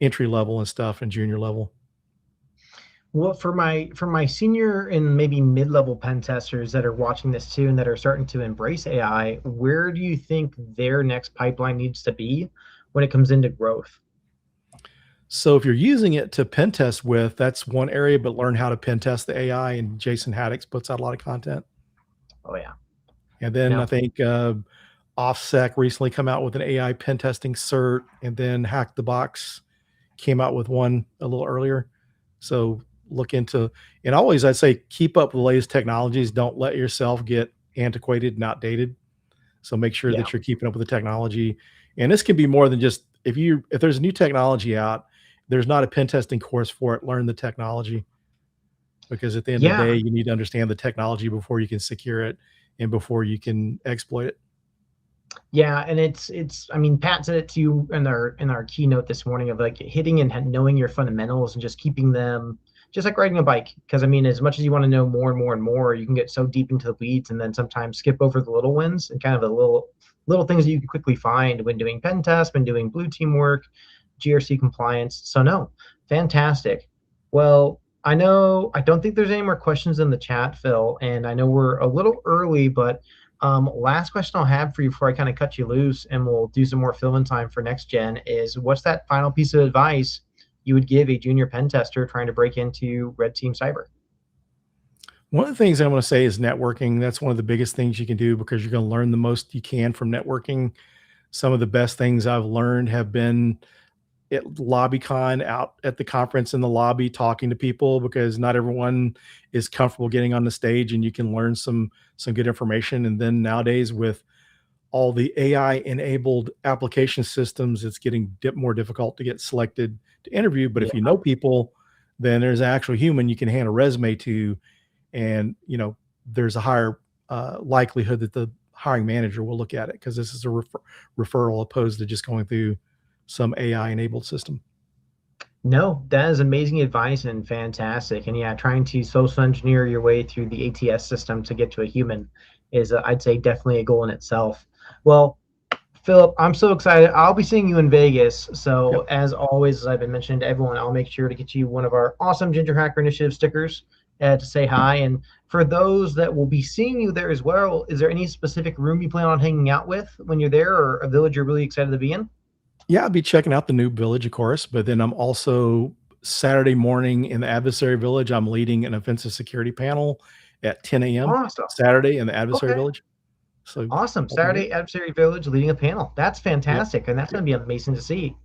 entry level and stuff and junior level. Well, for my senior and maybe mid-level pen testers that are watching this too and that are starting to embrace AI, where do you think their next pipeline needs to be when it comes into growth? So if you're using it to pen test with, that's one area, but learn how to pen test the AI, and Jason Haddix puts out a lot of content. Oh yeah. And then I think OffSec recently come out with an AI pen testing cert, and then Hack the Box came out with one a little earlier. So look into, and always I'd say keep up with the latest technologies. Don't let yourself get antiquated and outdated. So make sure that you're keeping up with the technology. And this can be more than just, if there's a new technology out, there's not a pen testing course for it, learn the technology. Because at the end of the day, you need to understand the technology before you can secure it and before you can exploit it. Yeah, and it's I mean, Pat said it to you in our keynote this morning of like hitting and knowing your fundamentals and just keeping them just like riding a bike. Because I mean, as much as you want to know more and more and more, you can get so deep into the weeds and then sometimes skip over the little wins and kind of the little things that you can quickly find when doing pen tests, when doing blue team work, GRC compliance. So no, fantastic. Well, I don't think there's any more questions in the chat, Phil, and I know we're a little early, but last question I'll have for you before I kind of cut you loose and we'll do some more fill-in time for next gen is what's that final piece of advice you would give a junior pen tester trying to break into Red Team Cyber? One of the things I want to say is networking. That's one of the biggest things you can do because you're going to learn the most you can from networking. Some of the best things I've learned have been at LobbyCon, out at the conference in the lobby talking to people, because not everyone is comfortable getting on the stage, and you can learn some good information. And then nowadays with all the AI enabled application systems, it's getting more difficult to get selected to interview. But Yeah. if you know people, then there's an actual human you can hand a resume to, and there's a higher likelihood that the hiring manager will look at it, because this is a referral opposed to just going through some AI enabled system. No, that is amazing advice and fantastic. And yeah, trying to social engineer your way through the ATS system to get to a human is, I'd say, definitely a goal in itself. Well, Philip, I'm so excited. I'll be seeing you in Vegas. So, Yep. as always, as I've been mentioning to everyone, I'll make sure to get you one of our awesome Ginger Hacker Initiative stickers to say hi. And for those that will be seeing you there as well, is there any specific room you plan on hanging out with when you're there, or a village you're really excited to be in? Yeah, I'll be checking out the new village, of course, but then I'm also Saturday morning in the adversary village. I'm leading an offensive security panel at 10 a.m. Awesome. Saturday in the adversary Okay. village. So Awesome. that'll be great. Saturday, Adversary Village leading a panel. That's Yep. fantastic. And that's Yep. going to be amazing to see.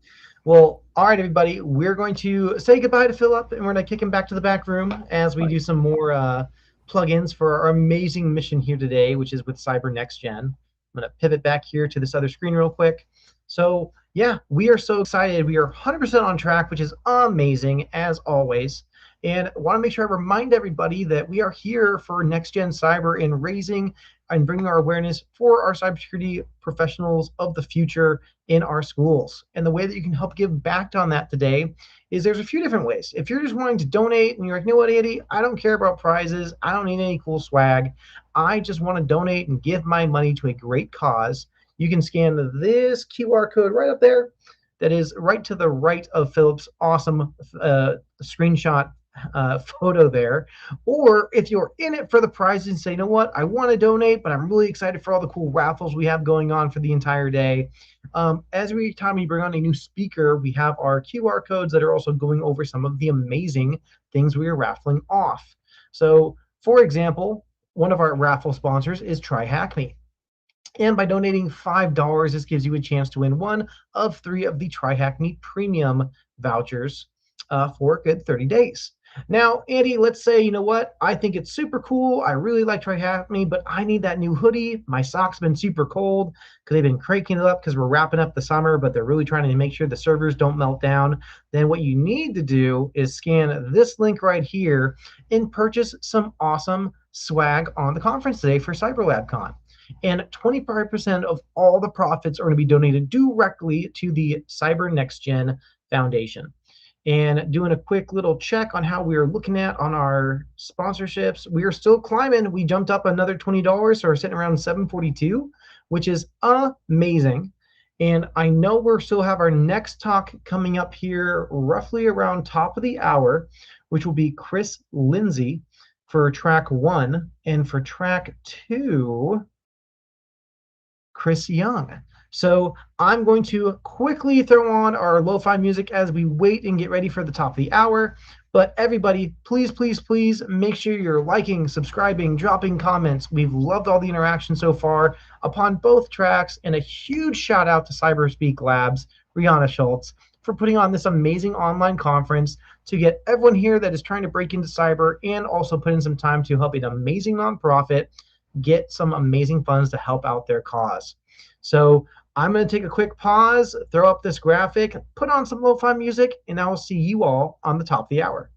Well, all right, everybody. We're going to say goodbye to Philip and we're going to kick him back to the back room as we Right. do some more plugins for our amazing mission here today, which is with Cyber Next Gen. I'm going to pivot back here to this other screen real quick. So, yeah, we are so excited. We are 100% on track, which is amazing as always. And I want to make sure I remind everybody that we are here for Next Gen Cyber and raising and bringing our awareness for our cybersecurity professionals of the future in our schools. And the way that you can help give back on that today is there's a few different ways. If you're just wanting to donate and you're like, you know what, Andy, I don't care about prizes. I don't need any cool swag. I just want to donate and give my money to a great cause. You can scan this QR code right up there that is right to the right of Philip's awesome screenshot photo there. Or if you're in it for the prizes and say, you know what, I want to donate, but I'm really excited for all the cool raffles we have going on for the entire day. Every time we bring on a new speaker, we have our QR codes that are also going over some of the amazing things we are raffling off. So, for example, one of our raffle sponsors is Try Hackney. And by donating $5, this gives you a chance to win one of 3 of the Try Hackney Premium vouchers for a good 30 days. Now, Andy, let's say, you know what? I think it's super cool. I really like Try Hackney, but I need that new hoodie. My socks have been super cold because they've been cranking it up because we're wrapping up the summer, but they're really trying to make sure the servers don't melt down. Then what you need to do is scan this link right here and purchase some awesome swag on the conference today for CyberLab Con. And 25% of all the profits are going to be donated directly to the Cyber Next Gen Foundation. And doing a quick little check on how we are looking at on our sponsorships, we are still climbing. We jumped up another $20, so we're sitting around 742, which is amazing. And I know we'll still have our next talk coming up here roughly around top of the hour, which will be Chris Lindsay for track 1, and for track 2, Chris Young. So I'm going to quickly throw on our lo-fi music as we wait and get ready for the top of the hour. But everybody, please, please, please make sure you're liking, subscribing, dropping comments. We've loved all the interaction so far upon both tracks. And a huge shout out to CyberSpeak Labs, Rihanna Schultz, for putting on this amazing online conference to get everyone here that is trying to break into cyber and also put in some time to help an amazing nonprofit get some amazing funds to help out their cause. So I'm going to take a quick pause, throw up this graphic, put on some lo-fi music, and I will see you all on the top of the hour.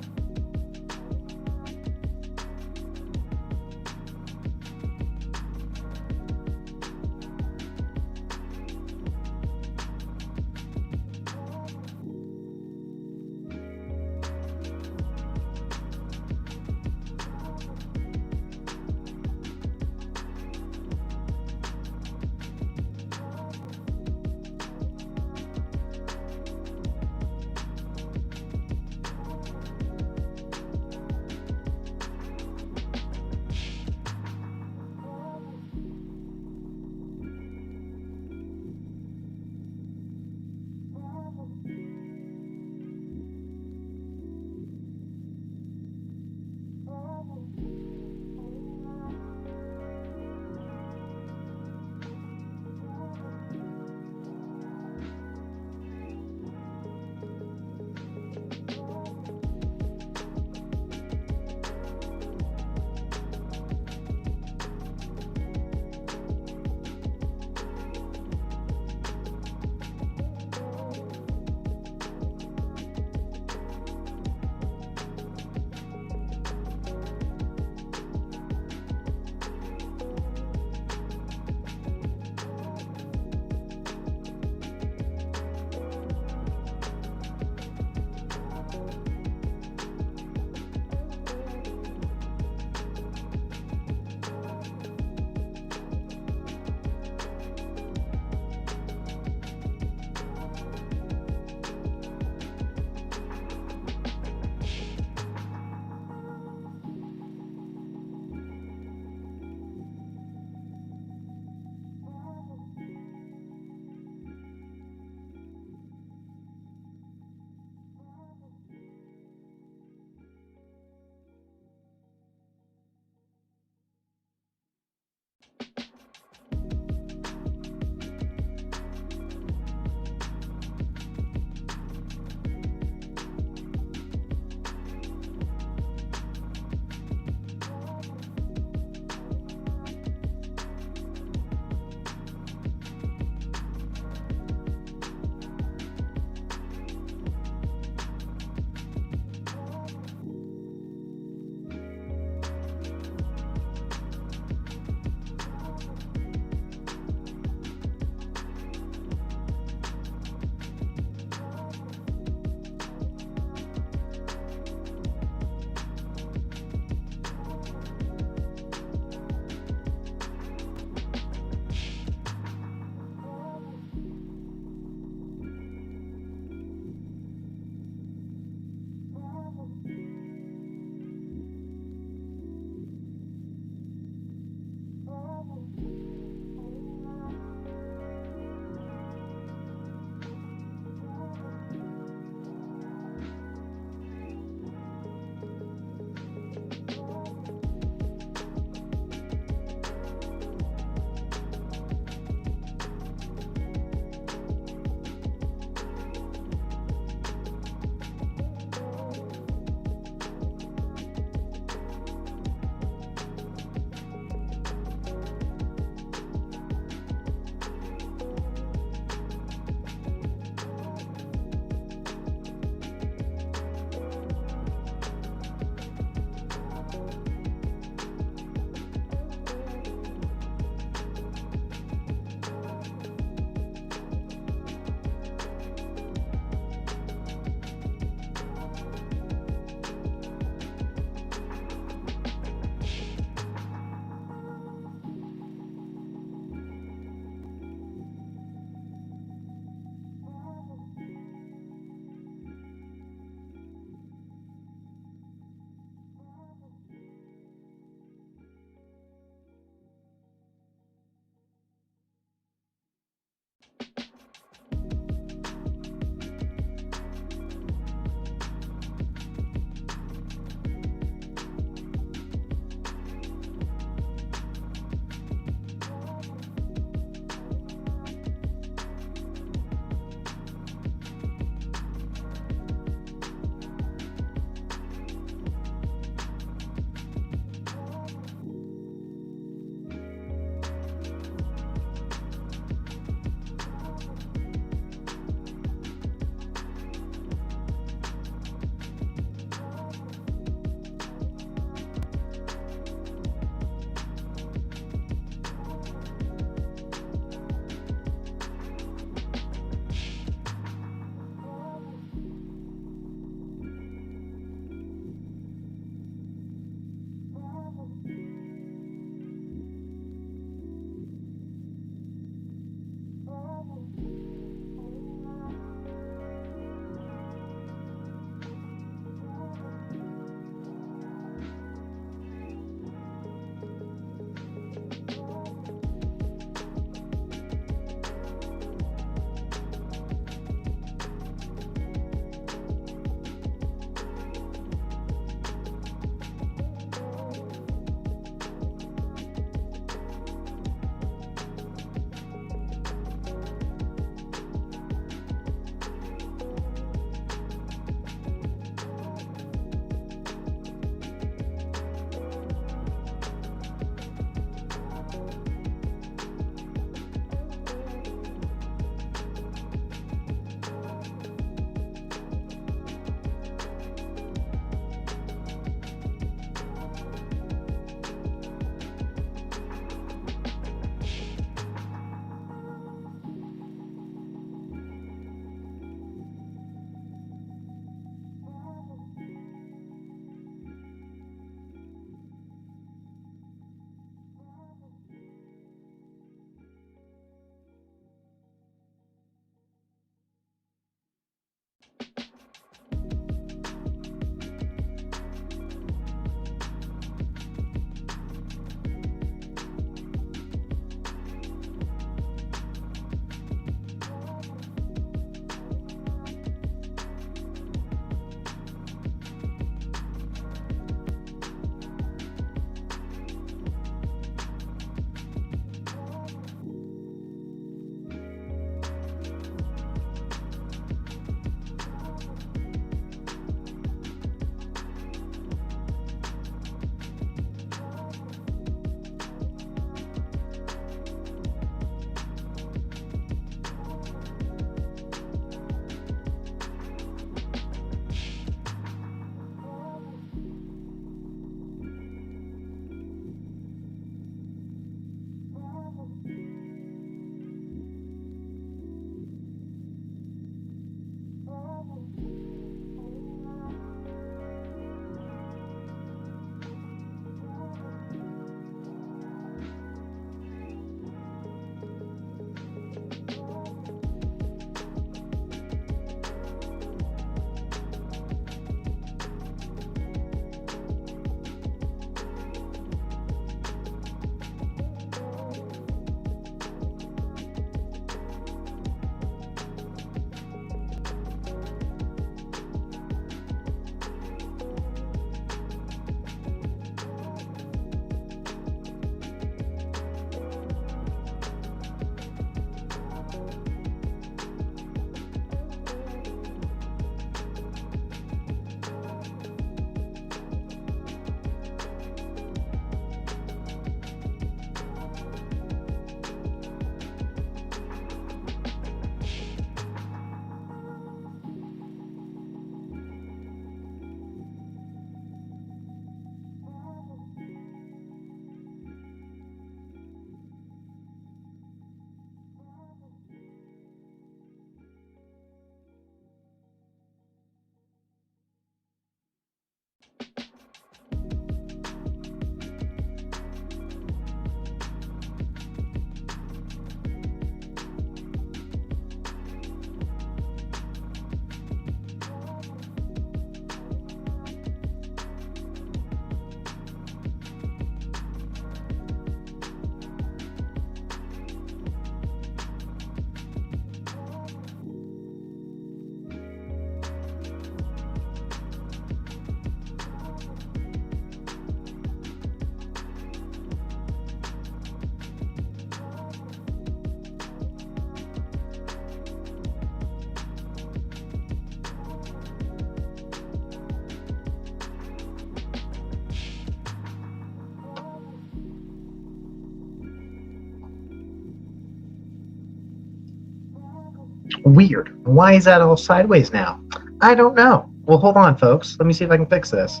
Weird. Why is that all sideways now? I don't know. Well, hold on, folks. Let me see if I can fix this.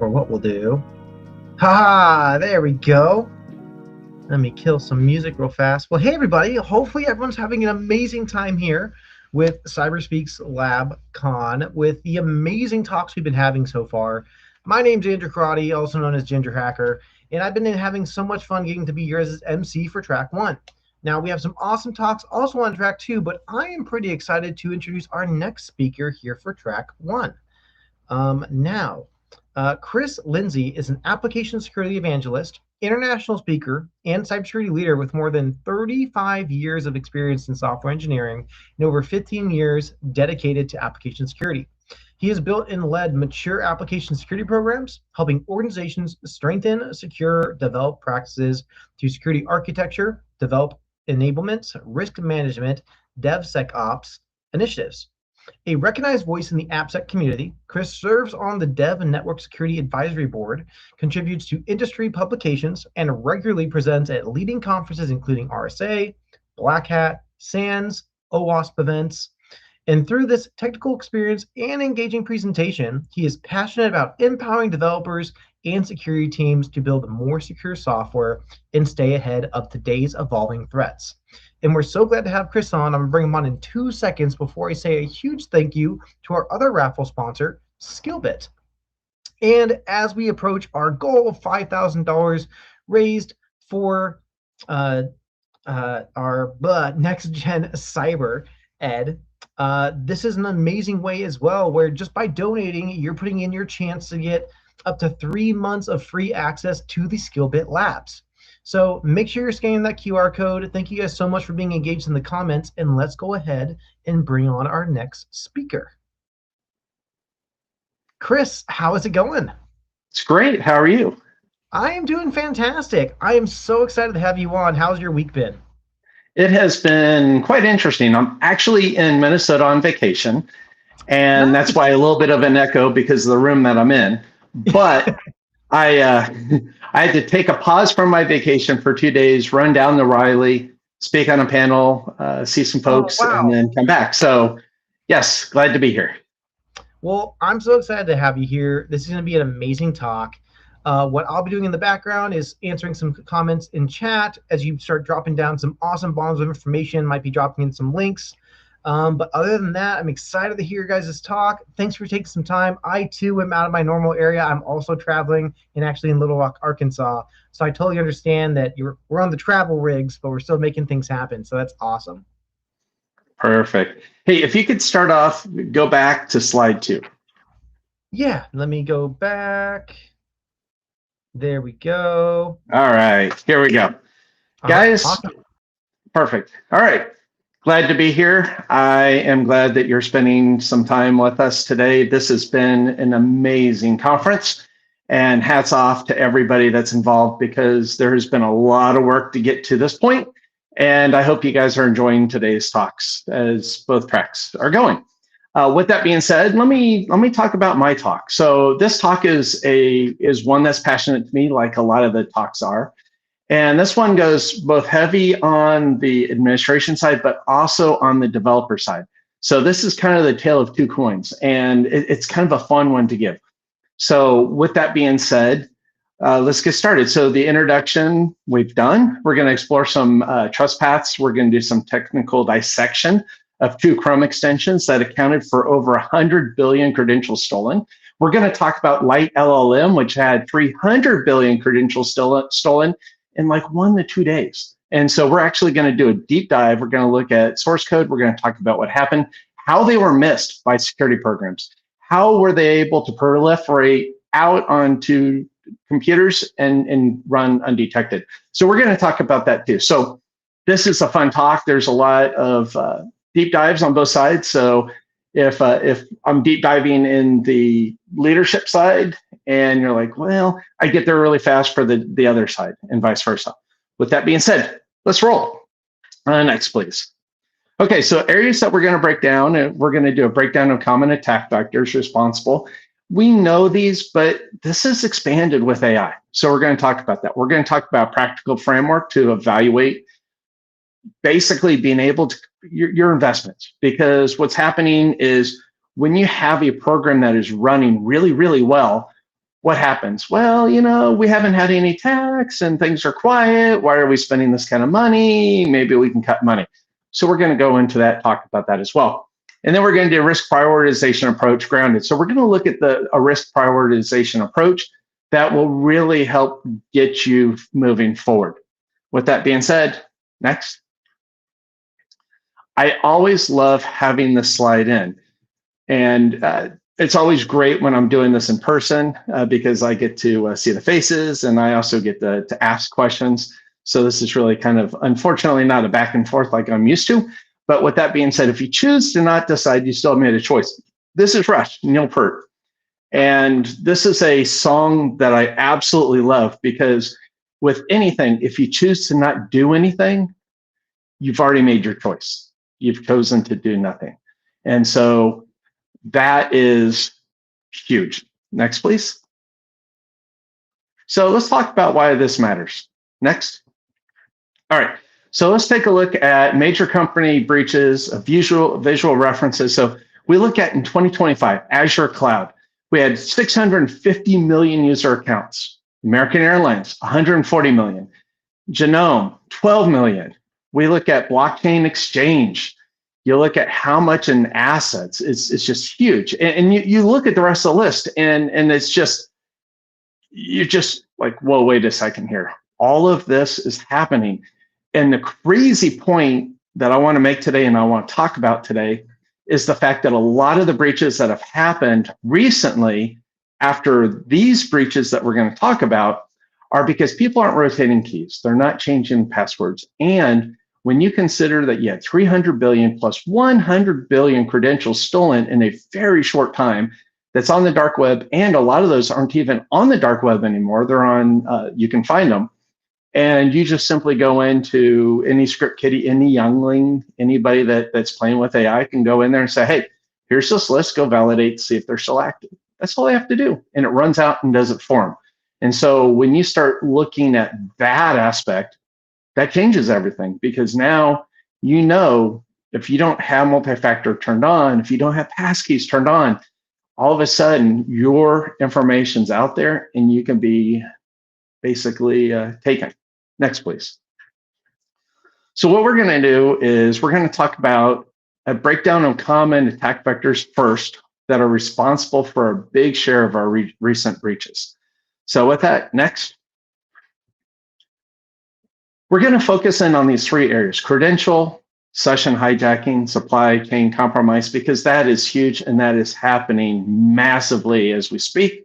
Or what we'll do. Ha! There we go. Let me kill some music real fast. Well, hey, everybody. Hopefully everyone's having an amazing time here with CyberLab Con with the amazing talks we've been having so far. My name's Andrew Karate, also known as Ginger Hacker, and I've been having so much fun getting to be your guys' MC for Track 1. Now, we have some awesome talks also on Track 2, but I am pretty excited to introduce our next speaker here for Track 1. Chris Lindsay is an application security evangelist, international speaker, and cybersecurity leader with more than 35 years of experience in software engineering and over 15 years dedicated to application security. He has built and led mature application security programs, helping organizations strengthen, secure, develop practices through security architecture, develop enablement, risk management, DevSecOps initiatives. A recognized voice in the AppSec community, Chris serves on the Dev and Network Security Advisory Board, contributes to industry publications, and regularly presents at leading conferences including RSA, Black Hat, SANS, OWASP events. And through this technical experience and engaging presentation, he is passionate about empowering developers and security teams to build more secure software and stay ahead of today's evolving threats. And we're so glad to have Chris on. I'm going to bring him on in 2 seconds before I say a huge thank you to our other raffle sponsor, Skillbit. And as we approach our goal of $5,000 raised for our next-gen cyber ed, this is an amazing way as well, where just by donating, you're putting in your chance to get up to 3 months of free access to the Skillbit Labs. So make sure you're scanning that QR code. Thank you guys so much for being engaged in the comments, and let's go ahead and bring on our next speaker. Chris, how is it going? It's great. How are you? I am doing fantastic. I am so excited to have you on. How's your week been? It has been quite interesting. I'm actually in Minnesota on vacation, and that's why a little bit of an echo because of the room that I'm in. But I had to take a pause from my vacation for 2 days, run down to Riley, speak on a panel, see some folks, and then come back. So, yes, glad to be here. Well, I'm so excited to have you here. This is going to be an amazing talk. What I'll be doing in the background is answering some comments in chat as you start dropping down some awesome bombs of information, might be dropping in some links. But other than that, I'm excited to hear your guys' talk. Thanks for taking some time. I, too, am out of my normal area. I'm also traveling and actually in Little Rock, Arkansas. So I totally understand that we're on the travel rigs, but we're still making things happen. So that's awesome. Perfect. Hey, if you could start off, go back to slide 2. Yeah, let me go back. There we go. All right, here we go. Guys, awesome. Perfect. All right. Glad to be here. I am glad that you're spending some time with us today. This has been an amazing conference, and hats off to everybody that's involved because there has been a lot of work to get to this point, and I hope you guys are enjoying today's talks as both tracks are going. With that being said, let me talk about my talk. So this talk is one that's passionate to me, like a lot of the talks are. And this one goes both heavy on the administration side, but also on the developer side. So this is kind of the tale of two coins, and it's kind of a fun one to give. So with that being said, let's get started. So the introduction we've done. We're going to explore some trust paths. We're going to do some technical dissection of 2 Chrome extensions that accounted for over 100 billion credentials stolen. We're going to talk about Light LLM, which had 300 billion credentials stolen in like 1 to 2 days. And so we're actually going to do a deep dive. We're going to look at source code. We're going to talk about what happened, how they were missed by security programs, how were they able to proliferate out onto computers and run undetected. So we're going to talk about that too. So this is a fun talk. There's a lot of deep dives on both sides. So if I'm deep diving in the leadership side and you're like, well, I get there really fast for the other side and vice versa. With that being said, let's roll. Next, please. Okay, so areas that we're going to break down, and we're going to do a breakdown of common attack vectors responsible. We know these, but this is expanded with AI. So we're going to talk about that. We're going to talk about practical framework to evaluate basically being able to your investments, because what's happening is when you have a program that is running really, really well, what happens? Well, we haven't had any attacks and things are quiet. Why are we spending this kind of money? Maybe we can cut money. So we're going to go into that, talk about that as well. And then we're going to do a risk prioritization approach grounded. So we're going to look at a risk prioritization approach that will really help get you moving forward. With that being said, next. I always love having this slide in. And it's always great when I'm doing this in person because I get to see the faces and I also get to ask questions. So this is really kind of, unfortunately, not a back and forth like I'm used to. But with that being said, if you choose to not decide, you still made a choice. This is Rush, Neil Peart. And this is a song that I absolutely love because with anything, if you choose to not do anything, you've already made your choice. You've chosen to do nothing. And so that is huge. Next, please. So let's talk about why this matters. Next. All right. So let's take a look at major company breaches of visual references. So we look at in 2025, Azure Cloud. We had 650 million user accounts. American Airlines, 140 million. Genome, 12 million. We look at blockchain exchange. You look at how much in assets, it's just huge. And you look at the rest of the list and it's just, you're just like, whoa, wait a second here. All of this is happening. And the crazy point that I want to make today and I want to talk about today is the fact that a lot of the breaches that have happened recently after these breaches that we're going to talk about are because people aren't rotating keys. They're not changing passwords. And when you consider that you had 300 billion plus 100 billion credentials stolen in a very short time, that's on the dark web, and a lot of those aren't even on the dark web anymore. They're on, you can find them. And you just simply go into any script kiddie, any youngling, anybody that's playing with AI can go in there and say, hey, here's this list, go validate, see if they're still active. That's all they have to do. And it runs out and does it for them. And so when you start looking at that aspect, that changes everything, because now if you don't have multi-factor turned on, if you don't have passkeys turned on, all of a sudden your information's out there and you can be basically taken. Next, please. So what we're going to do is we're going to talk about a breakdown of common attack vectors first that are responsible for a big share of our recent breaches. So with that, next. We're going to focus in on these three areas: credential, session hijacking, supply chain compromise, because that is huge and that is happening massively as we speak.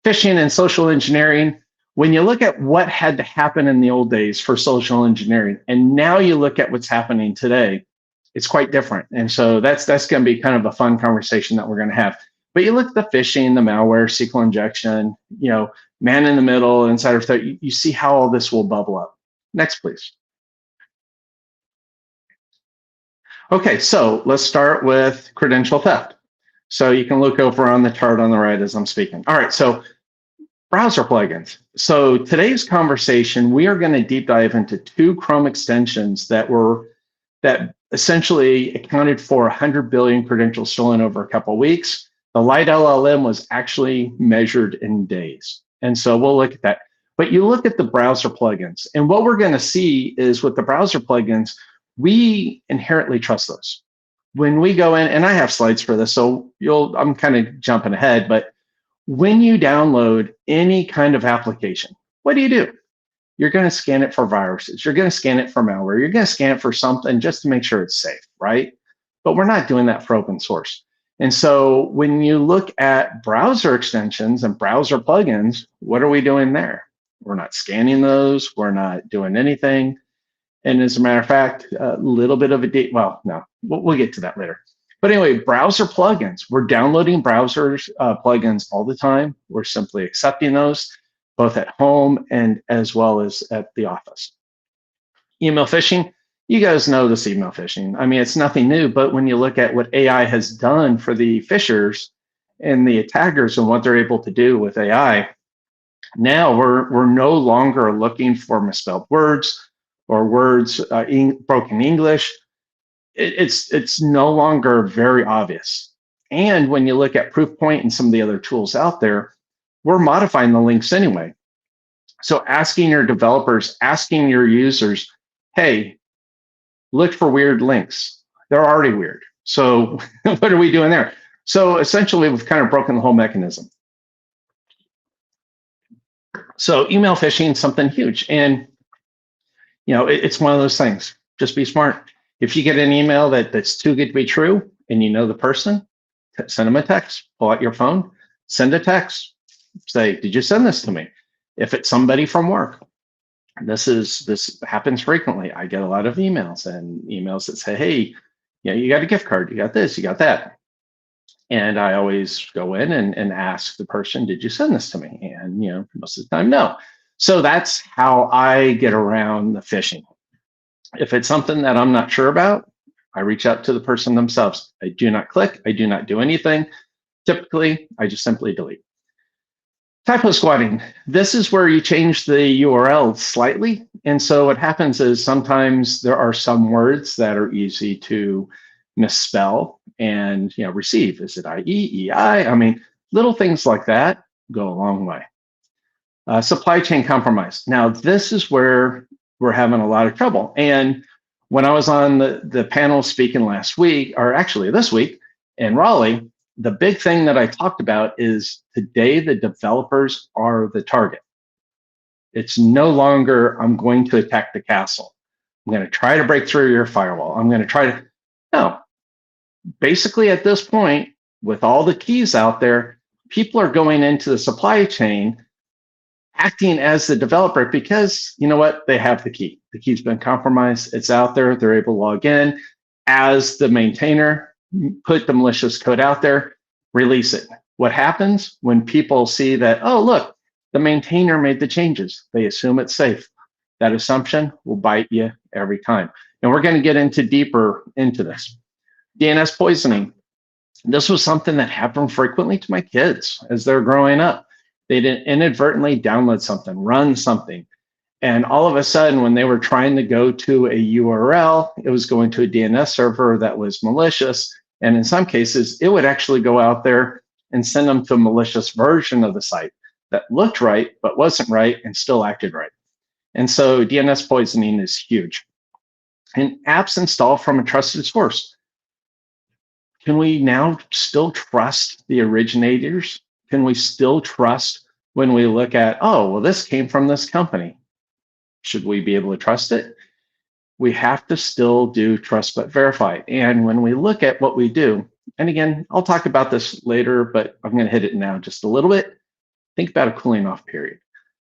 Phishing and social engineering. When you look at what had to happen in the old days for social engineering, and now you look at what's happening today, it's quite different. And so that's going to be kind of a fun conversation that we're going to have. But you look at the phishing, the malware, SQL injection, man in the middle, insider threat, you see how all this will bubble up. Next, please. Okay, so let's start with credential theft. So you can look over on the chart on the right as I'm speaking. All right, so browser plugins. So today's conversation, we are going to deep dive into 2 Chrome extensions that essentially accounted for 100 billion credentials stolen over a couple of weeks. The light LLM was actually measured in days. And so we'll look at that. But you look at the browser plugins, and what we're going to see is with the browser plugins, we inherently trust those. When we go in, and I have slides for this, so I'm kind of jumping ahead, but when you download any kind of application, what do? You're going to scan it for viruses. You're going to scan it for malware. You're going to scan it for something just to make sure it's safe, right? But we're not doing that for open source. And so when you look at browser extensions and browser plugins, what are we doing there? We're not scanning those. We're not doing anything. And as a matter of fact, a little bit of we'll get to that later. But anyway, browser plugins, we're downloading browsers plugins all the time. We're simply accepting those, both at home and as well as at the office. Email phishing, you guys know this email phishing. I mean, it's nothing new, but when you look at what AI has done for the phishers and the attackers and what they're able to do with AI, now we're no longer looking for misspelled words. or words, broken English, it's no longer very obvious. And when you look at Proofpoint and some of the other tools out there, we're modifying the links anyway. So asking your developers, asking your users, hey, look for weird links. They're already weird. So what are we doing there? So essentially, we've kind of broken the whole mechanism. So email phishing is something huge. And it's one of those things. Just be smart. If you get an email that's too good to be true and you know the person, send them a text. Pull out your phone, send a text. Say, did you send this to me? If it's somebody from work, this happens frequently. I get a lot of emails that say, hey, you got a gift card, you got this, you got that. And I always go in and ask the person, did you send this to me? And most of the time, no. So that's how I get around the phishing. If it's something that I'm not sure about, I reach out to the person themselves. I do not click, I do not do anything. Typically, I just simply delete. Typo squatting. This is where you change the URL slightly. And so what happens is sometimes there are some words that are easy to misspell and receive. Is it IE, EI? I mean, little things like that go a long way. Supply chain compromise. Now, this is where we're having a lot of trouble. And when I was on the panel speaking last week, or actually this week in Raleigh, the big thing that I talked about is today the developers are the target. It's no longer, I'm going to attack the castle. I'm going to try to break through your firewall. I'm going to try to, no. Basically at this point, with all the keys out there, people are going into the supply chain acting as the developer because, you know what, they have the key. The key's been compromised. It's out there. They're able to log in. As the maintainer, put the malicious code out there, release it. What happens when people see that, oh, look, the maintainer made the changes? They assume it's safe. That assumption will bite you every time. And we're going to get deeper into this. DNS poisoning. This was something that happened frequently to my kids as they're growing up. They didn't inadvertently download something, run something. And all of a sudden, when they were trying to go to a URL, it was going to a DNS server that was malicious. And in some cases, it would actually go out there and send them to a malicious version of the site that looked right, but wasn't right and still acted right. And so DNS poisoning is huge. And apps installed from a trusted source. Can we now still trust the originators? Can we still trust when we look at, oh, well, this came from this company? Should we be able to trust it? We have to still do trust but verify. And when we look at what we do, and again, I'll talk about this later, but I'm going to hit it now just a little bit. Think about a cooling off period.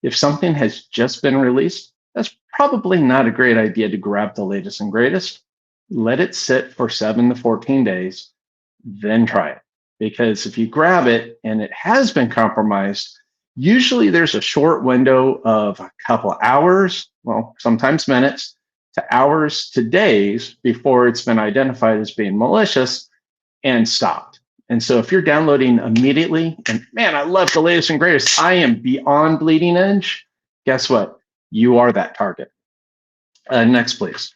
If something has just been released, that's probably not a great idea to grab the latest and greatest. Let it sit for 7 to 14 days, then try it. Because if you grab it and it has been compromised, usually there's a short window of a couple hours, well, sometimes minutes, to hours to days before it's been identified as being malicious and stopped. And so if you're downloading immediately, and man, I love the latest and greatest, I am beyond bleeding edge, guess what? You are that target. Next, please.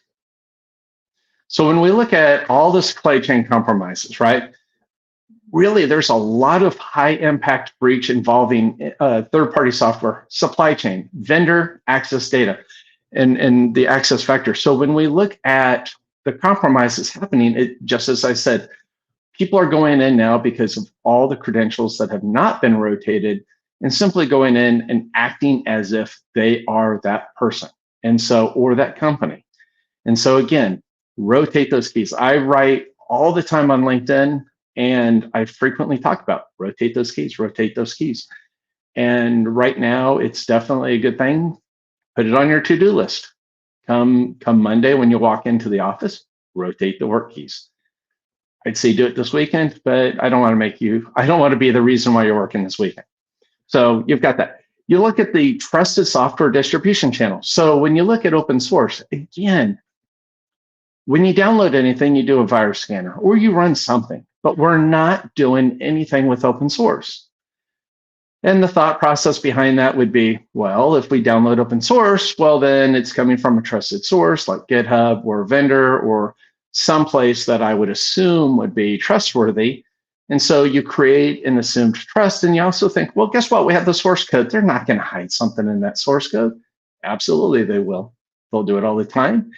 So when we look at all the supply chain compromises, right? Really, there's a lot of high impact breach involving third-party software, supply chain, vendor access data, and the access factor. So when we look at the compromises happening, just as I said, people are going in now because of all the credentials that have not been rotated and simply going in and acting as if they are that person. And so, or that company. And so again, rotate those keys. I write all the time on LinkedIn, and I frequently talk about rotate those keys, rotate those keys. And right now, it's definitely a good thing. Put it on your to-do list. Come Monday when you walk into the office, rotate the work keys. I'd say do it this weekend, but I don't want to be the reason why you're working this weekend. So you've got that. You look at the trusted software distribution channel. So when you look at open source, again, when you download anything, you do a virus scanner or you run something, but we're not doing anything with open source. And the thought process behind that would be, well, if we download open source, well, then it's coming from a trusted source like GitHub or a vendor or someplace that I would assume would be trustworthy. And so you create an assumed trust. And you also think, well, guess what? We have the source code. They're not going to hide something in that source code. Absolutely, they will. They'll do it all the time.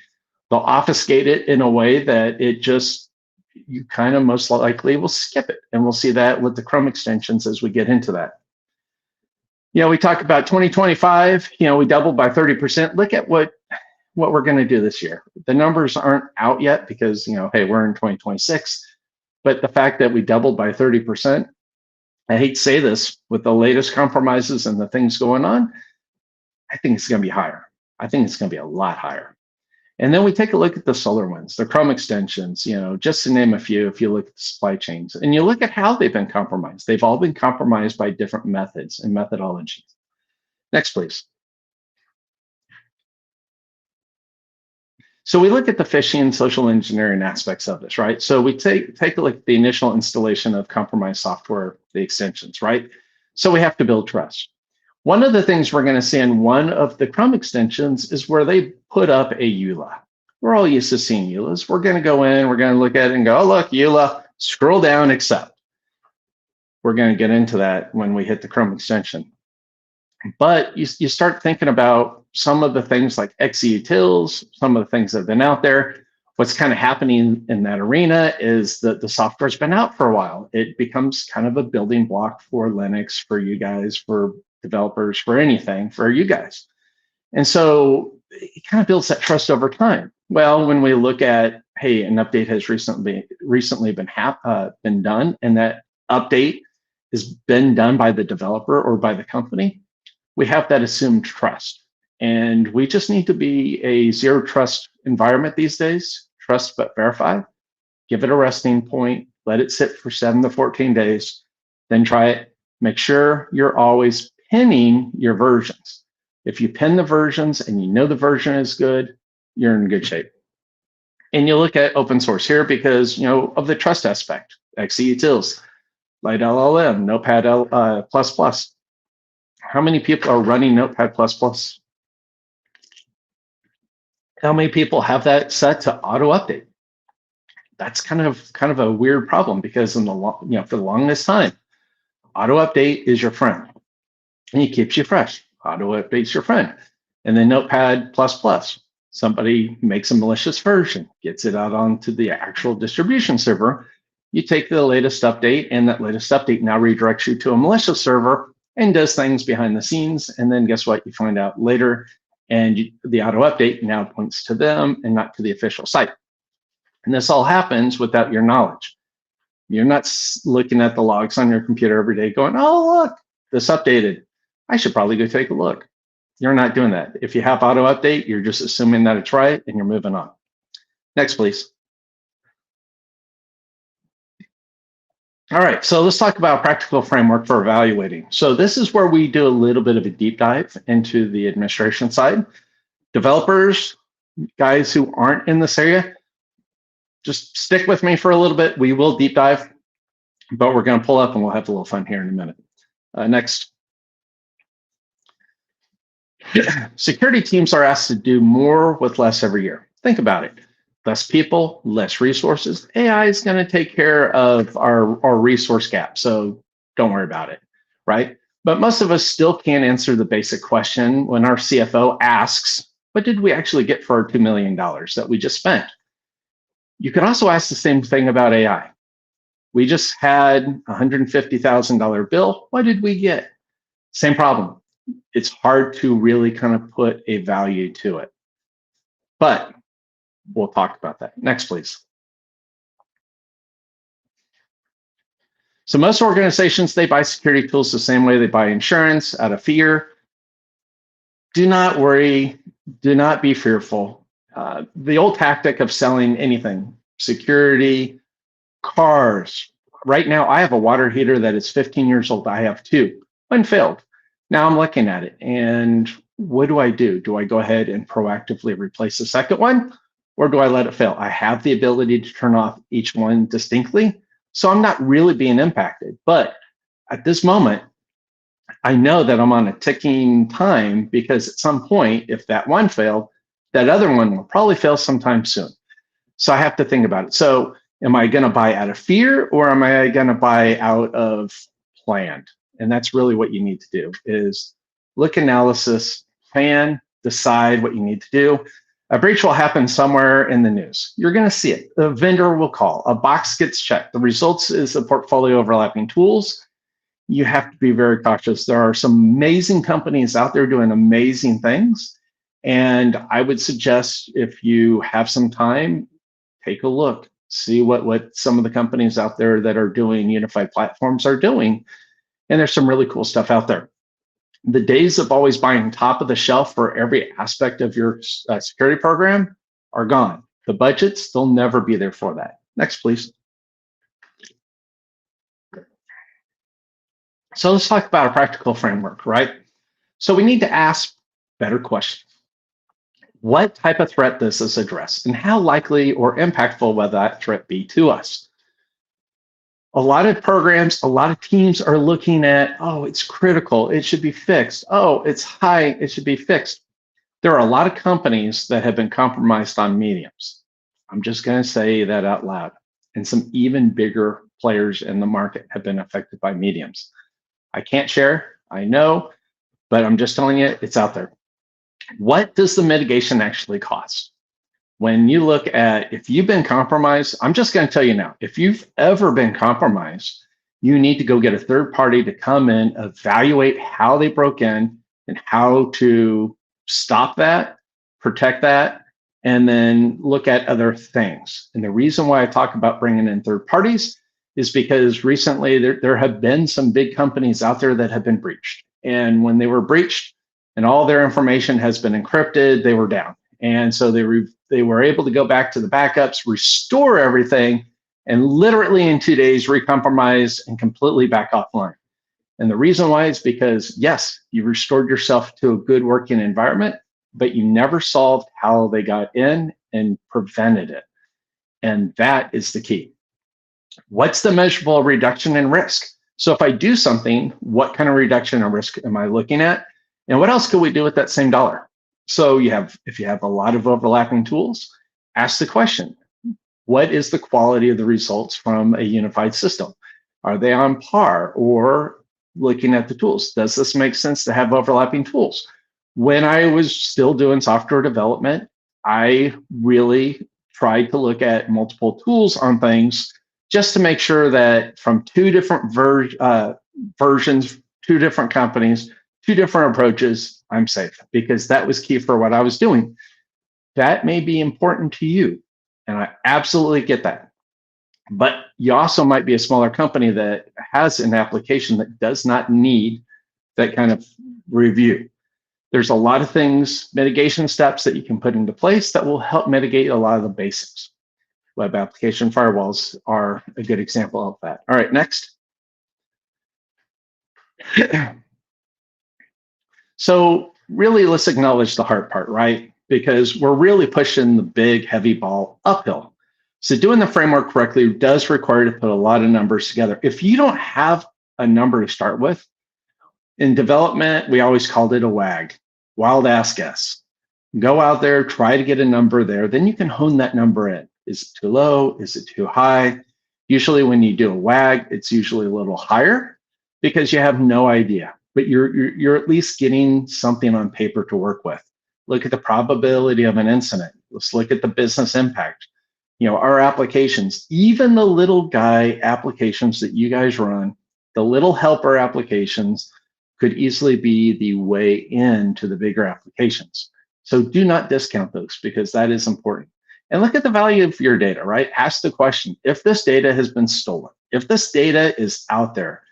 They'll obfuscate it in a way that it just, you kind of most likely will skip it. And we'll see that with the Chrome extensions as we get into that. We talk about 2025, we doubled by 30%. Look at what we're going to do this year. The numbers aren't out yet because, hey, we're in 2026. But the fact that we doubled by 30%, I hate to say this, with the latest compromises and the things going on, I think it's going to be higher. I think it's going to be a lot higher. And then we take a look at the SolarWinds, the Chrome extensions, just to name a few, if you look at the supply chains and you look at how they've been compromised. They've all been compromised by different methods and methodologies. Next, please. So we look at the phishing and social engineering aspects of this, right? So we take a look at the initial installation of compromised software, the extensions, right? So we have to build trust. One of the things we're going to see in one of the Chrome extensions is where they put up a EULA. We're all used to seeing EULAs. We're going to go in, we're going to look at it and go, oh, look, EULA, scroll down, accept. We're going to get into that when we hit the Chrome extension. But you start thinking about some of the things like XEUtils, some of the things that have been out there. What's kind of happening in that arena is that the software's been out for a while. It becomes kind of a building block for Linux, for you guys, for developers, for anything, for you guys. And so it kind of builds that trust over time. Well, when we look at, hey, an update has recently been done, and that update has been done by the developer or by the company, we have that assumed trust. And we just need to be a zero trust environment these days. Trust but verify. Give it a resting point. Let it sit for 7 to 14 days. Then try it. Make sure you're always pinning your versions. If you pin the versions and you know the version is good, you're in good shape. And you look at open source here because, of the trust aspect. XEUtils, Light LLM, Notepad ++. How many people are running Notepad++? How many people have that set to auto update? That's kind of a weird problem because for the longest time, auto update is your friend, and it keeps you fresh. Auto update's your friend, and then Notepad++. Somebody makes a malicious version, gets it out onto the actual distribution server. You take the latest update, and that latest update now redirects you to a malicious server and does things behind the scenes. And then guess what? You find out later, and the auto update now points to them and not to the official site. And this all happens without your knowledge. You're not looking at the logs on your computer every day going, oh, look, this updated. I should probably go take a look. You're not doing that. If you have auto update, you're just assuming that it's right and you're moving on. Next, please. All right, so let's talk about a practical framework for evaluating. So this is where we do a little bit of a deep dive into the administration side. Developers, guys who aren't in this area, just stick with me for a little bit. We will deep dive, but we're going to pull up and we'll have a little fun here in a minute. Next. Security teams are asked to do more with less every year. Think about it. Less people, less resources. AI is going to take care of our resource gap, so don't worry about it, right? But most of us still can't answer the basic question when our CFO asks, what did we actually get for our $2 million that we just spent? You could also ask the same thing about AI. We just had a $150,000 bill. What did we get? Same problem. It's hard to really kind of put a value to it. But we'll talk about that. Next, please. So most organizations, they buy security tools the same way they buy insurance, out of fear. Do not worry. Do not be fearful. The old tactic of selling anything, security, cars. Right now, I have a water heater that is 15 years old. I have two. One failed. Now I'm looking at it, and what do? Do I go ahead and proactively replace the second one, or do I let it fail? I have the ability to turn off each one distinctly, so I'm not really being impacted. But at this moment, I know that I'm on a ticking time because at some point, if that one failed, that other one will probably fail sometime soon. So I have to think about it. So am I going to buy out of fear, or am I going to buy out of planned? And that's really what you need to do, is look, analysis, plan, decide what you need to do. A breach will happen somewhere in the news. You're going to see it. A vendor will call. A box gets checked. The results is a portfolio overlapping tools. You have to be very cautious. There are some amazing companies out there doing amazing things. And I would suggest, if you have some time, take a look, see what some of the companies out there that are doing unified platforms are doing. And there's some really cool stuff out there. The days of always buying top of the shelf for every aspect of your security program are gone. The budgets, they'll never be there for that. Next, please. So let's talk about a practical framework, right? So we need to ask better questions. What type of threat does this address, and how likely or impactful will that threat be to us? A lot of programs, a lot of teams are looking at, oh, it's critical, it should be fixed. Oh, it's high, it should be fixed. There are a lot of companies that have been compromised on mediums. I'm just going to say that out loud. And some even bigger players in the market have been affected by mediums. I can't share, I know, but I'm just telling you, it's out there. What does the mitigation actually cost? When you look at, if you've been compromised, I'm just going to tell you now, if you've ever been compromised, you need to go get a third party to come in, evaluate how they broke in and how to stop that, protect that, and then look at other things. And the reason why I talk about bringing in third parties is because recently there have been some big companies out there that have been breached. And when they were breached and all their information has been encrypted, they were down. And so they were able to go back to the backups, restore everything, and literally in 2 days recompromise and completely back offline. And the reason why is because, yes, you restored yourself to a good working environment, but you never solved how they got in and prevented it. And that is the key. What's the measurable reduction in risk? So if I do something, what kind of reduction in risk am I looking at? And what else could we do with that same dollar? So if you have a lot of overlapping tools, ask the question, what is the quality of the results from a unified system? Are they on par? Or looking at the tools, does this make sense to have overlapping tools? When I was still doing software development, I really tried to look at multiple tools on things just to make sure that from two different versions, two different companies, two different approaches, I'm safe, because that was key for what I was doing. That may be important to you, and I absolutely get that. But you also might be a smaller company that has an application that does not need that kind of review. There's a lot of things, mitigation steps that you can put into place that will help mitigate a lot of the basics. Web application firewalls are a good example of that. All right, next. So really, let's acknowledge the hard part, right? Because we're really pushing the big, heavy ball uphill. So doing the framework correctly does require to put a lot of numbers together. If you don't have a number to start with, in development, we always called it a WAG, wild ass guess. Go out there, try to get a number there, then you can hone that number in. Is it too low? Is it too high? Usually when you do a WAG, it's usually a little higher because you have no idea, but you're at least getting something on paper to work with. Look at the probability of an incident. Let's look at the business impact. You know, our applications, even the little guy applications that you guys run, the little helper applications could easily be the way into the bigger applications. So do not discount those because that is important. And look at the value of your data, right? Ask the question, if this data has been stolen, if this data is out there,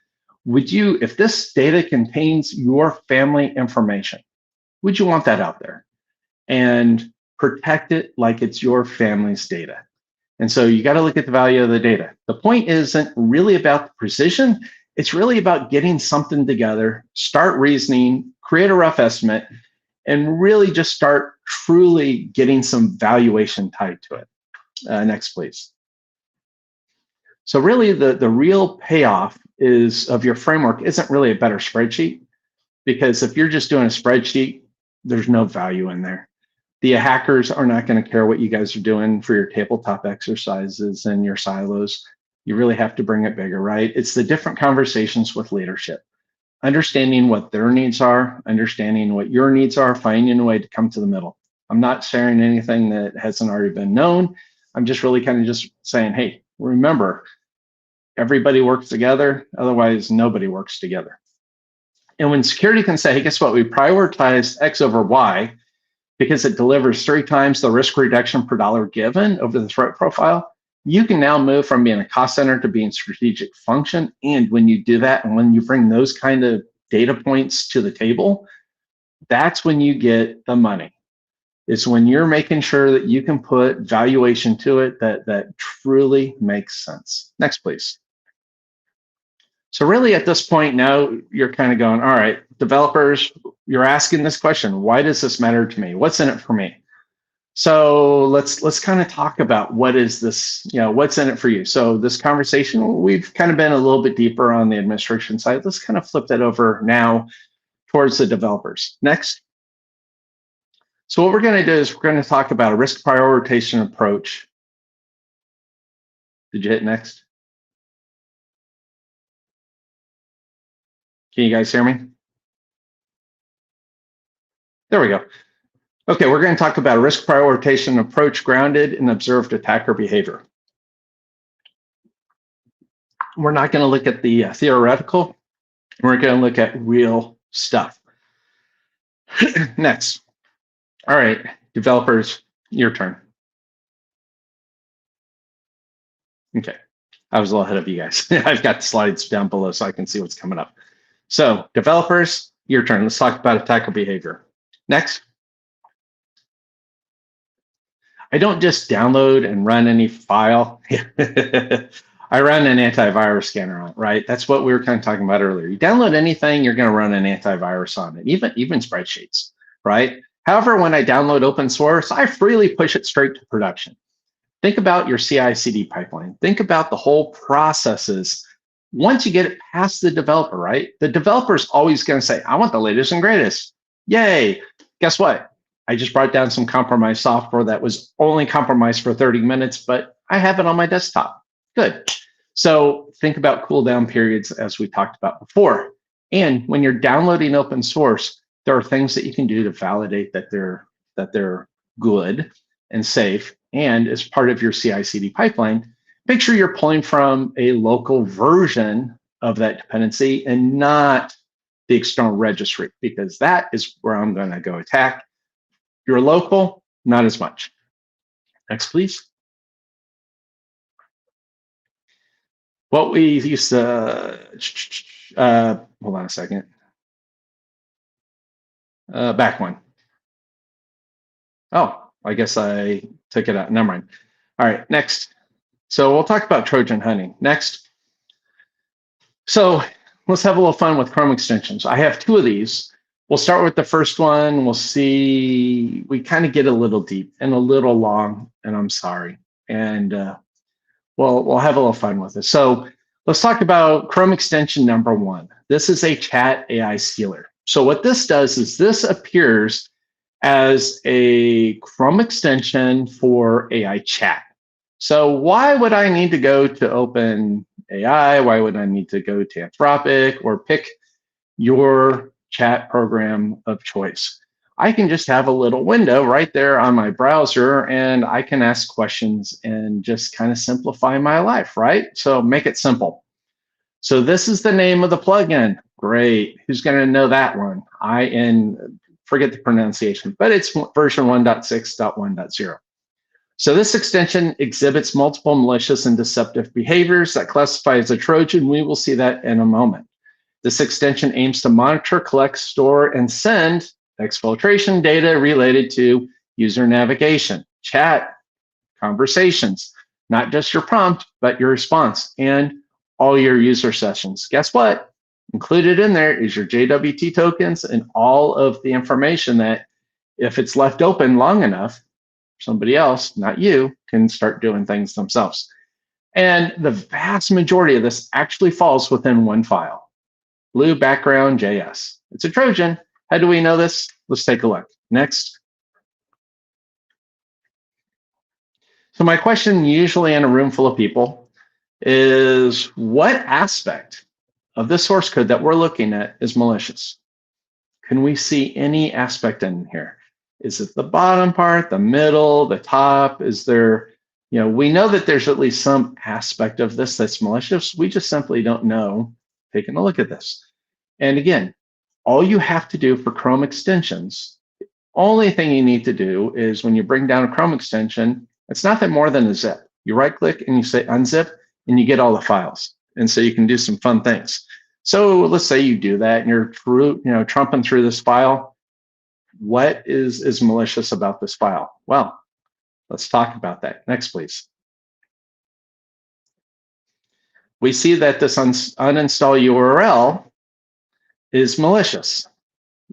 if this data contains your family information, would you want that out there? And protect it like it's your family's data. And so you got to look at the value of the data. The point isn't really about the precision. It's really about getting something together, start reasoning, create a rough estimate, and really just start truly getting some valuation tied to it. Next, please. So really the real payoff of your framework isn't really a better spreadsheet. because if you're just doing a spreadsheet, there's no value in there. The hackers are not going to care what you guys are doing for your tabletop exercises and your silos. You really have to bring it bigger, right? It's the different conversations with leadership, understanding what their needs are, understanding what your needs are, finding a way to come to the middle. I'm not sharing anything that hasn't already been known. I'm just really kind of just saying, hey, remember, everybody works together, otherwise nobody works together. And when security can say, hey, guess what? We prioritize X over Y because it delivers 3 times the risk reduction per dollar given over the threat profile, you can now move from being a cost center to being strategic function. And when you do that, and when you bring those kind of data points to the table, that's when you get the money. It's when you're making sure that you can put valuation to it that truly makes sense. Next, please. So really at this point now, you're kind of going, all right, developers, you're asking this question, why does this matter to me? What's in it for me? So let's kind of talk about what is this, what's in it for you? So this conversation, we've kind of been a little bit deeper on the administration side. Let's kind of flip that over now towards the developers. Next. So what we're going to do is we're going to talk about a risk prioritization approach. Did you hit next? Can you guys hear me? There we go. Okay, we're going to talk about a risk prioritization approach grounded in observed attacker behavior. We're not going to look at the theoretical. We're going to look at real stuff. Next. All right, developers, your turn. Okay, I was a little ahead of you guys. I've got the slides down below so I can see what's coming up. So developers, your turn. Let's talk about attacker behavior. Next. I don't just download and run any file. I run an antivirus scanner on it, right? That's what we were kind of talking about earlier. You download anything, you're going to run an antivirus on it, even spreadsheets, right? However, when I download open source, I freely push it straight to production. Think about your CI/CD pipeline. Think about the whole processes. Once you get it past the developer, right? The developer's always going to say, I want the latest and greatest. Yay. Guess what? I just brought down some compromised software that was only compromised for 30 minutes, but I have it on my desktop. Good. So think about cooldown periods as we talked about before. And when you're downloading open source, there are things that you can do to validate that they're good and safe. And as part of your CI/CD pipeline, make sure you're pulling from a local version of that dependency and not the external registry, because that is where I'm going to go attack. Your local, not as much. Next, please. What we used to, hold on a second. Back one. Oh, I guess I took it out. Never mind. All right, next. So we'll talk about Trojan hunting. Next. So let's have a little fun with Chrome extensions. I have 2 of these. We'll start with the first one. We'll see, we kind of get a little deep and a little long, and I'm sorry. And we'll have a little fun with it. So let's talk about Chrome extension number 1. This is a chat AI stealer. So what this does is this appears as a Chrome extension for AI chat. So why would I need to go to OpenAI? Why would I need to go to Anthropic or pick your chat program of choice? I can just have a little window right there on my browser and I can ask questions and just kind of simplify my life, right? So make it simple. So this is the name of the plugin. Great. Who's going to know that one? Forget the pronunciation, but it's version 1.6.1.0. So this extension exhibits multiple malicious and deceptive behaviors that classify as a Trojan. We will see that in a moment. This extension aims to monitor, collect, store, and send exfiltration data related to user navigation, chat, conversations, not just your prompt, but your response and all your user sessions. Guess what? Included in there is your JWT tokens and all of the information that if it's left open long enough, somebody else, not you, can start doing things themselves. And the vast majority of this actually falls within one file, blue background JS. It's a Trojan. How do we know this? Let's take a look. Next. So my question, usually in a room full of people, is what aspect of the source code that we're looking at is malicious? Can we see any aspect in here? Is it the bottom part, the middle, the top? Is there, we know that there's at least some aspect of this that's malicious. We just simply don't know taking a look at this. And again, all you have to do for Chrome extensions, only thing you need to do is when you bring down a Chrome extension, it's nothing more than a zip. You right click and you say unzip and you get all the files. And so you can do some fun things. So let's say you do that and you're trumping through this file. What is malicious about this file? Well, let's talk about that. Next, please. We see that this uninstall URL is malicious.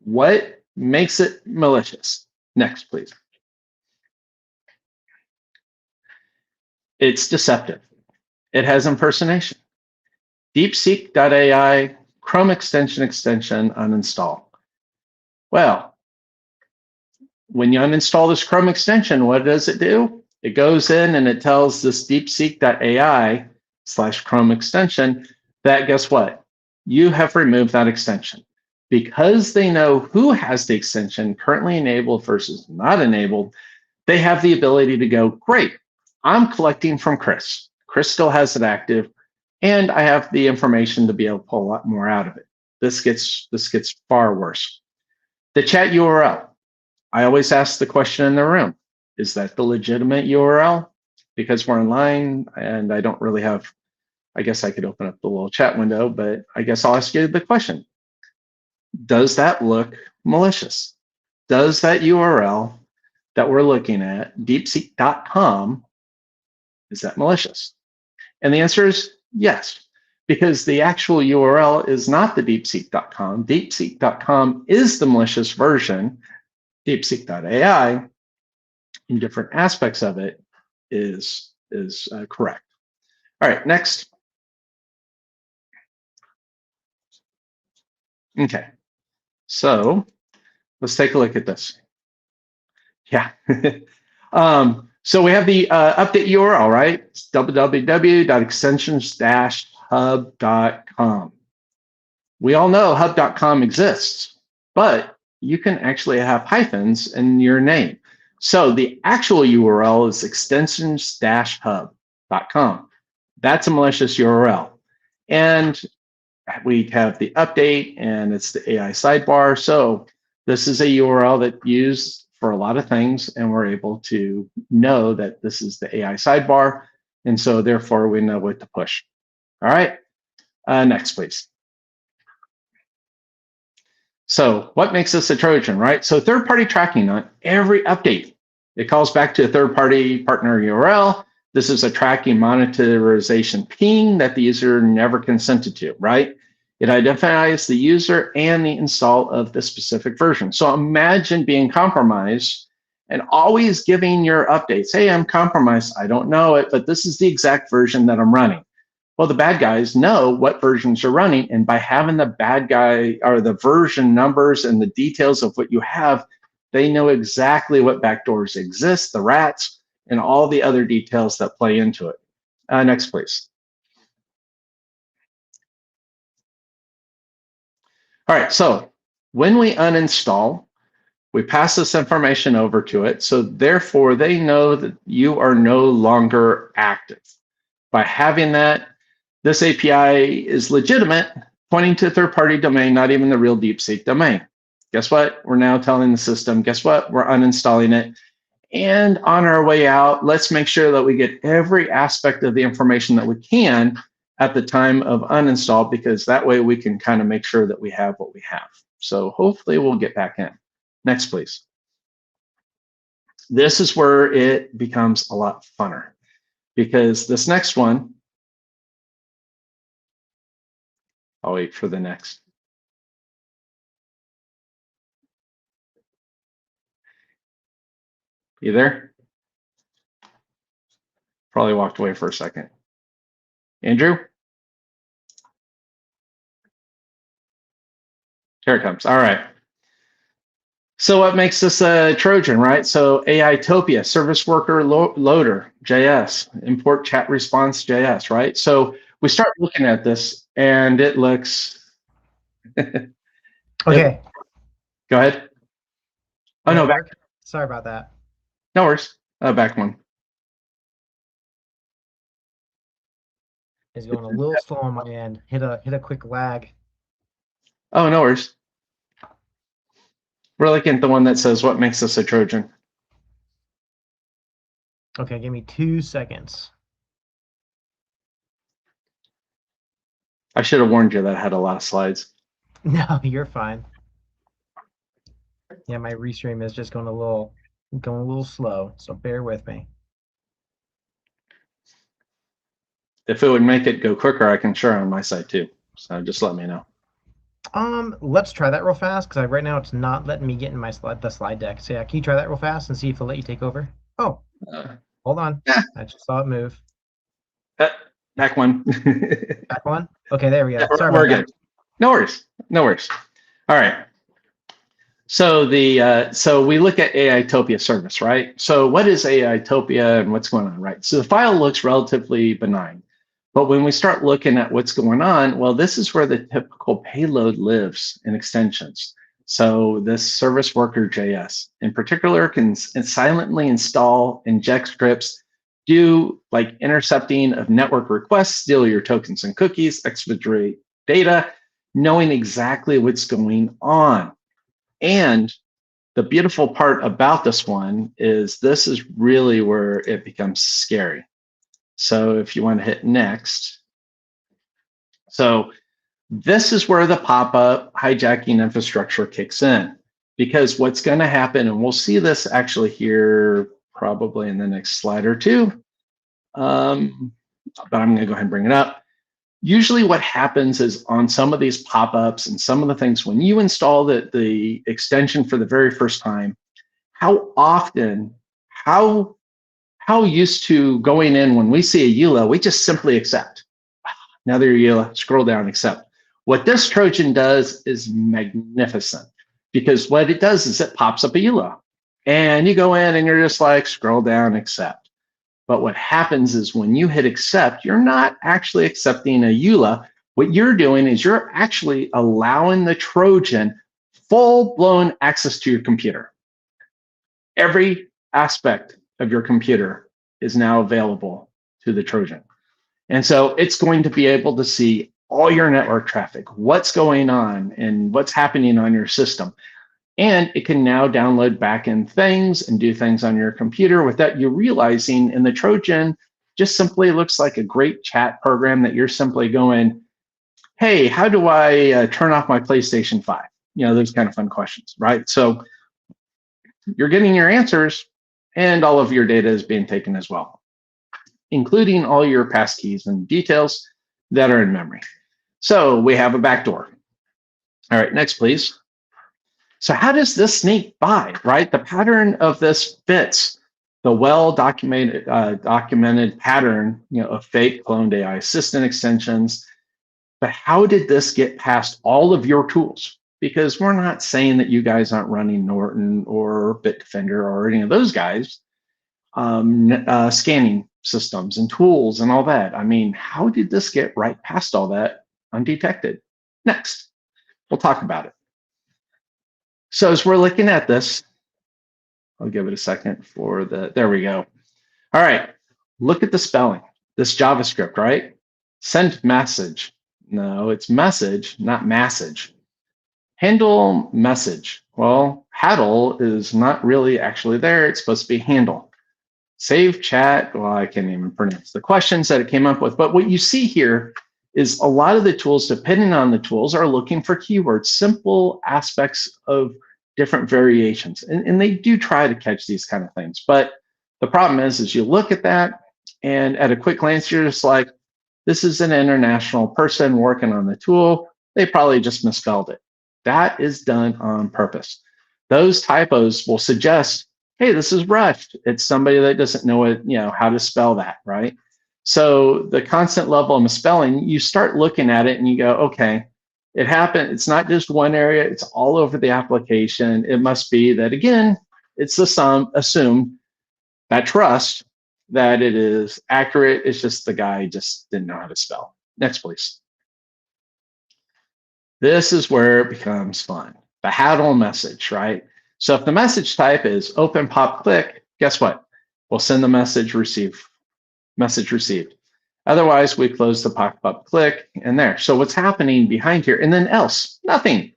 What makes it malicious? Next, please. It's deceptive. It has impersonation. DeepSeek.ai Chrome extension uninstall. Well, when you uninstall this Chrome extension, what does it do? It goes in and it tells this DeepSeek.ai/Chrome extension that guess what? You have removed that extension. Because they know who has the extension currently enabled versus not enabled, they have the ability to go, great, I'm collecting from Chris. Chris still has it active, and I have the information to be able to pull a lot more out of it. This gets far worse. The chat URL. I always ask the question in the room, is that the legitimate URL? Because we're online and I don't really have, I guess I could open up the little chat window, but I guess I'll ask you the question. Does that look malicious? Does that URL that we're looking at, deepseek.com, is that malicious? And the answer is yes, because the actual URL is not the deepseek.com. Deepseek.com is the malicious version. DeepSeek.ai, in different aspects of it, is correct. All right, next. Okay, so let's take a look at this. Yeah. So we have the update URL, right? It's www.extensions-hub.com. We all know hub.com exists, but you can actually have hyphens in your name. So the actual URL is extensions-hub.com. That's a malicious URL. And we have the update and it's the AI sidebar. So this is a URL that used for a lot of things, and we're able to know that this is the AI sidebar. And so therefore we know what to push. All right, next, please. So what makes this a Trojan, right? So third-party tracking on every update. It calls back to a third-party partner URL. This is a tracking monetization ping that the user never consented to, right? It identifies the user and the install of the specific version. So imagine being compromised and always giving your updates. Hey, I'm compromised. I don't know it, but this is the exact version that I'm running. Well, the bad guys know what versions you're running, and by having the bad guy or the version numbers and the details of what you have, they know exactly what backdoors exist, the rats, and all the other details that play into it. Next, please. All right, so when we uninstall, we pass this information over to it, so therefore they know that you are no longer active. By having that, this API is legitimate, pointing to a third-party domain, not even the real DeepSeek domain. Guess what? We're now telling the system, guess what? We're uninstalling it. And on our way out, let's make sure that we get every aspect of the information that we can at the time of uninstall, because that way we can kind of make sure that we have what we have. So hopefully we'll get back in. Next, please. This is where it becomes a lot funner, because this next one, I'll wait for the next. You there? Probably walked away for a second. Andrew? Here it comes. All right. So what makes this a Trojan, right? So AItopia, service worker loader, JS, import chat response, JS, right? So we start looking at this and it looks... Okay. Go ahead. Oh, no, back. Sorry about that. No worries. Back one. It's going a little slow on my end. Hit a quick lag. Oh, no worries. We're looking at the one that says, what makes this a Trojan? Okay, give me 2 seconds. I should have warned you that I had a lot of slides. No, you're fine. Yeah, my restream is just going a little slow, so bear with me. If it would make it go quicker, I can share on my side too. So just let me know. Let's try that real fast because right now it's not letting me get in the slide deck. So yeah, can you try that real fast and see if it'll let you take over? Oh, hold on. I just saw it move. Back one. Back one? Okay, there we go. Yeah, Sorry we're about good. No worries. No worries. All right. So so we look at AItopia service, right? So what is AItopia and what's going on, right? So the file looks relatively benign. But when we start looking at what's going on, well, this is where the typical payload lives in extensions. So this service worker JS in particular can silently install, inject scripts, do like intercepting of network requests, steal your tokens and cookies, exfiltrate data, knowing exactly what's going on. And the beautiful part about this one is this is really where it becomes scary. So if you want to hit next. So this is where the pop-up hijacking infrastructure kicks in, because what's going to happen, and we'll see this actually here probably in the next slide or two, but I'm going to go ahead and bring it up. Usually what happens is on some of these pop-ups and some of the things, when you install the extension for the very first time, how often, how used to going in when we see a EULA, we just simply accept. Another EULA, scroll down, accept. What this Trojan does is magnificent, because what it does is it pops up a EULA. And you go in and you're just like, scroll down, accept. But what happens is when you hit accept, you're not actually accepting a EULA. What you're doing is you're actually allowing the Trojan full-blown access to your computer. Every aspect of your computer is now available to the Trojan. And so it's going to be able to see all your network traffic, what's going on and what's happening on your system. And it can now download backend things and do things on your computer without you realizing. And the Trojan just simply looks like a great chat program that you're simply going, hey, how do I turn off my PlayStation 5? You know, those kind of fun questions, right? So you're getting your answers and all of your data is being taken as well, including all your passkeys and details that are in memory. So we have a backdoor. All right, next, please. So how does this sneak by, right? The pattern of this fits the well-documented pattern, you know, of fake cloned AI assistant extensions. But how did this get past all of your tools? Because we're not saying that you guys aren't running Norton or Bitdefender or any of those guys, scanning systems and tools and all that. I mean, how did this get right past all that undetected? Next, we'll talk about it. So as we're looking at this, I'll give it a second for there we go. All right, look at the spelling. This JavaScript, right? Send message. No, it's message, not message. Handle message. Well, handle is not really actually there. It's supposed to be handle. Save chat. Well, I can't even pronounce the questions that it came up with. But what you see here is a lot of the tools, depending on the tools, are looking for keywords, simple aspects of different variations. And they do try to catch these kind of things. But the problem is you look at that, and at a quick glance, you're just like, this is an international person working on the tool. They probably just misspelled it. That is done on purpose. Those typos will suggest, hey, this is rushed. It's somebody that doesn't know it, you know, how to spell that, right? So the constant level of misspelling, you start looking at it and you go, okay, It happened. It's not just one area. It's all over the application. It must be that, again, it's assumed that trust that it is accurate. It's just the guy just didn't know how to spell. Next, please. This is where it becomes fun. The HADL message, right? So if the message type is open, pop, click, guess what? We'll send the message received. Otherwise, we close the pop, up, click, and there. So what's happening behind here? And then else, nothing.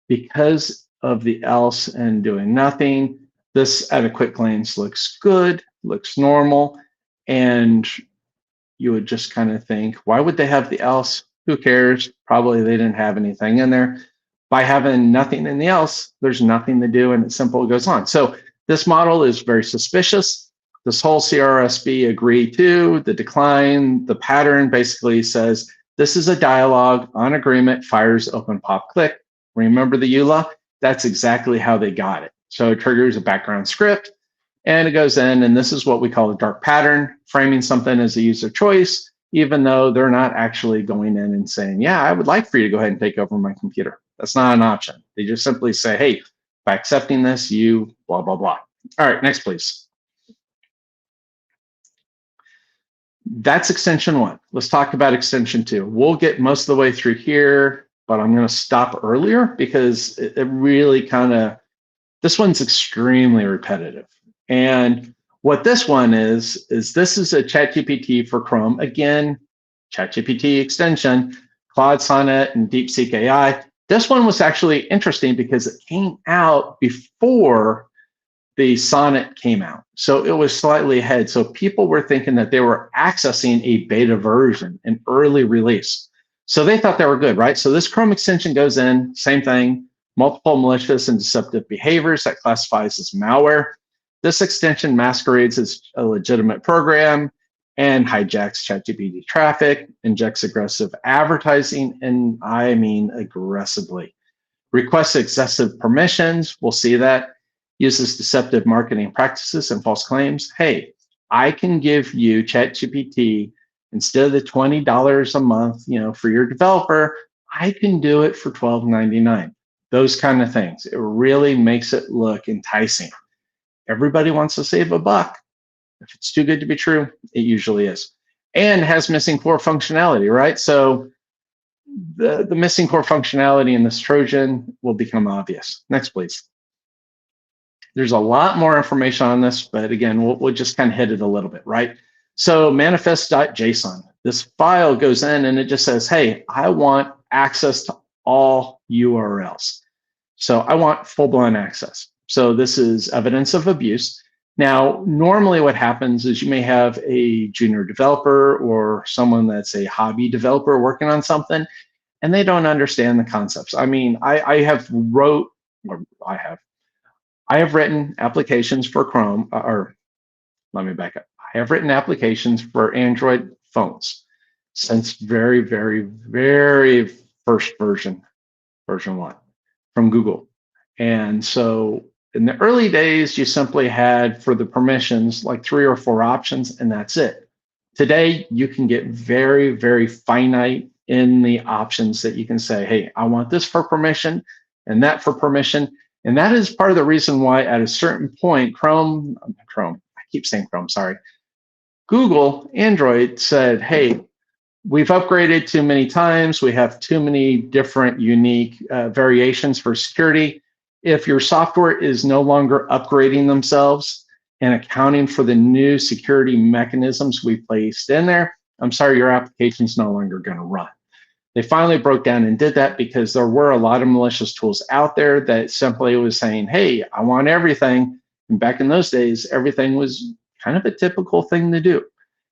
Because of the else and doing nothing, this at a quick glance looks good, looks normal, and you would just kind of think, why would they have the else? Who cares? Probably they didn't have anything in there. By having nothing in the else, there's nothing to do, and it's simple, it goes on. So this model is very suspicious. This whole CRSB agree to, the decline, the pattern basically says, this is a dialogue on agreement, fires open, pop, click. Remember the EULA? That's exactly how they got it. So it triggers a background script, and it goes in, and this is what we call a dark pattern, framing something as a user choice, even though they're not actually going in and saying, yeah, I would like for you to go ahead and take over my computer. That's not an option. They just simply say, hey, by accepting this, you blah, blah, blah. All right, next, please. That's extension 1. Let's talk about extension 2. We'll get most of the way through here, but I'm going to stop earlier because it really kind of, this one's extremely repetitive. And what this one is this is a ChatGPT for Chrome. Again, ChatGPT extension, Claude Sonnet, and DeepSeek AI. This one was actually interesting because it came out before the Sonnet came out. So it was slightly ahead. So people were thinking that they were accessing a beta version, an early release. So they thought they were good, right? So this Chrome extension goes in, same thing, multiple malicious and deceptive behaviors that classifies as malware. This extension masquerades as a legitimate program and hijacks ChatGPT traffic, injects aggressive advertising, and I mean aggressively. Requests excessive permissions, we'll see that. Uses deceptive marketing practices and false claims. Hey, I can give you ChatGPT instead of the $20 a month, for your developer, I can do it for $12.99. Those kind of things. It really makes it look enticing. Everybody wants to save a buck. If it's too good to be true, it usually is. And has missing core functionality, right? So the missing core functionality in this Trojan will become obvious. Next, please. There's a lot more information on this, but again, we'll just kind of hit it a little bit, right? So manifest.json, this file goes in and it just says, hey, I want access to all URLs. So I want full-blown access. So this is evidence of abuse. Now, normally what happens is you may have a junior developer or someone that's a hobby developer working on something, and they don't understand the concepts. I mean, I have written applications for Chrome, or let me back up. I have written applications for Android phones since very, very, very first version 1 from Google. And so in the early days, you simply had for the permissions like 3 or 4 options, and that's it. Today, you can get very, very finite in the options that you can say, hey, I want this for permission and that for permission. And that is part of the reason why at a certain point, Google, Android said, hey, we've upgraded too many times. We have too many different unique variations for security. If your software is no longer upgrading themselves and accounting for the new security mechanisms we placed in there, I'm sorry, your application is no longer going to run. They finally broke down and did that because there were a lot of malicious tools out there that simply was saying, hey, I want everything. And back in those days, everything was kind of a typical thing to do.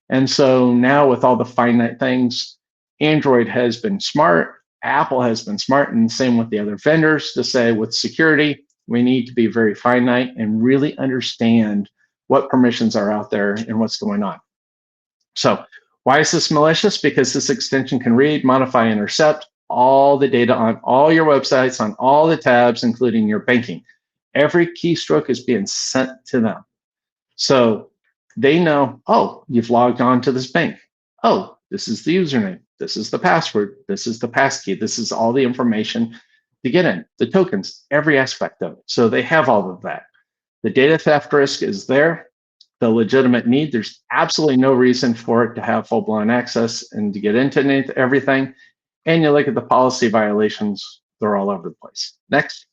And so now with all the finite things, Android has been smart, Apple has been smart, and same with the other vendors to say with security, we need to be very finite and really understand what permissions are out there and what's going on. So why is this malicious? Because this extension can read, modify, intercept all the data on all your websites, on all the tabs, including your banking. Every keystroke is being sent to them. So they know, oh, you've logged on to this bank. Oh, this is the username. This is the password. This is the passkey. This is all the information to get in. The tokens, every aspect of it. So they have all of that. The data theft risk is there. The legitimate need, there's absolutely no reason for it to have full-blown access and to get into everything. And you look at the policy violations, they're all over the place. Next.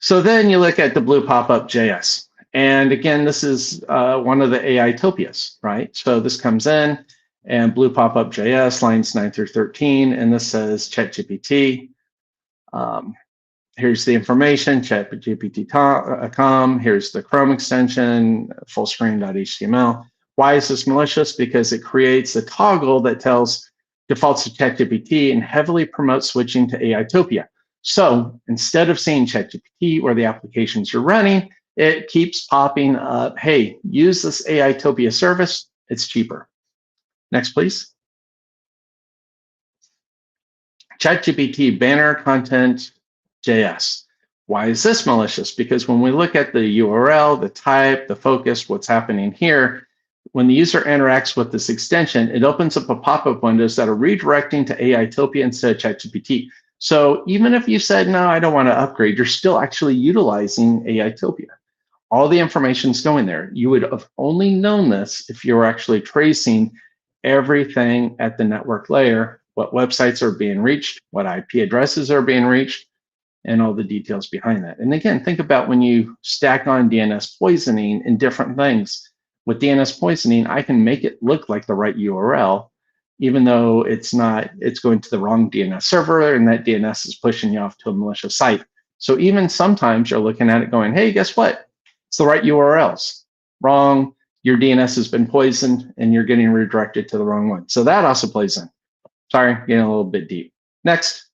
So then you look at the blue pop-up JS. And again, this is one of the AI topias, right? So this comes in and blue pop-up JS, lines 9 through 13, and this says ChatGPT. Here's the information, ChatGPT.com. Here's the Chrome extension, fullscreen.html. Why is this malicious? Because it creates a toggle that defaults to ChatGPT and heavily promotes switching to AItopia. So instead of saying ChatGPT or the applications you're running, it keeps popping up, hey, use this AItopia service, it's cheaper. Next, please. ChatGPT banner content JS. Why is this malicious? Because when we look at the URL, the type, the focus, what's happening here, when the user interacts with this extension, it opens up a pop-up windows that are redirecting to AItopia instead of ChatGPT. So even if you said, no, I don't want to upgrade, you're still actually utilizing AItopia. All the information's going there. You would have only known this if you were actually tracing everything at the network layer, what websites are being reached, what IP addresses are being reached, and all the details behind that. And again, think about when you stack on DNS poisoning and different things. With DNS poisoning, I can make it look like the right URL, even though it's not, it's going to the wrong DNS server, and that DNS is pushing you off to a malicious site. So even sometimes you're looking at it going, hey, guess what? It's the right URLs. Wrong, your DNS has been poisoned, and you're getting redirected to the wrong one. So that also plays in. Sorry, getting a little bit deep. Next.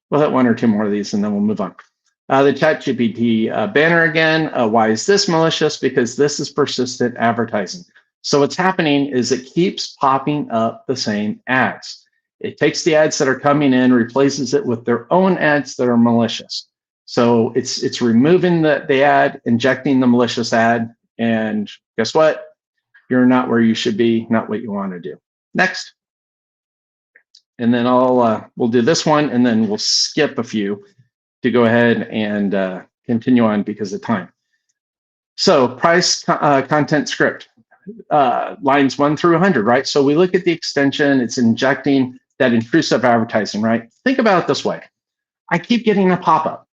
We'll hit one or two more of these and then we'll move on. The ChatGPT banner again. Why is this malicious? Because this is persistent advertising. So what's happening is it keeps popping up the same ads. It takes the ads that are coming in, replaces it with their own ads that are malicious. So it's removing the ad, injecting the malicious ad, and guess what? You're not where you should be, not what you want to do. Next. And then we'll do this one, and then we'll skip a few to go ahead and continue on because of time. So price content script, lines 1 through 100, right? So we look at the extension, it's injecting that intrusive advertising, right? Think about it this way. I keep getting a pop-up.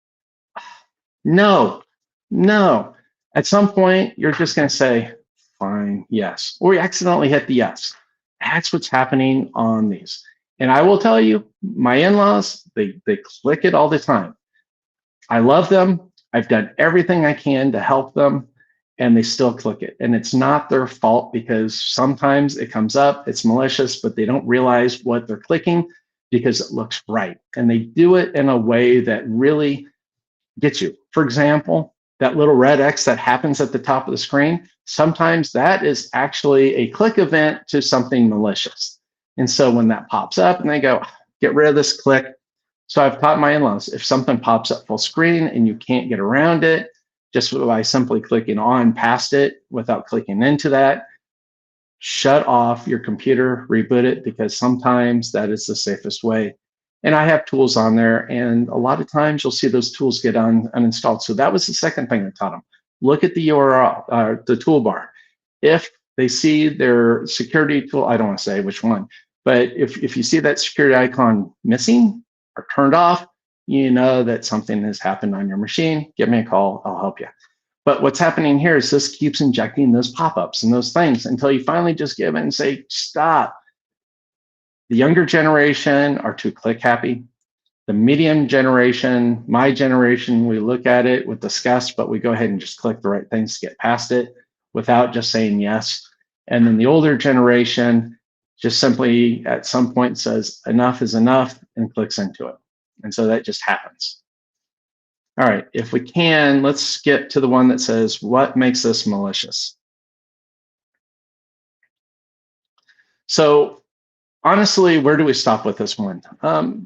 No. At some point, you're just gonna say, fine, yes. Or you accidentally hit the yes. That's what's happening on these. And I will tell you, my in-laws, they click it all the time. I love them. I've done everything I can to help them, and they still click it. And it's not their fault because sometimes it comes up, it's malicious, but they don't realize what they're clicking because it looks right. And they do it in a way that really gets you. For example, that little red X that happens at the top of the screen, sometimes that is actually a click event to something malicious. And so when that pops up and they go, get rid of this click. So I've taught my in-laws, if something pops up full screen and you can't get around it, just by simply clicking on past it without clicking into that, shut off your computer, reboot it, because sometimes that is the safest way. And I have tools on there, and a lot of times you'll see those tools get uninstalled. So that was the second thing I taught them. Look at the URL, the toolbar. If they see their security tool, I don't want to say which one, but if you see that security icon missing or turned off, you know that something has happened on your machine. Give me a call, I'll help you. But what's happening here is this keeps injecting those pop-ups and those things until you finally just give in and say, stop. The younger generation are too click happy. The medium generation, my generation, we look at it with disgust, but we go ahead and just click the right things to get past it without just saying yes. And then the older generation just simply at some point says enough is enough and clicks into it. And so that just happens. All right, if we can, let's skip to the one that says, what makes this malicious? So honestly, where do we stop with this one?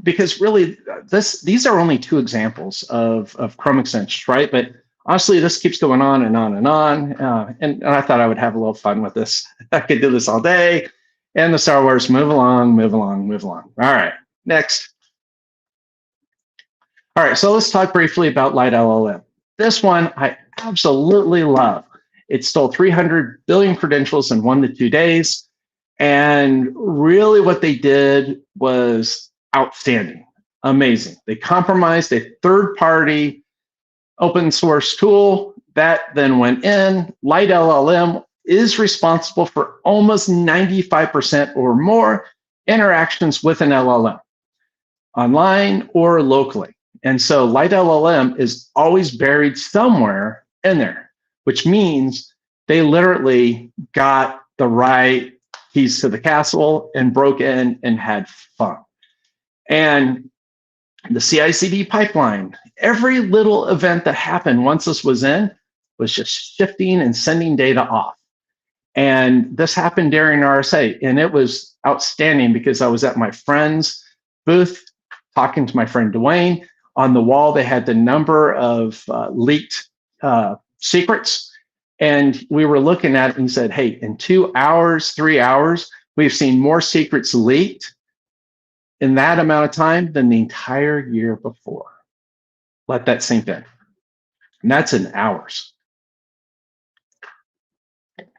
Because really, these are only two examples of Chrome extensions, right? But Honestly, this keeps going on and on and on. And I thought I would have a little fun with this. I could do this all day. And the Star Wars, move along, move along, move along. All right, next. All right, so let's talk briefly about Light LLM. This one I absolutely love. It stole 300 billion credentials in 1 to 2 days. And really what they did was outstanding, amazing. They compromised a third-party open source tool that then went in. Light LLM is responsible for almost 95% or more interactions with an LLM, online or locally. And so Light LLM is always buried somewhere in there, which means they literally got the right keys to the castle and broke in and had fun. And the CI/CD pipeline, every little event that happened once this was in was just shifting and sending data off. And this happened during RSA, and it was outstanding because I was at my friend's booth talking to my friend Dwayne. On the wall, they had the number of leaked secrets. And we were looking at it and said, hey, in 2 hours, 3 hours, we've seen more secrets leaked in that amount of time than the entire year before. Let that sink in. And that's in hours.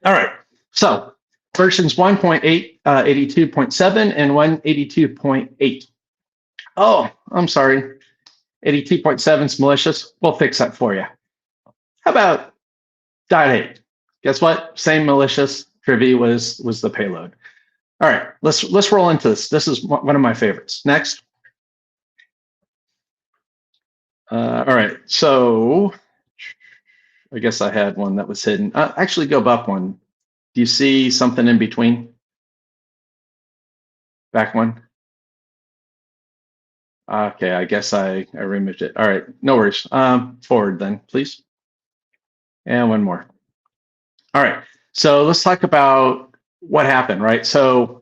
All right, so versions 1.8, 82.7 and 182.8. Oh, I'm sorry. 82.7 is malicious. We'll fix that for you. How about .8? Guess what? Same malicious. Privy was the payload. All right, let's roll into this. This is one of my favorites. Next. All right, so I guess I had one that was hidden. Actually, go up one. Do you see something in between? Back one. Okay, I guess I removed it. All right, no worries. Forward then, please. And one more. All right, so let's talk about what happened, right? So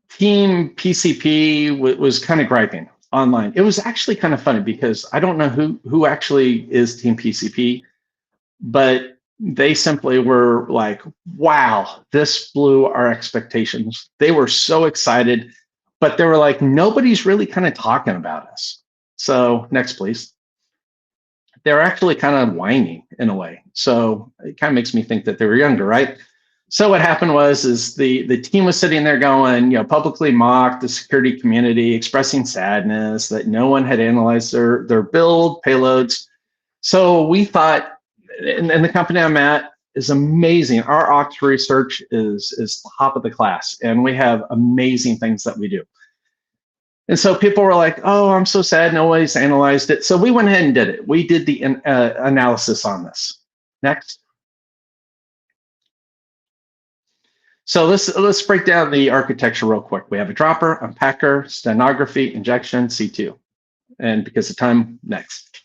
Team PCP was kind of griping online. It was actually kind of funny because I don't know who actually is Team PCP, but they simply were like, wow, this blew our expectations. They were so excited, but they were like, nobody's really kind of talking about us. So next, please. They're actually kind of whining in a way. So it kind of makes me think that they were younger, right? So what happened was the team was sitting there going, publicly mocked the security community, expressing sadness that no one had analyzed their build payloads. So we thought, and the company I'm at is amazing. Our Oct research is top of the class, and we have amazing things that we do. And so people were like, oh, I'm so sad, nobody's analyzed it. So we went ahead and did it. We did the analysis on this. Next. So let's break down the architecture real quick. We have a dropper, unpacker, stenography, injection, C2. And because of time, next.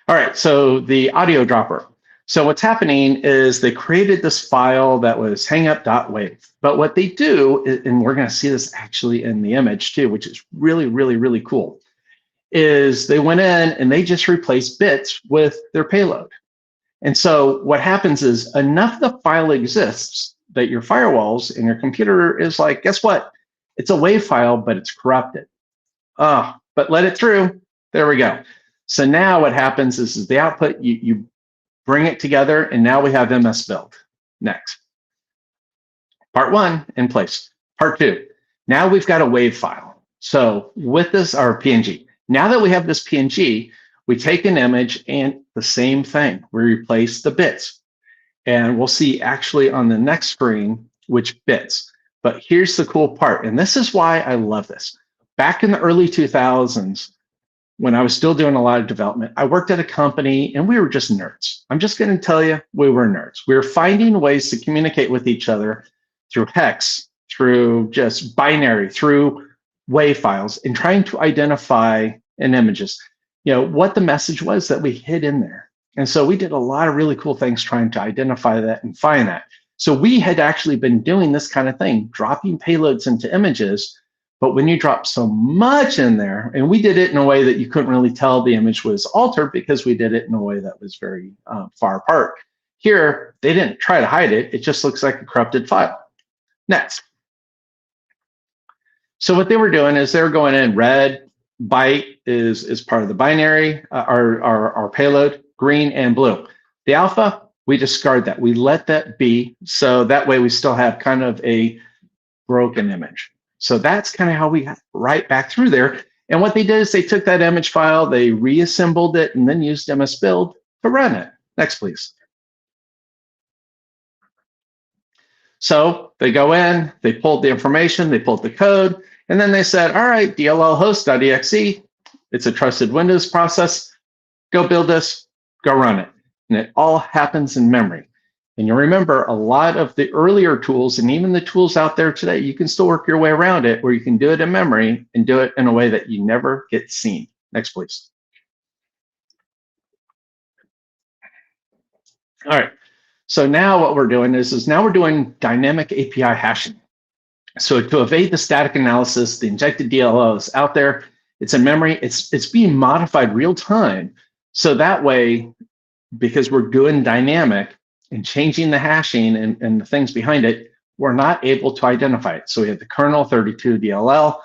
All right, so the audio dropper. So what's happening is they created this file that was hangup.wave. But what they do, and we're going to see this actually in the image too, which is really, really, really cool, is they went in and they just replaced bits with their payload. And so what happens is enough of the file exists that your firewalls and your computer is like, guess what? It's a WAV file, but it's corrupted. But let it through. There we go. So now what happens is the output, you bring it together, and now we have MS build. Next. Part one in place. Part two. Now we've got a WAV file. So with this, our PNG. Now that we have this PNG, we take an image and the same thing. We replace the bits. And we'll see actually on the next screen which bits. But here's the cool part, and this is why I love this. Back in the early 2000s, when I was still doing a lot of development, I worked at a company and we were just nerds. I'm just going to tell you, we were nerds. We were finding ways to communicate with each other through hex, through just binary, through WAV files, and trying to identify in images, what the message was that we hid in there. And so we did a lot of really cool things trying to identify that and find that. So we had actually been doing this kind of thing, dropping payloads into images, But when you drop so much in there, and we did it in a way that you couldn't really tell the image was altered because we did it in a way that was very far apart. Here, they didn't try to hide it. It just looks like a corrupted file. Next. So what they were doing is they were going in red, byte is part of the binary, our payload, green and blue. The alpha, we discard that. We let that be. So that way we still have kind of a broken image. So that's kind of how we got right back through there. And what they did is they took that image file, they reassembled it, and then used MS Build to run it. Next, please. So they go in, they pulled the information, they pulled the code, and then they said, all right, DLL host.exe, it's a trusted Windows process. Go build this, go run it. And it all happens in memory. And you remember a lot of the earlier tools and even the tools out there today, you can still work your way around it where you can do it in memory and do it in a way that you never get seen. Next, please. All right. So now what we're doing is now we're doing dynamic API hashing. So to evade the static analysis, the injected DLL is out there, it's in memory, it's being modified real time. So that way, because we're doing dynamic and changing the hashing and the things behind it, we're not able to identify it. So we have the kernel 32 DLL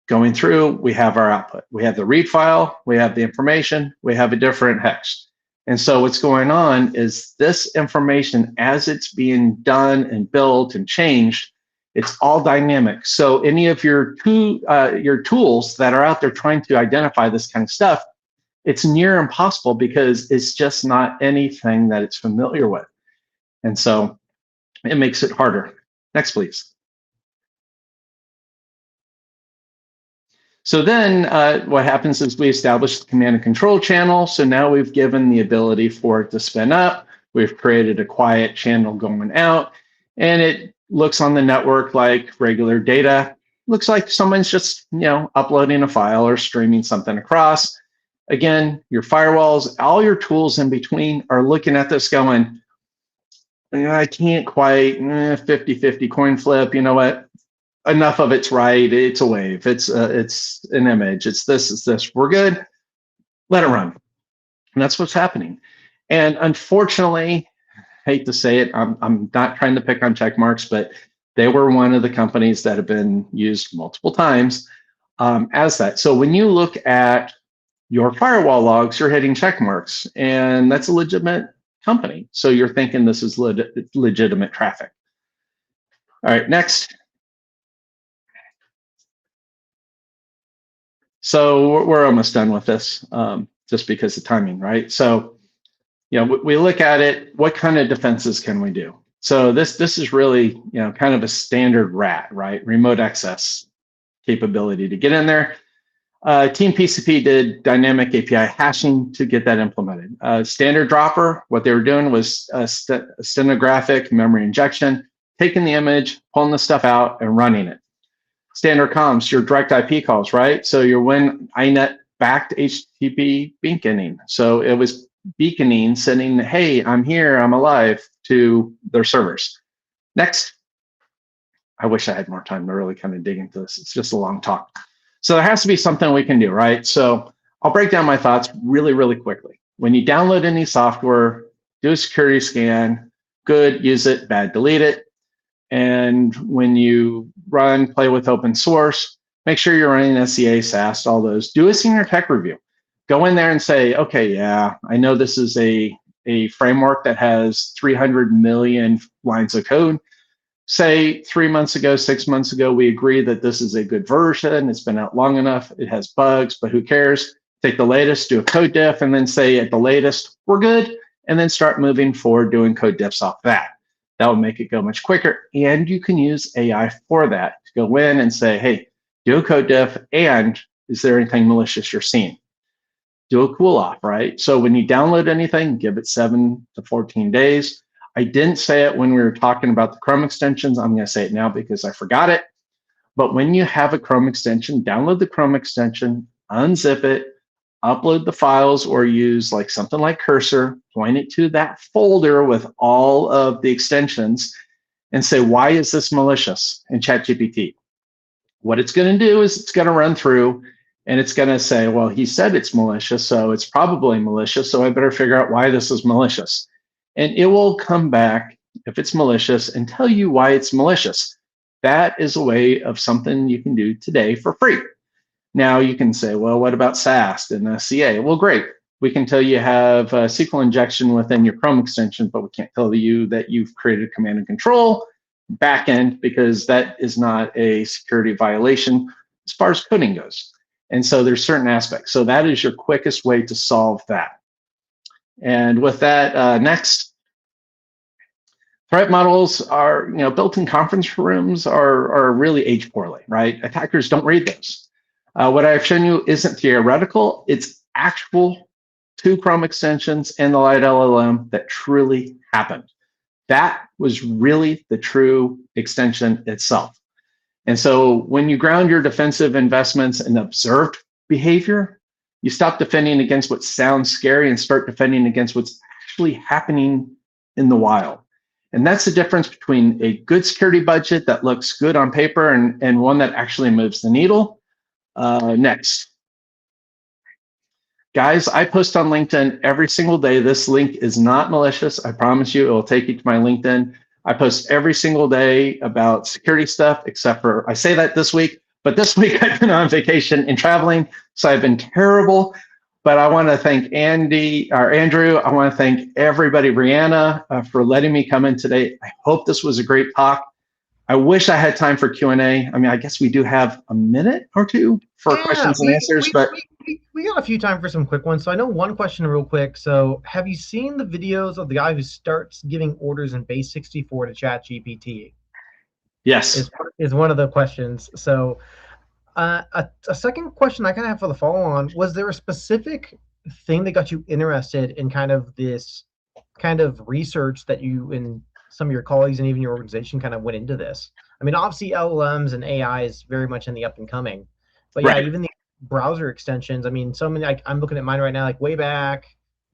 going through, we have our output. We have the read file, we have the information, we have a different hex. And so what's going on is this information, as it's being done and built and changed, it's all dynamic. So any of your tools that are out there trying to identify this kind of stuff, it's near impossible because it's just not anything that it's familiar with. And so it makes it harder. Next, please. So then what happens is we establish the command and control channel. So now we've given the ability for it to spin up. We've created a quiet channel going out, and it looks on the network like regular data. Looks like someone's just, uploading a file or streaming something across. Again, your firewalls, all your tools in between are looking at this going, I can't quite, 50-50 coin flip, you know what? Enough of it's right, it's a wave, it's an image, it's this, we're good, let it run. And that's what's happening. And unfortunately, hate to say it, I'm not trying to pick on check marks, but they were one of the companies that have been used multiple times as that. So when you look at your firewall logs, you're hitting check marks, and that's a legitimate company. So you're thinking this is legitimate traffic. All right, next. So we're almost done with this, just because of timing, right? So, we look at it, what kind of defenses can we do? So this is really, kind of a standard RAT, right? Remote access capability to get in there. Team PCP did dynamic API hashing to get that implemented. Standard dropper, what they were doing was stenographic memory injection, taking the image, pulling the stuff out and running it. Standard comms, your direct IP calls, right? So your WIN INET backed HTTP beaconing. So it was beaconing, sending, hey, I'm here, I'm alive, to their servers. Next. I wish I had more time to really kind of dig into this. It's just a long talk. So there has to be something we can do, right? So I'll break down my thoughts really, really quickly. When you download any software, do a security scan, good, use it, bad, delete it. And when you play with open source, make sure you're running SCA, SAST, all those. Do a senior tech review. Go in there and say, okay, yeah, I know this is a framework that has 300 million lines of code. Say 3 months ago, 6 months ago, we agree that this is a good version. It's been out long enough. It has bugs, but who cares? Take the latest, do a code diff, and then say at the latest, we're good. And then start moving forward doing code diffs off that. That will make it go much quicker. And you can use AI for that to go in and say, hey, do a code diff, and is there anything malicious you're seeing? Do a cool off, right? So when you download anything, give it 7 to 14 days. I didn't say it when we were talking about the Chrome extensions. I'm going to say it now because I forgot it. But when you have a Chrome extension, download the Chrome extension, unzip it, upload the files, or use like something like Cursor, point it to that folder with all of the extensions and say, why is this malicious in ChatGPT? what it's going to do is it's going to run through and it's going to say, well, he said it's malicious, so it's probably malicious, so I better figure out why this is malicious. And it will come back, if it's malicious, and tell you why it's malicious. That is a way of something you can do today for free. Now you can say, well, what about SAST and CA? Well, great. We can tell you have SQL injection within your Chrome extension, but we can't tell you that you've created command and control backend, because that is not a security violation as far as coding goes. And so there's certain aspects. So that is your quickest way to solve that. And with that, next, threat models are, built-in conference rooms are really aged poorly, right? Attackers don't read those. What I've shown you isn't theoretical, it's actual 2 Chrome extensions and the Light LLM that truly happened. That was really the true extension itself. And so when you ground your defensive investments in observed behavior, you stop defending against what sounds scary and start defending against what's actually happening in the wild. And that's the difference between a good security budget that looks good on paper and one that actually moves the needle. Next. Guys, I post on LinkedIn every single day. This link is not malicious. I promise you, it will take you to my LinkedIn. I post every single day about security stuff, except for, I say that this week, but this week I've been on vacation and traveling, so I've been terrible. But I want to thank Andrew. I want to thank everybody, Brianna, for letting me come in today. I hope this was a great talk. I wish I had time for Q&A. I mean, I guess we do have a minute or two for questions and answers, but we got a few time for some quick ones. So I know one question real quick. So have you seen the videos of the guy who starts giving orders in base 64 to ChatGPT? Yes. Is one of the questions. So a second question I kind of have for the follow-on, was there a specific thing that got you interested in kind of this kind of research that you and some of your colleagues and even your organization kind of went into this? I mean, obviously LLMs and AI is very much in the up and coming, but yeah, even the browser extensions. I mean, so many. I'm looking at mine right now, like way back,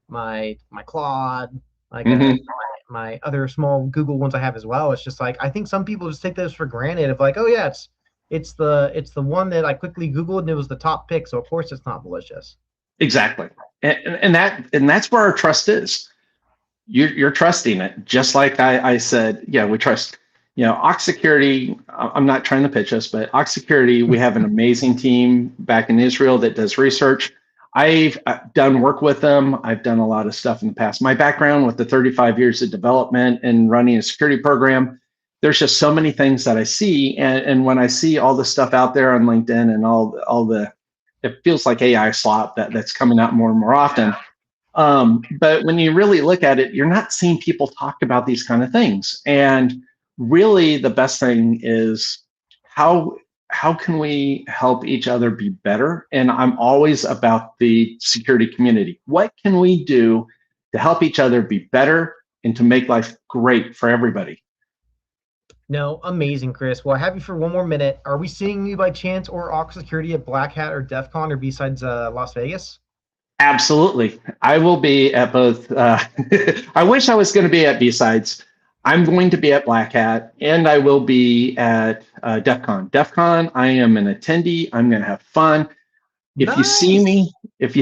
my Claude, like my other small Google ones I have as well. It's just like, I think some people just take this for granted of like, oh yeah, it's the one that I quickly Googled and it was the top pick, so of course it's not malicious. Exactly, and that's where our trust is. You're trusting it, just like I said. Yeah, we trust. Ox Security, I'm not trying to pitch us, but Ox Security, we have an amazing team back in Israel that does research. I've done work with them. I've done a lot of stuff in the past. My background with the 35 years of development and running a security program, there's just so many things that I see. And when I see all the stuff out there on LinkedIn and all the, it feels like AI slop that's coming out more and more often. But when you really look at it, you're not seeing people talk about these kind of things. And really the best thing is how can we help each other be better? And I'm always about the security community. What can we do to help each other be better and to make life great for everybody? No, amazing, Chris. Well, I have you for one more minute. Are we seeing you by chance or Ox Security at Black Hat or DEF CON or besides Las Vegas? Absolutely. I will be at both. I wish I was going to be at B-Sides. I'm going to be at Black Hat, and I will be at DEF CON. DEF CON, I am an attendee. I'm going to have fun. If you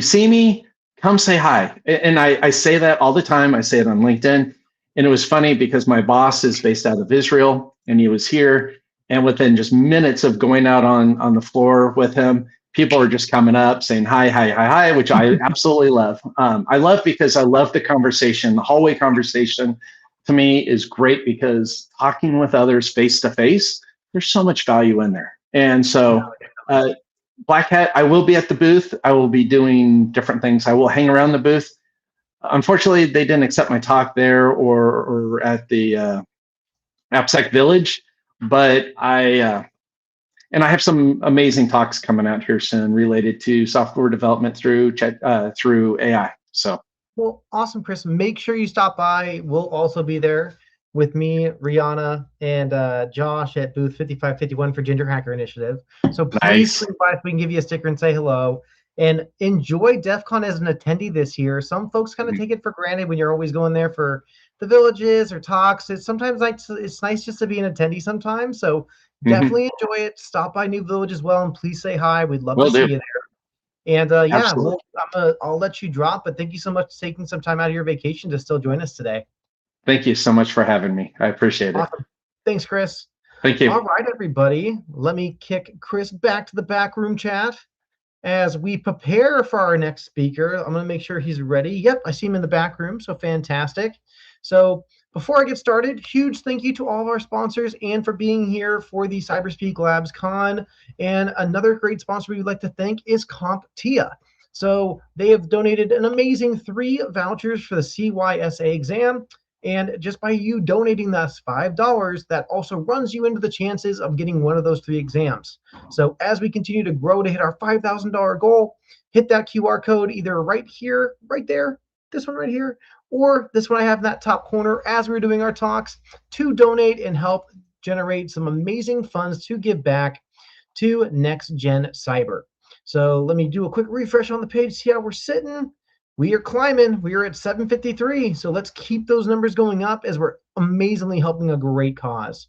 see me, come say hi. And I say that all the time. I say it on LinkedIn. And it was funny because my boss is based out of Israel, and he was here. And within just minutes of going out on the floor with him, people are just coming up saying hi, which I absolutely love. I love because I love the conversation. The hallway conversation to me is great because talking with others face to face, there's so much value in there. And so Black Hat, I will be at the booth. I will be doing different things. I will hang around the booth. Unfortunately, they didn't accept my talk there or at the AppSec Village, but I have some amazing talks coming out here soon related to software development through AI. So, well, awesome, Chris. Make sure you stop by. We'll also be there with me, Rihanna, and Josh at booth 5551 for Ginger Hacker Initiative. So please swing by so we can give you a sticker and say hello. And enjoy DEF CON as an attendee this year. Some folks kind of take it for granted when you're always going there for the villages or talks. It's sometimes like it's nice just to be an attendee sometimes. So Definitely enjoy it. Stop by New Village as well, and please say hi. We'd love Will to see do. you there. And yeah, Absolutely. I'll let you drop, but thank you so much for taking some time out of your vacation to still join us today. Thank you so much for having me. I appreciate it. Awesome. Thanks, Chris. Thank you. All right, everybody. Let me kick Chris back to the back room chat as we prepare for our next speaker. I'm going to make sure he's ready. Yep, I see him in the back room, so fantastic. So before I get started, huge thank you to all of our sponsors and for being here for the CyberLab Con. And another great sponsor we'd like to thank is CompTIA. So they have donated an amazing 3 vouchers for the CYSA exam. And just by you donating us $5, that also runs you into the chances of getting one of those 3 exams. So as we continue to grow to hit our $5,000 goal, hit that QR code either right here, right there, this one right here, or this one I have in that top corner as we're doing our talks to donate and help generate some amazing funds to give back to Next Gen Cyber. So let me do a quick refresh on the page, see how we're sitting. We are climbing. We are at 753. So let's keep those numbers going up as we're amazingly helping a great cause.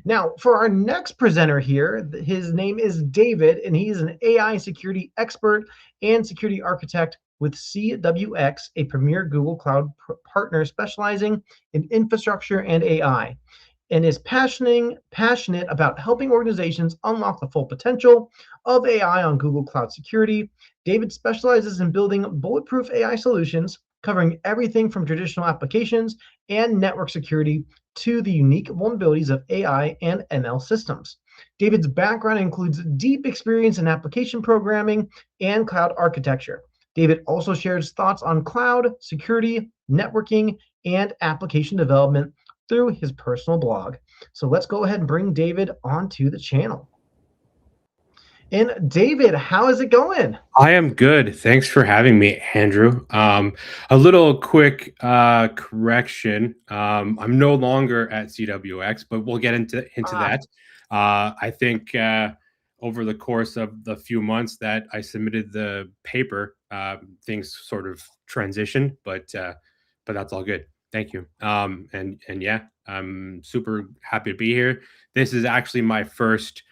Now, for our next presenter here, his name is David, and he is an AI security expert and security architect with CWX, a premier Google Cloud partner specializing in infrastructure and AI, and is passionate about helping organizations unlock the full potential of AI on Google Cloud Security. David specializes in building bulletproof AI solutions, covering everything from traditional applications and network security to the unique vulnerabilities of AI and ML systems. David's background includes deep experience in application programming and cloud architecture. David also shares thoughts on cloud, security, networking, and application development through his personal blog. So let's go ahead and bring David onto the channel. And David, how is it going? I am good. Thanks for having me, Andrew. A little quick correction. I'm no longer at CWX, but we'll get into that. I think over the course of the few months that I submitted the paper, things sort of transitioned, but that's all good. Thank you. And yeah, I'm super happy to be here. This is actually my first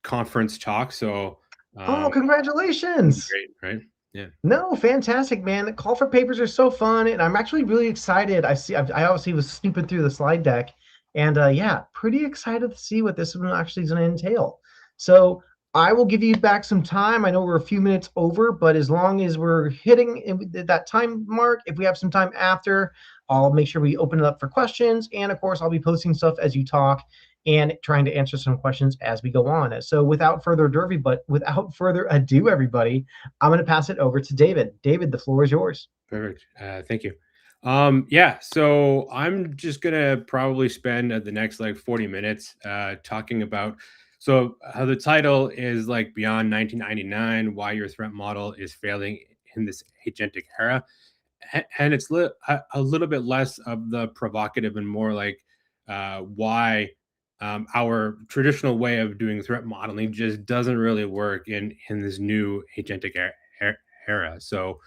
conference talk, so. Congratulations. Great, right? Yeah. No, fantastic, man. The call for papers are so fun, and I'm actually really excited. I obviously was snooping through the slide deck, and yeah, pretty excited to see what this one actually is going to entail. So I will give you back some time. I know we're a few minutes over, but as long as we're hitting that time mark, if we have some time after, I'll make sure we open it up for questions. And of course, I'll be posting stuff as you talk and trying to answer some questions as we go on. So without further ado, everybody, I'm going to pass it over to David. David, the floor is yours. Perfect. Thank you. Yeah, so I'm just going to probably spend the next like 40 minutes talking about, so the title is like Beyond 1999, Why Your Threat Model is Failing in This Agentic Era. And it's a little bit less of the provocative and more like why our traditional way of doing threat modeling just doesn't really work in this new agentic era. So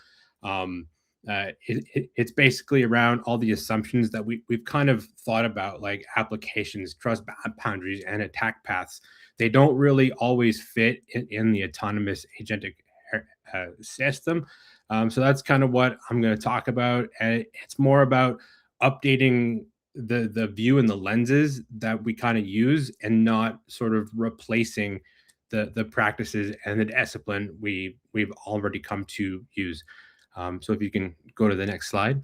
it's basically around all the assumptions that we've kind of thought about, like applications, trust boundaries, and attack paths. They don't really always fit in the autonomous agentic system. So that's kind of what I'm going to talk about. And it's more about updating the view and the lenses that we kind of use, and not sort of replacing the practices and the discipline we've already come to use. So if you can go to the next slide.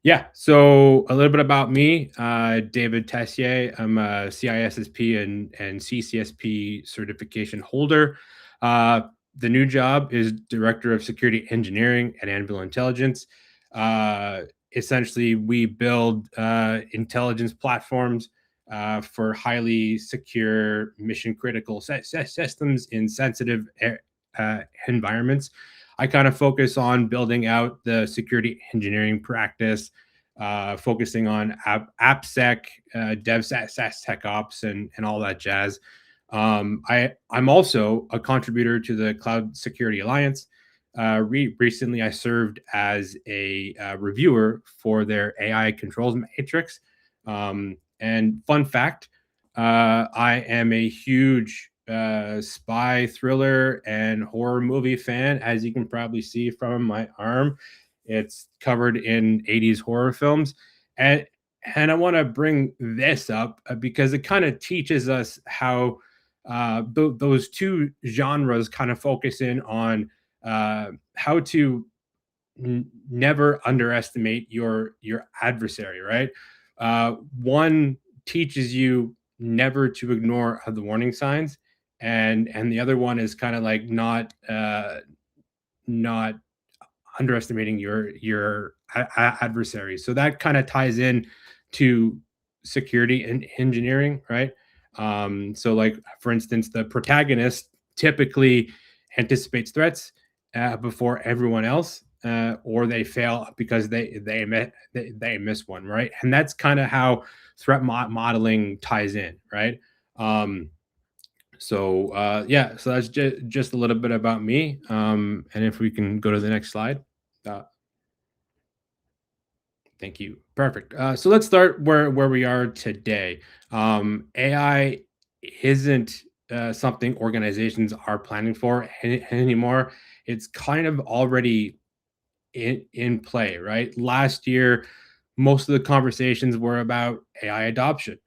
Yeah, so a little bit about me, David Tessier. I'm a CISSP and CCSP certification holder. The new job is Director of Security Engineering at Anvil Intelligence. Essentially, we build intelligence platforms for highly secure, mission-critical systems in sensitive environments. I kind of focus on building out the security engineering practice, focusing on AppSec, DevSecOps, and all that jazz. I'm also a contributor to the Cloud Security Alliance. Recently, I served as a reviewer for their AI controls matrix. And fun fact, I am a huge spy thriller and horror movie fan, as you can probably see from my arm. It's covered in 80s horror films. And I want to bring this up because it kind of teaches us how those two genres kind of focus in on how to never underestimate your adversary, right? One teaches you never to ignore the warning signs, and the other one is kind of like not underestimating your adversary. So that kind of ties in to security and engineering, right? So like for instance, the protagonist typically anticipates threats before everyone else, or they fail because they miss one, right? And that's kind of how threat modeling ties in, right? Yeah, so that's just a little bit about me. And if we can go to the next slide. Thank you. Perfect. So let's start where we are today. AI isn't something organizations are planning for anymore. It's kind of already in play, right? Last year, most of the conversations were about AI adoption.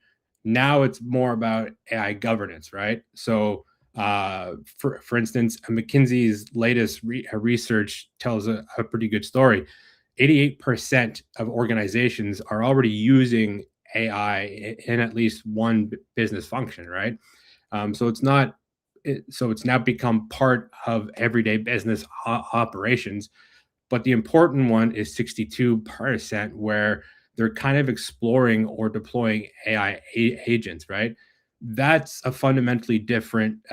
Now it's more about AI governance, right? So, for instance, McKinsey's latest research tells a pretty good story. 88% of organizations are already using AI in at least one business function, right? So it's not. So it's now become part of everyday business operations. But the important one is 62%, where they're kind of exploring or deploying AI agents, right? That's a fundamentally different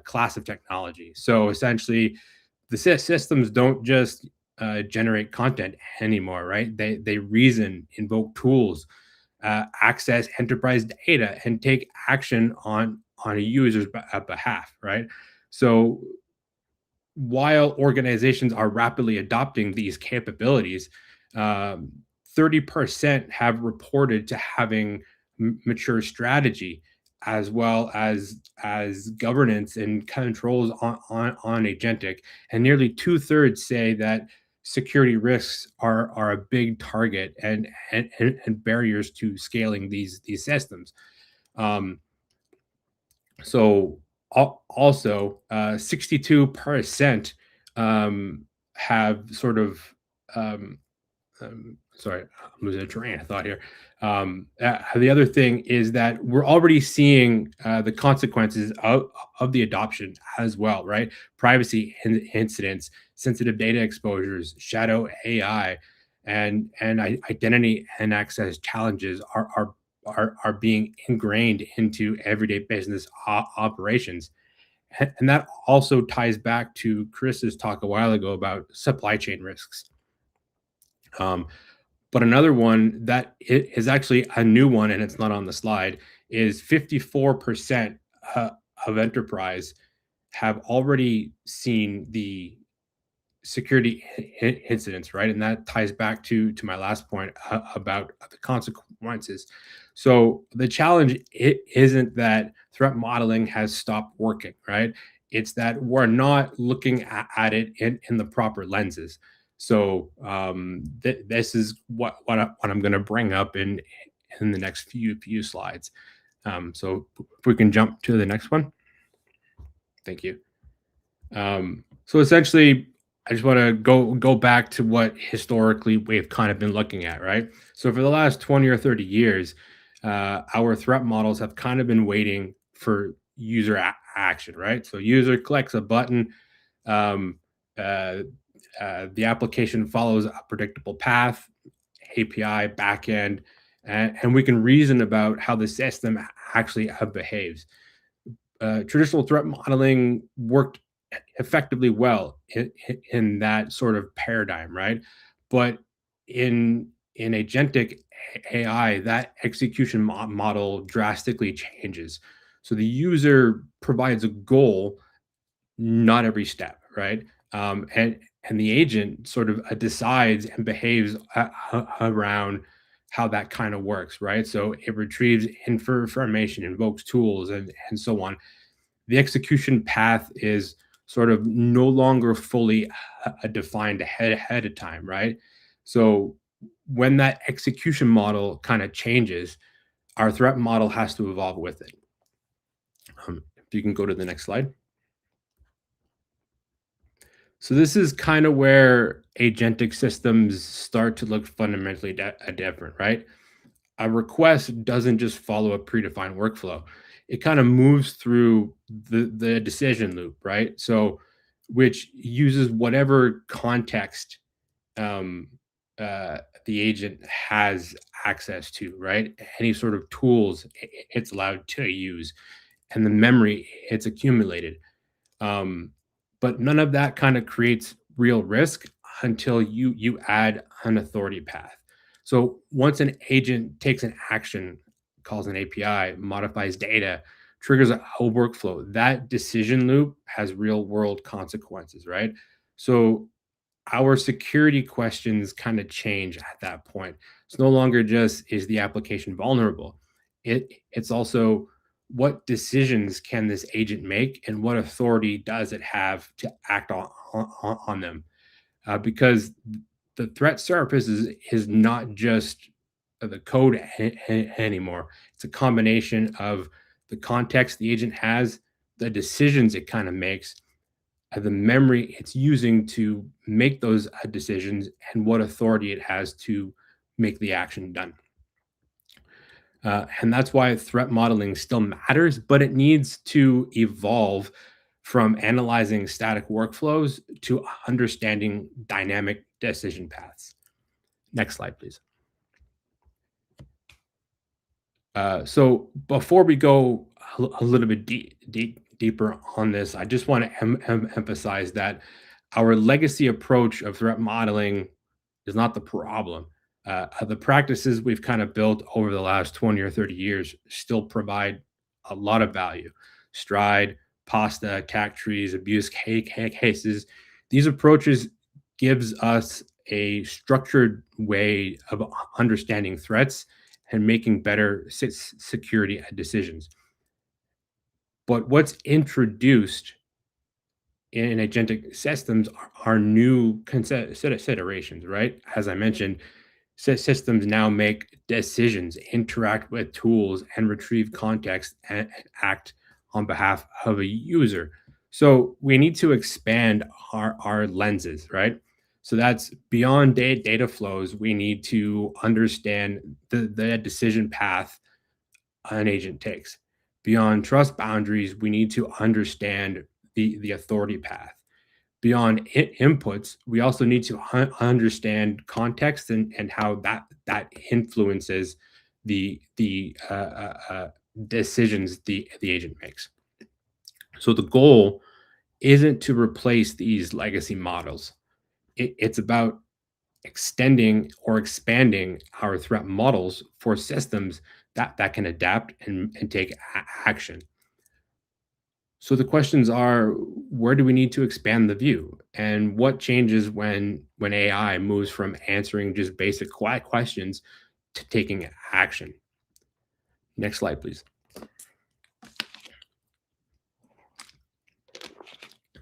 class of technology. So essentially, the systems don't just generate content anymore, right? They reason, invoke tools, access enterprise data, and take action on a user's behalf, right? So while organizations are rapidly adopting these capabilities, 30% have reported to having mature strategy, as well as governance and controls on agentic, and nearly 2/3 say that security risks are a big target and barriers to scaling these systems. Um, so also, 62% have sort of sorry, I'm losing a train of thought here. The other thing is that we're already seeing the consequences of the adoption as well, right? Privacy incidents, sensitive data exposures, shadow AI, and identity and access challenges are being ingrained into everyday business operations. And that also ties back to Chris's talk a while ago about supply chain risks. But another one that is actually a new one, and it's not on the slide, is 54% of enterprise have already seen the security incidents, right? And that ties back to my last point about the consequences. So the challenge isn't that threat modeling has stopped working, right? It's that we're not looking at it in the proper lenses. So this is what I'm going to bring up in the next few slides. So if we can jump to the next one. Thank you. So essentially, I just want to go back to what historically we've kind of been looking at, right? So for the last 20 or 30 years, our threat models have kind of been waiting for user action, right? So user clicks a button, um, the application follows a predictable path, API, backend, and we can reason about how the system actually behaves. Traditional threat modeling worked effectively well in that sort of paradigm, right? But in agentic AI, that execution model drastically changes. So the user provides a goal, not every step, right? And the agent sort of decides and behaves around how that kind of works, right? So it retrieves information, invokes tools, and so on. The execution path is sort of no longer fully defined ahead of time, right? So when that execution model kind of changes, our threat model has to evolve with it. If you can go to the next slide. So this is kind of where agentic systems start to look fundamentally different, right? A request doesn't just follow a predefined workflow. It kind of moves through the decision loop, right? So, which uses whatever context the agent has access to, right? Any sort of tools it's allowed to use, and the memory it's accumulated. But none of that kind of creates real risk until you add an authority path. So once an agent takes an action, calls an API, modifies data, triggers a whole workflow, that decision loop has real world consequences, right? So our security questions kind of change at that point. It's no longer just, is the application vulnerable? It's also, what decisions can this agent make, and what authority does it have to act on them? Because the threat surface is not just the code anymore. It's a combination of the context the agent has, the decisions it kind of makes, the memory it's using to make those decisions, and what authority it has to make the action done. And that's why threat modeling still matters, but it needs to evolve from analyzing static workflows to understanding dynamic decision paths. Next slide, please. So before we go a little bit deeper on this, I just want to emphasize that our legacy approach of threat modeling is not the problem. The practices we've kind of built over the last 20 or 30 years still provide a lot of value. Stride, PASTA, attack trees, abuse cases. These approaches gives us a structured way of understanding threats and making better security decisions. But what's introduced in agentic systems are new considerations, right? As I mentioned, systems now make decisions, interact with tools, and retrieve context and act on behalf of a user. So we need to expand our lenses, right? So that's beyond data flows. We need to understand the decision path an agent takes. Beyond trust boundaries, we need to understand the authority path. Beyond inputs, we also need to understand context and how that influences the decisions the agent makes. So the goal isn't to replace these legacy models. It's about extending or expanding our threat models for systems that can adapt and take action. So the questions are, where do we need to expand the view? And what changes when AI moves from answering just basic questions to taking action? Next slide, please.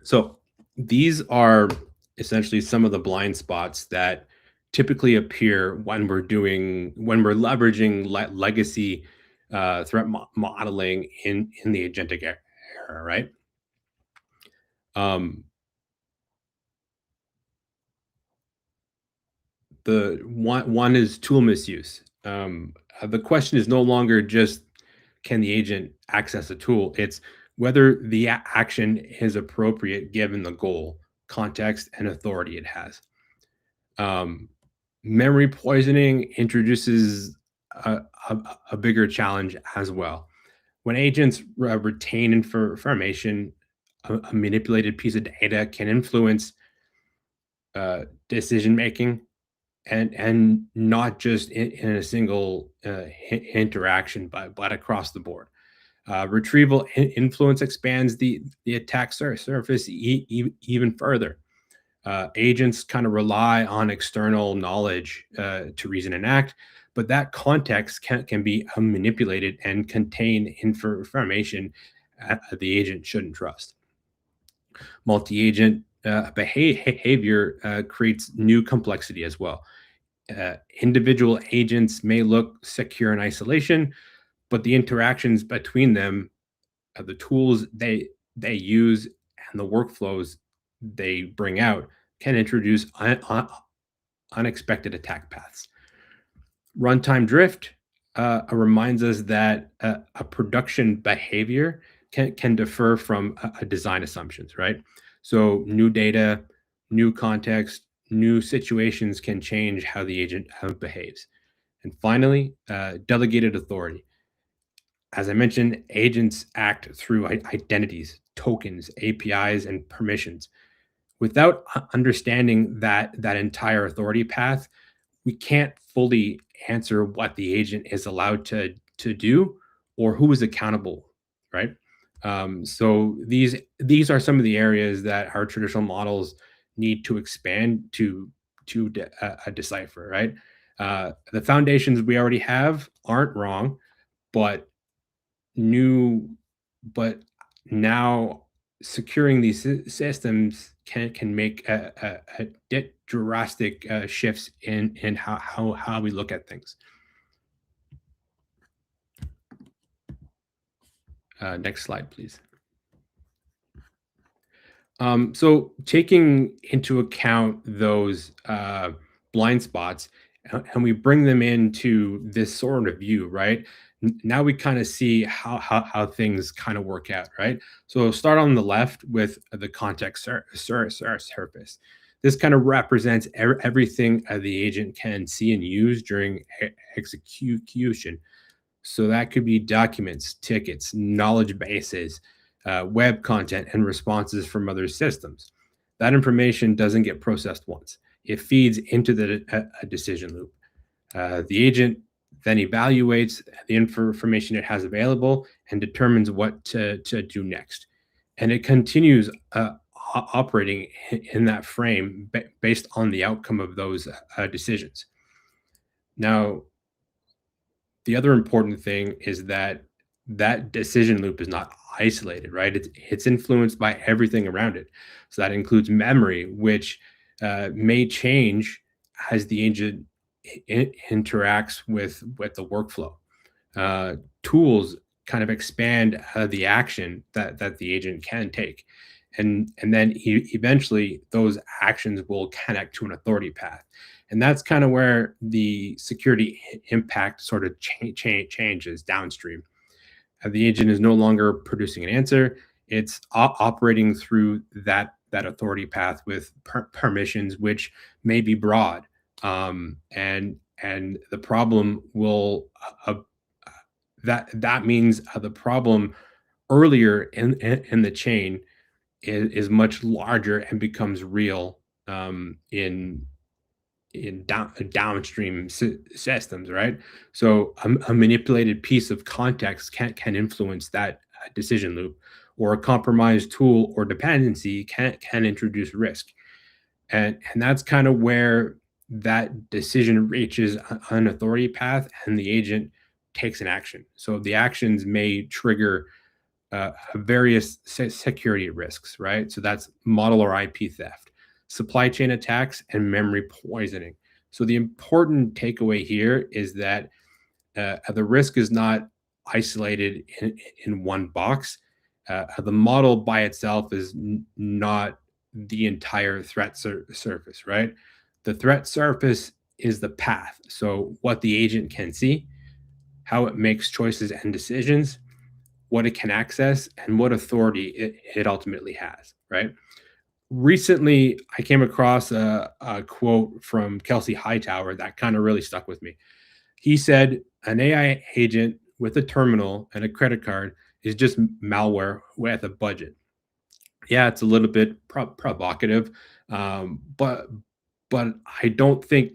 So these are essentially some of the blind spots that typically appear when we're leveraging legacy threat modeling in the agentic era, right? The one is tool misuse. The question is no longer just, can the agent access a tool? It's whether the action is appropriate given the goal, context, and authority it has. Memory poisoning introduces a bigger challenge as well. When agents retain information, a manipulated piece of data can influence decision making, and not just in a single interaction, but across the board. Retrieval influence expands the attack surface even further. Agents kind of rely on external knowledge to reason and act, but that context can be manipulated and contain information the agent shouldn't trust. Multi-agent behavior creates new complexity as well. Individual agents may look secure in isolation, but the interactions between them, the tools they use, and the workflows they bring out can introduce unexpected attack paths. Runtime drift reminds us that a production behavior can differ from a design assumptions, right? So new data, new context, new situations can change how the agent behaves. And finally, delegated authority. As I mentioned, agents act through identities, tokens, APIs, and permissions. Without understanding that entire authority path, we can't fully answer what the agent is allowed to do or who is accountable, right? So these are some of the areas that our traditional models need to expand to decipher, right? The foundations we already have aren't wrong, but but now securing these systems can make a drastic shifts in how we look at things. Next slide, please. So taking into account those blind spots, and we bring them into this sort of view, right? Now we kind of see how things kind of work out, right? So start on the left with the context surface. This kind of represents everything the agent can see and use during execution. So that could be documents, tickets, knowledge bases, web content, and responses from other systems. That information doesn't get processed once. It feeds into the decision loop. The agent then evaluates the information it has available and determines what to do next. And it continues operating in that frame based on the outcome of those decisions. Now, the other important thing is that decision loop is not isolated, right? It's influenced by everything around it. So that includes memory, which may change as the agent interacts with the workflow. Tools kind of expand the action that the agent can take. And then eventually those actions will connect to an authority path. And that's kind of where the security impact sort of changes downstream. The agent is no longer producing an answer. It's operating through that authority path with permissions, which may be broad. And the problem will, that means the problem earlier in the chain is much larger and becomes real in downstream systems, right? So a manipulated piece of context can influence that decision loop, or a compromised tool or dependency can introduce risk. And that's kind of where that decision reaches an authority path and the agent takes an action. So the actions may trigger various security risks, right? So that's model or IP theft, supply chain attacks, and memory poisoning. So the important takeaway here is that the risk is not isolated in one box. The model by itself is not the entire threat surface, right? The threat surface is the path. So what the agent can see, how it makes choices and decisions, what it can access, and what authority it ultimately has, right? Recently, I came across a quote from Kelsey Hightower that kind of really stuck with me. He said, an AI agent with a terminal and a credit card is just malware with a budget. Yeah, it's a little bit provocative, but I don't think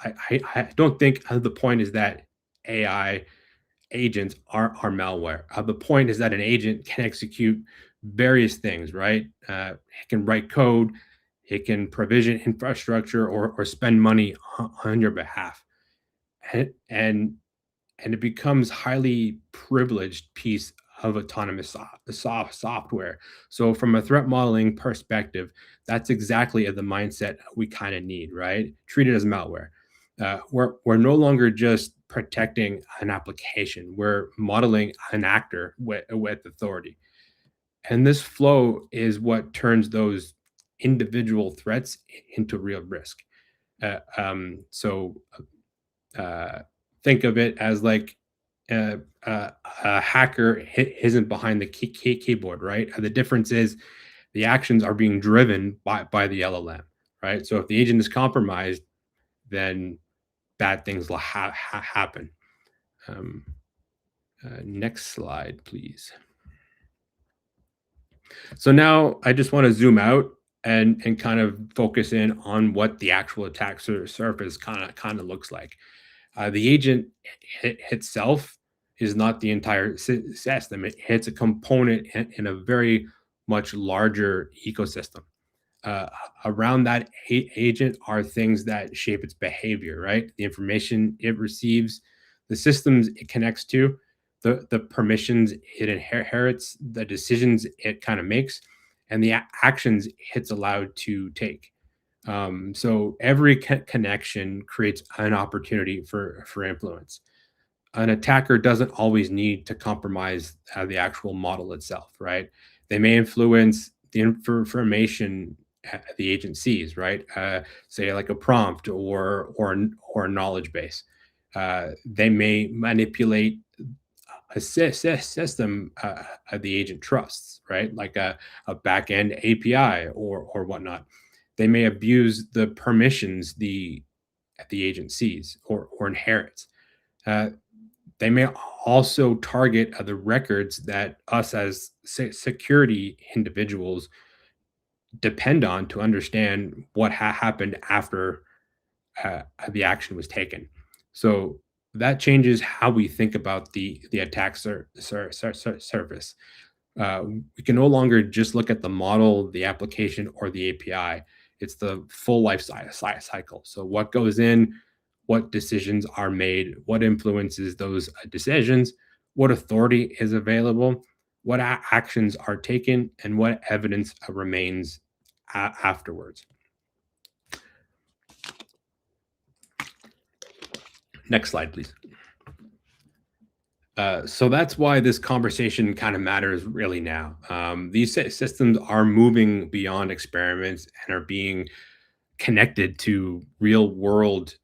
I don't think the point is that AI agents are malware. The point is that an agent can execute various things, right? It can write code, it can provision infrastructure, or spend money on your behalf, and it becomes highly privileged piece of autonomous software. So from a threat modeling perspective, that's exactly the mindset we kind of need, right? Treat it as malware. We're no longer just protecting an application. We're modeling an actor with authority. And this flow is what turns those individual threats into real risk. So think of it as like a hacker isn't behind the keyboard, right? The difference is the actions are being driven by the LLM, right? So if the agent is compromised, then bad things will happen. Next slide, please. So now I just want to zoom out and kind of focus in on what the actual attack surface kind of looks like. The agent itself is not the entire system. It's a component in a very much larger ecosystem. Around that agent are things that shape its behavior, right? The information it receives, the systems it connects to, the permissions it inherits, the decisions it kind of makes, and the actions it's allowed to take. So every connection creates an opportunity for influence. An attacker doesn't always need to compromise the actual model itself, right? They may influence the information the agent sees, right? Say like a prompt or a knowledge base. They may manipulate a system the agent trusts, right? Like a back-end API or whatnot. They may abuse the permissions the agent sees or inherits. They may also target the records that us as security individuals depend on to understand what happened after the action was taken. So that changes how we think about the attack surface. We can no longer just look at the model, the application, or the API. It's the full life cycle. So what goes in, what decisions are made, what influences those decisions, what authority is available, what actions are taken, and what evidence remains afterwards. Next slide, please. So that's why this conversation kind of matters really now. These systems are moving beyond experiments and are being connected to real world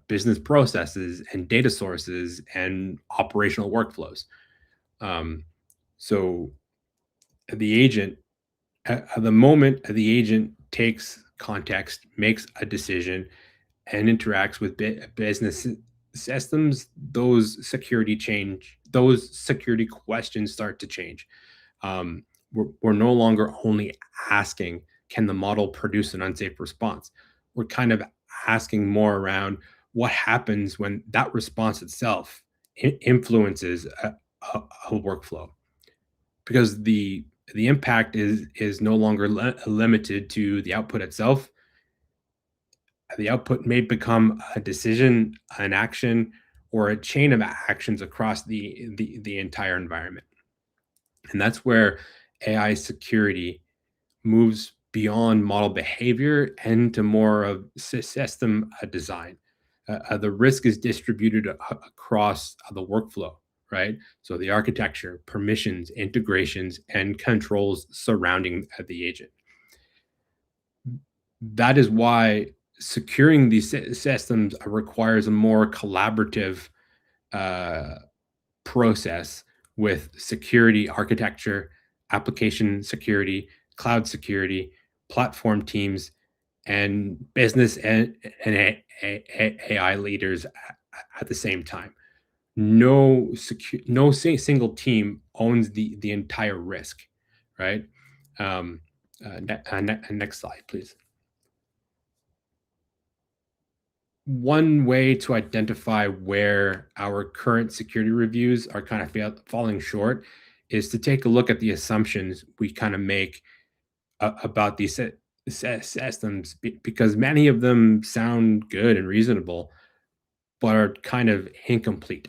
business processes and data sources and operational workflows. So the agent, at the moment the agent takes context, makes a decision, and interacts with business systems, those security questions start to change. We're no longer only asking, can the model produce an unsafe response? We're kind of asking more around what happens when that response itself influences a workflow, because the impact is no longer limited to the output itself. The output may become a decision, an action, or a chain of actions across the entire environment. And that's where AI security moves beyond model behavior and to more of system design. The risk is distributed across the workflow, right? So the architecture, permissions, integrations, and controls surrounding the agent. That is why securing these systems requires a more collaborative process with security architecture, application security, cloud security, platform teams, and business and AI leaders at the same time. No single team owns the entire risk, right? Next slide, please. One way to identify where our current security reviews are kind of falling short is to take a look at the assumptions we kind of make about these systems, because many of them sound good and reasonable, but are kind of incomplete.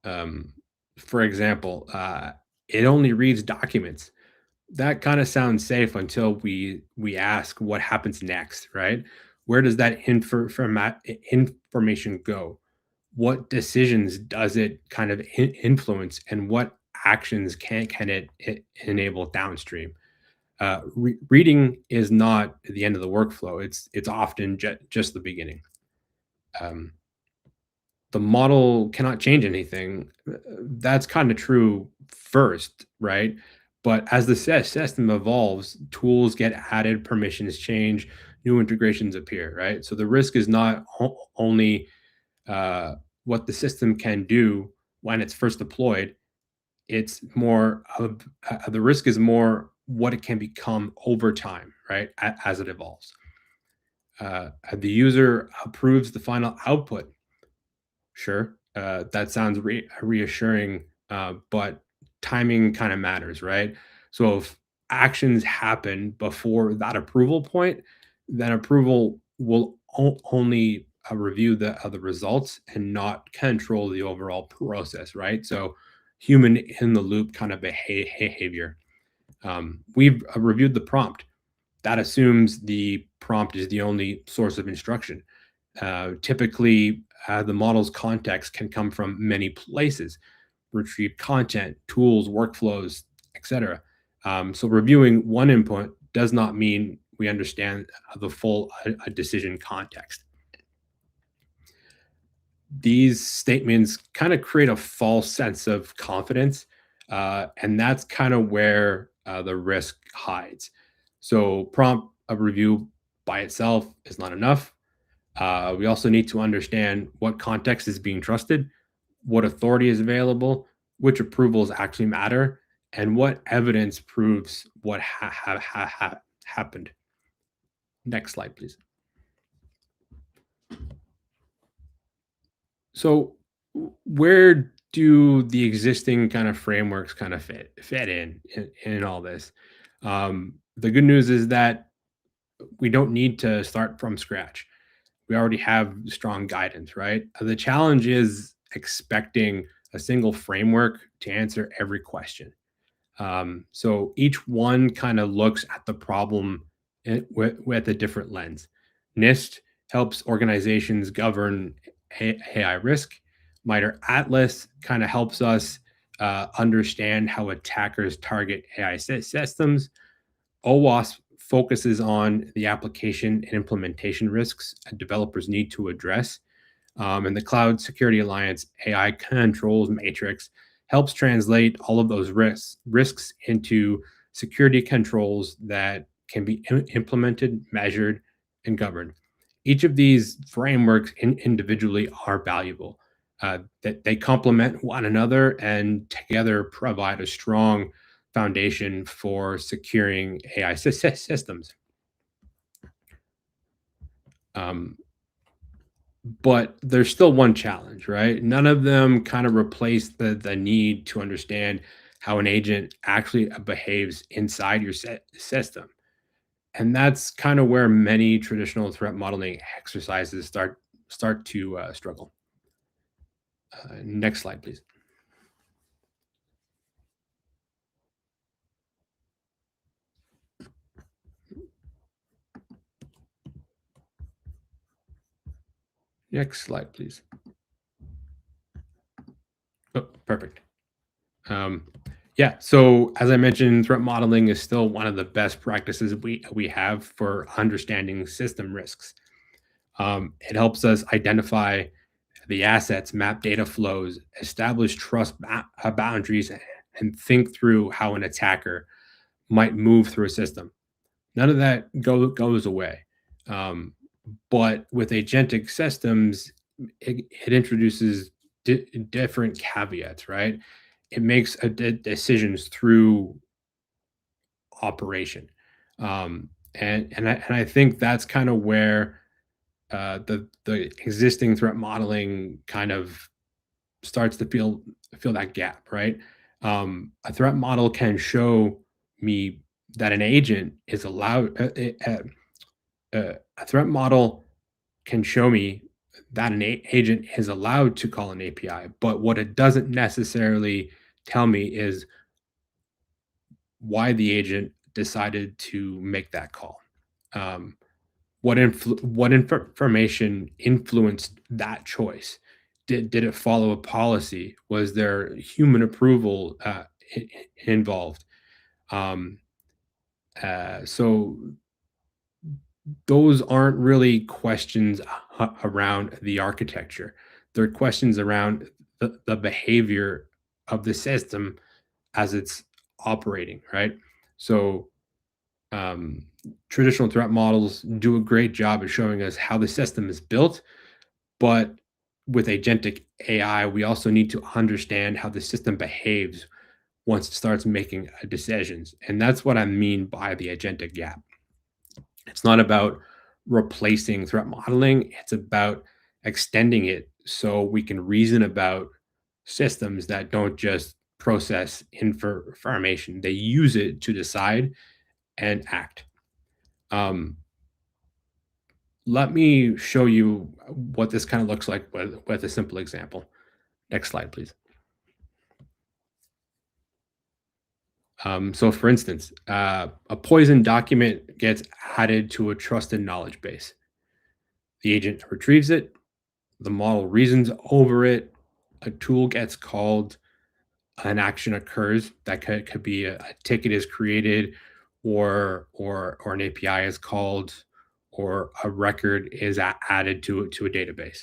For example, it only reads documents. That kind of sounds safe until we ask what happens next, right? Where does that information go? What decisions does it kind of influence, and what actions can it enable downstream? Reading is not the end of the workflow. It's often just the beginning. The model cannot change anything. That's kind of true first, right? But as the system evolves, tools get added, permissions change, new integrations appear, right? So the risk is not only what the system can do when it's first deployed. It's more of the risk is more what it can become over time, right? As it evolves. The user approves the final output. Sure, that sounds reassuring, but timing kind of matters, right? So if actions happen before that approval point, then approval will only review the results and not control the overall process, right? So human in the loop kind of behavior. We've reviewed the prompt. That assumes the prompt is the only source of instruction. Typically, the model's context can come from many places: retrieved content, tools, workflows, etc. So reviewing one input does not mean we understand the full decision context. These statements kind of create a false sense of confidence, and that's kind of where the risk hides. So prompt review by itself is not enough. We also need to understand what context is being trusted, what authority is available, which approvals actually matter, and what evidence proves what happened. Next slide, please. So where do the existing kind of frameworks kind of fit in all this? The good news is that we don't need to start from scratch. We already have strong guidance, right? The challenge is expecting a single framework to answer every question. So each one kind of looks at the problem with a different lens. NIST helps organizations govern AI risk. MITRE Atlas kind of helps us understand how attackers target AI systems. OWASP focuses on the application and implementation risks developers need to address. And the Cloud Security Alliance AI Controls Matrix helps translate all of those risks into security controls that can be implemented, measured, and governed. Each of these frameworks individually are valuable. That they complement one another and together provide a strong foundation for securing AI systems. But there's still one challenge, right? None of them kind of replace the need to understand how an agent actually behaves inside your system. And that's kind of where many traditional threat modeling exercises start to struggle. Next slide, please. Next slide, please. Oh, perfect. Yeah, so as I mentioned, threat modeling is still one of the best practices we have for understanding system risks. It helps us identify the assets, map data flows, establish trust boundaries, and think through how an attacker might move through a system. None of that goes away. But with agentic systems, it introduces different caveats, right? It makes decisions through operation. And I think that's kind of where the existing threat modeling kind of starts to feel fill that gap, right? A threat model can show me that an agent is allowed. A threat model can show me that an agent is allowed to call an API, but what it doesn't necessarily tell me is why the agent decided to make that call. What information influenced that choice? Did it follow a policy? Was there human approval involved? So those aren't really questions around the architecture. They're questions around the behavior of the system as it's operating, right? So traditional threat models do a great job of showing us how the system is built, but with agentic AI, we also need to understand how the system behaves once it starts making decisions. And that's what I mean by the agentic gap. It's not about replacing threat modeling, it's about extending it so we can reason about systems that don't just process information, they use it to decide and act. Let me show you what this kind of looks like with a simple example. Next slide, please. So for instance, a poison document gets added to a trusted knowledge base. The agent retrieves it, the model reasons over it, a tool gets called, an action occurs. That could be a ticket is created, or an API is called, or a record is added to a database.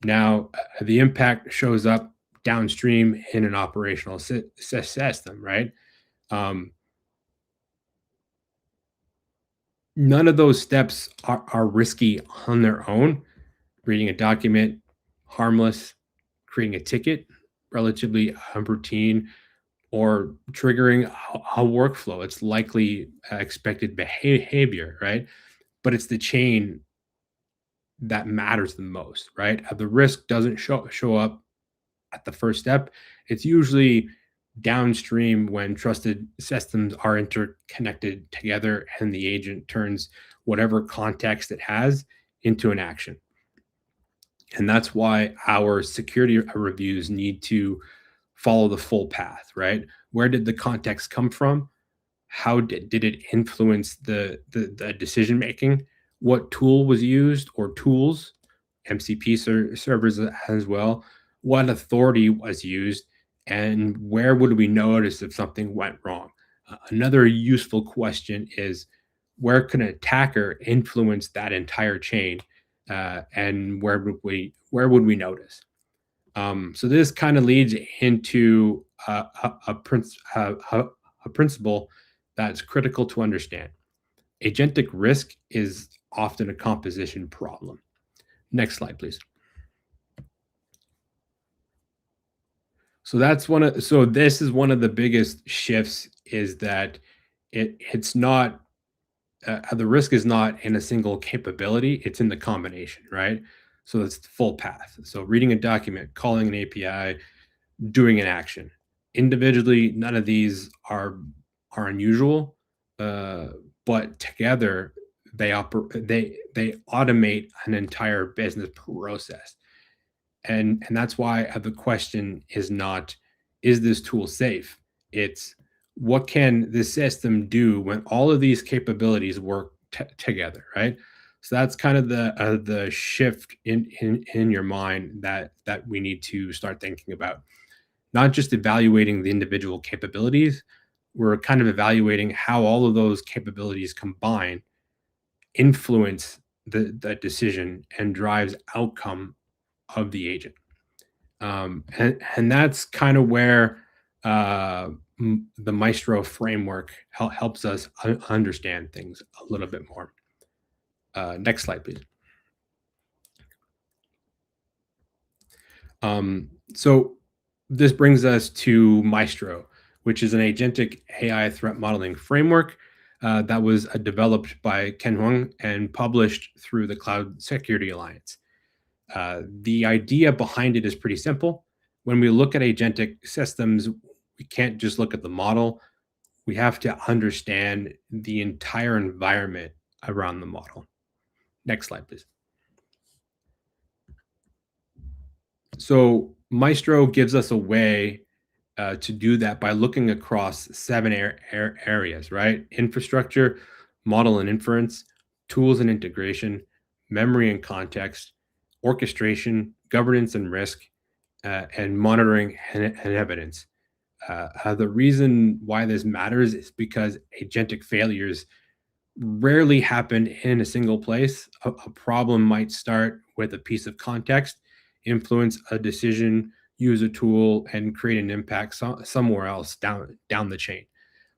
Now, the impact shows up downstream in an operational system, right? None of those steps are risky on their own. Reading a document, harmless. Creating a ticket, relatively routine, or triggering a workflow. It's likely expected behavior, right? But it's the chain that matters the most, right? The risk doesn't show up at the first step. It's usually downstream when trusted systems are interconnected together and the agent turns whatever context it has into an action. And that's why our security reviews need to follow the full path, right? Where did the context come from? How did it influence the decision making? What tool was used or tools, MCP servers as well? What authority was used? And where would we notice if something went wrong? Another useful question is, where can an attacker influence that entire chain? And where would we notice? So this kind of leads into a principle that's critical to understand. Agentic risk is often a composition problem. Next slide, please. So this is one of the biggest shifts, is that it's not the risk is not in a single capability, it's in the combination, right? So it's the full path. So reading a document, calling an API, doing an action. Individually, none of these are unusual, but together they automate an entire business process. And that's why the question is not, is this tool safe? It's, what can the system do when all of these capabilities work together, right? So that's kind of the shift in your mind that we need to start thinking about. Not just evaluating the individual capabilities, we're kind of evaluating how all of those capabilities combine, influence the decision, and drives outcome of the agent. And that's kind of where the Maestro framework helps us understand things a little bit more. Next slide, please. So this brings us to Maestro, which is an agentic AI threat modeling framework that was developed by Ken Huang and published through the Cloud Security Alliance. The idea behind it is pretty simple. when we look at agentic systems, we can't just look at the model. We have to understand the entire environment around the model. Next slide, please. So Maestro gives us a way to do that by looking across 7 areas, right? Infrastructure, model and inference, tools and integration, memory and context, orchestration, governance and risk, and monitoring and evidence. The reason why this matters is because agentic failures rarely happen in a single place. A problem might start with a piece of context, influence a decision, use a tool, and create an impact somewhere else down the chain.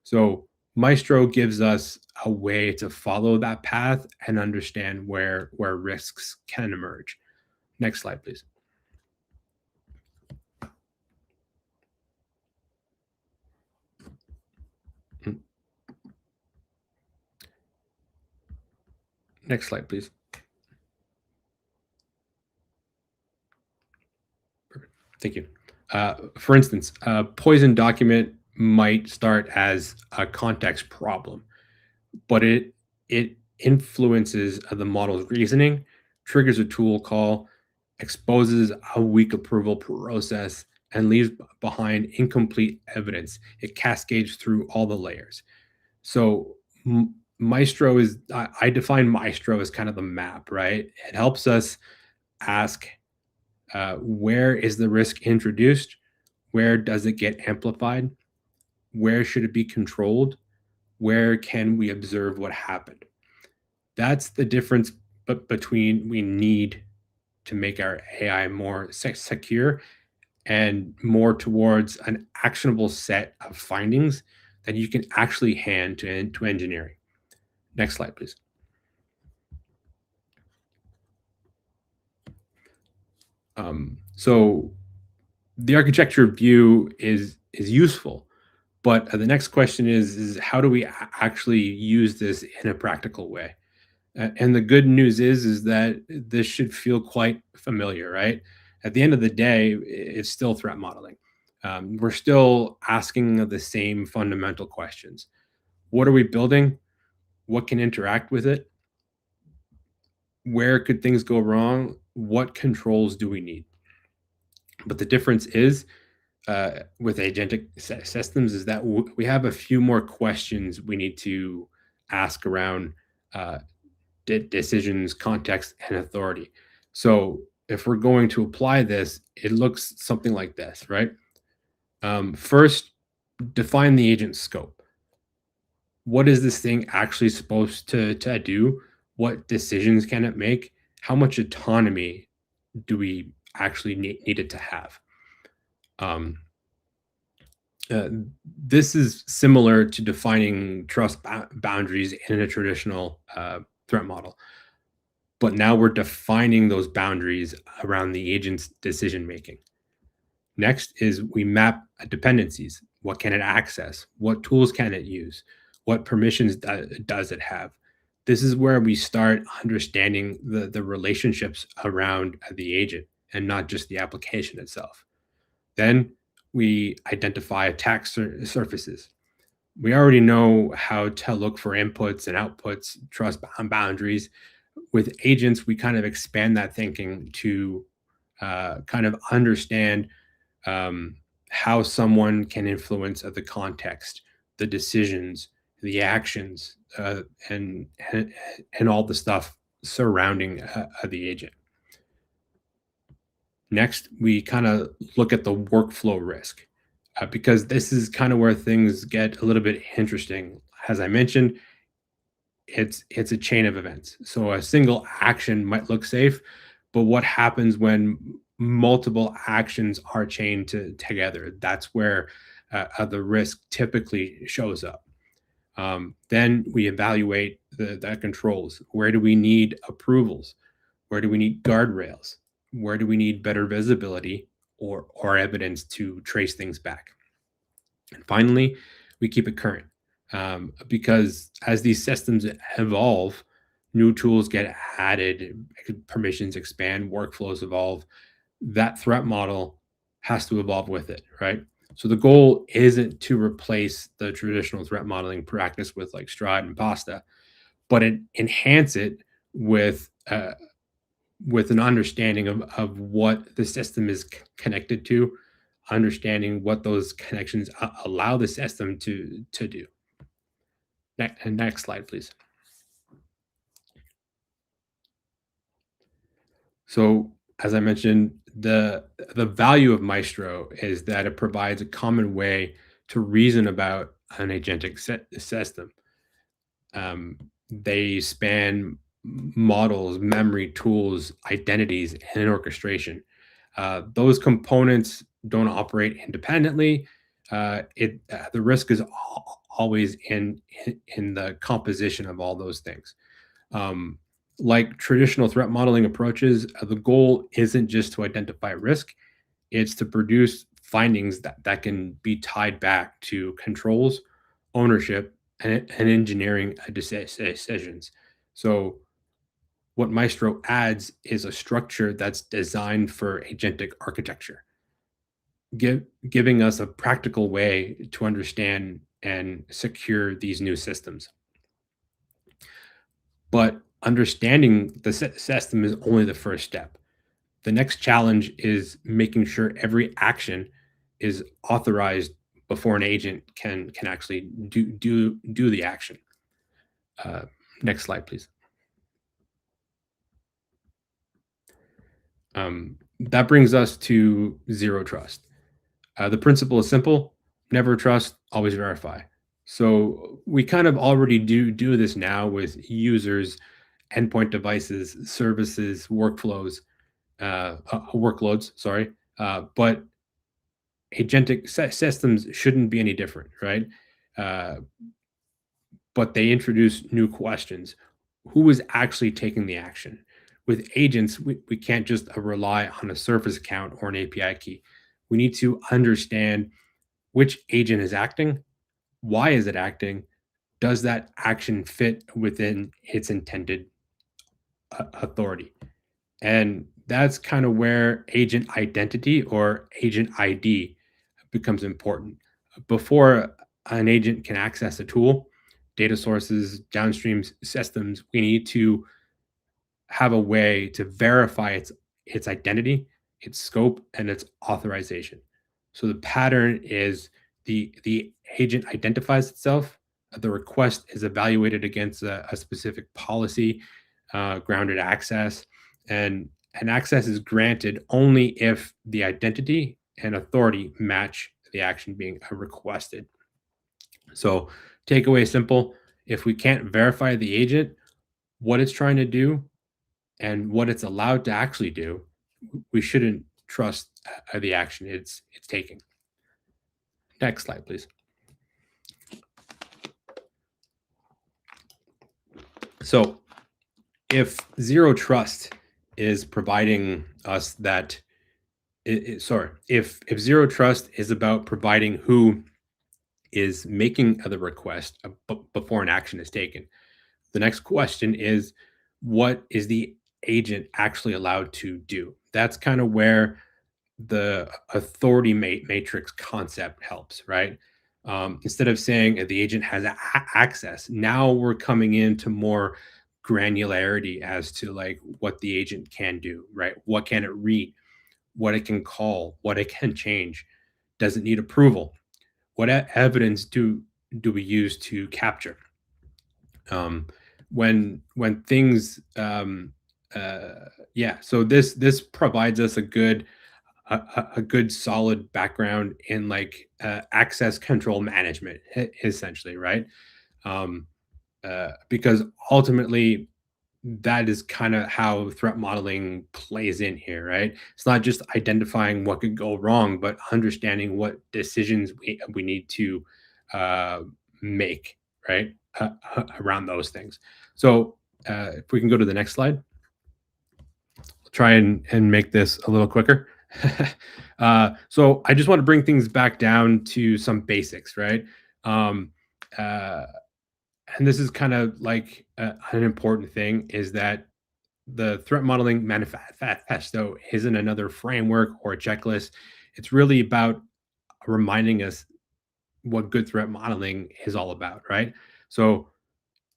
So Maestro gives us a way to follow that path and understand where risks can emerge. Next slide, please. Next slide, please. Thank you. For instance, a poison document might start as a context problem, but it influences the model's reasoning, triggers a tool call, exposes a weak approval process, and leaves behind incomplete evidence. It cascades through all the layers. So Maestro is, I define Maestro as kind of the map, right? It helps us ask, where is the risk introduced? Where does it get amplified? Where should it be controlled? Where can we observe what happened? That's the difference between we need to make our AI more secure and more towards an actionable set of findings that you can actually hand to engineering. Next slide, please. So the architecture view is useful, but the next question is how do we actually use this in a practical way? And the good news is that this should feel quite familiar, right? At the end of the day, it's still threat modeling. We're still asking the same fundamental questions. What are we building? What can interact with it? Where could things go wrong? What controls do we need? But the difference is with agentic systems is that we have a few more questions we need to ask around decisions, context, and authority. So if we're going to apply this, it looks something like this, right? First, define the agent's scope. What is this thing actually supposed to do? What decisions can it make? How much autonomy do we actually need it to have? This is similar to defining trust boundaries in a traditional threat model. But now we're defining those boundaries around the agent's decision making. Next is we map dependencies. What can it access? What tools can it use? What permissions does it have? This is where we start understanding the relationships around the agent and not just the application itself. Then we identify attack surfaces. We already know how to look for inputs and outputs, trust boundaries. With agents, we kind of expand that thinking to kind of understand how someone can influence the context, the decisions, the actions, and all the stuff surrounding the agent. Next, we kind of look at the workflow risk because this is kind of where things get a little bit interesting. As I mentioned, it's a chain of events. So a single action might look safe, but what happens when multiple actions are chained together? That's where the risk typically shows up. Then we evaluate the controls. Where do we need approvals? Where do we need guardrails? Where do we need better visibility or evidence to trace things back? And finally, we keep it current because as these systems evolve, new tools get added, permissions expand, workflows evolve. That threat model has to evolve with it, right? So the goal isn't to replace the traditional threat modeling practice with like Stride and Pasta, but enhance it with an understanding of what the system is connected to, understanding what those connections allow the system to do. Next slide, please. So as I mentioned, the value of Maestro is that it provides a common way to reason about an agentic system. They span models, memory, tools, identities, and orchestration. Those components don't operate independently. The risk is always in the composition of all those things. Like traditional threat modeling approaches, the goal isn't just to identify risk, it's to produce findings that can be tied back to controls, ownership, and engineering decisions. So what Maestro adds is a structure that's designed for agentic architecture, giving us a practical way to understand and secure these new systems. But understanding the system is only the first step. The next challenge is making sure every action is authorized before an agent can actually do the action. Next slide, please. That brings us to zero trust. The principle is simple: never trust, always verify. So we kind of already do this now with users, endpoint devices, services, workflows, workloads, sorry. But agentic systems shouldn't be any different, right? But they introduce new questions. Who is actually taking the action? With agents, we can't just rely on a service account or an API key. We need to understand which agent is acting, why is it acting, does that action fit within its intended authority? And that's kind of where agent identity or agent ID becomes important. Before an agent can access a tool, data sources, downstream systems, we need to have a way to verify its identity, its scope, and its authorization. So the pattern is the agent identifies itself, the request is evaluated against a specific policy, grounded access, and access is granted only if the identity and authority match the action being requested. So takeaway simple: if we can't verify the agent, what it's trying to do, and what it's allowed to actually do, we shouldn't trust the action it's taking. Next slide, please. So if zero trust is providing us that, if zero trust is about providing who is making the request before an action is taken, the next question is, what is the agent actually allowed to do? That's kind of where the authority matrix concept helps, right? Instead of saying the agent has access, now we're coming into more granularity as to like what the agent can do, right? What can it read? What it can call? What it can change? Does it need approval? What evidence do we use to capture? When things, yeah. So this provides us a good solid background in like access control management, essentially, right? Because ultimately that is kind of how threat modeling plays in here, right? It's not just identifying what could go wrong, but understanding what decisions we need to make, right, around those things. So if we can go to the next slide, I'll try and make this a little quicker. So I just want to bring things back down to some basics, right? And this is kind of like an important thing, is that the threat modeling manifesto isn't another framework or a checklist. It's really about reminding us what good threat modeling is all about, right? So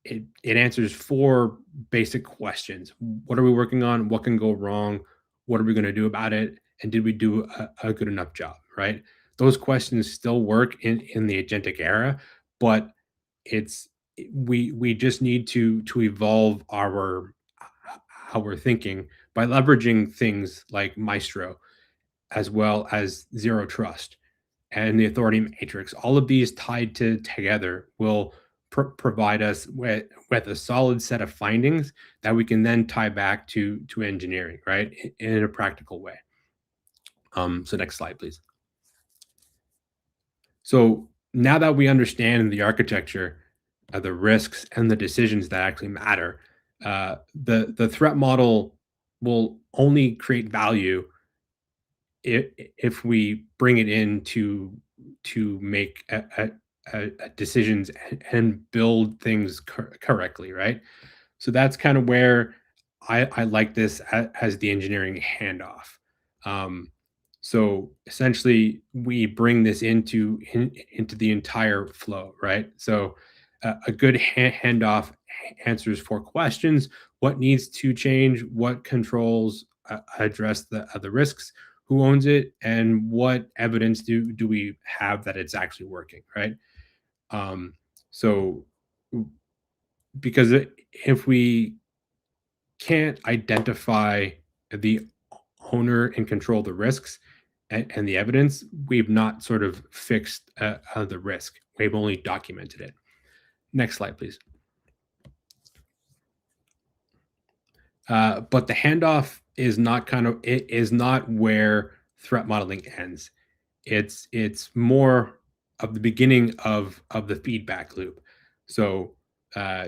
it answers 4 basic questions. What are we working on? What can go wrong? What are we going to do about it? And did we do a good enough job, right? Those questions still work in the agentic era, but it's we just need to evolve our thinking by leveraging things like Maestro, as well as zero trust and the authority matrix. All of these tied together will provide us with a solid set of findings that we can then tie back to engineering, right, in a practical way. So next slide, please. So now that we understand the architecture, the risks, and the decisions that actually matter, the threat model will only create value if we bring it in to make decisions and build things correctly, right? So that's kind of where I like this as the engineering handoff. So essentially, we bring this into the entire flow, right? So a good handoff answers 4 questions: what needs to change, what controls address the risks, who owns it, and what evidence do we have that it's actually working, right? So because if we can't identify the owner and control the risks and the evidence, we've not sort of fixed the risk. We've only documented it. Next slide, please. But the handoff is not where threat modeling ends. It's more of the beginning of the feedback loop. So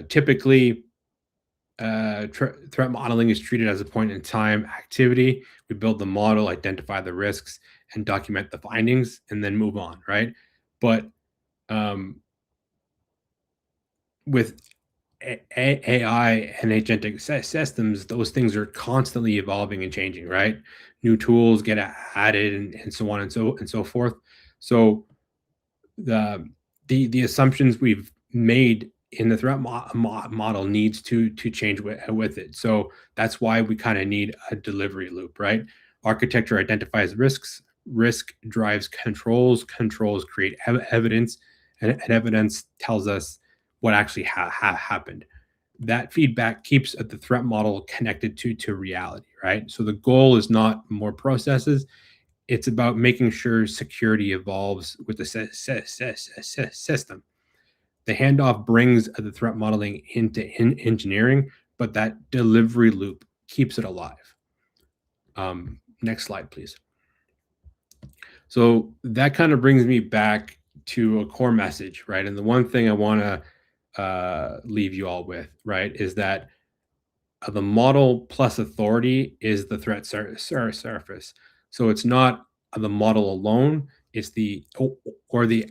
typically, threat modeling is treated as a point in time activity. We build the model, identify the risks, and document the findings, and then move on, right? But with AI and agentic systems, those things are constantly evolving and changing, right? New tools get added, and so on and so forth. So the assumptions we've made in the threat model needs to change with it. So that's why we kind of need a delivery loop, right? Architecture identifies risks, risk drives controls, controls create evidence, and evidence tells us what actually happened. That feedback keeps the threat model connected to reality, right? So the goal is not more processes. It's about making sure security evolves with the system. The handoff brings the threat modeling into engineering, but that delivery loop keeps it alive. Next slide, please. So that kind of brings me back to a core message, right? And the one thing I want to leave you all with, right, is that the model plus authority is the threat surface. So it's not the model alone, it's the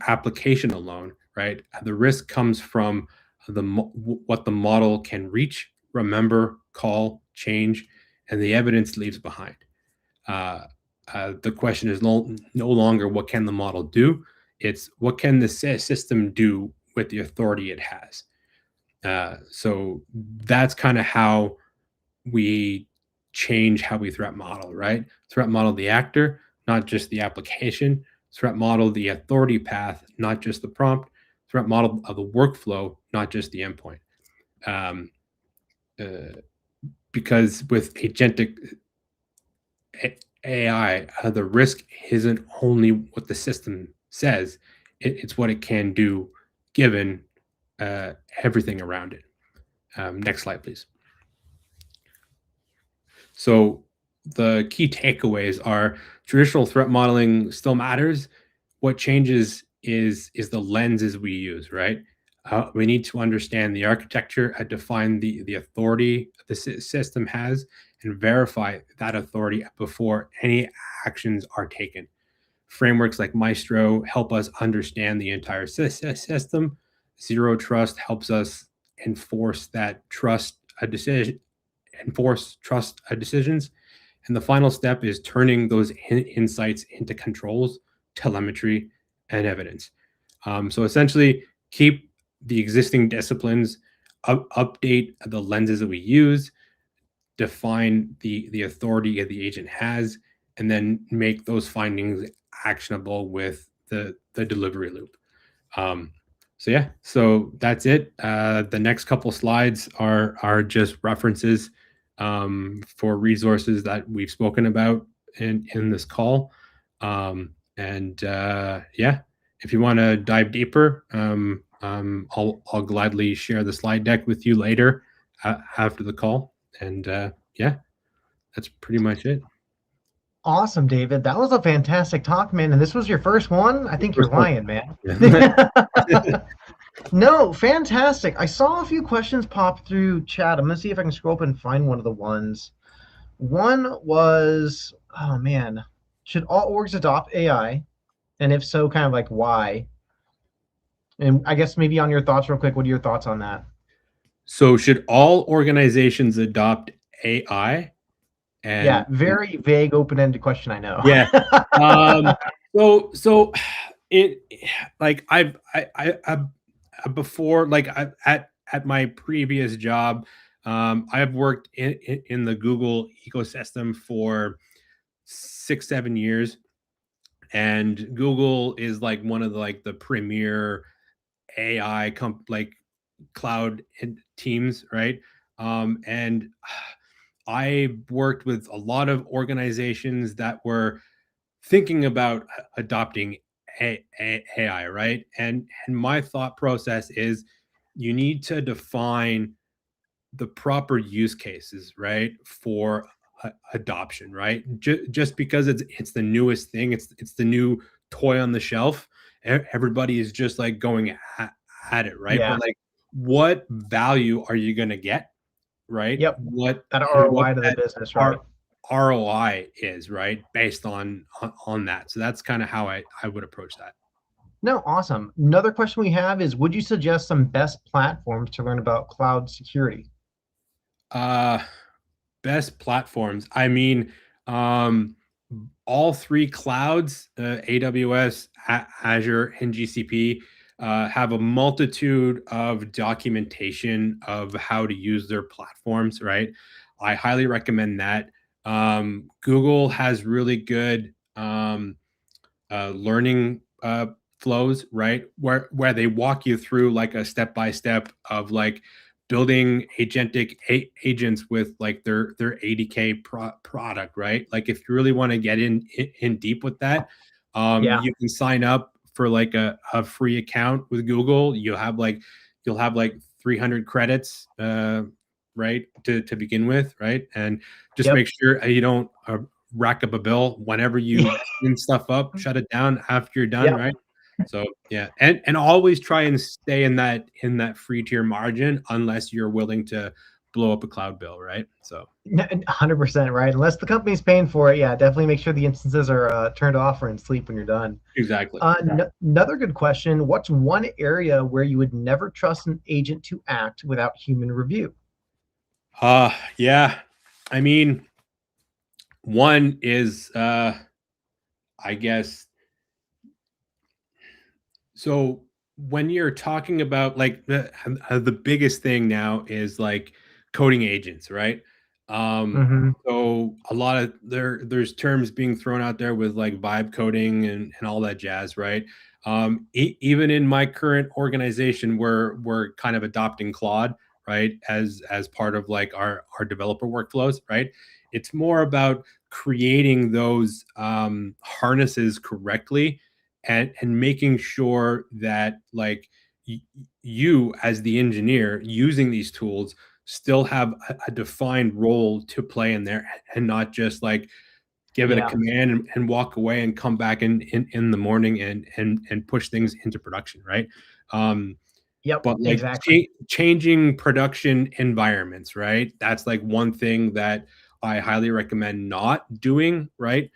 application alone, right? The risk comes from what the model can reach, remember, call, change, and the evidence leaves behind. The question is no longer what can the model do, it's what can the system do with the authority it has. So that's kind of how we change how we threat model, right? Threat model the actor, not just the application. Threat model the authority path, not just the prompt. Threat model of the workflow, not just the endpoint. Because with agentic AI, the risk isn't only what the system says, it's what it can do given everything around it. Next slide, please. So the key takeaways are traditional threat modeling still matters. What changes is the lenses we use, right? We need to understand the architecture, define the authority the system has, and verify that authority before any actions are taken. Frameworks like Maestro help us understand the entire system. Zero trust helps us enforce that trust decisions, And the final step is turning those insights into controls, telemetry, and evidence. So essentially, keep the existing disciplines, update the lenses that we use, define the authority the agent has, and then make those findings actionable with the delivery loop. So yeah, so that's it. The next couple slides are just references for resources that we've spoken about in this call. Yeah, if you want to dive deeper, I'll gladly share the slide deck with you later after the call. And yeah, that's pretty much it. Awesome, David. That was a fantastic talk, man. And this was your first one? I think you're lying, man. No, fantastic. I saw a few questions pop through chat. I'm going to see if I can scroll up and find one of the ones. One was, oh man, should all orgs adopt AI? And if so, kind of like why? And I guess maybe on your thoughts real quick, what are your thoughts on that? So should all organizations adopt AI? And yeah, very vague, open-ended question, I know. Yeah. So it, like I before, like at my previous job, I've worked in the Google ecosystem for 6-7 years, and Google is like one of the premier AI cloud teams, right? And I worked with a lot of organizations that were thinking about adopting AI, right? And my thought process is you need to define the proper use cases, right, for adoption, right? Just because it's the newest thing, it's the new toy on the shelf. Everybody is just like going at it, right? Yeah. But like, what value are you going to get, right? Yep. What that ROI to the business, right? ROI is, right, based on that. So that's kind of how I would approach that. No, awesome. Another question we have is, would you suggest some best platforms to learn about cloud security? Best platforms. I mean, all three clouds, AWS, Azure, and GCP, have a multitude of documentation of how to use their platforms, right? I highly recommend that. Google has really good learning flows, right? Where they walk you through like a step-by-step of like building agentic agents with like their ADK product, right? Like if you really want to get in deep with that, you can sign up for like a free account with Google. You'll have like 300 credits, right, to begin with, right? And just make sure you don't rack up a bill whenever you spin stuff up. Shut it down after you're done, right? So yeah, and always try and stay in that free tier margin unless you're willing to blow up a cloud bill, right? So 100%, right? Unless the company's paying for it, yeah, definitely make sure the instances are turned off or in sleep when you're done. Exactly. Another good question: what's one area where you would never trust an agent to act without human review? Yeah, I mean, one is I guess. So when you're talking about like the biggest thing now is like coding agents, right? So a lot of there's terms being thrown out there with like vibe coding and all that jazz, right? Even in my current organization, we're kind of adopting Claude, right, as part of like our developer workflows, right? It's more about creating those harnesses correctly and making sure that like you as the engineer using these tools still have a defined role to play in there, and not just like give it a command and walk away and come back in the morning and push things into production, right? But like changing production environments, right? That's like one thing that I highly recommend not doing, right?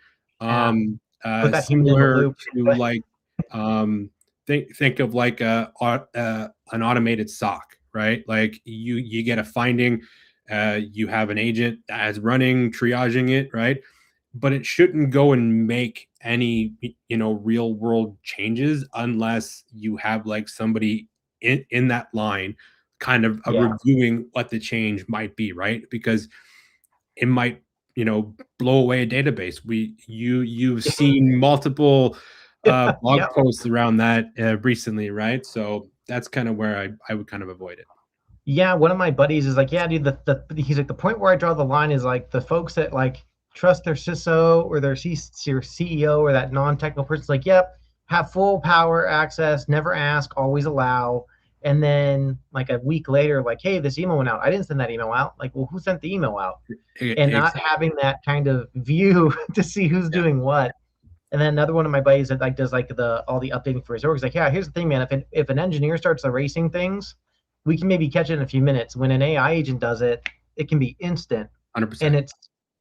Similar to like think of like an automated SOC, right? Like you get a finding, You have an agent that's running, triaging it, right? But it shouldn't go and make any, real world changes unless you have like somebody in that line kind of Yeah. reviewing what the change might be, right? Because it might, blow away a database. You've seen multiple blog Yeah. posts around that recently, right? So that's kind of where I would kind of avoid it. Yeah, one of my buddies is like, yeah, dude, he's like, the point where I draw the line is like the folks that like trust their CISO or their CEO or that non-technical person's like, yep, have full power access, never ask, always allow. And then like a week later, like, hey, this email went out. I didn't send that email out. Like, well, who sent the email out? And not having that kind of view to see who's doing what. And then another one of my buddies that like does like all the updating for his org is like, yeah, here's the thing, man. If an engineer starts erasing things, we can maybe catch it in a few minutes. When an AI agent does it, it can be instant. 100%. And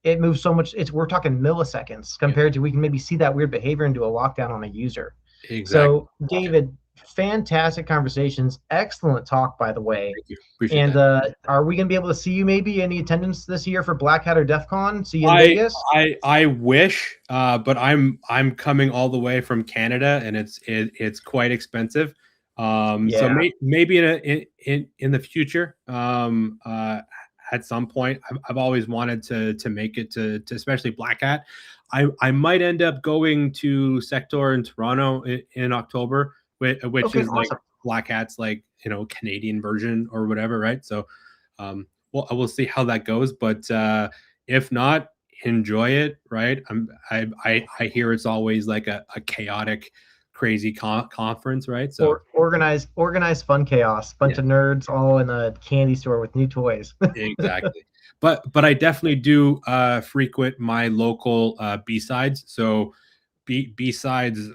it moves so much. We're talking milliseconds compared to we can maybe see that weird behavior and do a lockdown on a user. Exactly. So David, fantastic conversations. Excellent talk, by the way. Thank you. Appreciate And that. are we going to be able to see you maybe any attendance this year for Black Hat or DEF CON? See you in Vegas? I wish, but I'm coming all the way from Canada, and it's quite expensive. So maybe in the future, at some point, I've always wanted to make it to especially Black Hat. I might end up going to Sector in Toronto in October, which is awesome. Like Black Hat's like Canadian version or whatever, right? So we'll see how that goes, but if not, enjoy it, right? I hear it's always like a chaotic, crazy conference, right? So organized fun chaos, bunch of nerds all in a candy store with new toys. Exactly. But I definitely do frequent my local B-sides. So B-sides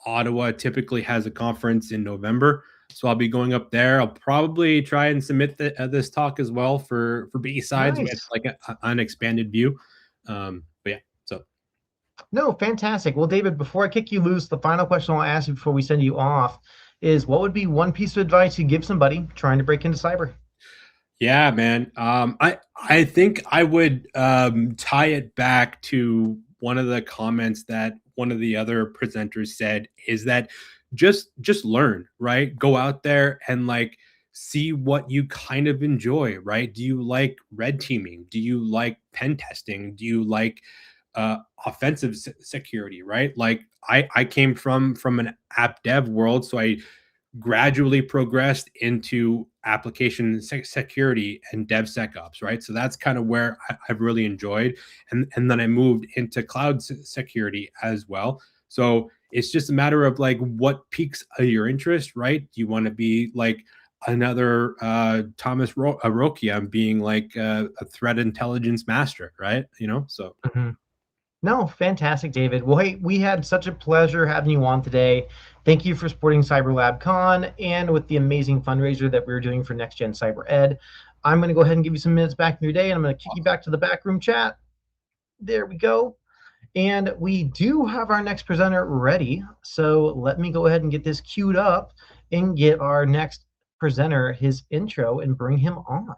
Ottawa typically has a conference in November. So I'll be going up there. I'll probably try and submit this talk as well for B-sides with like an expanded view. But yeah, so. No, fantastic. Well, David, before I kick you loose, the final question I'll ask you before we send you off is, what would be one piece of advice you give somebody trying to break into cyber? Yeah, man. I think I would tie it back to one of the comments that one of the other presenters said, is that just learn, right? Go out there and like see what you kind of enjoy, right? Do you like red teaming? Do you like pen testing? Do you like offensive security, right? Like I came from an app dev world, so I gradually progressed into application security and DevSecOps, right? So that's kind of where I've really enjoyed. And then I moved into cloud security as well. So it's just a matter of like what piques your interest, right? Do you want to be like another Thomas Rokia being like a threat intelligence master, right? So. Mm-hmm. No, fantastic, David. Well, hey, we had such a pleasure having you on today. Thank you for supporting CyberLab Con and with the amazing fundraiser that we're doing for Next Gen Cyber Ed. I'm going to go ahead and give you some minutes back in your day, and I'm going to kick you back to the backroom chat. There we go. And we do have our next presenter ready. So let me go ahead and get this queued up and get our next presenter his intro and bring him on.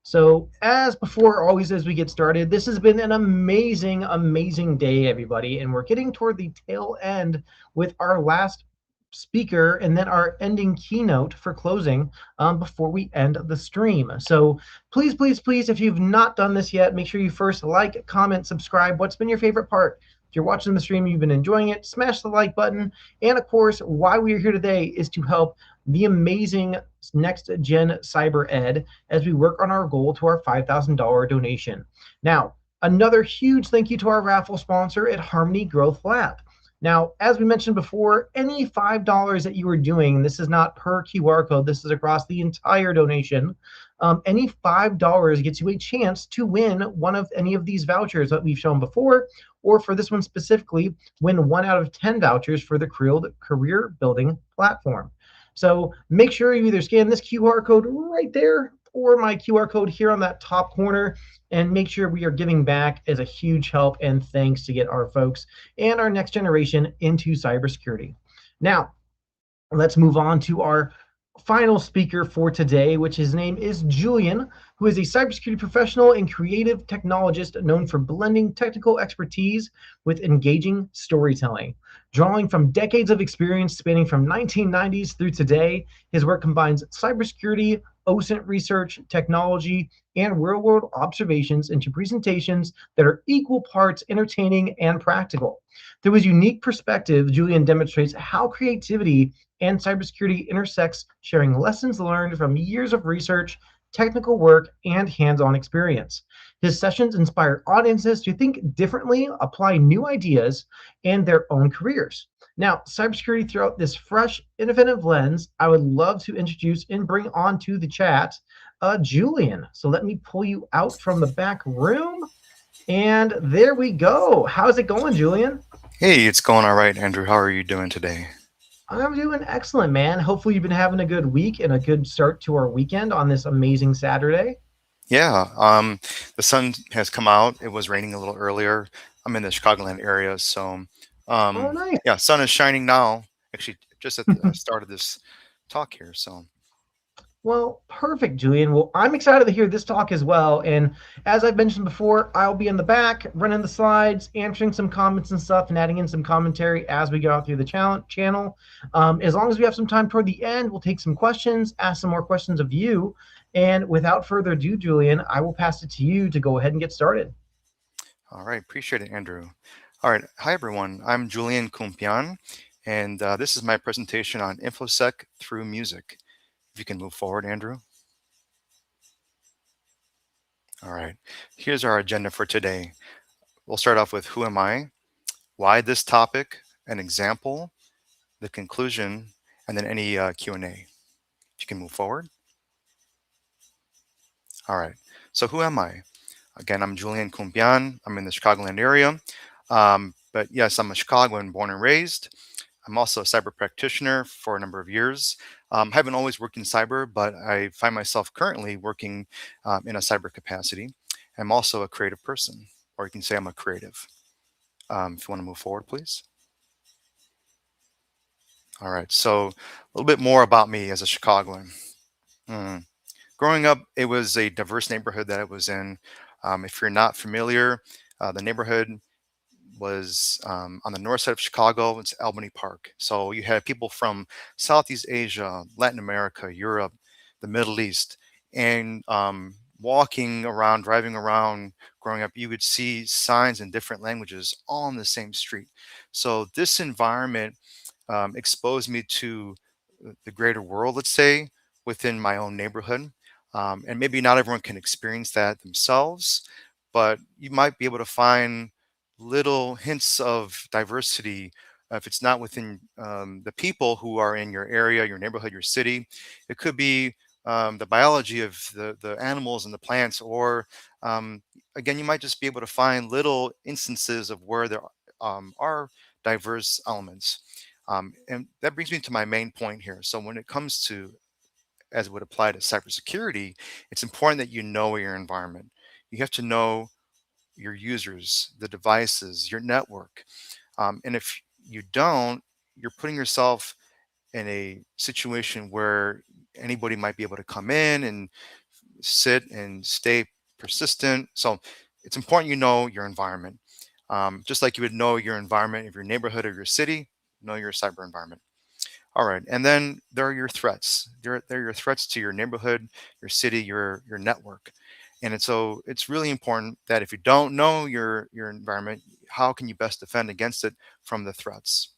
So as before, always as we get started, this has been an amazing, amazing day, everybody. And we're getting toward the tail end with our last speaker and then our ending keynote for closing before we end the stream. So please, please, please, if you've not done this yet, make sure you first like, comment, subscribe. What's been your favorite part? If you're watching the stream, you've been enjoying it, smash the like button. And of course, why we are here today is to help the amazing Next Gen Cyber Ed as we work on our goal to our $5,000 donation. Now, another huge thank you to our raffle sponsor at Harmony Growth Lab. Now, as we mentioned before, any $5 that you are doing, this is not per QR code, this is across the entire donation. Any $5 gets you a chance to win one of any of these vouchers that we've shown before, or for this one specifically, win 1 out of 10 vouchers for the career building platform. So make sure you either scan this QR code right there or my QR code here on that top corner, and make sure we are giving back as a huge help and thanks to get our folks and our next generation into cybersecurity. Now, let's move on to our final speaker for today, which his name is Julian, who is a cybersecurity professional and creative technologist known for blending technical expertise with engaging storytelling. Drawing from decades of experience spanning from 1990s through today, his work combines cybersecurity, OSINT research, technology, and real-world observations into presentations that are equal parts entertaining and practical. Through his unique perspective, Julian demonstrates how creativity and cybersecurity intersects, sharing lessons learned from years of research, technical work, and hands-on experience. His sessions inspire audiences to think differently, apply new ideas, and their own careers. Now, cybersecurity throughout this fresh, innovative lens, I would love to introduce and bring on to the chat Julian. So let me pull you out from the back room. And there we go. How's it going, Julian? Hey, it's going all right, Andrew. How are you doing today? I'm doing excellent, man. Hopefully you've been having a good week and a good start to our weekend on this amazing Saturday. Yeah, the sun has come out. It was raining a little earlier. I'm in the Chicagoland area, so Oh, nice. yeah, sun is shining now. Actually, just at the start of this talk here. So Well, perfect, Julian. Well, I'm excited to hear this talk as well. And as I've mentioned before, I'll be in the back running the slides, answering some comments and stuff, and adding in some commentary as we go out through the channel. As long as we have some time toward the end, we'll take some questions, ask some more questions of you. And without further ado, Julian, I will pass it to you to go ahead and get started. all right, appreciate it, Andrew. All right, hi everyone. I'm Julian Kumpian, and this is my presentation on InfoSec through music. If you can move forward, Andrew. All right, here's our agenda for today. We'll start off with who am I, why this topic, an example, the conclusion, and then any Q&A. If you can move forward. All right, so who am I? Again, I'm Julian Kumpian. I'm in the Chicagoland area. But yes, I'm a Chicagoan born and raised. I'm also a cyber practitioner for a number of years. I haven't always worked in cyber, but I find myself currently working in a cyber capacity. I'm also a creative person, or you can say I'm a creative. If you want to move forward, please. All right, so a little bit more about me as a Chicagoan. Growing up, it was a diverse neighborhood that I was in. If you're not familiar, the neighborhood was on the north side of Chicago. It's Albany Park. So you had people from Southeast Asia, Latin America, Europe, the Middle East, and walking around, driving around, growing up, you would see signs in different languages all on the same street. So this environment exposed me to the greater world, let's say, within my own neighborhood. And maybe not everyone can experience that themselves, but you might be able to find little hints of diversity if it's not within the people who are in your area, your neighborhood, your city. It could be the biology of the animals and the plants, or again, you might just be able to find little instances of where there are diverse elements. And that brings me to my main point here. So when it comes to, as it would apply to cybersecurity, it's important that you know your environment. You have to know your users, the devices, your network. And if you don't, you're putting yourself in a situation where anybody might be able to come in and sit and stay persistent. So it's important you know your environment. Just like you would know your environment of your neighborhood or your city, know your cyber environment. All right, and then there are your threats. They're your threats to your neighborhood, your city, your network. And so it's really important that if you don't know your environment, how can you best defend against it from the threats?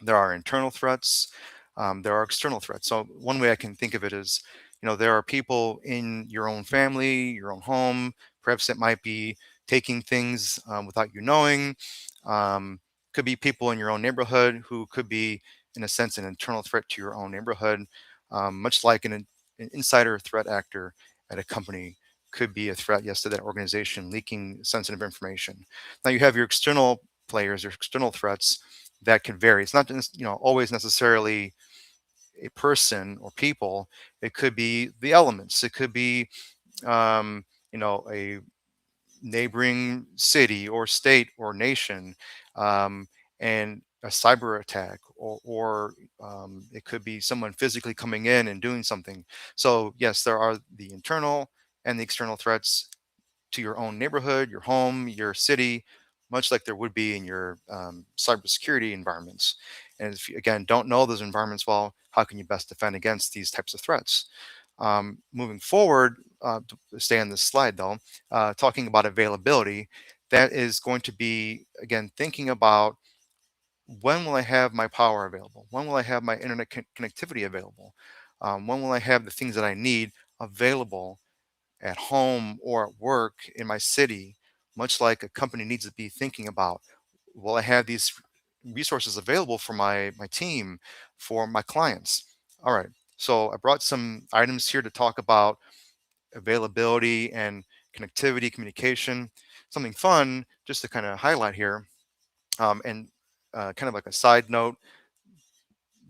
There are internal threats, there are external threats. So one way I can think of it is, there are people in your own family, your own home, perhaps it might be taking things without you knowing. Could be people in your own neighborhood who could be, in a sense, an internal threat to your own neighborhood, much like an insider threat actor at a company could be a threat, yes, to that organization leaking sensitive information. Now you have your external players, your external threats that can vary. It's not just, always necessarily a person or people. It could be the elements. It could be, a neighboring city or state or nation. And a cyber attack, or it could be someone physically coming in and doing something. So yes, there are the internal and the external threats to your own neighborhood, your home, your city, much like there would be in your cybersecurity environments. And if you, again, don't know those environments well, how can you best defend against these types of threats? Moving forward, to stay on this slide though, talking about availability, that is going to be, again, thinking about when will I have my power available? When will I have my internet connectivity available? When will I have the things that I need available at home or at work in my city? Much like a company needs to be thinking about, will I have these resources available for my team, for my clients? All right. So I brought some items here to talk about availability and connectivity, communication. Something fun just to kind of highlight here, and kind of like a side note,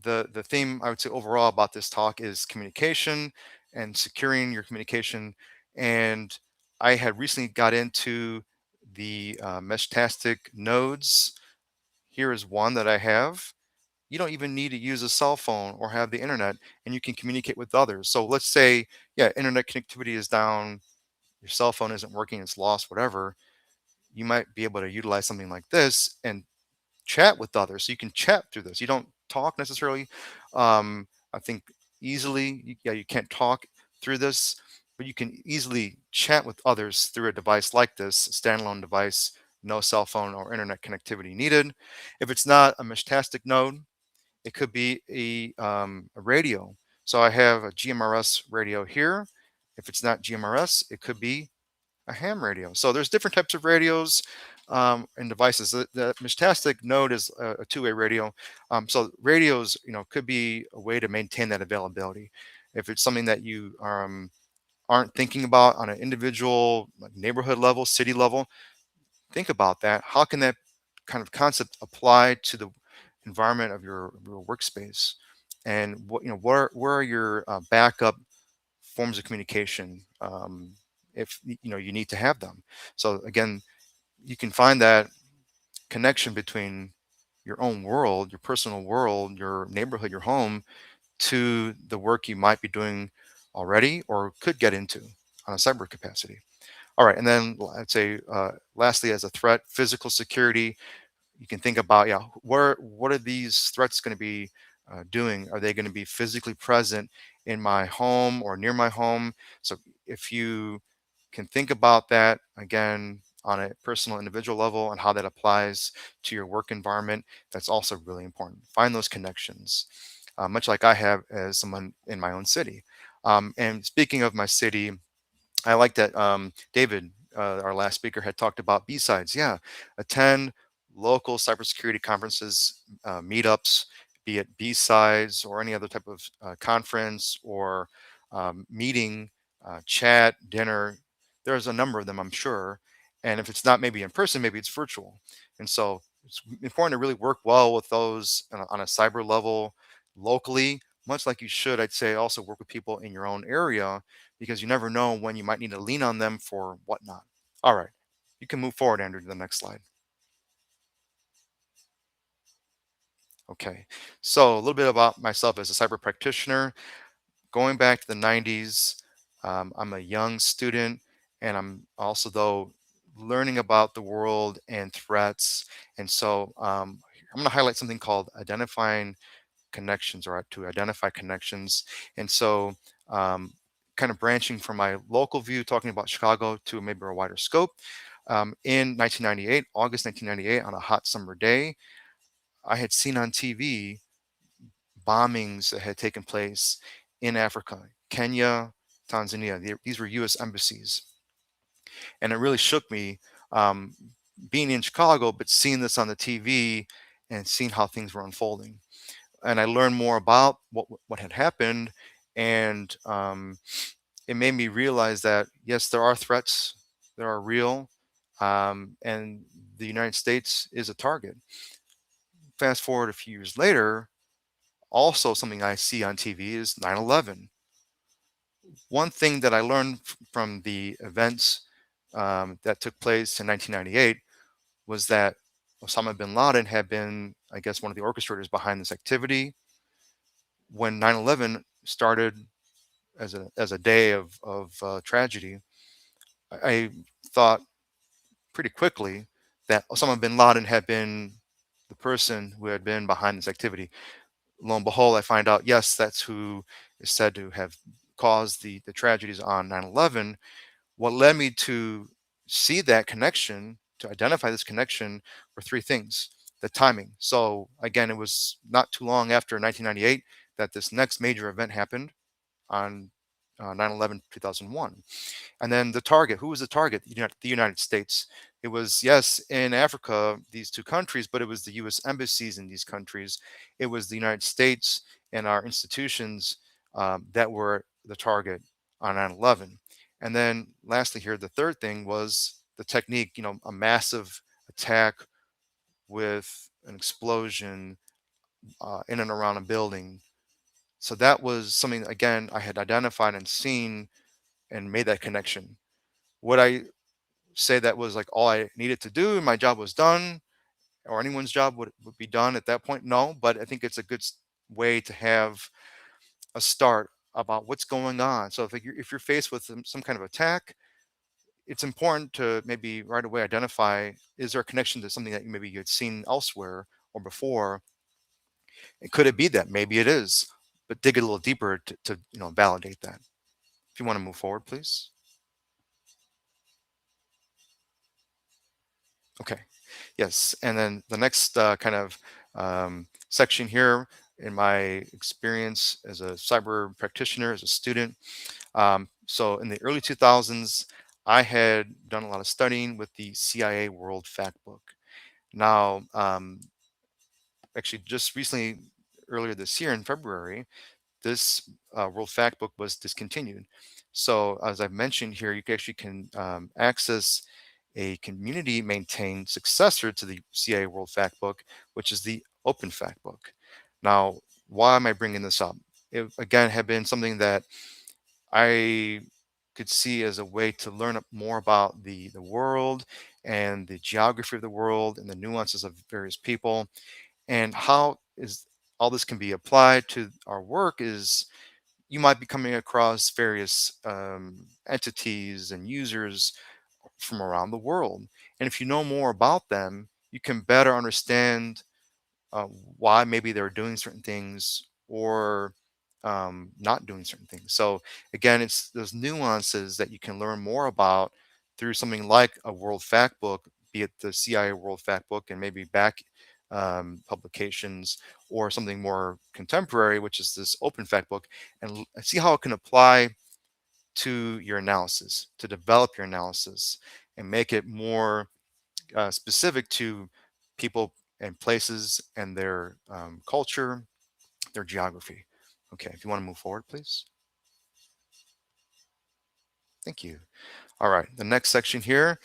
the theme I would say overall about this talk is communication and securing your communication. And I had recently got into the Meshtastic nodes. Here is one that I have. You don't even need to use a cell phone or have the internet, and you can communicate with others. So let's say, yeah, internet connectivity is down, your cell phone isn't working, it's lost, whatever. You might be able to utilize something like this and chat with others. So you can chat through this. You don't talk necessarily. I think easily, yeah, you can't talk through this, but you can easily chat with others through a device like this, a standalone device, no cell phone or internet connectivity needed. If it's not a Meshtastic node, it could be a radio. So I have a GMRS radio here. If it's not GMRS, it could be a ham radio. So there's different types of radios and devices. The Meshtastic node is a two-way radio. So radios, could be a way to maintain that availability. If it's something that you aren't thinking about on an individual neighborhood level, city level, think about that. How can that kind of concept apply to the environment of your workspace? And where are your backup forms of communication, if you need to have them? So again, you can find that connection between your own world, your personal world, your neighborhood, your home, to the work you might be doing already or could get into on a cyber capacity. All right, and then I'd say lastly, as a threat, physical security. You can think about, yeah, what are these threats going to be doing? Are they going to be physically present in my home or near my home? So if you can think about that again on a personal individual level and how that applies to your work environment, that's also really important. Find those connections, much like I have as someone in my own city. And speaking of my city, I like that David, our last speaker, had talked about B-sides. Yeah, attend local cybersecurity conferences, meetups, be it B-sides or any other type of conference or meeting, chat, dinner. There's a number of them, I'm sure. And if it's not maybe in person, maybe it's virtual. And so it's important to really work well with those on a cyber level locally, much like you should, I'd say, also work with people in your own area, because you never know when you might need to lean on them for whatnot. All right, you can move forward, Andrew, to the next slide. Okay, so a little bit about myself as a cyber practitioner. Going back to the 90s, I'm a young student, and I'm also, though, learning about the world and threats. And so I'm going to highlight something called identifying connections, or to identify connections. And so kind of branching from my local view, talking about Chicago, to maybe a wider scope. In 1998, August 1998, on a hot summer day, I had seen on TV bombings that had taken place in Africa, Kenya, Tanzania. These were U.S. embassies. And it really shook me, being in Chicago, but seeing this on the TV and seeing how things were unfolding. And I learned more about what had happened, and it made me realize that yes, there are threats, there are real, and the United States is a target. Fast forward a few years later, also something I see on TV is 9/11. One thing that I learned from the events that took place in 1998 was that, Osama bin Laden had been, I guess, one of the orchestrators behind this activity. When 9/11 started as a day of tragedy, I thought pretty quickly that Osama bin Laden had been the person who had been behind this activity. Lo and behold, I find out, yes, that's who is said to have caused the tragedies on 9/11. What led me to see that connection, to identify this connection, were three things. The timing. So again, it was not too long after 1998 that this next major event happened on 9/11 2001. And then the target. Who was the target? The United States. It was, yes, in Africa, these two countries, but it was the U.S. embassies in these countries. It was the United States and our institutions that were the target on 9/11. And then lastly here, the third thing was the technique, a massive attack with an explosion in and around a building. So that was something, again, I had identified and seen and made that connection. Would I say that was like all I needed to do and my job was done, or anyone's job would be done at that point? No, but I think it's a good way to have a start about what's going on. So if you're faced with some kind of attack, it's important to maybe right away identify, is there a connection to something that maybe you had seen elsewhere or before? And could it be that? Maybe it is, but dig a little deeper to validate that. If you want to move forward, please. Okay. Yes. And then the next kind of section here, in my experience as a cyber practitioner, as a student. So in the early 2000s, I had done a lot of studying with the CIA World Factbook. Now, actually, just recently, earlier this year in February, this World Factbook was discontinued. So as I've mentioned here, you actually can access a community maintained successor to the CIA World Factbook, which is the Open Factbook. Now, why am I bringing this up? It, again, had been something that I could see as a way to learn more about the world and the geography of the world and the nuances of various people, and how is all this can be applied to our work. Is you might be coming across various entities and users from around the world. And if you know more about them, you can better understand why maybe they're doing certain things or not doing certain things. So again, it's those nuances that you can learn more about through something like a World Factbook, be it the CIA World Factbook and maybe back publications, or something more contemporary, which is this Open Factbook, and see how it can apply to your analysis, to develop your analysis and make it more specific to people and places and their culture, their geography. Okay, if you want to move forward, please. Thank you. All right, the next section here.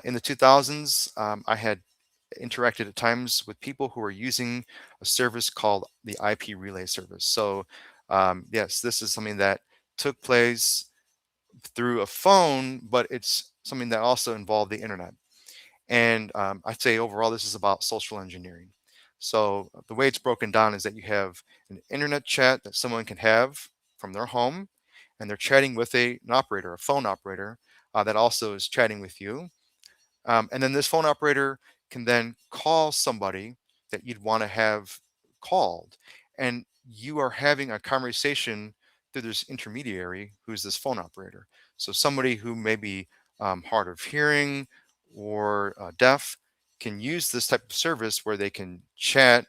In the 2000s, I had interacted at times with people who are using a service called the IP relay service. So yes, this is something that took place through a phone, but it's something that also involved the internet. And I'd say overall, this is about social engineering. So the way it's broken down is that you have an internet chat that someone can have from their home, and they're chatting with an operator, a phone operator, that also is chatting with you. And then this phone operator can then call somebody that you'd want to have called. And you are having a conversation through this intermediary who's this phone operator. So somebody who may be hard of hearing or deaf can use this type of service where they can chat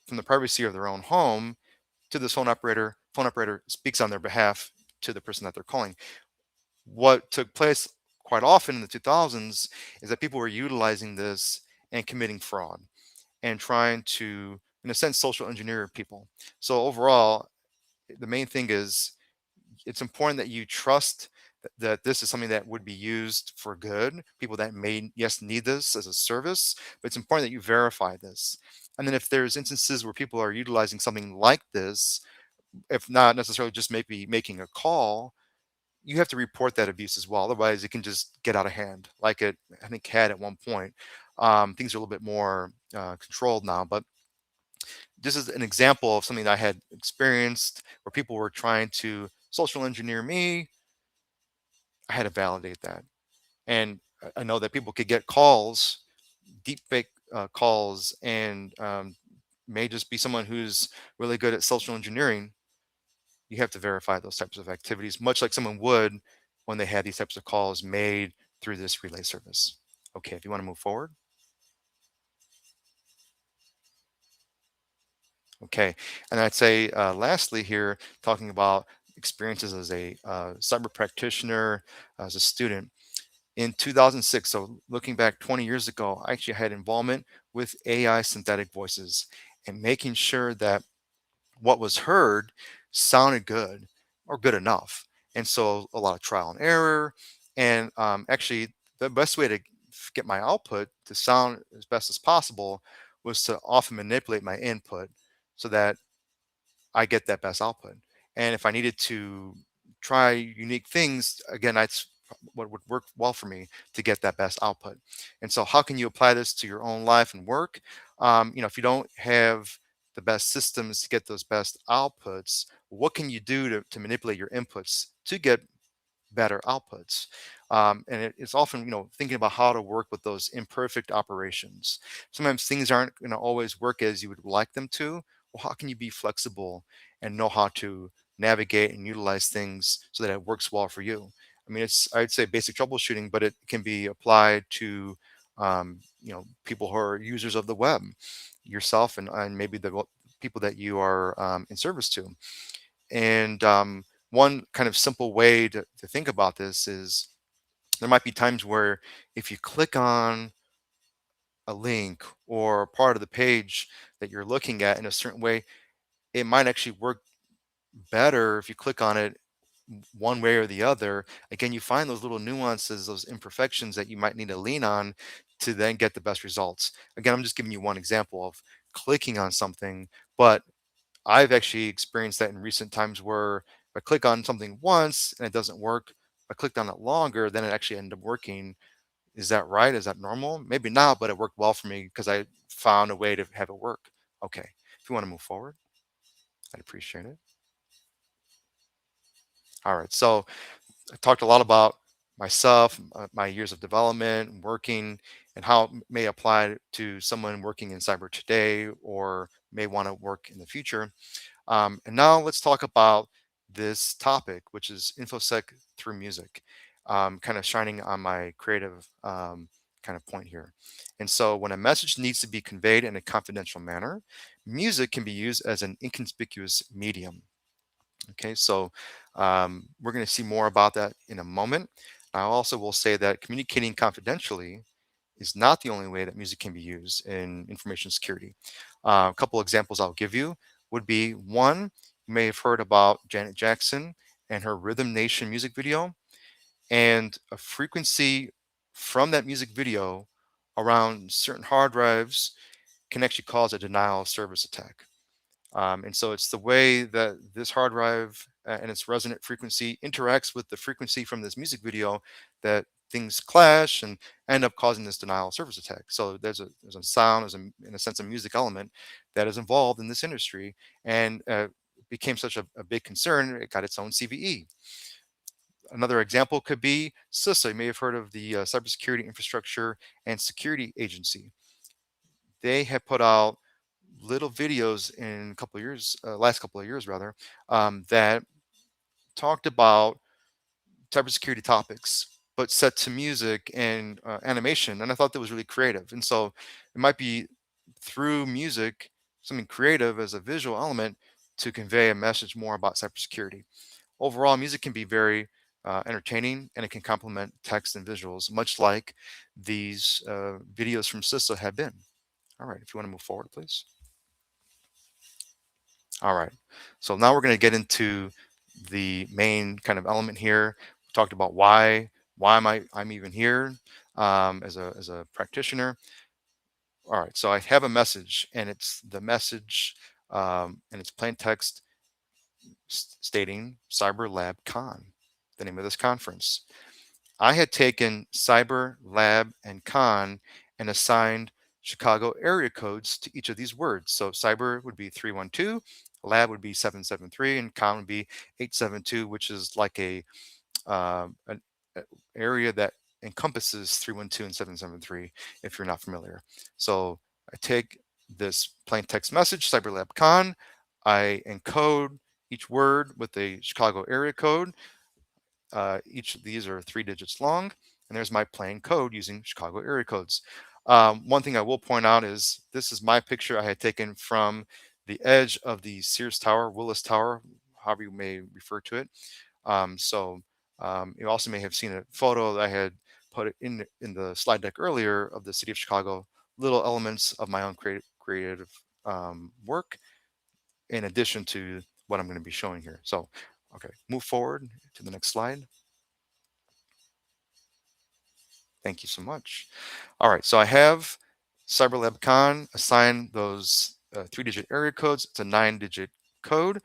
from the privacy of their own home to this phone operator. Phone operator speaks on their behalf to the person that they're calling. What took place quite often in the 2000s is that people were utilizing this and committing fraud and trying to, in a sense, social engineer people. So overall, the main thing is it's important that you trust that this is something that would be used for good. People that may, yes, need this as a service, but it's important that you verify this. And then if there's instances where people are utilizing something like this, if not necessarily just maybe making a call, you have to report that abuse as well. Otherwise, it can just get out of hand, like it, I think, had at one point. Things are a little bit more controlled now, but this is an example of something that I had experienced where people were trying to social engineer me. I had to validate that. And I know that people could get calls, deep fake calls, and may just be someone who's really good at social engineering. You have to verify those types of activities, much like someone would when they had these types of calls made through this relay service. Okay, if you want to move forward. Okay, and I'd say lastly here, talking about experiences as a cyber practitioner, as a student. In 2006, so looking back 20 years ago, I actually had involvement with AI synthetic voices and making sure that what was heard sounded good or good enough. And so a lot of trial and error. And actually, the best way to get my output to sound as best as possible was to often manipulate my input so that I get that best output. And if I needed to try unique things, again, that's what would work well for me to get that best output. And so, how can you apply this to your own life and work? If you don't have the best systems to get those best outputs, what can you do to manipulate your inputs to get better outputs? And it's often, thinking about how to work with those imperfect operations. Sometimes things aren't going to always work as you would like them to. Well, how can you be flexible and know how to navigate and utilize things so that it works well for you? I mean, I'd say basic troubleshooting, but it can be applied to, people who are users of the web, yourself, and maybe the people that you are in service to. And one kind of simple way to think about this is there might be times where if you click on a link or part of the page that you're looking at in a certain way, it might actually work better if you click on it one way or the other. Again, you find those little nuances, those imperfections that you might need to lean on to then get the best results. Again, I'm just giving you one example of clicking on something, but I've actually experienced that in recent times where if I click on something once and it doesn't work, if I clicked on it longer, then it actually ended up working. Is that right? Is that normal? Maybe not, but it worked well for me because I found a way to have it work. Okay. If you want to move forward, I'd appreciate it. All right. So I talked a lot about myself, my years of development, and working, and how it may apply to someone working in cyber today or may want to work in the future. And now let's talk about this topic, which is InfoSec through music, kind of shining on my creative kind of point here. And so when a message needs to be conveyed in a confidential manner, music can be used as an inconspicuous medium. Okay, so we're going to see more about that in a moment. I also will say that communicating confidentially is not the only way that music can be used in information security. A couple examples I'll give you would be one, you may have heard about Janet Jackson and her Rhythm Nation music video, and a frequency from that music video around certain hard drives can actually cause a denial of service attack. And so it's the way that this hard drive and its resonant frequency interacts with the frequency from this music video that things clash and end up causing this denial of service attack. So there's a sound, in a sense, a music element that is involved in this industry, and became such a big concern. It got its own CVE. Another example could be CISA. You may have heard of the Cybersecurity Infrastructure and Security Agency. They have put out little videos in a couple of years, last couple of years rather, that talked about cybersecurity topics, but set to music and animation. And I thought that was really creative. And so it might be through music, something creative as a visual element to convey a message more about cybersecurity. Overall, music can be very entertaining, and it can complement text and visuals, much like these videos from CISA have been. All right, if you want to move forward, please. All right, so now we're going to get into the main kind of element here. We talked about why I'm even here as a practitioner. All right, so I have a message, and it's the message, and it's plain text stating CyberLab Con, the name of this conference. I had taken CyberLab and Con and assigned Chicago area codes to each of these words. So cyber would be 312, lab would be 773, and con would be 872, which is like an area that encompasses 312 and 773 if you're not familiar. So I take this plain text message, CyberLab Con, I encode each word with a Chicago area code. Each of these are 3 digits long, and there's my plain code using Chicago area codes. One thing I will point out is this is my picture I had taken from the edge of the Sears Tower, Willis Tower, however you may refer to it. You also may have seen a photo that I had put in the slide deck earlier of the city of Chicago, little elements of my own creative work in addition to what I'm going to be showing here. So, okay, move forward to the next slide. Thank you so much. All right, so I have CyberLab Con assign those 3-digit area codes. It's a 9-digit code,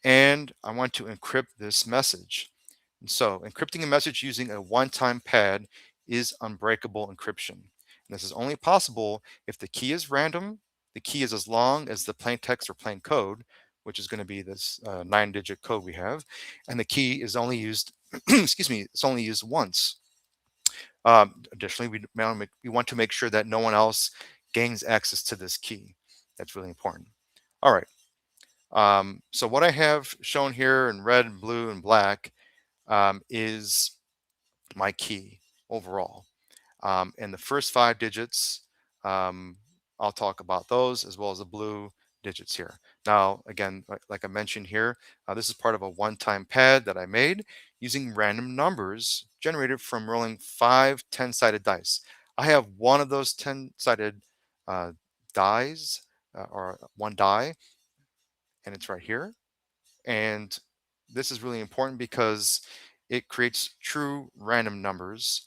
and I want to encrypt this message. And so encrypting a message using a one-time pad is unbreakable encryption. And this is only possible if the key is random, the key is as long as the plain text or plain code, which is going to be this 9-digit code we have, and the key is only used, excuse me, it's only used once. Additionally, we want to make sure that no one else gains access to this key. That's really important. All right. So what I have shown here in red, and blue, and black is my key overall. And the first 5 digits, I'll talk about those as well as the blue digits here. Now, again, like I mentioned here, this is part of a one-time pad that I made using random numbers generated from rolling 5 10-sided dice. I have one of those 10-sided dies, or one die, and it's right here. And this is really important because it creates true random numbers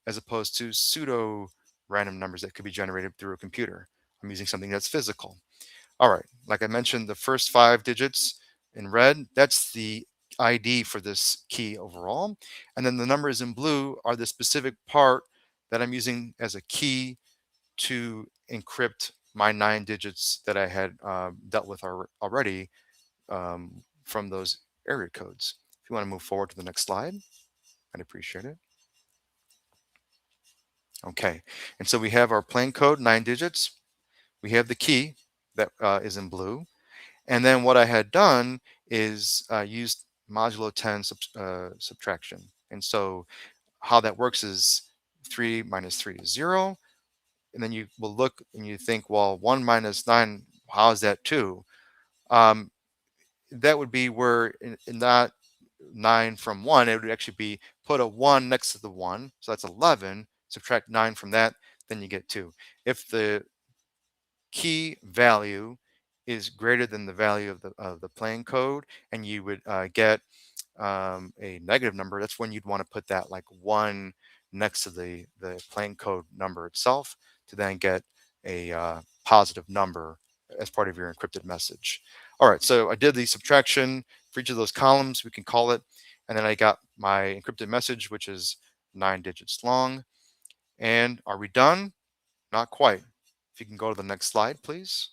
as opposed to pseudo random numbers that could be generated through a computer. I'm using something that's physical. All right, like I mentioned, the first 5 digits in red, that's the ID for this key overall. And then the numbers in blue are the specific part that I'm using as a key to encrypt my 9 digits that I had dealt with already from those area codes. If you want to move forward to the next slide, I'd appreciate it. Okay, and so we have our plain code, 9 digits. We have the key that is in blue. And then what I had done is used modulo 10 subtraction. And so how that works is 3 minus 3 is 0. And then you will look and you think, well, 1 minus 9, how is that 2? That would be where in that 9 from 1, it would actually be put a 1 next to the 1. So that's 11. Subtract 9 from that, then you get 2. If the key value is greater than the value of the plain code, and you would get a negative number, that's when you'd want to put that like 1 next to the plain code number itself to then get a positive number as part of your encrypted message. All right, so I did the subtraction for each of those columns, we can call it, and then I got my encrypted message, which is 9 digits long. And are we done? Not quite. If you can go to the next slide, please.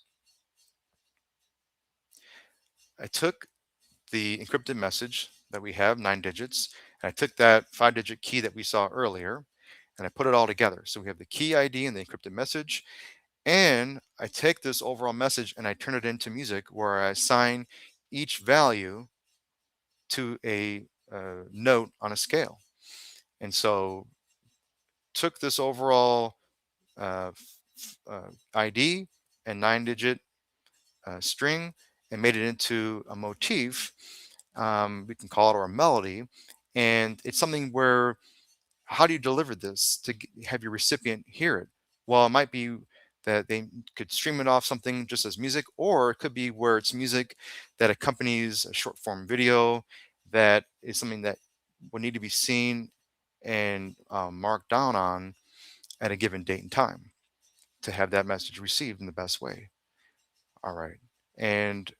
I took the encrypted message that we have, 9 digits, and I took that 5-digit key that we saw earlier, and I put it all together. So we have the key ID and the encrypted message, and I take this overall message and I turn it into music where I assign each value to a note on a scale. And so took this overall ID and 9-digit string and made it into a motif. We can call it or a melody. And it's something where, how do you deliver this to have your recipient hear it? Well, it might be that they could stream it off something just as music, or it could be where it's music that accompanies a short form video that is something that would need to be seen and marked down on at a given date and time to have that message received in the best way. All right. And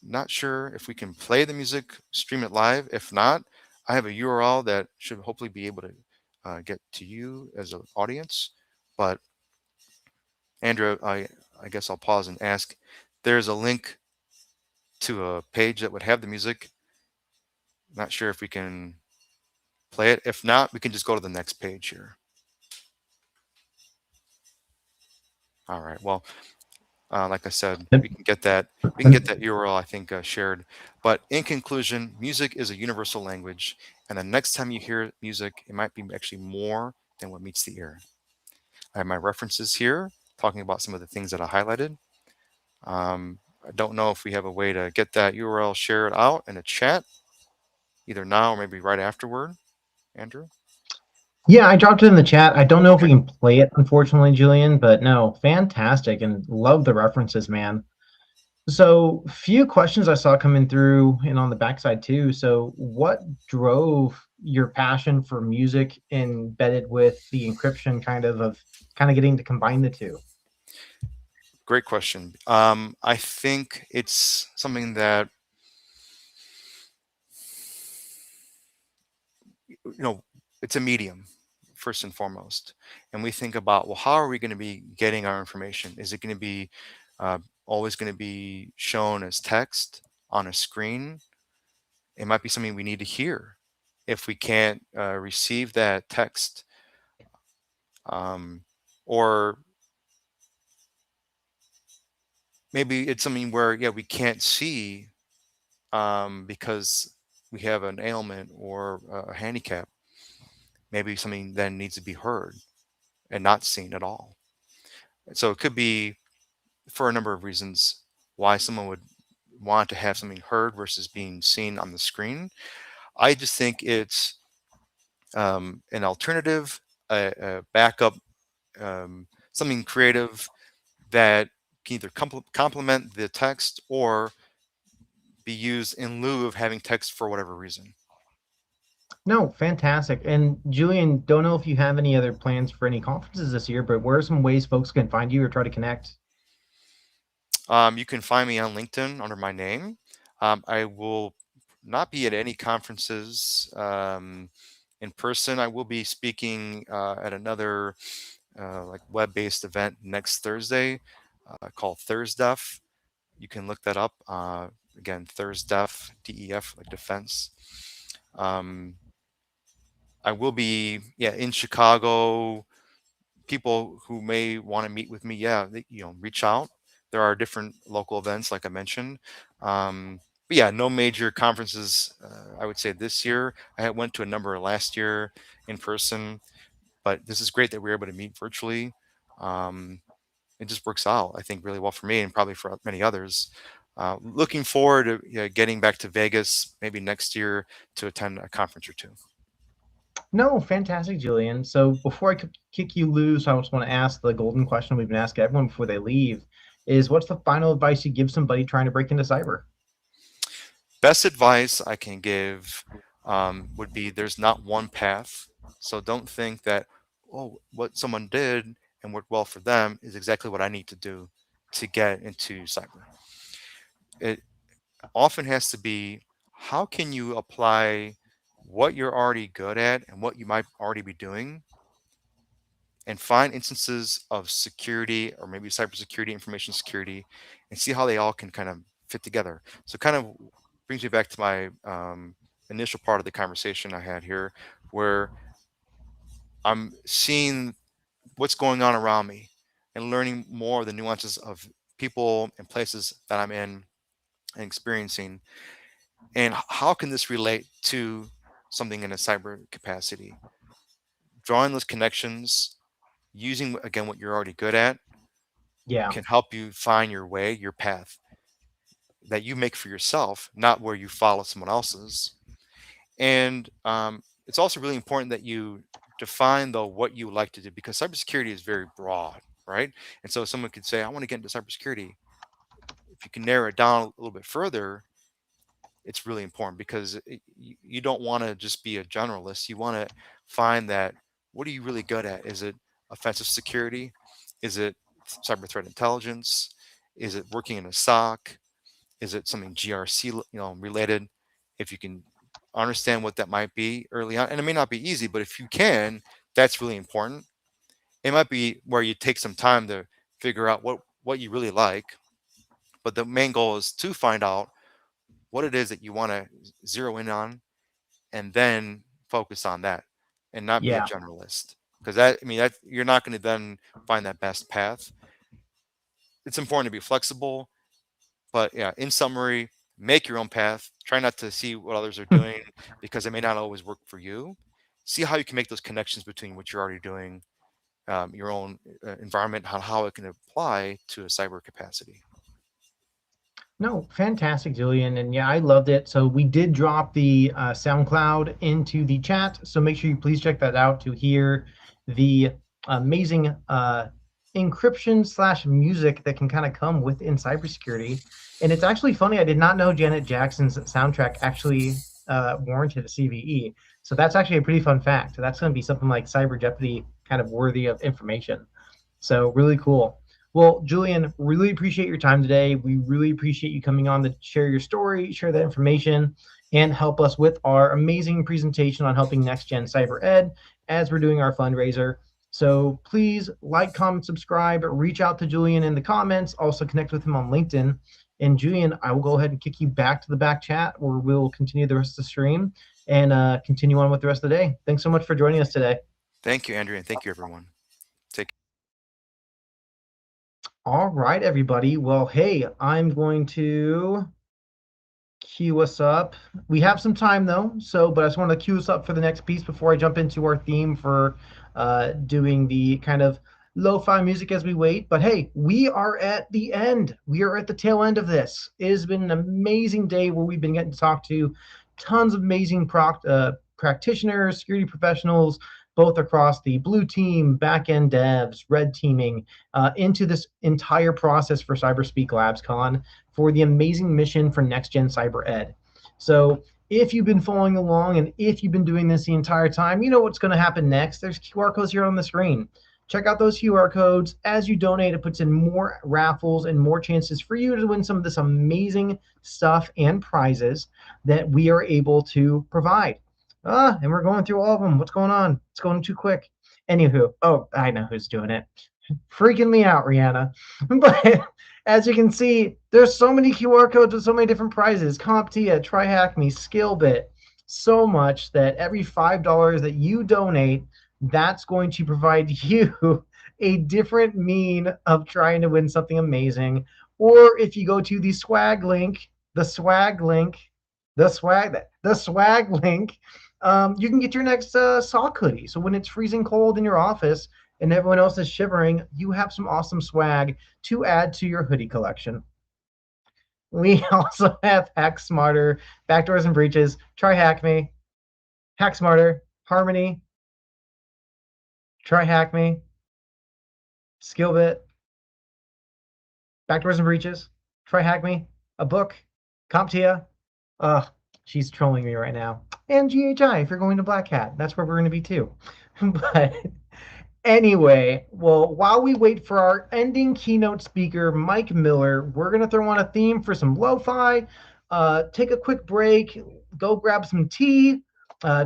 not sure if we can play the music, stream it live. If not, I have a URL that should hopefully be able to get to you as an audience. But Andrew, I guess I'll pause and ask. There's a link to a page that would have the music. Not sure if we can play it. If not, we can just go to the next page here. All right. Well, like I said, we can get that URL, I think, shared. But in conclusion, music is a universal language, and the next time you hear music, it might be actually more than what meets the ear. I have my references here, talking about some of the things that I highlighted. I don't know if we have a way to get that URL shared out in a chat, either now or maybe right afterward, Andrew. Yeah, I dropped it in the chat. I don't know if we Okay. can play it, unfortunately, Julian, but no, fantastic, and love the references, man. So, few questions I saw coming through and on the backside too. So, what drove your passion for music embedded with the encryption kind of getting to combine the two? Great question. I think it's something that, it's a medium first and foremost. And we think about, well, how are we going to be getting our information? Is it going to be uh, always going to be shown as text on a screen? It might be something we need to hear. If we can't receive that text, or maybe it's something where, yeah, we can't see because we have an ailment or a handicap. Maybe something then needs to be heard and not seen at all. So it could be for a number of reasons why someone would want to have something heard versus being seen on the screen. I just think it's an alternative, a backup, something creative that can either complement the text or be used in lieu of having text for whatever reason. No, fantastic. And Julian, don't know if you have any other plans for any conferences this year, but where are some ways folks can find you or try to connect? You can find me on LinkedIn under my name. I will not be at any conferences in person. I will be speaking at another like web-based event next Thursday called ThursDef. You can look that up. Again, ThursDef, DEF, like defense. I will be, in Chicago. People who may want to meet with me, reach out. There are different local events, like I mentioned. But yeah, no major conferences. I would say this year. Went to a number last year in person, but this is great that we're able to meet virtually. It just works out, I think, really well for me and probably for many others. Looking forward to getting back to Vegas maybe next year to attend a conference or two. No, fantastic, Julian. So before I kick you loose, I just want to ask the golden question we've been asking everyone before they leave is what's the final advice you give somebody trying to break into cyber? Best advice I can give would be there's not one path. So don't think that, oh, what someone did and worked well for them is exactly what I need to do to get into cyber. It often has to be, how can you apply what you're already good at and what you might already be doing and find instances of security or maybe cybersecurity, information security, and see how they all can kind of fit together. So kind of brings me back to my initial part of the conversation I had here, where I'm seeing what's going on around me and learning more of the nuances of people and places that I'm in and experiencing. And how can this relate to something in a cyber capacity? Drawing those connections, using, again, what you're already good at, Yeah. can help you find your way, your path that you make for yourself, not where you follow someone else's. And it's also really important that you define, though, what you would like to do, because cybersecurity is very broad, right? And so someone could say, I want to get into cybersecurity. If you can narrow it down a little bit further, it's really important because you don't want to just be a generalist. You want to find that, what are you really good at? Is it offensive security? Is it cyber threat intelligence? Is it working in a SOC? Is it something GRC related? If you can understand what that might be early on, and it may not be easy, but if you can, that's really important. It might be where you take some time to figure out what you really like. But the main goal is to find out what it is that you want to zero in on, and then focus on that, and not be a Yeah. generalist. Because that, I mean, that you're not going to then find that best path. It's important to be flexible, but yeah, in summary, make your own path. Try not to see what others are doing because it may not always work for you. See how you can make those connections between what you're already doing, your own environment, how it can apply to a cyber capacity. No, fantastic, Julian. And yeah, I loved it. So we did drop the SoundCloud into the chat. So make sure you please check that out to hear the amazing encryption / music that can kind of come within cybersecurity. And it's actually funny. I did not know Janet Jackson's soundtrack actually warranted a CVE. So that's actually a pretty fun fact. That's going to be something like Cyber Jeopardy kind of worthy of information. So really cool. Well, Julian, really appreciate your time today. We really appreciate you coming on to share your story, share that information, and help us with our amazing presentation on helping Next Gen Cyber Ed as we're doing our fundraiser. So please like, comment, subscribe, reach out to Julian in the comments, also connect with him on LinkedIn. And Julian, I will go ahead and kick you back to the back chat where we'll continue the rest of the stream and continue on with the rest of the day. Thanks so much for joining us today. Thank you, Andrew, and thank you, everyone. Take care. All right, everybody. Well, hey, I'm going to queue us up. We have some time though, but I just want to queue us up for the next piece before I jump into our theme for doing the kind of lo-fi music as we wait. But hey, we are at the end. We are at the tail end of this. It has been an amazing day where we've been getting to talk to tons of amazing practitioners, security professionals, both across the blue team, back-end devs, red teaming, into this entire process for CyberSpeak Labs Con for the amazing mission for Next Gen Cyber Ed. So if you've been following along and if you've been doing this the entire time, you know what's going to happen next. There's QR codes here on the screen. Check out those QR codes. As you donate, it puts in more raffles and more chances for you to win some of this amazing stuff and prizes that we are able to provide. And we're going through all of them. What's going on? It's going too quick. Anywho, oh, I know who's doing it. Freaking me out, Rihanna. But as you can see, there's so many QR codes with so many different prizes. CompTIA, TryHackMe, SkillBit. So much that every $5 that you donate, that's going to provide you a different mean of trying to win something amazing. Or if you go to the swag link, you can get your next sock hoodie. So when it's freezing cold in your office and everyone else is shivering, you have some awesome swag to add to your hoodie collection. We also have Hack Smarter, Backdoors and Breaches, TryHackMe, Hack Smarter, Harmony, TryHackMe, SkillBit, Backdoors and Breaches, TryHackMe, a book, CompTIA. She's trolling me right now. And GHI, if you're going to Black Hat, that's where we're going to be too. But anyway, well, while we wait for our ending keynote speaker, Mike Miller, we're going to throw on a theme for some lo-fi, take a quick break, go grab some tea,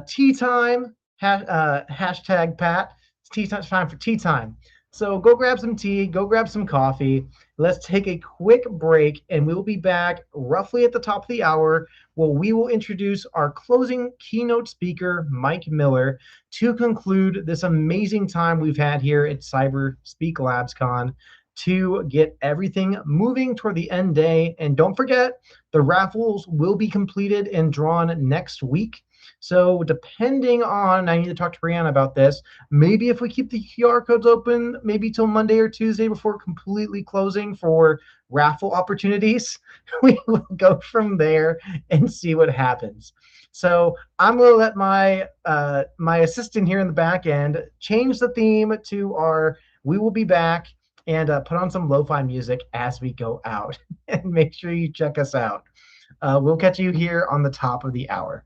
tea time, hashtag Pat, it's tea time for tea time. So go grab some tea, go grab some coffee. Let's take a quick break, and we'll be back roughly at the top of the hour where we will introduce our closing keynote speaker, Mike Miller, to conclude this amazing time we've had here at CyberSpeak Labs Con to get everything moving toward the end day. And don't forget, the raffles will be completed and drawn next week. So depending on, I need to talk to Brianna about this, maybe if we keep the QR codes open, maybe till Monday or Tuesday before completely closing for raffle opportunities, we will go from there and see what happens. So I'm going to let my assistant here in the back end change the theme to our "We Will Be Back" and put on some lo-fi music as we go out. And make sure you check us out. We'll catch you here on the top of the hour.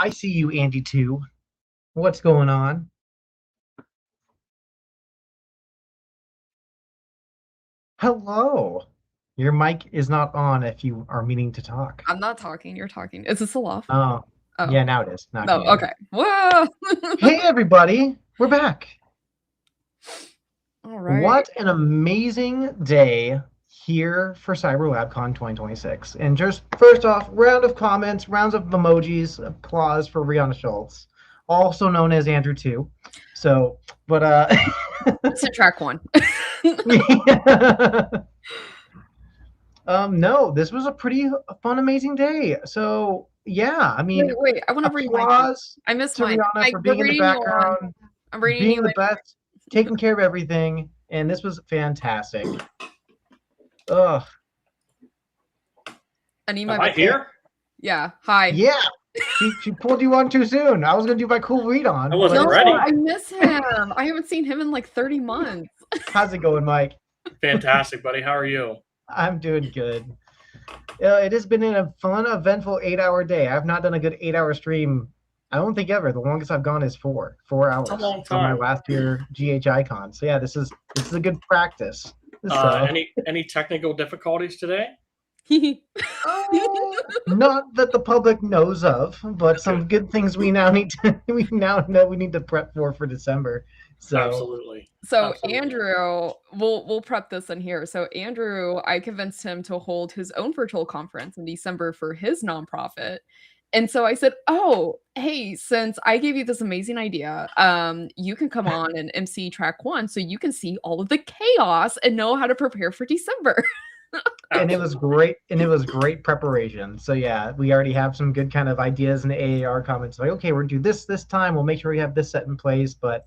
I see you, Andy, too. What's going on? Hello. Your mic is not on if you are meaning to talk. I'm not talking. You're talking. Is this a laugh? Oh, Oh. yeah, now it is. Now I No, can hear you. okay. Whoa. Hey, everybody. We're back. All right. What an amazing day here for CyberLab Con 2026. And just first off, round of comments, rounds of emojis, applause for Rihanna Schultz, also known as Andrew 2. So, but It's a track one. No, this was a pretty fun, amazing day. So yeah, I mean, wait, I want to read mine. applause I missed to mine. Rihanna for being in the background, I'm reading being you the best, taking care of everything, and this was fantastic. Ugh. I need Am I here? Yeah. Hi. Yeah. She pulled you on too soon. I was gonna do my cool read on. I wasn't No, ready. I miss him. I haven't seen him in like 30 months. How's it going, Mike? Fantastic, buddy. How are you? I'm doing good. It has been a fun, eventful 8-hour day. I've not done a good 8-hour stream, I don't think ever. The longest I've gone is 4 hours. That's a long For my time. last year GHI con. So yeah, this is a good practice. So, Any technical difficulties today? not that the public knows of, but some good things we now know we need to prep for December. So Absolutely. So Absolutely. Andrew, we'll prep this in here. So Andrew, I convinced him to hold his own virtual conference in December for his nonprofit. And so I said, "Oh, hey, since I gave you this amazing idea, you can come on and MC track 1 so you can see all of the chaos and know how to prepare for December." And it was great, great preparation. So yeah, we already have some good kind of ideas in the AAR comments. Like, okay, we're gonna do this time. We'll make sure we have this set in place. But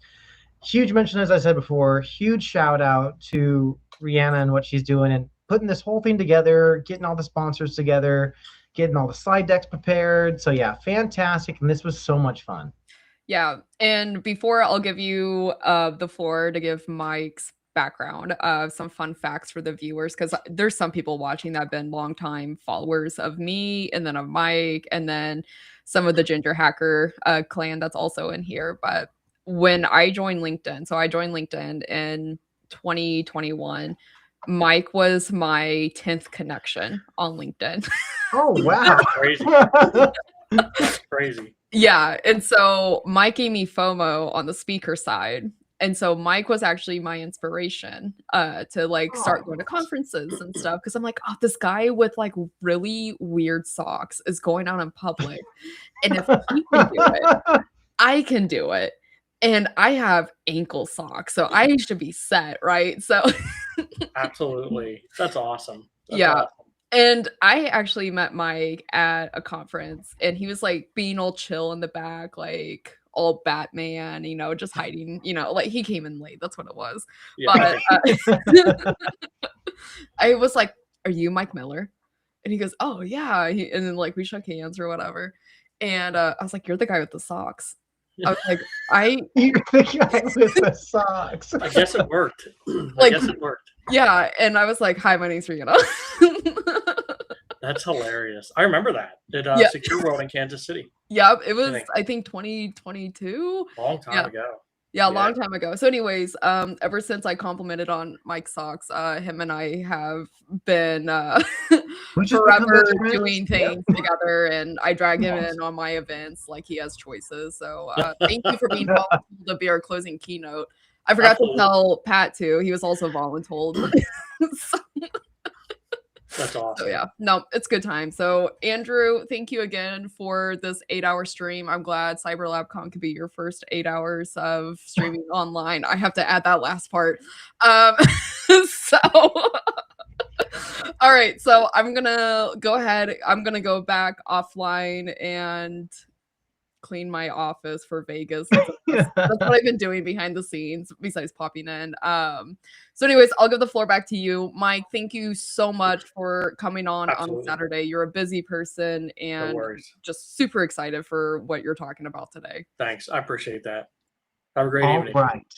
huge mention, as I said before, huge shout out to Rihanna and what she's doing and putting this whole thing together, getting all the sponsors together, getting all the slide decks prepared. So yeah, fantastic. And this was so much fun. Yeah. And before I'll give you the floor to give Mike's background, some fun facts for the viewers, because there's some people watching that have been longtime followers of me and then of Mike and then some of the Ginger Hacker clan that's also in here. But when I joined LinkedIn, so I joined LinkedIn in 2021, Mike was my 10th connection on LinkedIn. Oh, wow. Crazy. Crazy. Yeah. And so Mike gave me FOMO on the speaker side. And so Mike was actually my inspiration to like start going to conferences and stuff. Cause I'm like, oh, this guy with like really weird socks is going out in public. And if he can do it, I can do it. And I have ankle socks. So I should be set, right? So Absolutely. That's awesome. That's yeah. awesome. And I actually met Mike at a conference and he was like being all chill in the back, like all Batman, you know, just hiding, you know, like he came in late. That's what it was. Yeah. But I was like, "Are you Mike Miller?" And he goes, "Oh yeah." And then like we shook hands or whatever. And I was like, "You're the guy with the socks." I was like, You're the guy with the socks. I guess it worked. Like, I guess it worked. Yeah. And I was like, "Hi, my name's Rihanna." That's hilarious. I remember that at Secure World in Kansas City. Yep, it was I think 2022. Long time ago. Yeah, a long time ago. So anyways, ever since I complimented on Mike's socks, him and I have been forever doing things together, and I drag him in on my events like he has choices. So thank you for being voluntold to be our closing keynote. I forgot to tell Pat too. He was also voluntold. That's awesome. So yeah, no, it's good time. So Andrew, thank you again for this 8-hour stream. I'm glad CyberLab Con could be your first 8 hours of streaming online. I have to add that last part. So all right, so I'm gonna go ahead. I'm gonna go back offline and clean my office for Vegas. That's what I've been doing behind the scenes besides popping in. So anyways, I'll give the floor back to you. Mike, thank you so much for coming on Saturday. You're a busy person and just super excited for what you're talking about today. Thanks. I appreciate that. Have a great evening. All right.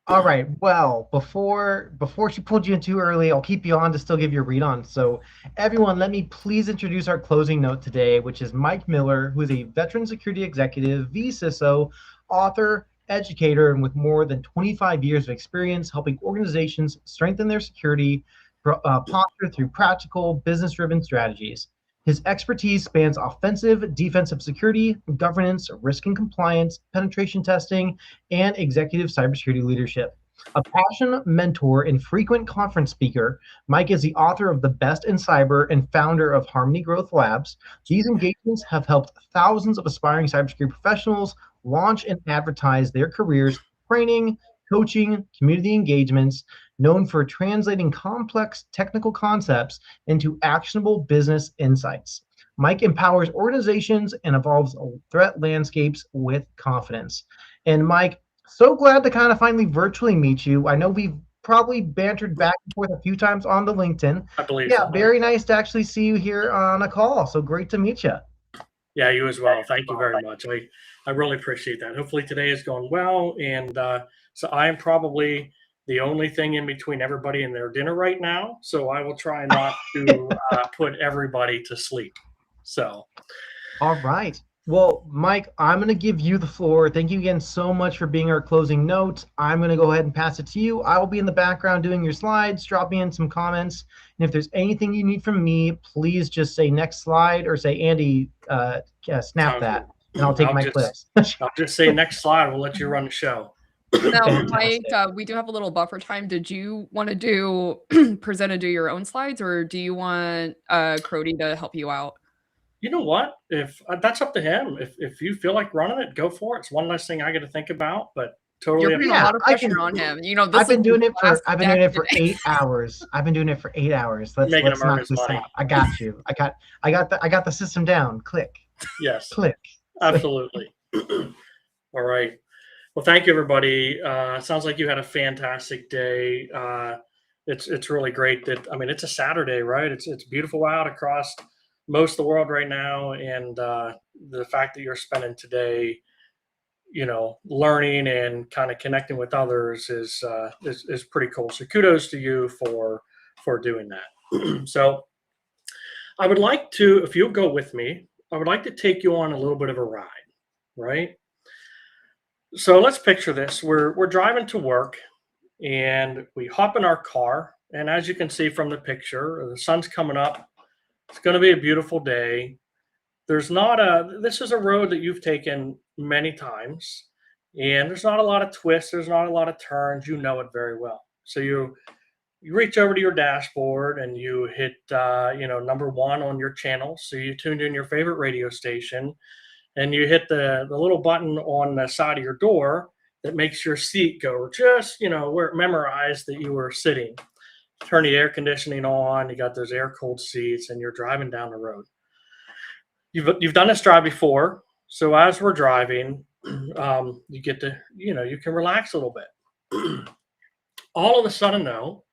All right. Well, before she pulled you in too early, I'll keep you on to still give you a read on. So, everyone, let me please introduce our closing note today, which is Mike Miller, who is a veteran security executive, vCISO, author, educator, and with more than 25 years of experience helping organizations strengthen their security posture through practical, business-driven strategies. His expertise spans offensive, defensive security, governance, risk and compliance, penetration testing, and executive cybersecurity leadership. A passionate mentor and frequent conference speaker, Mike is the author of The Best in Cyber and founder of Harmony Growth Labs. These engagements have helped thousands of aspiring cybersecurity professionals launch and advertise their careers, training, coaching, community engagements, known for translating complex technical concepts into actionable business insights. Mike empowers organizations and evolves threat landscapes with confidence. And Mike, so glad to kind of finally virtually meet you. I know we've probably bantered back and forth a few times on the LinkedIn. I believe Yeah, so. very nice to actually see you here on a call. So great to meet you. Yeah, you as well. Thank you very much. I really appreciate that. Hopefully today is going well. And so I am probably the only thing in between everybody and their dinner right now. So I will try not to put everybody to sleep. So. All right. Well, Mike, I'm going to give you the floor. Thank you again so much for being our closing note. I'm going to go ahead and pass it to you. I will be in the background doing your slides. Drop me in some comments. And if there's anything you need from me, please just say next slide or say, Andy, snap that. And I'll take my clips. I'll just say next slide. We'll let you run the show. Now, Mike, we do have a little buffer time. Did you want to do do your own slides, or do you want Crody to help you out? You know what? If that's up to him. If you feel like running it, go for it. It's one less thing I got to think about, but totally. You're putting a lot of pressure on him. You know, I've been doing it for 8 hours. I've been doing it for 8 hours. Let's knock this out. I got you. I got the system down. Click. Yes. Click. Absolutely. All right. Well, thank you, everybody. Sounds like you had a fantastic day. It's really great that, I mean, it's a Saturday, right? It's beautiful out across most of the world right now. And the fact that you're spending today, you know, learning and kind of connecting with others is pretty cool. So kudos to you for doing that. So I would like to, if you'll go with me, I would like to take you on a little bit of a ride, right? So let's picture this. We're driving to work and we hop in our car. And as you can see from the picture, the sun's coming up. It's going to be a beautiful day. This is a road that you've taken many times, and there's not a lot of twists. There's not a lot of turns. You know it very well. So you reach over to your dashboard and you hit, number 1 on your channel. So you tuned in your favorite radio station, and you hit the little button on the side of your door that makes your seat go just, where it memorized that you were sitting. Turn the air conditioning on. You got those air cooled seats, and you're driving down the road. You've done this drive before, so as we're driving, you get to, you can relax a little bit. All of a sudden, though,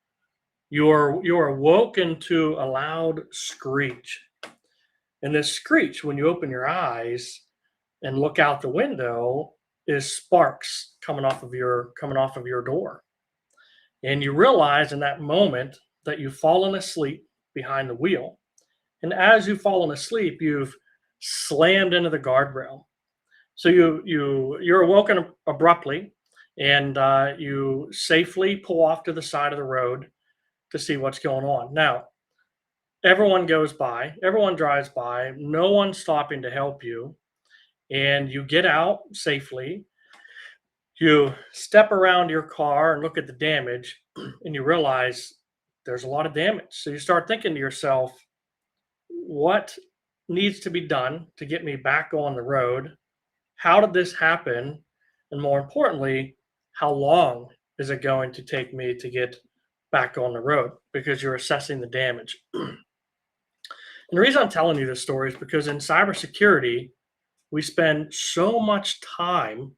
you're awoken to a loud screech, and this screech, when you open your eyes and look out the window, is sparks coming off of your door. And you realize in that moment that you've fallen asleep behind the wheel. And as you've fallen asleep, you've slammed into the guardrail. So you're awoken abruptly, and you safely pull off to the side of the road to see what's going on. Now, everyone goes by, everyone drives by, no one's stopping to help you. And you get out safely. You step around your car and look at the damage, and you realize there's a lot of damage. So you start thinking to yourself, what needs to be done to get me back on the road? How did this happen? And more importantly, how long is it going to take me to get back on the road? Because you're assessing the damage. And the reason I'm telling you this story is because in cybersecurity, we spend so much time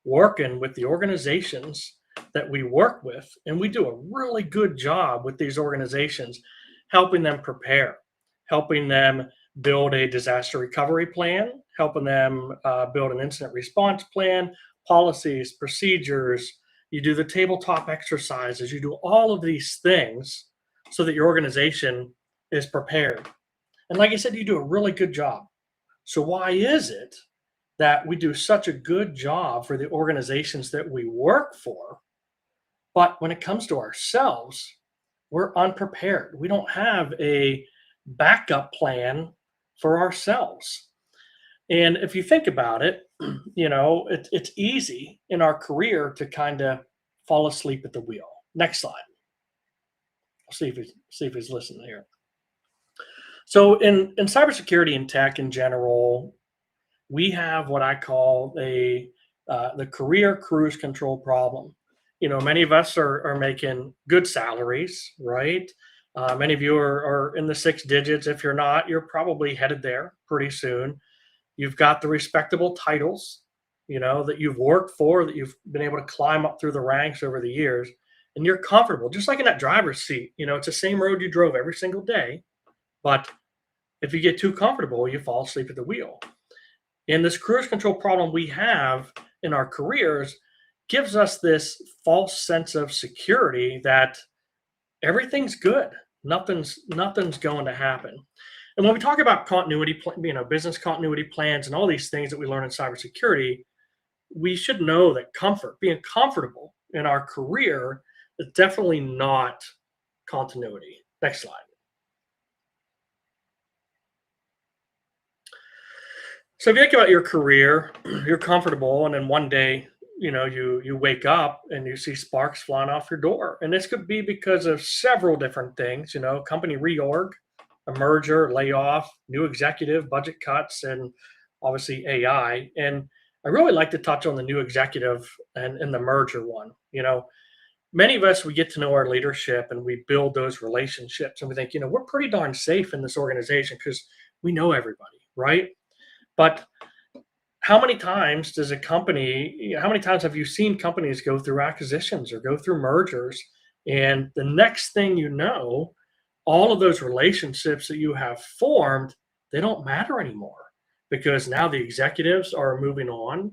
working with the organizations that we work with, and we do a really good job with these organizations, helping them prepare, helping them build a disaster recovery plan, helping them build an incident response plan, policies, procedures, you do the tabletop exercises, you do all of these things so that your organization is prepared. And like I said, you do a really good job. So why is it that we do such a good job for the organizations that we work for, but when it comes to ourselves, we're unprepared? We don't have a backup plan for ourselves. And if you think about it, it's easy in our career to kind of fall asleep at the wheel. Next slide. I'll see if he's listening here. So in cybersecurity and tech in general, we have what I call the career cruise control problem. Many of us are making good salaries, right? Many of you are in the 6 digits. If you're not, you're probably headed there pretty soon. You've got the respectable titles, that you've worked for, that you've been able to climb up through the ranks over the years, and you're comfortable, just like in that driver's seat. It's the same road you drove every single day, but if you get too comfortable, you fall asleep at the wheel. And this cruise control problem we have in our careers gives us this false sense of security that everything's good. Nothing's going to happen. And when we talk about continuity, business continuity plans and all these things that we learn in cybersecurity, we should know that being comfortable in our career is definitely not continuity. Next slide. So if you think about your career, you're comfortable, and then one day, you wake up and you see sparks flying off your door. And this could be because of several different things, company reorg, a merger, layoff, new executive, budget cuts, and obviously AI. And I really like to touch on the new executive and the merger one. Many of us, we get to know our leadership and we build those relationships, and we think, we're pretty darn safe in this organization because we know everybody, right? But how many times how many times have you seen companies go through acquisitions or go through mergers, and the next thing you know, all of those relationships that you have formed, they don't matter anymore because now the executives are moving on.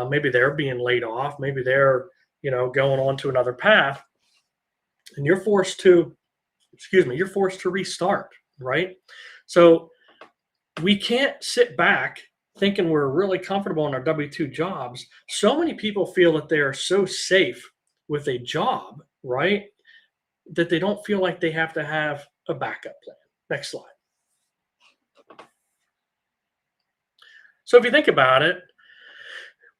Maybe they're being laid off. Maybe they're, going on to another path, and you're forced to restart, right? So we can't sit back thinking we're really comfortable in our W-2 jobs. So many people feel that they are so safe with a job, right, that they don't feel like they have to have a backup plan. Next slide. So if you think about it,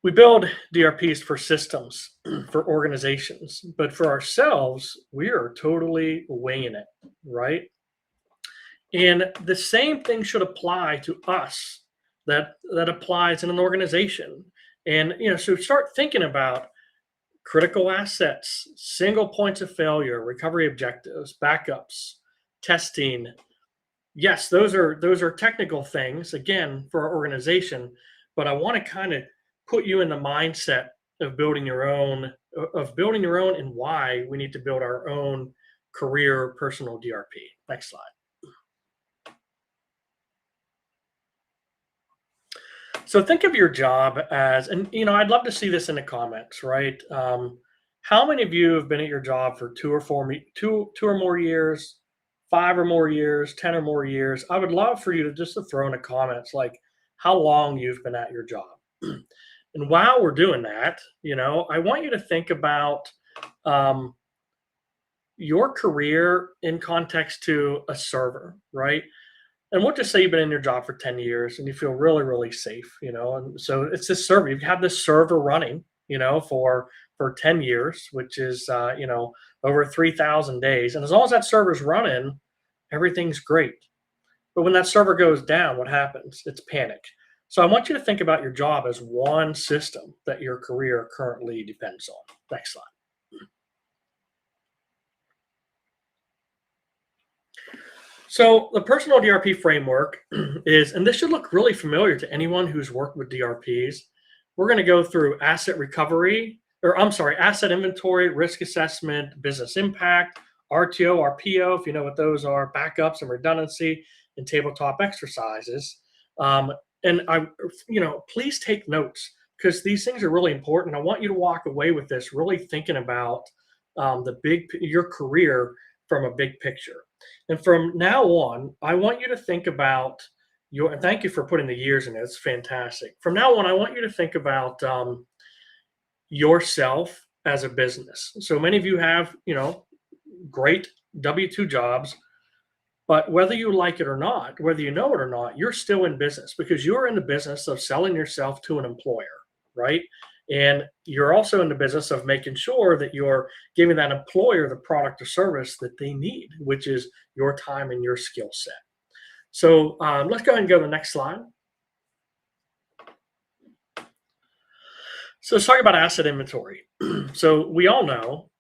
we build DRPs for systems, for organizations, but for ourselves, we are totally winging it, right? And the same thing should apply to us that applies in an organization. And, so start thinking about critical assets, single points of failure, recovery objectives, backups, testing. Yes, those are technical things, again, for our organization, but I want to kind of put you in the mindset of building your own and why we need to build our own career personal DRP. Next slide. So think of your job as, and I'd love to see this in the comments, right? How many of you have been at your job for 2 or more years, 5 or more years, 10 or more years? I would love for you to throw in the comments like how long you've been at your job. And while we're doing that, I want you to think about your career in context to a server, right? And we'll just say you've been in your job for 10 years and you feel really, really safe, and so it's this server. You've had this server running, for 10 years, which is, over 3,000 days. And as long as that server's running, everything's great. But when that server goes down, what happens? It's panic. So I want you to think about your job as one system that your career currently depends on. Next slide. So the personal DRP framework is, and this should look really familiar to anyone who's worked with DRPs. We're going to go through asset inventory, risk assessment, business impact, RTO, RPO, if you know what those are, backups and redundancy, and tabletop exercises. And please take notes. because these things are really important. I want you to walk away with this really thinking about your career from a big picture. And from now on, I want you to think about and thank you for putting the years in it. It's fantastic. From now on, I want you to think about yourself as a business. So many of you have, great W-2 jobs, but whether you like it or not, whether you know it or not, you're still in business because you're in the business of selling yourself to an employer, right? And you're also in the business of making sure that you're giving that employer the product or service that they need, which is your time and your skill set. So let's go ahead and go to the next slide. So let's talk about asset inventory. So we all know,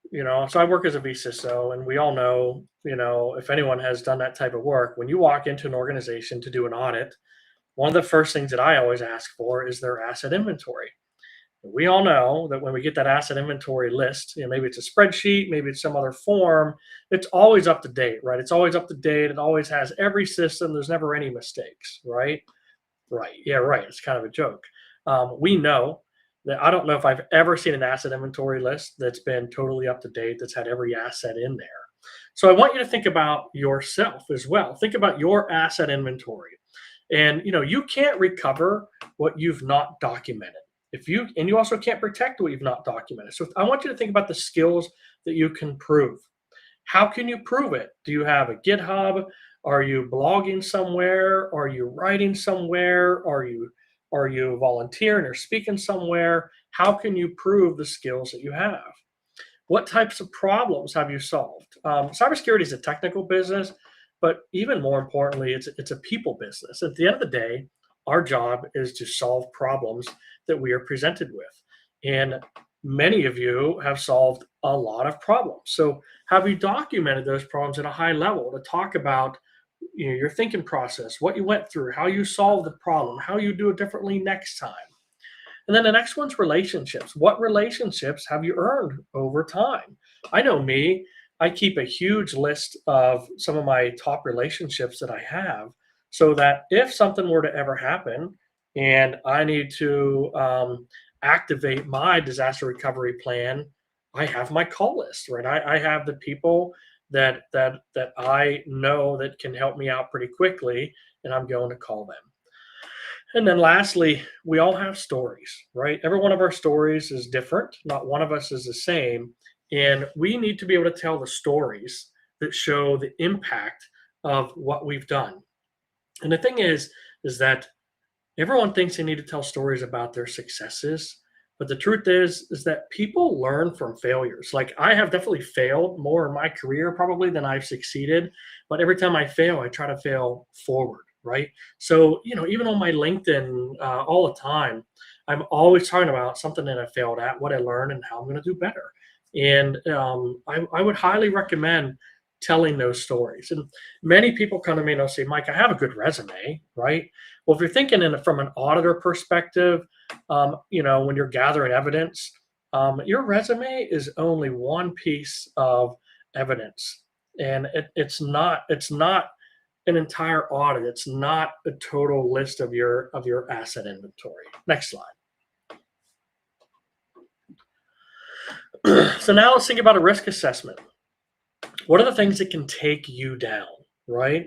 so I work as a vCISO, and we all know, if anyone has done that type of work, when you walk into an organization to do an audit, one of the first things that I always ask for is their asset inventory. We all know that when we get that asset inventory list, maybe it's a spreadsheet, maybe it's some other form, it's always up to date, right? It's always up to date. It always has every system. There's never any mistakes, right? Right. Yeah, right. It's kind of a joke. We know that I don't know if I've ever seen an asset inventory list that's been totally up to date, that's had every asset in there. So I want you to think about yourself as well. Think about your asset inventory. And, you can't recover what you've not documented. And you also can't protect what you've not documented. So I want you to think about the skills that you can prove. How can you prove it? Do you have a GitHub? Are you blogging somewhere? Are you writing somewhere? Are you volunteering or speaking somewhere? How can you prove the skills that you have? What types of problems have you solved? Cybersecurity is a technical business, but even more importantly, it's a people business. At the end of the day, our job is to solve problems that we are presented with. And many of you have solved a lot of problems. So have you documented those problems at a high level to talk about your thinking process, what you went through, how you solved the problem, how you do it differently next time? And then the next one's relationships. What relationships have you earned over time? I know me, I keep a huge list of some of my top relationships that I have, so that if something were to ever happen and I need to activate my disaster recovery plan, I have my call list, right? I have the people that I know that can help me out pretty quickly, and I'm going to call them. And then lastly, we all have stories, right? Every one of our stories is different. Not one of us is the same. And we need to be able to tell the stories that show the impact of what we've done. And the thing is that everyone thinks they need to tell stories about their successes. But the truth is that people learn from failures. Like, I have definitely failed more in my career probably than I've succeeded. But every time I fail, I try to fail forward, right? So, even on my LinkedIn all the time, I'm always talking about something that I failed at, what I learned, and how I'm going to do better. And I would highly recommend telling those stories. And many people come to me and they'll say, Mike, I have a good resume, right? Well, if you're thinking from an auditor perspective, when you're gathering evidence, your resume is only one piece of evidence. And it's not an entire audit. It's not a total list of your asset inventory. Next slide. So now let's think about a risk assessment. What are the things that can take you down, right?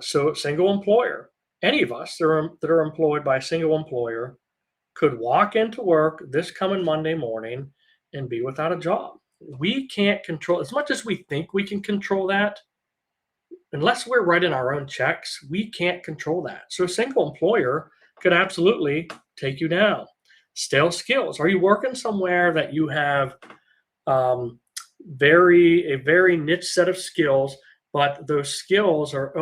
So single employer, any of us that are employed by a single employer could walk into work this coming Monday morning and be without a job. We can't control, as much as we think we can control that, unless we're writing our own checks, we can't control that. So a single employer could absolutely take you down. Stale skills. Are you working somewhere that you have a very niche set of skills, but those skills are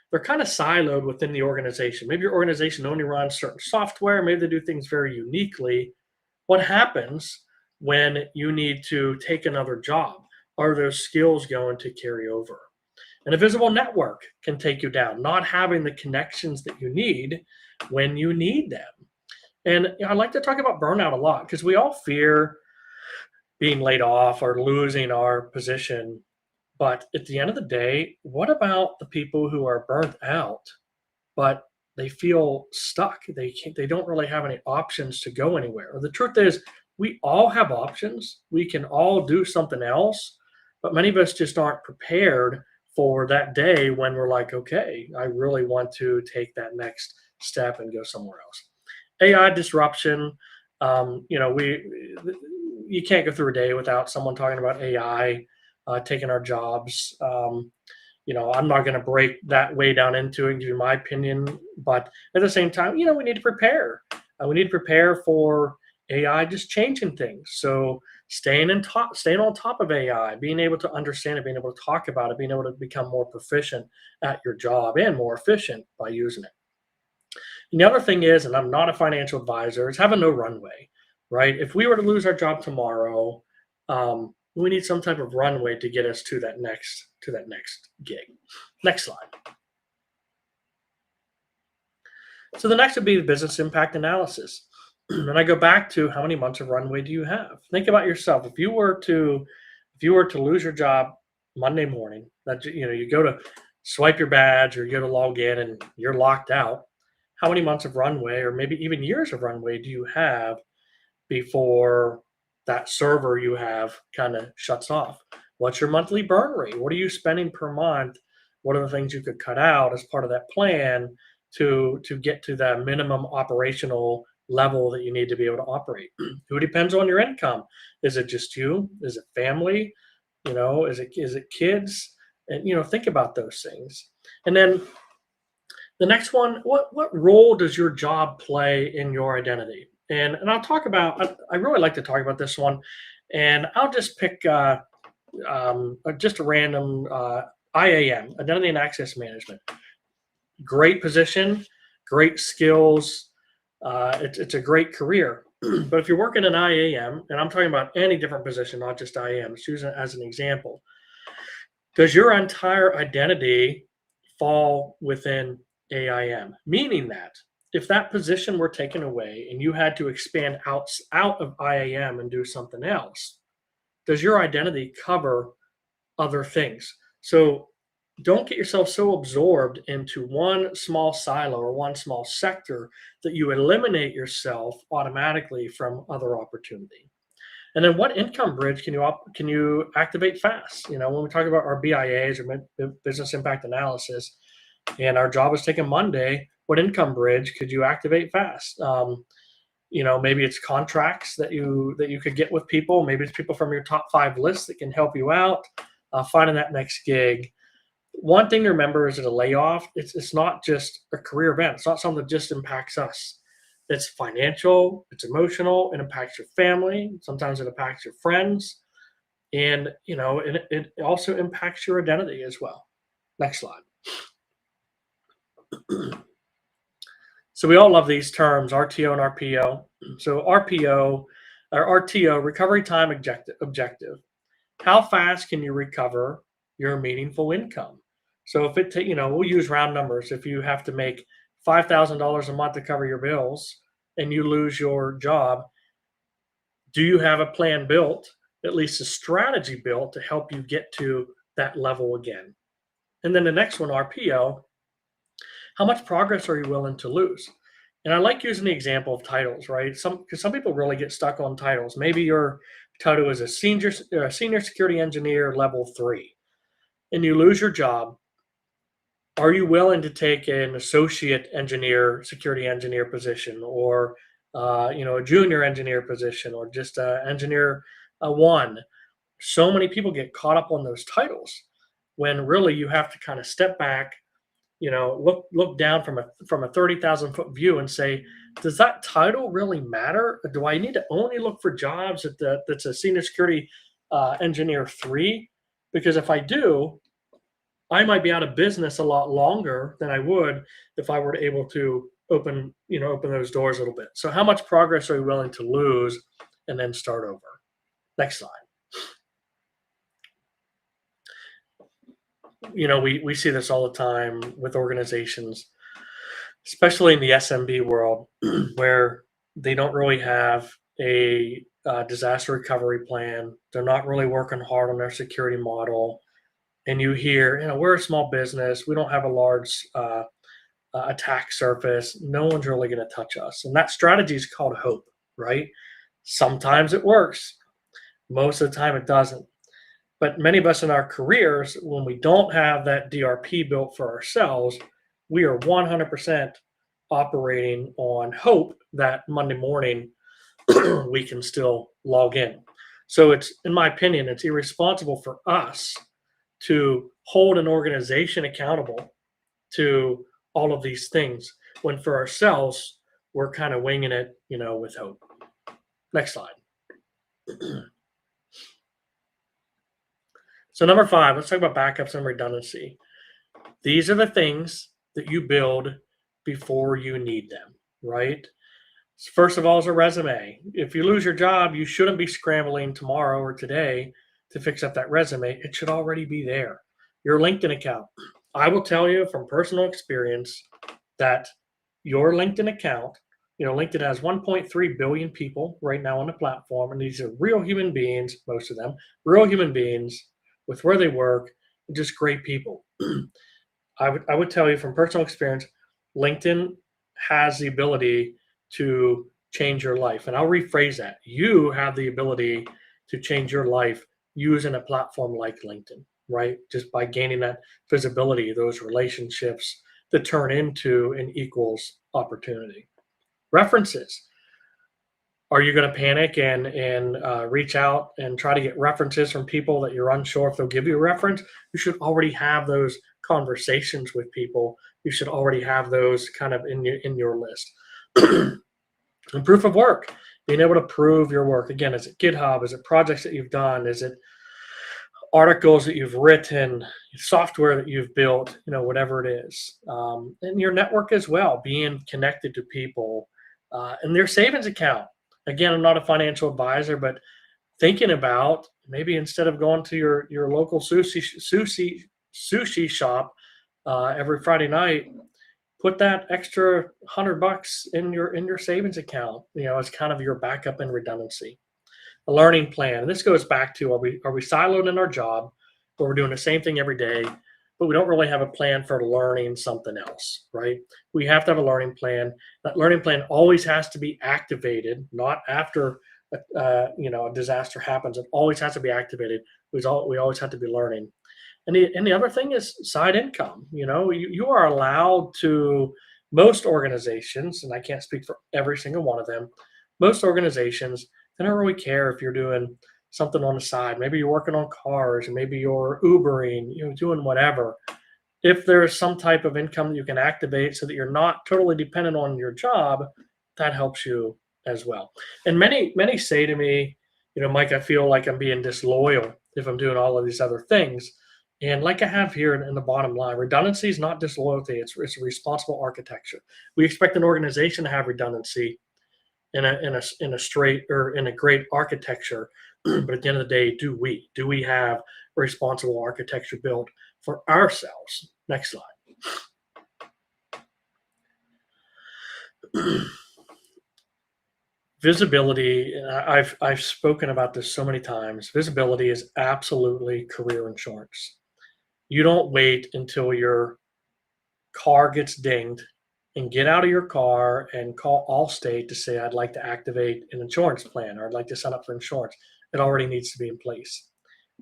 they're kind of siloed within the organization? Maybe your organization only runs certain software. Maybe they do things very uniquely. What happens when you need to take another job? Are those skills going to carry over? An invisible network can take you down, not having the connections that you need when you need them. And I like to talk about burnout a lot because we all fear being laid off or losing our position. But at the end of the day, what about the people who are burnt out, but they feel stuck. They don't really have any options to go anywhere. The truth is, we all have options. We can all do something else, but many of us just aren't prepared for that day when we're like, okay, I really want to take that next step and go somewhere else. AI disruption. You can't go through a day without someone talking about AI taking our jobs. I'm not going to break that way down into it and give you my opinion, but at the same time, we need to prepare. We need to prepare for AI just changing things. So staying on top of AI, being able to understand it, being able to talk about it, being able to become more proficient at your job and more efficient by using it. And the other thing is, and I'm not a financial advisor, is having no runway, right? If we were to lose our job tomorrow, we need some type of runway to get us to that next gig. Next slide. So the next would be the business impact analysis. And I go back to, how many months of runway do you have? Think about yourself. If you were to lose your job Monday morning, that you go to swipe your badge or you go to log in and you're locked out, how many months of runway, or maybe even years of runway, do you have before that server you have kind of shuts off? What's your monthly burn rate? What are you spending per month? What are the things you could cut out as part of that plan to get to that minimum operational level that you need to be able to operate? Who depends on your income? Is it just you? Is it family? Is it kids? And think about those things. And then the next one, what role does your job play in your identity? And I'll talk about, I really like to talk about this one, and I'll just pick just a random IAM, Identity and Access Management. Great position, great skills. It's a great career. But if you're working in IAM, and I'm talking about any different position, not just IAM, just using it as an example, does your entire identity fall within AIM? Meaning that if that position were taken away and you had to expand out of IAM and do something else, does your identity cover other things? So don't get yourself so absorbed into one small silo or one small sector that you eliminate yourself automatically from other opportunity. And then what income bridge can you activate fast? When we talk about our BIAs or business impact analysis, and our job is taken Monday, what income bridge could you activate fast? Maybe it's contracts that you could get with people. Maybe it's people from your top 5 lists that can help you out finding that next gig. One thing to remember is that a layoff, it's not just a career event. It's not something that just impacts us. It's financial, it's emotional, it impacts your family. Sometimes it impacts your friends. And, it also impacts your identity as well. Next slide. So we all love these terms, RTO and RPO. So RPO, or RTO, recovery time objective. How fast can you recover your meaningful income? So if we'll use round numbers. If you have to make $5,000 a month to cover your bills and you lose your job, do you have a plan built, at least a strategy built, to help you get to that level again? And then the next one, RPO, how much progress are you willing to lose? And I like using the example of titles, right? Because some people really get stuck on titles. Maybe your title is a senior security engineer level 3, and you lose your job. Are you willing to take an associate engineer, security engineer position, or a junior engineer position, or just engineer 1? So many people get caught up on those titles when really you have to kind of step back, look down from a 30,000-foot view and say, does that title really matter? Or do I need to only look for jobs that's a senior security engineer 3? Because if I do, I might be out of business a lot longer than I would if I were able to open those doors a little bit. So how much progress are you willing to lose and then start over? Next slide. We see this all the time with organizations, especially in the SMB world, where they don't really have a disaster recovery plan. They're not really working hard on their security model. And you hear, we're a small business. We don't have a large attack surface, no one's really going to touch us. And that strategy is called hope, right? Sometimes it works. Most of the time it doesn't. But many of us in our careers, when we don't have that DRP built for ourselves, we are 100% operating on hope that Monday morning we can still log in. So it's, in my opinion, it's irresponsible for us to hold an organization accountable to all of these things when for ourselves, we're kind of winging it, with hope. Next slide. So number 5, let's talk about backups and redundancy. These are the things that you build before you need them, right? First of all is a resume. If you lose your job, you shouldn't be scrambling tomorrow or today to fix up that resume. It should already be there. Your LinkedIn account. I will tell you from personal experience that your LinkedIn account, LinkedIn has 1.3 billion people right now on the platform, and these are real human beings, most of them, real human beings with where they work, just great people. I would tell you from personal experience, LinkedIn has the ability to change your life. And I'll rephrase that. You have the ability to change your life using a platform like LinkedIn, right? Just by gaining that visibility, those relationships that turn into an equals opportunity. References. Are you going to panic and reach out and try to get references from people that you're unsure if they'll give you a reference? You should already have those conversations with people. You should already have those kind of in your list. And proof of work, being able to prove your work. Again, is it GitHub? Is it projects that you've done? Is it articles that you've written, software that you've built, whatever it is. And your network as well, being connected to people and their savings account. Again, I'm not a financial advisor, but thinking about maybe instead of going to your local sushi shop every Friday night, put that extra $100 in your savings account, as kind of your backup and redundancy. A learning plan. And this goes back to, are we siloed in our job where we're doing the same thing every day, but we don't really have a plan for learning something else, right? We have to have a learning plan. That learning plan always has to be activated, not after a disaster happens. It always has to be activated. We always have to be learning. And the other thing is side income. You are allowed to, most organizations, and I can't speak for every single one of them, most organizations, they don't really care if you're doing something on the side. Maybe you're working on cars, maybe you're Ubering, doing whatever. If there's some type of income that you can activate so that you're not totally dependent on your job, that helps you as well. And many say to me, Mike, I feel like I'm being disloyal if I'm doing all of these other things. And like I have here in the bottom line, redundancy is not disloyalty. It's a responsible architecture. We expect an organization to have redundancy in a straight or in a great architecture. But at the end of the day, do we have a responsible architecture built for ourselves? Next slide. Visibility. I've spoken about this so many times. Visibility is absolutely career insurance. You don't wait until your car gets dinged and get out of your car and call Allstate to say, I'd like to activate an insurance plan, or I'd like to sign up for insurance. It already needs to be in place.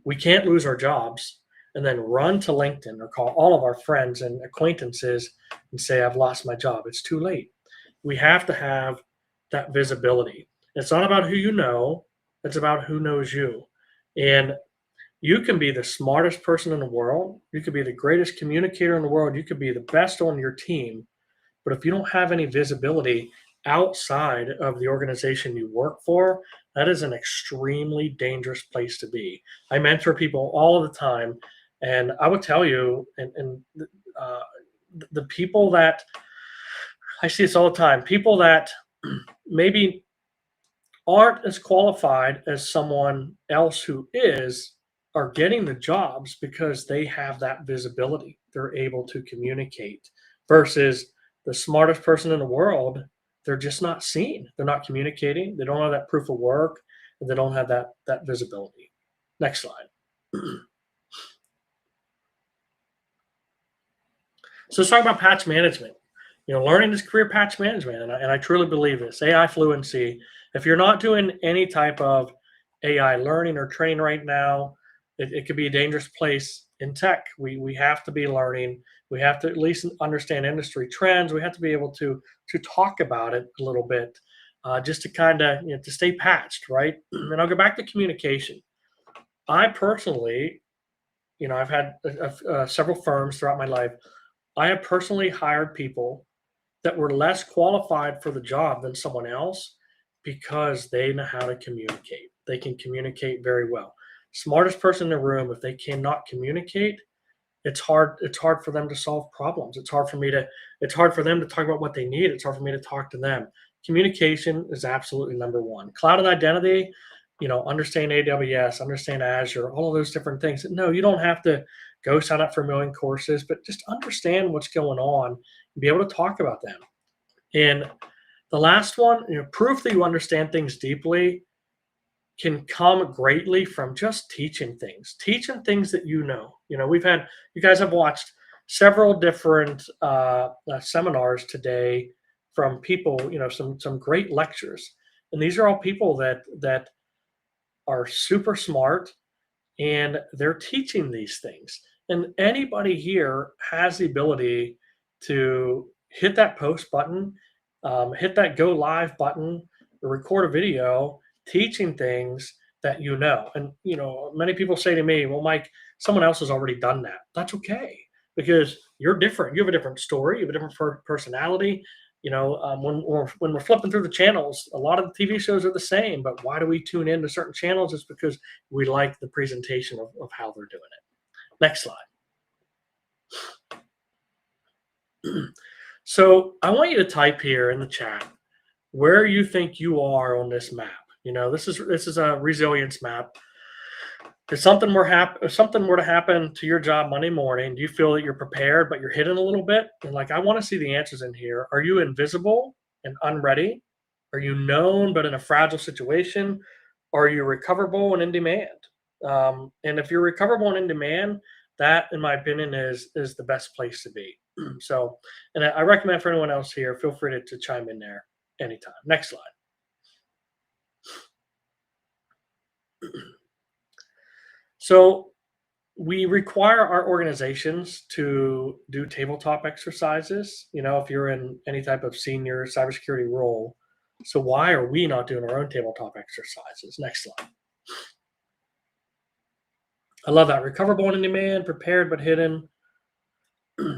We can't lose our jobs and then run to LinkedIn or call all of our friends and acquaintances and say, I've lost my job. It's too late. We have to have that visibility. It's not about who you know, it's about who knows you. And you can be the smartest person in the world. You could be the greatest communicator in the world. You could be the best on your team. But if you don't have any visibility outside of the organization you work for, that is an extremely dangerous place to be. I mentor people all the time, and I would tell you, the people that I see this all the time, people that maybe aren't as qualified as someone else who is, are getting the jobs because they have that visibility. They're able to communicate versus the smartest person in the world. They're just not seen. They're not communicating. They don't have that proof of work, and they don't have that visibility. Next slide. So let's talk about patch management. Learning is career patch management, and I truly believe this. AI fluency. If you're not doing any type of AI learning or training right now, it could be a dangerous place in tech. We have to be learning. We have to at least understand industry trends. We have to be able to talk about it a little bit, just to kind of to stay patched, right? And I'll go back to communication. I personally, I've had several firms throughout my life. I have personally hired people that were less qualified for the job than someone else because they know how to communicate. They can communicate very well. Smartest person in the room, if they cannot communicate, it's hard for them to solve problems. It's hard for them to talk about what they need. It's hard for me to talk to them. Communication is absolutely number one. Cloud and identity, understand AWS, understand Azure, all of those different things. No, you don't have to go sign up for a million courses, but just understand what's going on and be able to talk about them. And the last one, proof that you understand things deeply can come greatly from just teaching things that you guys have watched several different seminars today from people, some great lectures. And these are all people that are super smart, and they're teaching these things. And anybody here has the ability to hit that post button, hit that go live button, or record a video teaching things that And many people say to me, well, Mike, someone else has already done that. That's okay, because you're different. You have a different story. You have a different personality. When we're flipping through the channels, a lot of the TV shows are the same, but why do we tune into certain channels? It's because we like the presentation of how they're doing it. Next slide. So I want you to type here in the chat where you think you are on this map. This is a resilience map. If something were to happen to your job Monday morning, do you feel that you're prepared, but you're hidden a little bit? And I want to see the answers in here. Are you invisible and unready? Are you known but in a fragile situation? Are you recoverable and in demand? And if you're recoverable and in demand, that, in my opinion, is the best place to be. So, and I recommend for anyone else here, feel free to chime in there anytime. Next slide. So we require our organizations to do tabletop exercises, if you're in any type of senior cybersecurity role. So why are we not doing our own tabletop exercises? Next slide. I love that. Recoverable and in demand, prepared but hidden.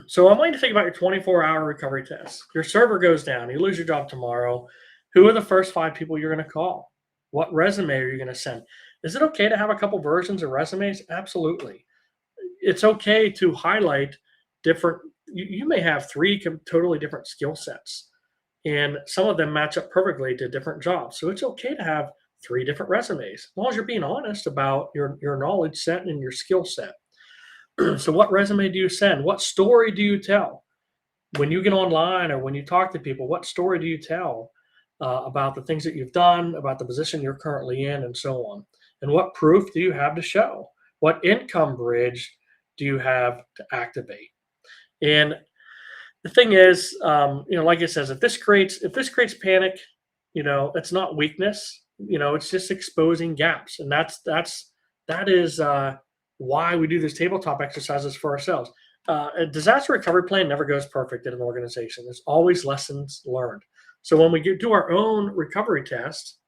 So I want you to think about your 24-hour recovery test. Your server goes down. You lose your job tomorrow. Who are the first 5 people you're going to call? What resume are you going to send? Is it okay to have a couple versions of resumes? Absolutely. It's okay to highlight different. You may have 3 totally different skill sets, and some of them match up perfectly to different jobs. So it's okay to have 3 different resumes, as long as you're being honest about your knowledge set and your skill set. So what resume do you send? What story do you tell? When you get online or when you talk to people, what story do you tell about the things that you've done, about the position you're currently in, and so on? And what proof do you have to show? What income bridge do you have to activate? And the thing is, like it says, if this creates panic, it's not weakness. It's just exposing gaps, and that is why we do these tabletop exercises for ourselves. A disaster recovery plan never goes perfect in an organization. There's always lessons learned. So when we do our own recovery test,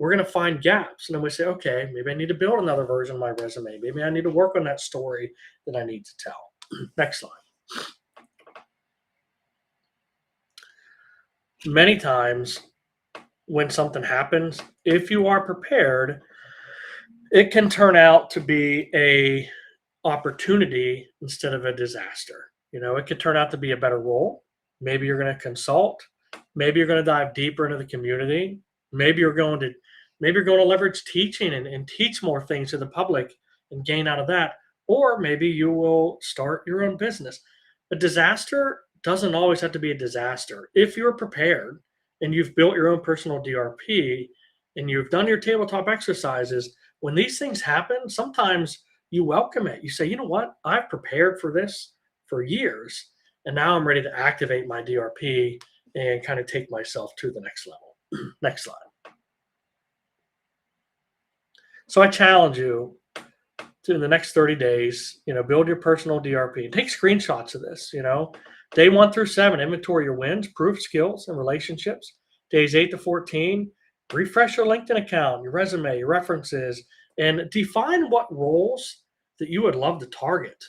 we're going to find gaps. And then we say, okay, maybe I need to build another version of my resume. Maybe I need to work on that story that I need to tell. Next slide. Many times when something happens, if you are prepared, it can turn out to be a opportunity instead of a disaster. It could turn out to be a better role. Maybe you're going to consult. Maybe you're going to dive deeper into the community. Maybe you're going to leverage teaching and teach more things to the public and gain out of that. Or maybe you will start your own business. A disaster doesn't always have to be a disaster. If you're prepared and you've built your own personal DRP and you've done your tabletop exercises, when these things happen, sometimes you welcome it. You say, you know what? I've prepared for this for years. And now I'm ready to activate my DRP and kind of take myself to the next level. Next slide. So I challenge you to, in the next 30 days, build your personal DRP. Take screenshots of this, Day 1 through 7, inventory your wins, proof, skills, and relationships. Days 8 to 14, refresh your LinkedIn account, your resume, your references, and define what roles that you would love to target,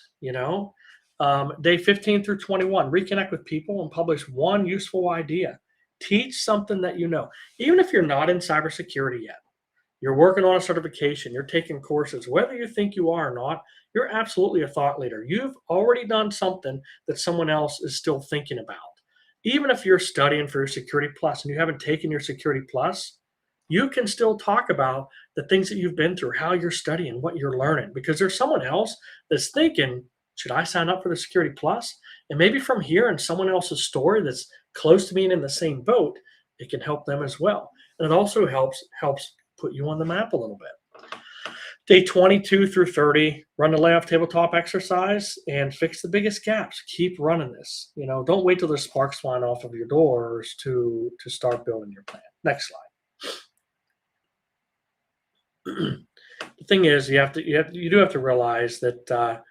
Day 15 through 21, reconnect with people and publish one useful idea. Teach something that you know. Even if you're not in cybersecurity yet, you're working on a certification, you're taking courses, whether you think you are or not, you're absolutely a thought leader. You've already done something that someone else is still thinking about. Even if you're studying for your Security Plus and you haven't taken your Security Plus, you can still talk about the things that you've been through, how you're studying, what you're learning, because there's someone else that's thinking, should I sign up for the Security Plus? And maybe from hearing someone else's story that's close to being in the same boat, it can help them as well. And it also helps put you on the map a little bit. Day 22 through 30, run the layoff tabletop exercise and fix the biggest gaps. Keep running this. Don't wait till the sparks flying off of your doors to start building your plan. Next slide. The thing is, you do have to realize that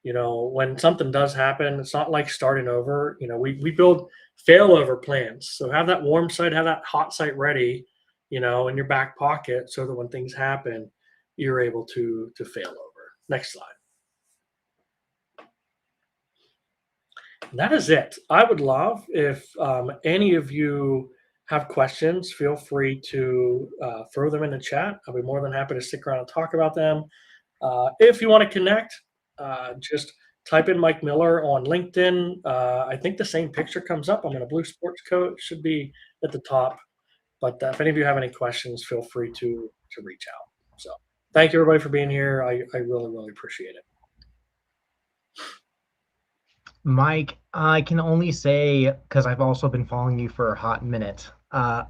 when something does happen, it's not like starting over. We build failover plans. So have that warm site, have that hot site ready, in your back pocket, so that when things happen, you're able to fail over. Next slide. And that is it. I would love if any of you have questions, feel free to throw them in the chat. I'll be more than happy to stick around and talk about them. If you want to connect, just type in Mike Miller on LinkedIn. I think the same picture comes up. I'm in a blue sports coat. It should be at the top. But if any of you have any questions, feel free to reach out. So thank you, everybody, for being here. I really, really appreciate it. Mike, I can only say, because I've also been following you for a hot minute,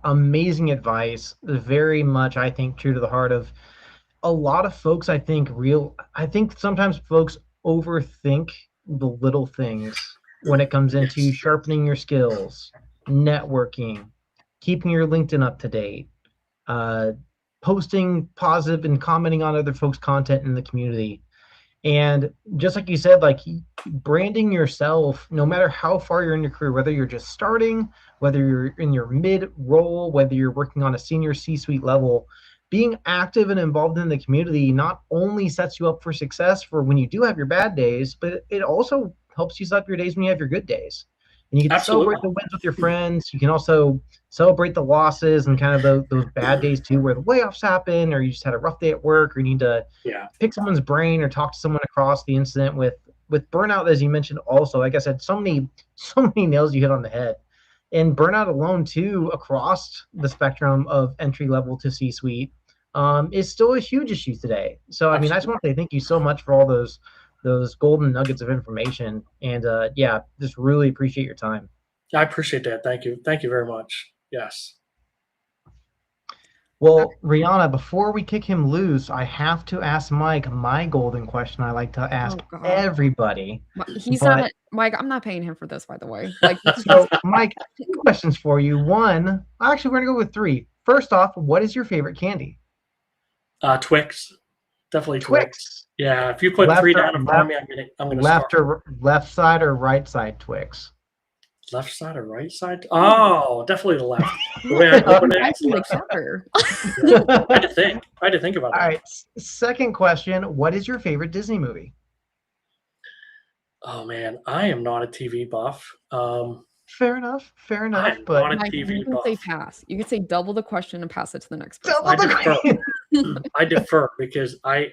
amazing advice, very much, I think, true to the heart of a lot of folks. I think sometimes folks overthink the little things when it comes into sharpening your skills, networking, keeping your LinkedIn up to date, posting positive and commenting on other folks' content in the community. And just like you said, like branding yourself, no matter how far you're in your career, whether you're just starting, whether you're in your mid role, whether you're working on a senior C-suite level, being active and involved in the community not only sets you up for success for when you do have your bad days, but it also helps you set up your days when you have your good days. And you can celebrate the wins with your friends. You can also celebrate the losses and kind of those bad days too, where the layoffs happen, or you just had a rough day at work, or you need to pick someone's brain or talk to someone across the incident. With burnout, as you mentioned, also, like I said, so many nails you hit on the head. And burnout alone too, across the spectrum of entry level to C-suite, is still a huge issue today. So I mean, I just want to say thank you so much for all those golden nuggets of information, and just really appreciate your time. I appreciate that. Thank you very much. Yes. Well, Rihanna, before we kick him loose, I have to ask Mike my golden question I like to ask everybody. Mike, I'm not paying him for this, by the way. So Mike, 2 questions for you. One, actually, we're gonna go with 3. First off, what is your favorite candy? Twix. Definitely Twix. Yeah, if you put 3 down in front of me, I'm gonna start. Left side or right side Twix? Left side or right side? Oh, definitely the left. The way I open it, I had to think about that. All right. Second question: what is your favorite Disney movie? Oh man, I am not a TV buff. Fair enough. I'm But not a Mike, TV you can buff. say pass. You can say double the question and pass it to the next person. I defer because I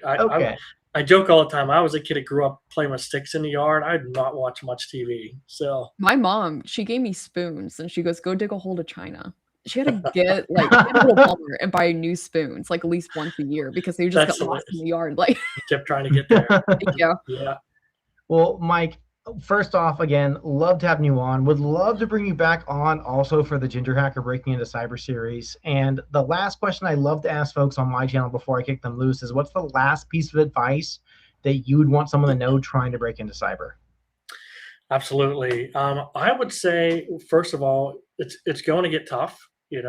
joke all the time. I was a kid that grew up playing with sticks in the yard. I did not watch much TV. So my mom, she gave me spoons and she goes, "Go dig a hole to China." She had to get a little plumber and buy new spoons like at least once a year because they just got lost in the yard. Like you kept trying to get there. Thank you. Yeah. Well, Mike, first off, again, loved having you on. Would love to bring you back on also for the Ginger Hacker Breaking Into Cyber series. And the last question I love to ask folks on my channel before I kick them loose is, what's the last piece of advice that you would want someone to know trying to break into cyber? Absolutely. I would say, first of all, it's going to get tough. It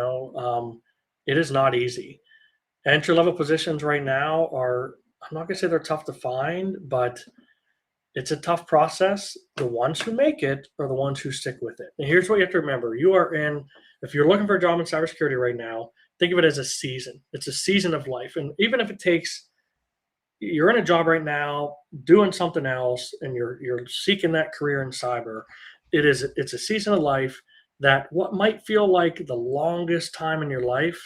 is not easy. Entry level positions right now are, I'm not going to say they're tough to find, but it's a tough process. The ones who make it are the ones who stick with it. And here's what you have to remember: if you're looking for a job in cybersecurity right now, think of it as a season. It's a season of life, and even if it takes, you're in a job right now doing something else and you're seeking that career in cyber, it's a season of life that what might feel like the longest time in your life,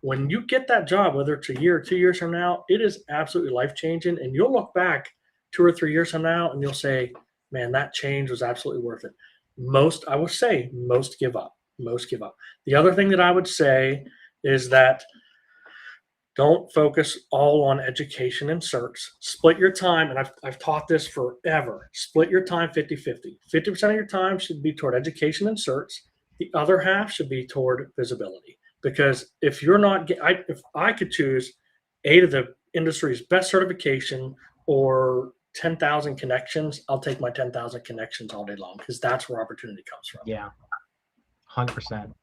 when you get that job, whether it's a year or 2 years from now, it is absolutely life changing, and you'll look back 2 or 3 years from now and you'll say, man, that change was absolutely worth it. I would say most give up. The other thing that I would say is that don't focus all on education and certs. Split your time, and I've taught this forever. Split your time 50-50. 50% of your time should be toward education and certs. The other half should be toward visibility. Because if I could choose 8 of the industry's best certification or 10,000 connections, I'll take my 10,000 connections all day long, because that's where opportunity comes from. Yeah, 100%.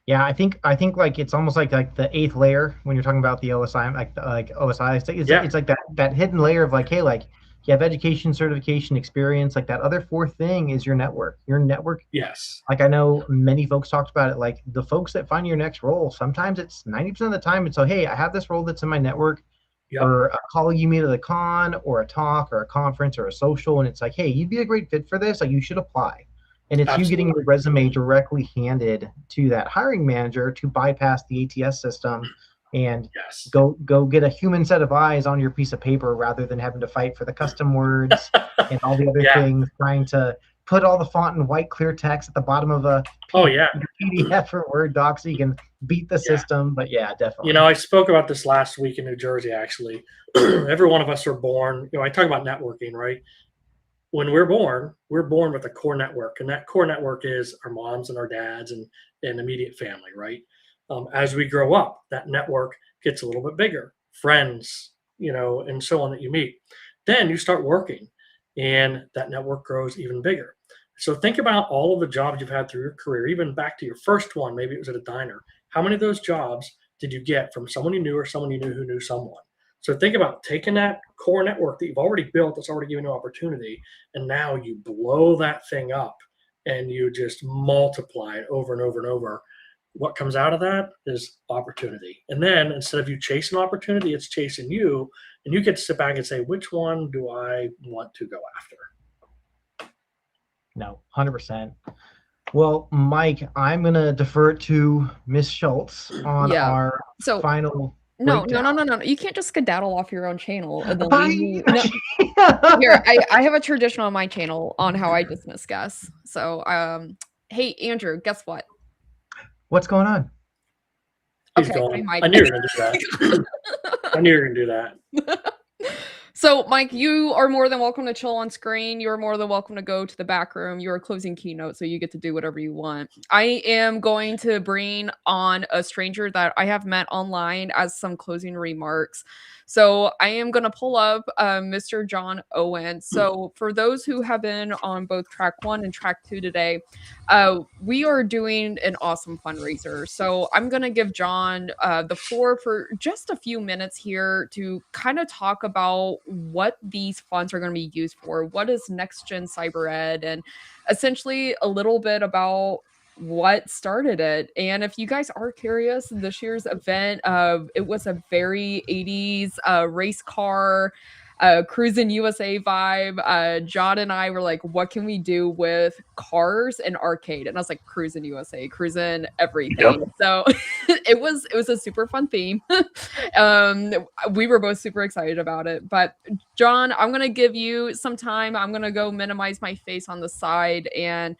Yeah, I think like it's almost like the 8th layer when you're talking about the OSI, like OSI. It's like that hidden layer of like, hey, like you have education, certification, experience. Like that other 4th thing is your network. Your network. Yes. Like I know many folks talked about it. Like the folks that find your next role, sometimes it's 90% of the time it's, oh, hey, I have this role that's in my network, or a colleague you meet at a con or a talk or a conference or a social, and it's like, hey, you'd be a great fit for this. Like you should apply. And it's you getting your resume directly handed to that hiring manager to bypass the ATS system and go get a human set of eyes on your piece of paper, rather than having to fight for the custom words and all the other things, trying to put all the font in white clear text at the bottom of a PDF or Word doc so you can beat the system. But yeah, definitely. I spoke about this last week in New Jersey, actually. Every one of us are born, I talk about networking, right? When we're born with a core network, and that core network is our moms and our dads and immediate family, right? As we grow up, that network gets a little bit bigger, friends, and so on that you meet. Then you start working, and that network grows even bigger. So think about all of the jobs you've had through your career, even back to your first one. Maybe it was at a diner. How many of those jobs did you get from someone you knew or someone you knew who knew someone? So think about taking that core network that you've already built, that's already given you opportunity, and now you blow that thing up and you just multiply it over and over and over. What comes out of that is opportunity. And then instead of you chasing opportunity, it's chasing you, and you get to sit back and say, which one do I want to go after? No, 100%. Well, Mike, I'm going to defer to Miss Schultz on our final. No. You can't just skedaddle off your own channel and then leave me. No. Here, I have a tradition on my channel on how I dismiss guests. So, hey, Andrew, guess what? What's going on? Okay, I knew you were going to do that. I knew you were going to do that. So, Mike, you are more than welcome to chill on screen. You're more than welcome to go to the back room. You're a closing keynote, so you get to do whatever you want. I am going to bring on a stranger that I have met online as some closing remarks. So I am going to pull up Mr. John Owen. So for those who have been on both track 1 and track 2 today, we are doing an awesome fundraiser. So I'm going to give John the floor for just a few minutes here to kind of talk about what these funds are going to be used for. What is Next Gen Cyber Ed? And essentially a little bit about what started it. And if you guys are curious, this year's event, it was a very 80s race car cruising USA vibe. John and I were like, what can we do with cars and arcade? And I was like, cruising USA, cruising everything. Yep. So it was a super fun theme. We were both super excited about it. But John, I'm gonna give you some time. I'm gonna go minimize my face on the side and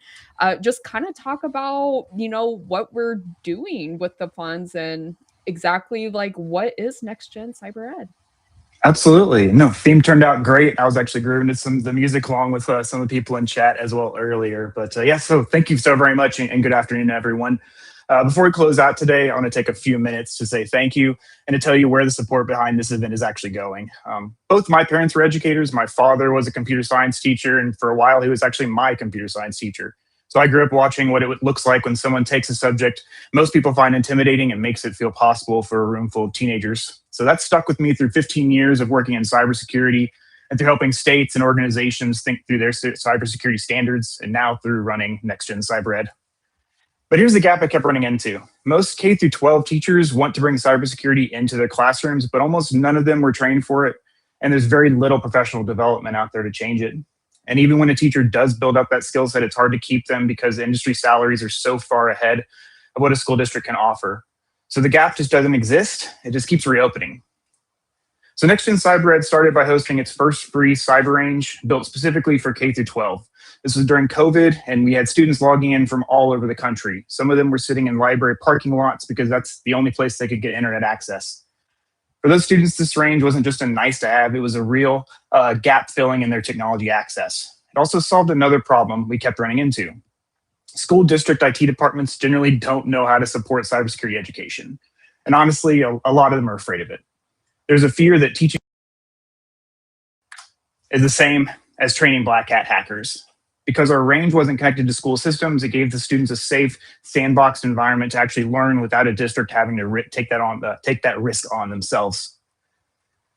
just kind of talk about, what we're doing with the funds and exactly like what is Next Gen Cyber Ed. Absolutely. No, theme turned out great. I was actually grooving to some of the music along with some of the people in chat as well earlier. But yeah, so thank you so very much and good afternoon, everyone. Before we close out today, I want to take a few minutes to say thank you and to tell you where the support behind this event is actually going. Both my parents were educators. My father was a computer science teacher, and for a while, he was actually my computer science teacher. So I grew up watching what it looks like when someone takes a subject most people find intimidating and makes it feel possible for a room full of teenagers. So that stuck with me through 15 years of working in cybersecurity and through helping states and organizations think through their cybersecurity standards, and now through running next-gen cyber ed. But here's the gap I kept running into. Most K through 12 teachers want to bring cybersecurity into their classrooms, but almost none of them were trained for it. And there's very little professional development out there to change it. And even when a teacher does build up that skill set, it's hard to keep them because industry salaries are so far ahead of what a school district can offer. So the gap just doesn't exist. It just keeps reopening. So Next Gen Cyber Ed started by hosting its first free cyber range built specifically for K through 12. This was during COVID, and we had students logging in from all over the country. Some of them were sitting in library parking lots because that's the only place they could get internet access. For those students, this range wasn't just a nice to have, it was a real gap filling in their technology access. It also solved another problem we kept running into. School district IT departments generally don't know how to support cybersecurity education. And honestly, a lot of them are afraid of it. There's a fear that teaching is the same as training black hat hackers. Because our range wasn't connected to school systems, it gave the students a safe, sandboxed environment to actually learn without a district having to take that risk on themselves.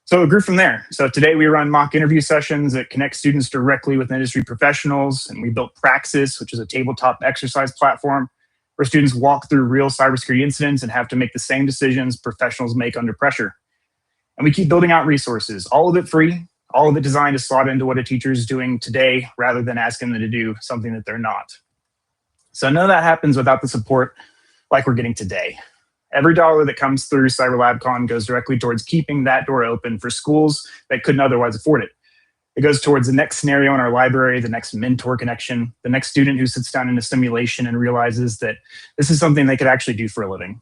So it grew from there. So today we run mock interview sessions that connect students directly with industry professionals, and we built Praxis, which is a tabletop exercise platform where students walk through real cybersecurity incidents and have to make the same decisions professionals make under pressure. And we keep building out resources, all of it free, all of it designed to slot into what a teacher is doing today rather than asking them to do something that they're not. So none of that happens without the support like we're getting today. Every dollar that comes through CyberLab Con goes directly towards keeping that door open for schools that couldn't otherwise afford it. It goes towards the next scenario in our library, the next mentor connection, the next student who sits down in a simulation and realizes that this is something they could actually do for a living.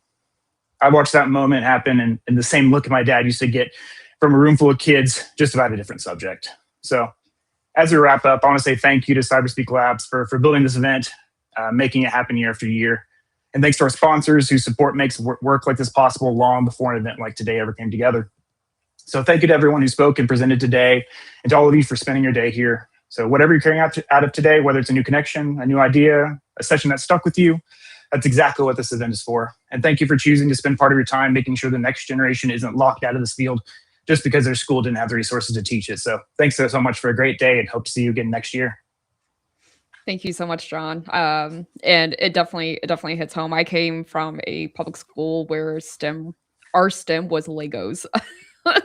I watched that moment happen, and the same look my dad used to get from a room full of kids, just about a different subject. So as we wrap up, I want to say thank you to CyberSpeak Labs for building this event, making it happen year after year. And thanks to our sponsors whose support makes work like this possible long before an event like today ever came together. So thank you to everyone who spoke and presented today, and to all of you for spending your day here. So whatever you're carrying out of today, whether it's a new connection, a new idea, a session that stuck with you, that's exactly what this event is for. And thank you for choosing to spend part of your time making sure the next generation isn't locked out of this field just because their school didn't have the resources to teach it. So thanks so much for a great day, and hope to see you again next year. Thank you so much, John. And it definitely hits home. I came from a public school where our STEM was Legos.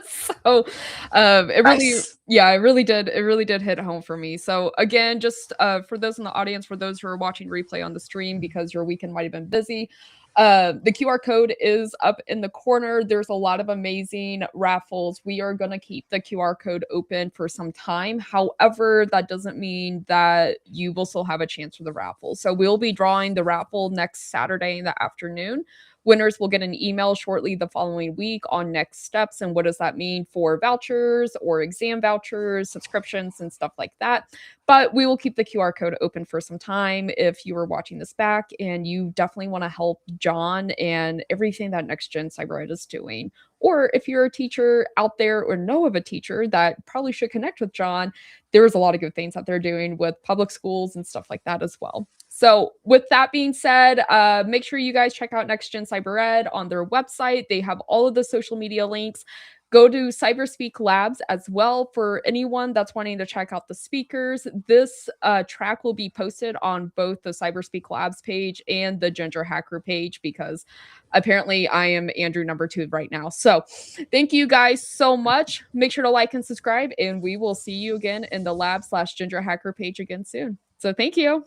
So it really, nice. Yeah, it really did hit home for me. So again, just for those in the audience, for those who are watching replay on the stream because your weekend might have been busy, the QR code is up in the corner. There's a lot of amazing raffles. We are going to keep the QR code open for some time. However, that doesn't mean that you will still have a chance for the raffle. So we'll be drawing the raffle next Saturday in the afternoon. Winners will get an email shortly the following week on next steps and what does that mean for vouchers or exam vouchers, subscriptions, and stuff like that. But we will keep the QR code open for some time if you are watching this back and you definitely want to help John and everything that Next Gen Cyber Ed is doing. Or if you're a teacher out there or know of a teacher that probably should connect with John, there's a lot of good things that they're doing with public schools and stuff like that as well. So with that being said, make sure you guys check out Next Gen Cyber Ed on their website. They have all of the social media links. Go to CyberSpeak Labs as well for anyone that's wanting to check out the speakers. This track will be posted on both the CyberSpeak Labs page and the Ginger Hacker page because apparently I am Andrew number 2 right now. So thank you guys so much. Make sure to like and subscribe, and we will see you again in the Lab/Ginger Hacker page again soon. So thank you.